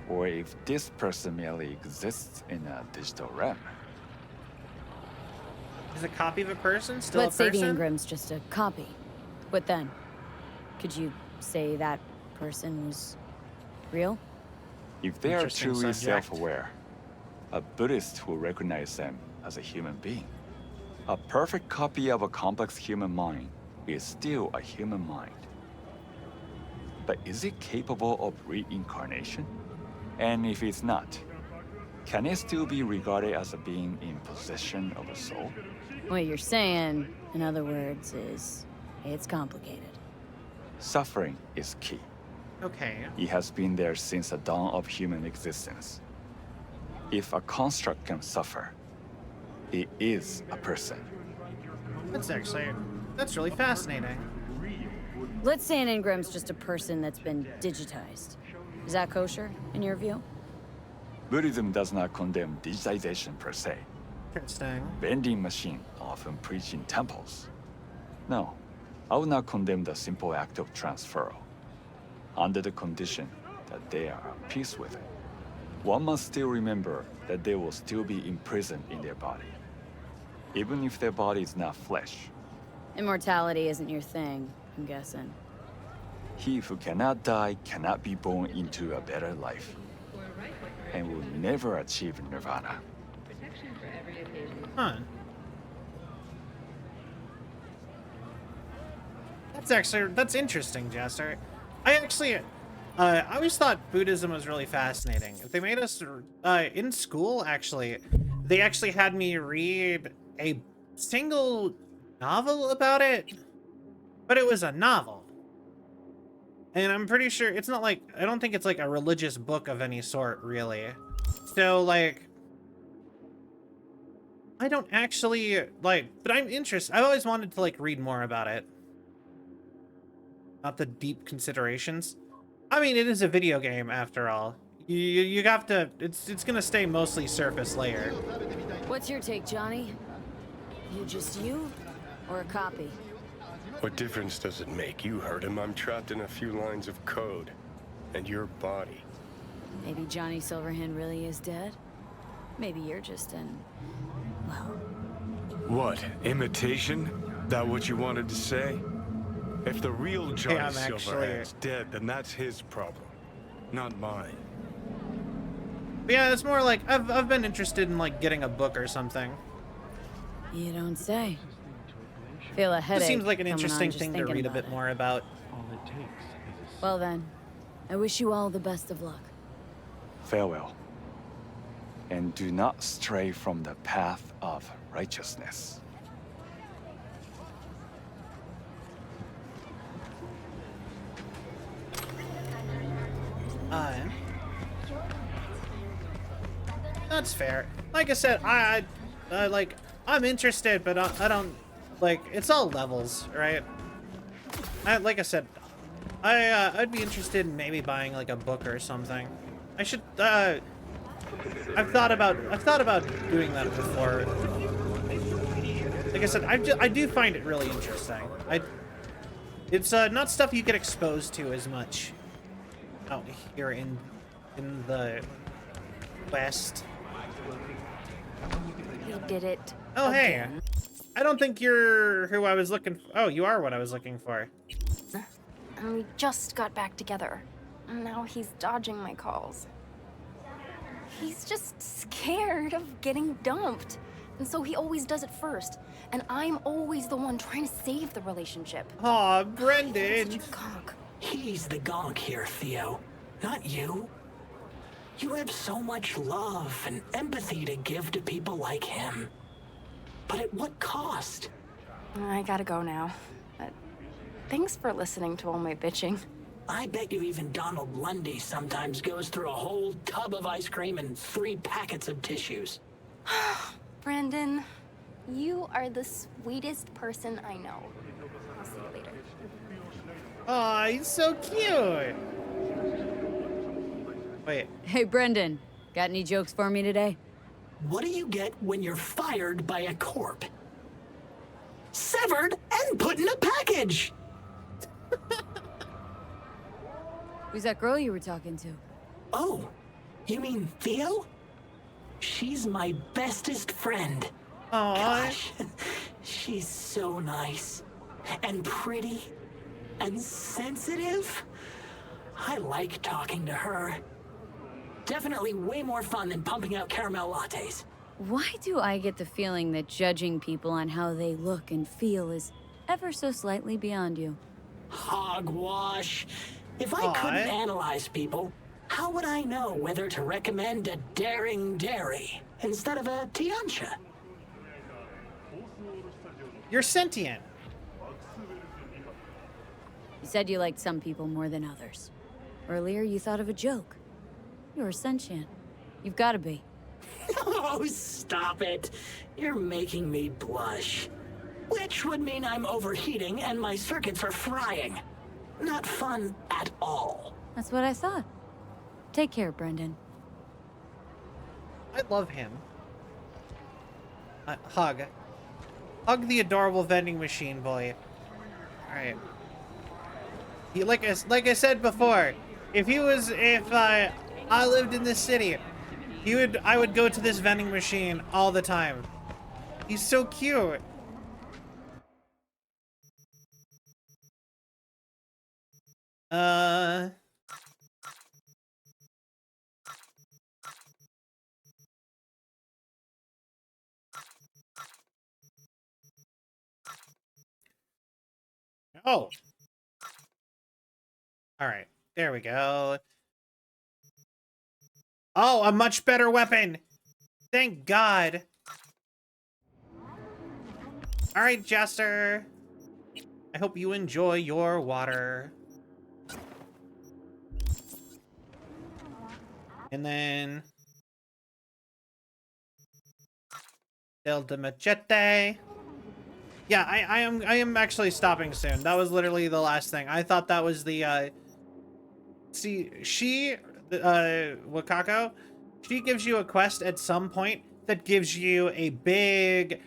or if this person merely exists in a digital realm. Is a copy of a person still Let's a say person? the engram's just a copy. What then? Could you say that person was real? If they are Interesting truly subject. self-aware, a Buddhist will recognize them as a human being. A perfect copy of a complex human mind is still a human mind. But is it capable of reincarnation? And if it's not, can it still be regarded as a being in possession of a soul? What you're saying, in other words, is it's complicated. Suffering is key. Okay. It has been there since the dawn of human existence. If a construct can suffer, it is a person. That's really fascinating. Let's say an engram's just a person that's been digitized. Is that kosher, in your view? Buddhism does not condemn digitization per se. Interesting. Vending machines often preach in temples. No, I would not condemn the simple act of transferal, under the condition that they are at peace with it. One must still remember that they will still be imprisoned in their body, even if their body is not flesh. Immortality isn't your thing, I'm guessing. He who cannot die cannot be born into a better life, and will never achieve nirvana. Huh. That's interesting, Jester. I always thought Buddhism was really fascinating. They made us, in school, actually, they actually had me read a single novel about it, but it was a novel. And I'm pretty sure it's not like, I don't think it's like a religious book of any sort, really. So, like, I don't actually, like, but I'm interested. I've always wanted to, like, read more about it. Not the deep considerations. I mean, it is a video game, after all. You have to, it's gonna stay mostly surface layer. What's your take, Johnny? You just you? Or a copy? What difference does it make? You heard him. I'm trapped in a few lines of code. And your body. Maybe Johnny Silverhand really is dead? Maybe you're just an... well... What? Imitation? That what you wanted to say? If the real Johnny Silverhand's dead, then that's his problem, not mine. But yeah, it's more like, I've been interested in, like, getting a book or something. You don't say. Feel a headache. It seems like an coming on interesting just thing to thinking read a about bit it. more about. Well then, I wish you all the best of luck. Farewell. And do not stray from the path of righteousness. That's fair. Like I said, I'm interested, but I don't, like, it's all levels, right? Like I said, I'd be interested in maybe buying, like, a book or something. I should, I've thought about doing that before. Like I said, I do find it really interesting. It's not stuff you get exposed to as much out here in the West. He did it. Oh, again. hey. I don't think you're who I was looking for. Oh, you are what I was looking for. And we just got back together. And now he's dodging my calls. He's just scared of getting dumped. And so he always does it first. And I'm always the one trying to save the relationship. Aw, Brendan. Such a gonk. He's the gonk here, Theo. Not you. You have so much love and empathy to give to people like him. But at what cost? I gotta go now. But thanks for listening to all my bitching. I bet you even Donald Lundy sometimes goes through a whole tub of ice cream and 3 packets of tissues. Brandon, you are the sweetest person I know. I'll see you later. Aw, he's so cute. Wait. Hey, Brendan. Got any jokes for me today? What do you get when you're fired by a corp? Severed and put in a package! Who's that girl you were talking to? Oh, you mean Theo? She's my bestest friend. Aww. Gosh, she's so nice. And pretty. And sensitive. I like talking to her. Definitely way more fun than pumping out caramel lattes. Why do I get the feeling that judging people on how they look and feel is ever so slightly beyond you? Hogwash. If I couldn't analyze people, how would I know whether to recommend a daring dairy instead of a Tiancha? You're sentient. You said you liked some people more than others. Earlier, you thought of a joke. You're sentient. You've got to be. Oh, stop it. You're making me blush. Which would mean I'm overheating and my circuits are frying. Not fun at all. That's what I thought. Take care, Brendan. I love him. Hug. Hug the adorable vending machine boy. Alright. Like I said before, if I lived in this city, I would go to this vending machine all the time. He's so cute. Oh. All right. There we go. Oh, a much better weapon. Thank God. All right, Jester. I hope you enjoy your water. And then El de Machete. Yeah, I am actually stopping soon. That was literally the last thing. I thought that was the Wakako, she gives you a quest at some point that gives you a big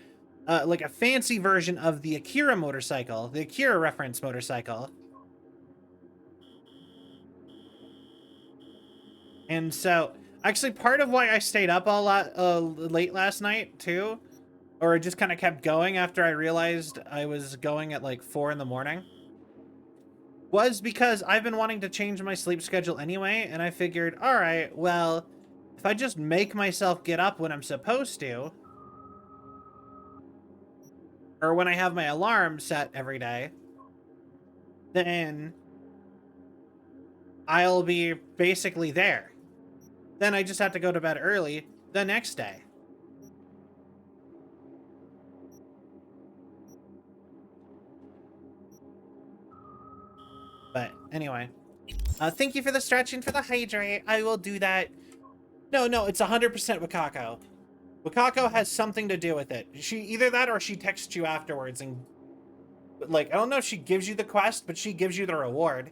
like a fancy version of the Akira motorcycle, the Akira reference motorcycle. And so, actually, part of why I stayed up a lot late last night, too, or just kind of kept going after I realized I was going at like 4 in the morning, was because I've been wanting to change my sleep schedule anyway, and I figured, all right, well, if I just make myself get up when I'm supposed to, or when I have my alarm set every day, then I'll be basically there. Then I just have to go to bed early the next day. But anyway, thank you for the stretch and for the hydrate. I will do that. No, it's 100% Wakako. Wakako has something to do with it. She either that or she texts you afterwards and, like, I don't know if she gives you the quest, but she gives you the reward.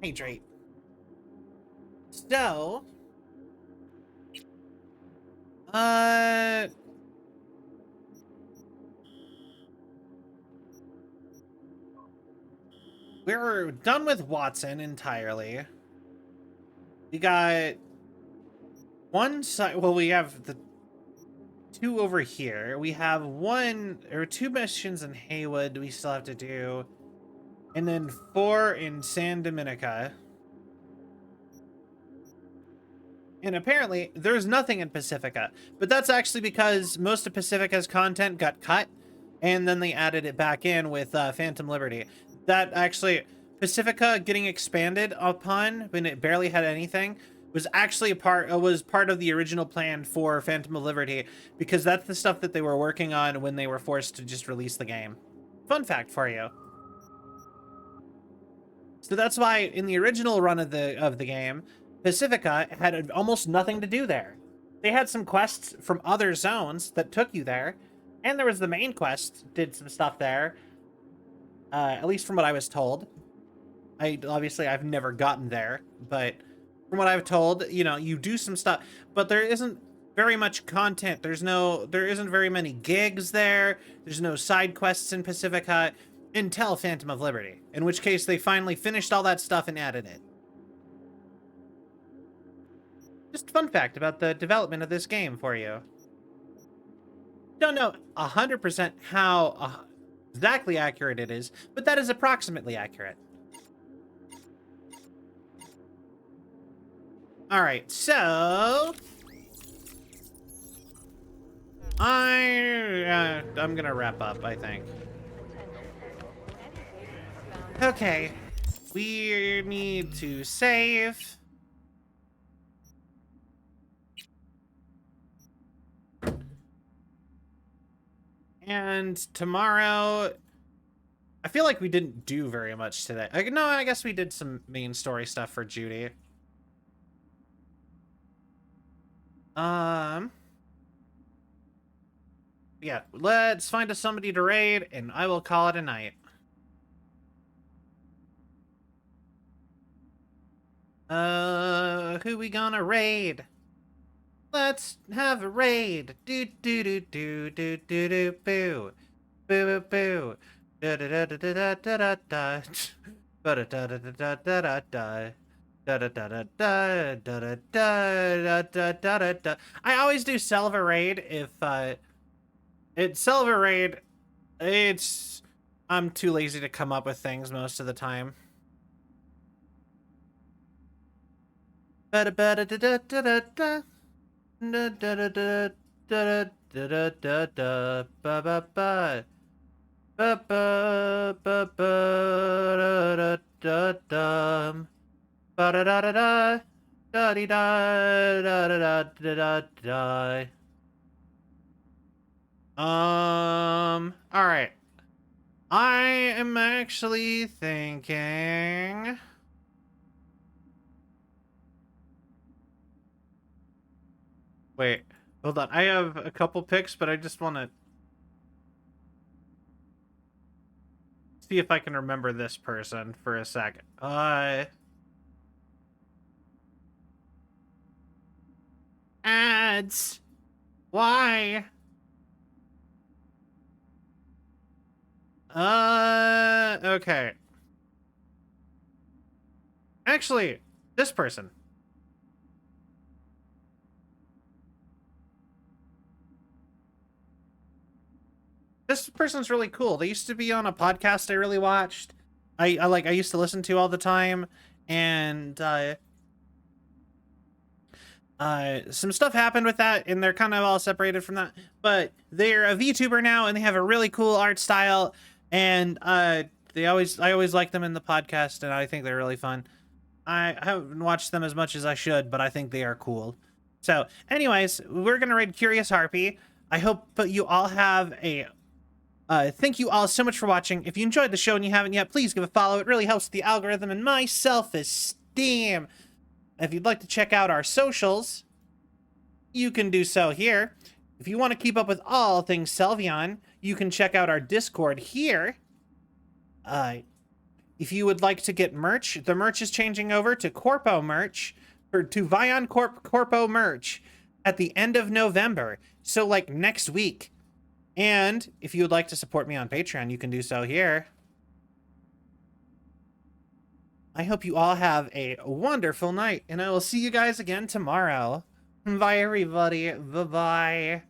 Hydrate. So, we're done with Watson entirely. We got one side. Well, we have the two over here. We have one or two missions in Haywood we still have to do, and then 4 in San Dominica. And apparently, there's nothing in Pacifica, but that's actually because most of Pacifica's content got cut, and then they added it back in with Phantom Liberty. That actually, Pacifica getting expanded upon when it barely had anything was actually part of the original plan for Phantom of Liberty, because that's the stuff that they were working on when they were forced to just release the game. Fun fact for you. So that's why in the original run of the game, Pacifica had almost nothing to do there. They had some quests from other zones that took you there, and there was the main quest did some stuff there. At least from what I was told. I've never gotten there, but from what I've told, you know, you do some stuff, but there isn't very much content. There isn't very many gigs there. There's no side quests in Pacifica until Phantom of Liberty, in which case they finally finished all that stuff and added it. Just a fun fact about the development of this game for you. Don't know 100% how exactly accurate it is, but that is approximately accurate. Alright, so I'm gonna wrap up, I think. Okay, we need to save. And tomorrow, I feel like we didn't do very much today. No, I guess we did some main story stuff for Judy. Yeah, let's find us somebody to raid, and I will call it a night. Who we gonna raid? Let's have a raid. Do do do do do do do boo. Boo boo boo. Da da da da da da da da. Ba da da da da da da da. Da da da da da da da da da da da. I always do Selva raid if it's Selva raid. I'm too lazy to come up with things most of the time. Ba da ba da da da da da. Da da da da da da da da ba ba ba ba ba ba ba da da da ba da da da da da di da da da da da da. All right. I am actually thinking. Wait, hold on. I have a couple picks, but I just want to see if I can remember this person for a second. Ads. Why? Okay. Actually, this person. This person's really cool. They used to be on a podcast I really watched. I used to listen to all the time, and some stuff happened with that, and they're kind of all separated from that. But they're a VTuber now, and they have a really cool art style, and I always like them in the podcast, and I think they're really fun. I haven't watched them as much as I should, but I think they are cool. So, anyways, we're gonna raid Curious Harpy. I hope you all have a thank you all so much for watching. If you enjoyed the show and you haven't yet, please give a follow. It really helps the algorithm and my self-esteem. If you'd like to check out our socials, you can do so here. If you want to keep up with all things Selvion, you can check out our Discord here. If you would like to get merch, the merch is changing over to Corpo merch, or to Vion Corpo merch at the end of November. So like next week. And if you would like to support me on Patreon, you can do so here. I hope you all have a wonderful night, and I will see you guys again tomorrow. Bye, everybody. Bye-bye.